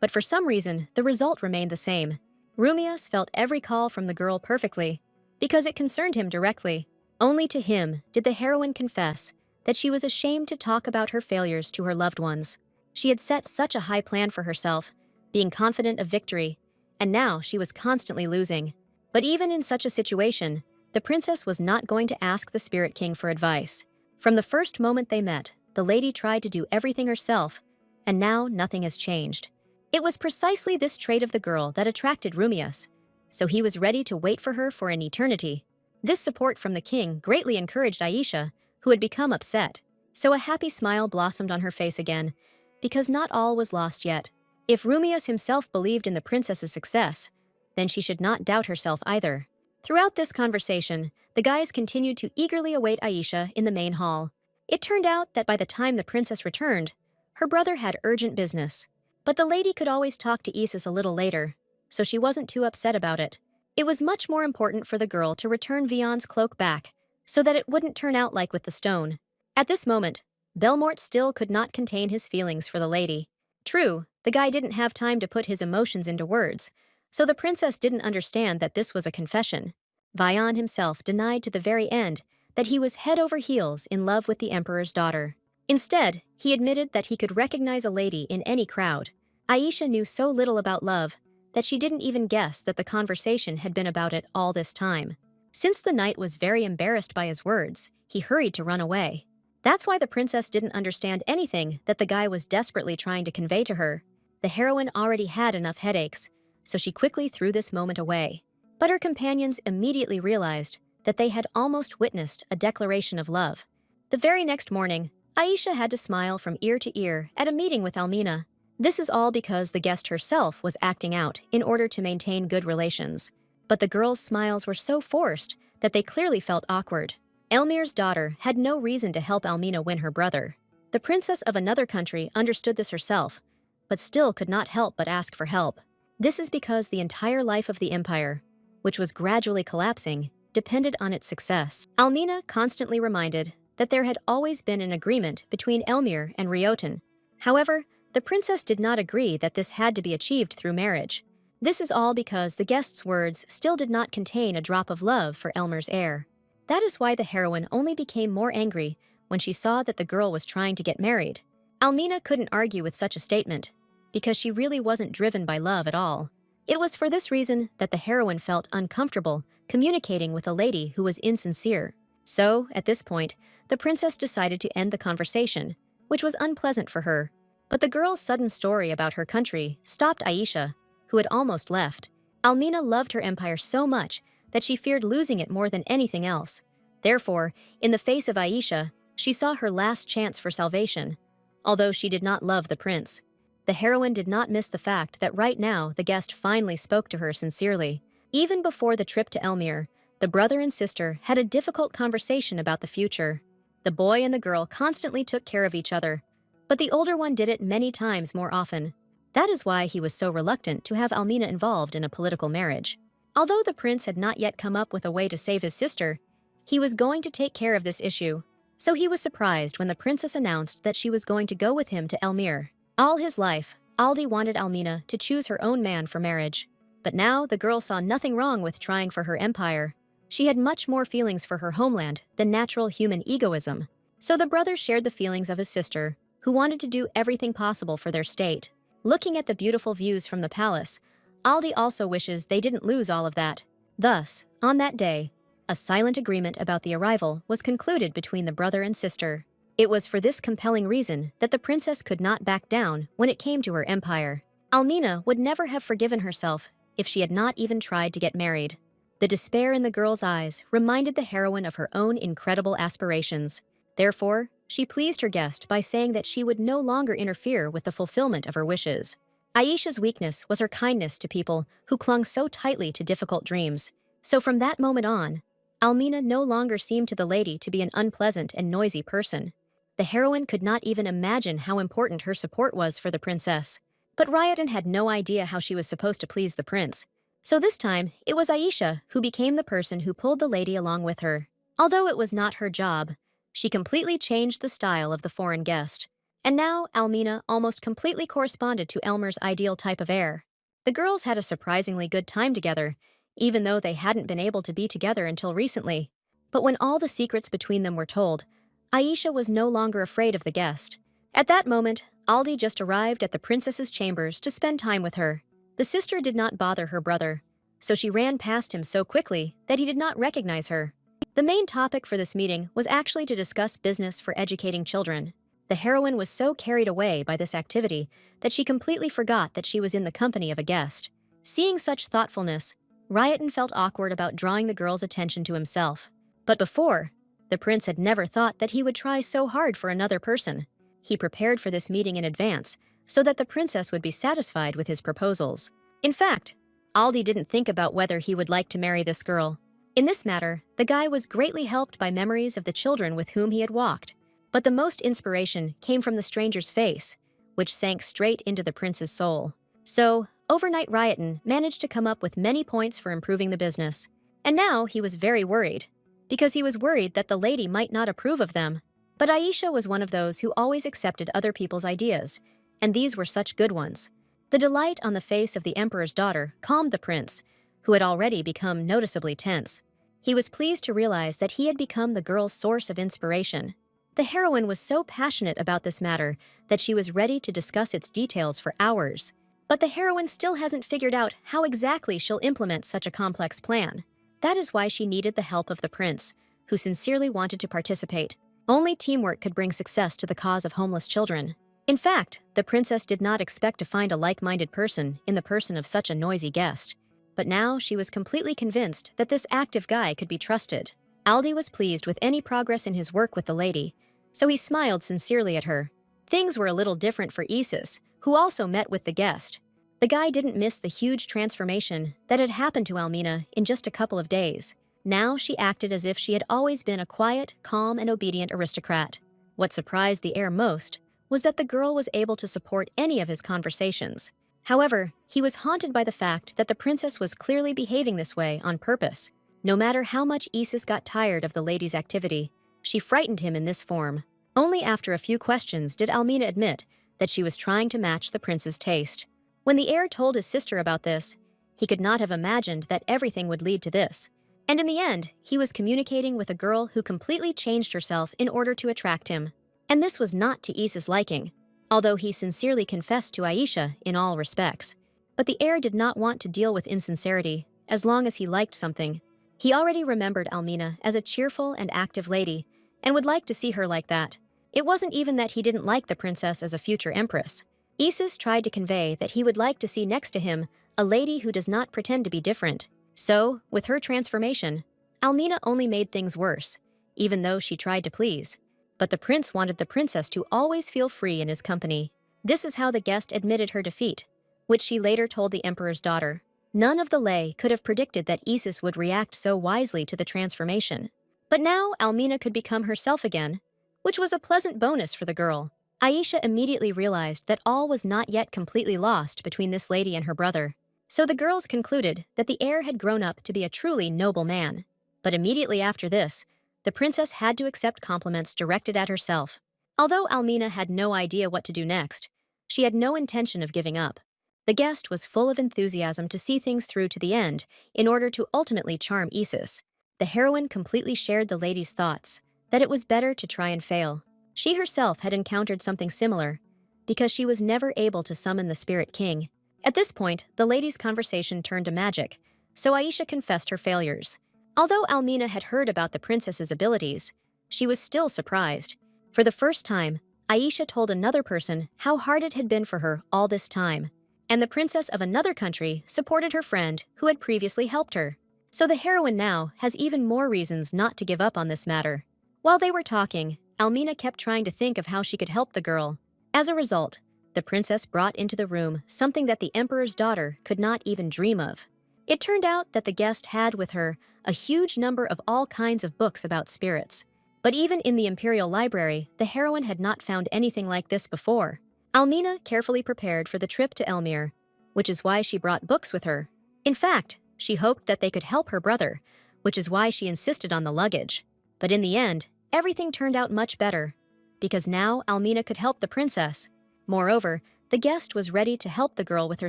but for some reason, the result remained the same. Rumius felt every call from the girl perfectly, because it concerned him directly. Only to him did the heroine confess that she was ashamed to talk about her failures to her loved ones. She had set such a high plan for herself, being confident of victory, and now she was constantly losing. But even in such a situation, the princess was not going to ask the Spirit King for advice. From the first moment they met, the lady tried to do everything herself, and now nothing has changed. It was precisely this trait of the girl that attracted Rumius, so he was ready to wait for her for an eternity. This support from the king greatly encouraged Aisha, who had become upset. So a happy smile blossomed on her face again, because not all was lost yet. If Rumius himself believed in the princess's success, then she should not doubt herself either. Throughout this conversation, the guys continued to eagerly await Aisha in the main hall. It turned out that by the time the princess returned, her brother had urgent business. But the lady could always talk to Isis a little later, so she wasn't too upset about it. It was much more important for the girl to return Vian's cloak back, so that it wouldn't turn out like with the stone. At this moment, Belmort still could not contain his feelings for the lady. True, the guy didn't have time to put his emotions into words, so the princess didn't understand that this was a confession. Vian himself denied to the very end that he was head over heels in love with the emperor's daughter. Instead, he admitted that he could recognize a lady in any crowd. Aisha knew so little about love that she didn't even guess that the conversation had been about it all this time. Since the knight was very embarrassed by his words, he hurried to run away. That's why the princess didn't understand anything that the guy was desperately trying to convey to her. The heroine already had enough headaches, so she quickly threw this moment away. But her companions immediately realized that they had almost witnessed a declaration of love. The very next morning, Aisha had to smile from ear to ear at a meeting with Almina. This is all because the guest herself was acting out in order to maintain good relations. But the girl's smiles were so forced that they clearly felt awkward. Elmir's daughter had no reason to help Almina win her brother. The princess of another country understood this herself, but still could not help but ask for help. This is because the entire life of the empire, which was gradually collapsing, depended on its success. Almina constantly reminded that there had always been an agreement between Elmir and Rioten. However, the princess did not agree that this had to be achieved through marriage. This is all because the guest's words still did not contain a drop of love for Elmir's heir. That is why the heroine only became more angry when she saw that the girl was trying to get married. Almina couldn't argue with such a statement, because she really wasn't driven by love at all. It was for this reason that the heroine felt uncomfortable communicating with a lady who was insincere. So, at this point, the princess decided to end the conversation, which was unpleasant for her. But the girl's sudden story about her country stopped Aisha, who had almost left. Almina loved her empire so much that she feared losing it more than anything else. Therefore, in the face of Aisha, she saw her last chance for salvation. Although she did not love the prince, the heroine did not miss the fact that right now the guest finally spoke to her sincerely. Even before the trip to Elmir, the brother and sister had a difficult conversation about the future. The boy and the girl constantly took care of each other, but the older one did it many times more often. That is why he was so reluctant to have Almina involved in a political marriage. Although the prince had not yet come up with a way to save his sister, he was going to take care of this issue. So he was surprised when the princess announced that she was going to go with him to Elmir. All his life, Aldi wanted Almina to choose her own man for marriage. But now the girl saw nothing wrong with trying for her empire. She had much more feelings for her homeland than natural human egoism. So the brother shared the feelings of his sister, who wanted to do everything possible for their state. Looking at the beautiful views from the palace, Aldi also wishes they didn't lose all of that. Thus, on that day, a silent agreement about the arrival was concluded between the brother and sister. It was for this compelling reason that the princess could not back down when it came to her empire. Almina would never have forgiven herself if she had not even tried to get married. The despair in the girl's eyes reminded the heroine of her own incredible aspirations. Therefore, she pleased her guest by saying that she would no longer interfere with the fulfillment of her wishes. Aisha's weakness was her kindness to people who clung so tightly to difficult dreams. So from that moment on, Almina no longer seemed to the lady to be an unpleasant and noisy person. The heroine could not even imagine how important her support was for the princess. But Ryoten had no idea how she was supposed to please the prince. So this time, it was Aisha who became the person who pulled the lady along with her. Although it was not her job, she completely changed the style of the foreign guest. And now, Almina almost completely corresponded to Elmer's ideal type of heir. The girls had a surprisingly good time together, even though they hadn't been able to be together until recently. But when all the secrets between them were told, Aisha was no longer afraid of the guest. At that moment, Aldi just arrived at the princess's chambers to spend time with her. The sister did not bother her brother, so she ran past him so quickly that he did not recognize her. The main topic for this meeting was actually to discuss business for educating children. The heroine was so carried away by this activity that she completely forgot that she was in the company of a guest. Seeing such thoughtfulness, Ryoten felt awkward about drawing the girl's attention to himself. But before, the prince had never thought that he would try so hard for another person. He prepared for this meeting in advance so that the princess would be satisfied with his proposals. In fact, Aldi didn't think about whether he would like to marry this girl. In this matter, the guy was greatly helped by memories of the children with whom he had walked. But the most inspiration came from the stranger's face, which sank straight into the prince's soul. So, overnight Ryoten managed to come up with many points for improving the business. And now he was very worried, because he was worried that the lady might not approve of them. But Aisha was one of those who always accepted other people's ideas, and these were such good ones. The delight on the face of the emperor's daughter calmed the prince, who had already become noticeably tense. He was pleased to realize that he had become the girl's source of inspiration. The heroine was so passionate about this matter that she was ready to discuss its details for hours. But the heroine still hasn't figured out how exactly she'll implement such a complex plan. That is why she needed the help of the prince, who sincerely wanted to participate. Only teamwork could bring success to the cause of homeless children. In fact, the princess did not expect to find a like-minded person in the person of such a noisy guest. But now she was completely convinced that this active guy could be trusted. Aldi was pleased with any progress in his work with the lady, so he smiled sincerely at her. Things were a little different for Isis, who also met with the guest. The guy didn't miss the huge transformation that had happened to Almina in just a couple of days. Now she acted as if she had always been a quiet, calm, and obedient aristocrat. What surprised the heir most was that the girl was able to support any of his conversations. However, he was haunted by the fact that the princess was clearly behaving this way on purpose. No matter how much Isis got tired of the lady's activity, she frightened him in this form. Only after a few questions did Almina admit that she was trying to match the prince's taste. When the heir told his sister about this, he could not have imagined that everything would lead to this. And in the end, he was communicating with a girl who completely changed herself in order to attract him. And this was not to Issa's liking, although he sincerely confessed to Aisha in all respects. But the heir did not want to deal with insincerity as long as he liked something. He already remembered Almina as a cheerful and active lady and would like to see her like that. It wasn't even that he didn't like the princess as a future empress. Isis tried to convey that he would like to see next to him a lady who does not pretend to be different. So, with her transformation, Almina only made things worse, even though she tried to please. But the prince wanted the princess to always feel free in his company. This is how the guest admitted her defeat, which she later told the emperor's daughter. None of the lay could have predicted that Isis would react so wisely to the transformation. But now Almina could become herself again, which was a pleasant bonus for the girl. Aisha immediately realized that all was not yet completely lost between this lady and her brother. So the girls concluded that the heir had grown up to be a truly noble man. But immediately after this, the princess had to accept compliments directed at herself. Although Almina had no idea what to do next, she had no intention of giving up. The guest was full of enthusiasm to see things through to the end in order to ultimately charm Isis. The heroine completely shared the lady's thoughts, that it was better to try and fail. She herself had encountered something similar, because she was never able to summon the Spirit King. At this point, the lady's conversation turned to magic, so Aisha confessed her failures. Although Almina had heard about the princess's abilities, she was still surprised. For the first time, Aisha told another person how hard it had been for her all this time, and the princess of another country supported her friend who had previously helped her. So the heroine now has even more reasons not to give up on this matter. While they were talking, Almina kept trying to think of how she could help the girl. As a result, the princess brought into the room something that the emperor's daughter could not even dream of. It turned out that the guest had with her a huge number of all kinds of books about spirits. But even in the imperial library, the heroine had not found anything like this before. Almina carefully prepared for the trip to Elmir, which is why she brought books with her. In fact, she hoped that they could help her brother, which is why she insisted on the luggage. But in the end, everything turned out much better, because now Almina could help the princess. Moreover, the guest was ready to help the girl with her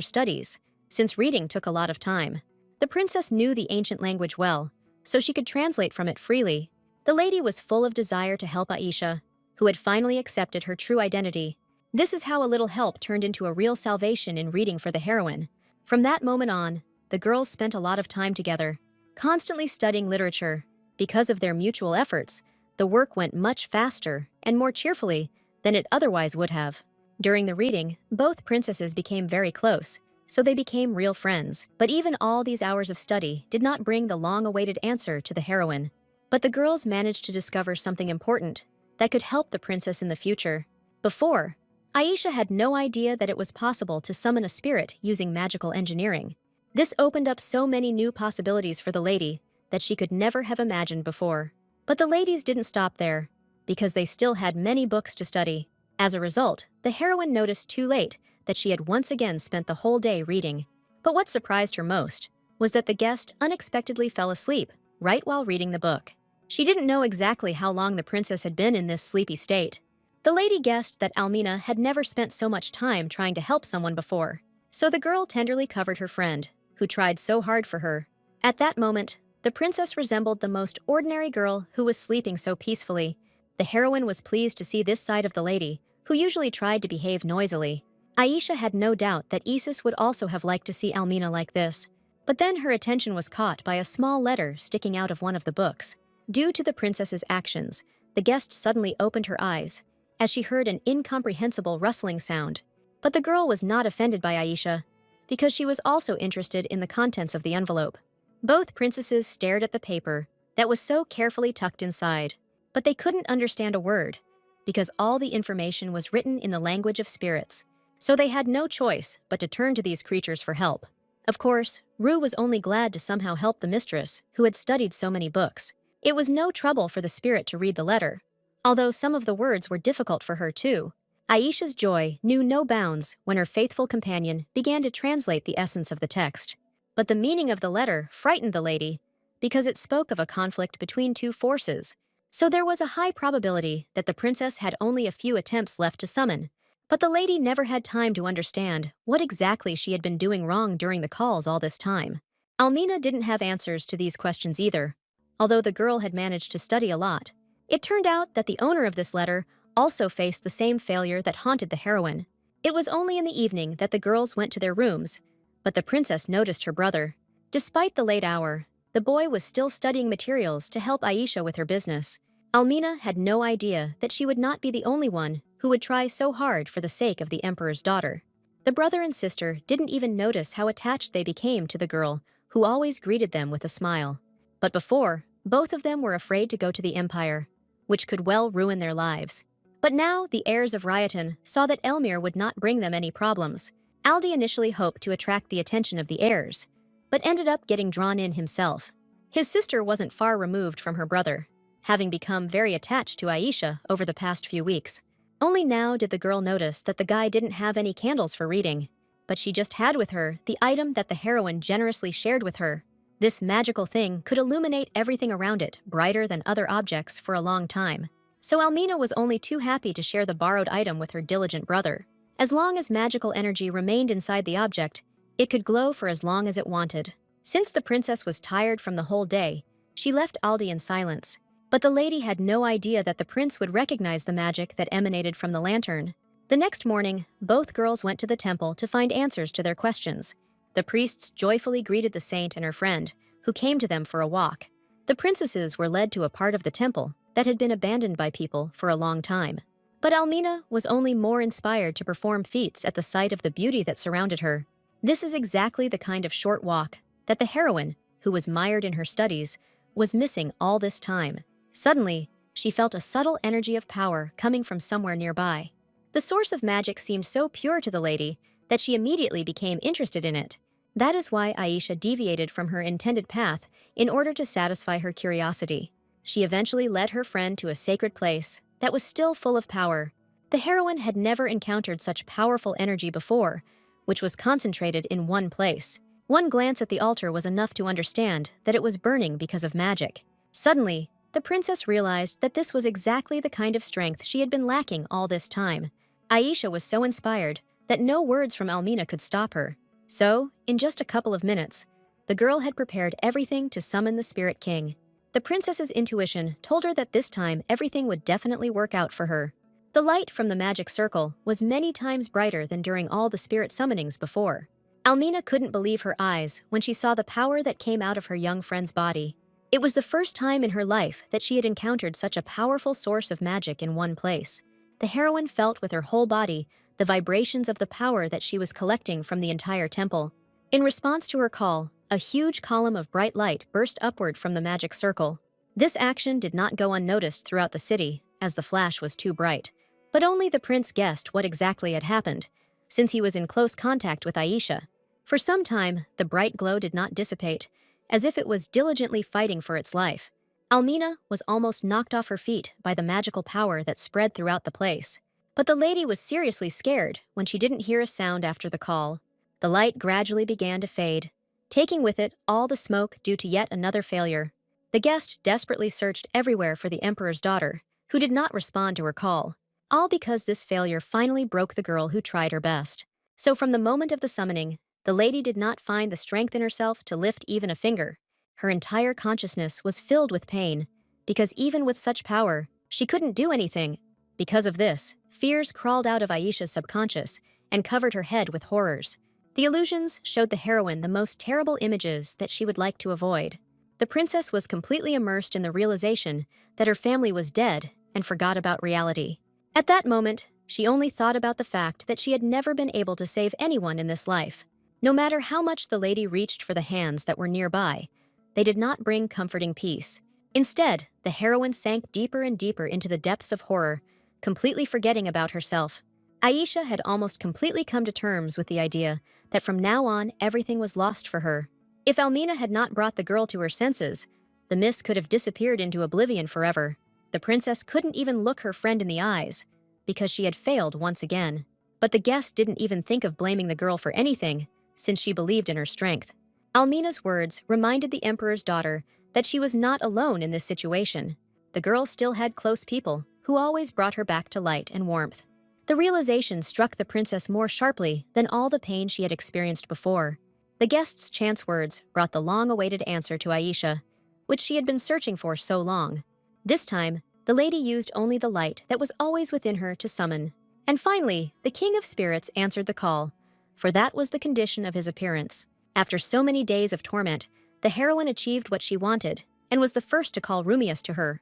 studies, since reading took a lot of time. The princess knew the ancient language well, so she could translate from it freely. The lady was full of desire to help Aisha, who had finally accepted her true identity. This is how a little help turned into a real salvation in reading for the heroine. From that moment on, the girls spent a lot of time together, constantly studying literature. Because of their mutual efforts, the work went much faster and more cheerfully than it otherwise would have. During the reading, both princesses became very close, so they became real friends. But even all these hours of study did not bring the long-awaited answer to the heroine. But the girls managed to discover something important that could help the princess in the future. Before, Aisha had no idea that it was possible to summon a spirit using magical engineering. This opened up so many new possibilities for the lady that she could never have imagined before. But the ladies didn't stop there, because they still had many books to study. As a result, the heroine noticed too late that she had once again spent the whole day reading. But what surprised her most was that the guest unexpectedly fell asleep right while reading the book. She didn't know exactly how long the princess had been in this sleepy state. The lady guessed that Almina had never spent so much time trying to help someone before, so the girl tenderly covered her friend, who tried so hard for her. At that moment, the princess resembled the most ordinary girl who was sleeping so peacefully. The heroine was pleased to see this side of the lady, who usually tried to behave noisily. Aisha had no doubt that Isis would also have liked to see Almina like this. But then her attention was caught by a small letter sticking out of one of the books. Due to the princess's actions, the guest suddenly opened her eyes, as she heard an incomprehensible rustling sound. But the girl was not offended by Aisha, because she was also interested in the contents of the envelope. Both princesses stared at the paper that was so carefully tucked inside, but they couldn't understand a word, because all the information was written in the language of spirits. So they had no choice but to turn to these creatures for help. Of course, Rue was only glad to somehow help the mistress, who had studied so many books. It was no trouble for the spirit to read the letter, although some of the words were difficult for her too. Aisha's joy knew no bounds when her faithful companion began to translate the essence of the text. But the meaning of the letter frightened the lady, because it spoke of a conflict between two forces. So there was a high probability that the princess had only a few attempts left to summon. But the lady never had time to understand what exactly she had been doing wrong during the calls all this time. Almina didn't have answers to these questions either, although the girl had managed to study a lot. It turned out that the owner of this letter also faced the same failure that haunted the heroine. It was only in the evening that the girls went to their rooms, but the princess noticed her brother. Despite the late hour, the boy was still studying materials to help Aisha with her business. Almina had no idea that she would not be the only one who would try so hard for the sake of the emperor's daughter. The brother and sister didn't even notice how attached they became to the girl, who always greeted them with a smile. But before, both of them were afraid to go to the empire, which could well ruin their lives. But now the heirs of Ryoton saw that Elmir would not bring them any problems. Aldi initially hoped to attract the attention of the heirs, but ended up getting drawn in himself. His sister wasn't far removed from her brother, having become very attached to Aisha over the past few weeks. Only now did the girl notice that the guy didn't have any candles for reading, but she just had with her the item that the heroine generously shared with her. This magical thing could illuminate everything around it brighter than other objects for a long time. So Almina was only too happy to share the borrowed item with her diligent brother. As long as magical energy remained inside the object, it could glow for as long as it wanted. Since the princess was tired from the whole day, she left Aldi in silence. But the lady had no idea that the prince would recognize the magic that emanated from the lantern. The next morning, both girls went to the temple to find answers to their questions. The priests joyfully greeted the saint and her friend, who came to them for a walk. The princesses were led to a part of the temple that had been abandoned by people for a long time. But Almina was only more inspired to perform feats at the sight of the beauty that surrounded her. This is exactly the kind of short walk that the heroine, who was mired in her studies, was missing all this time. Suddenly, she felt a subtle energy of power coming from somewhere nearby. The source of magic seemed so pure to the lady that she immediately became interested in it. That is why Aisha deviated from her intended path in order to satisfy her curiosity. She eventually led her friend to a sacred place that was still full of power. The heroine had never encountered such powerful energy before, which was concentrated in one place. One glance at the altar was enough to understand that it was burning because of magic. Suddenly, the princess realized that this was exactly the kind of strength she had been lacking all this time. Aisha was so inspired that no words from Almina could stop her. So, in just a couple of minutes, the girl had prepared everything to summon the Spirit King. The princess's intuition told her that this time everything would definitely work out for her. The light from the magic circle was many times brighter than during all the spirit summonings before. Almina couldn't believe her eyes when she saw the power that came out of her young friend's body. It was the first time in her life that she had encountered such a powerful source of magic in one place. The heroine felt with her whole body the vibrations of the power that she was collecting from the entire temple. In response to her call, a huge column of bright light burst upward from the magic circle. This action did not go unnoticed throughout the city, as the flash was too bright. But only the prince guessed what exactly had happened, since he was in close contact with Aisha. For some time, the bright glow did not dissipate, as if it was diligently fighting for its life. Almina was almost knocked off her feet by the magical power that spread throughout the place. But the lady was seriously scared when she didn't hear a sound after the call. The light gradually began to fade, taking with it all the smoke due to yet another failure. The guest desperately searched everywhere for the emperor's daughter, who did not respond to her call, all because this failure finally broke the girl who tried her best. So from the moment of the summoning, the lady did not find the strength in herself to lift even a finger. Her entire consciousness was filled with pain, because even with such power, she couldn't do anything. Because of this, fears crawled out of Aisha's subconscious and covered her head with horrors. The illusions showed the heroine the most terrible images that she would like to avoid. The princess was completely immersed in the realization that her family was dead and forgot about reality. At that moment, she only thought about the fact that she had never been able to save anyone in this life. No matter how much the lady reached for the hands that were nearby, they did not bring comforting peace. Instead, the heroine sank deeper and deeper into the depths of horror, completely forgetting about herself. Aisha had almost completely come to terms with the idea that from now on everything was lost for her. If Almina had not brought the girl to her senses, the mist could have disappeared into oblivion forever. The princess couldn't even look her friend in the eyes, because she had failed once again. But the guest didn't even think of blaming the girl for anything, since she believed in her strength. Almina's words reminded the emperor's daughter that she was not alone in this situation. The girl still had close people, who always brought her back to light and warmth. The realization struck the princess more sharply than all the pain she had experienced before. The guest's chance words brought the long-awaited answer to Aisha, which she had been searching for so long. This time, the lady used only the light that was always within her to summon. And finally, the King of Spirits answered the call, for that was the condition of his appearance. After so many days of torment, the heroine achieved what she wanted and was the first to call Rumius to her.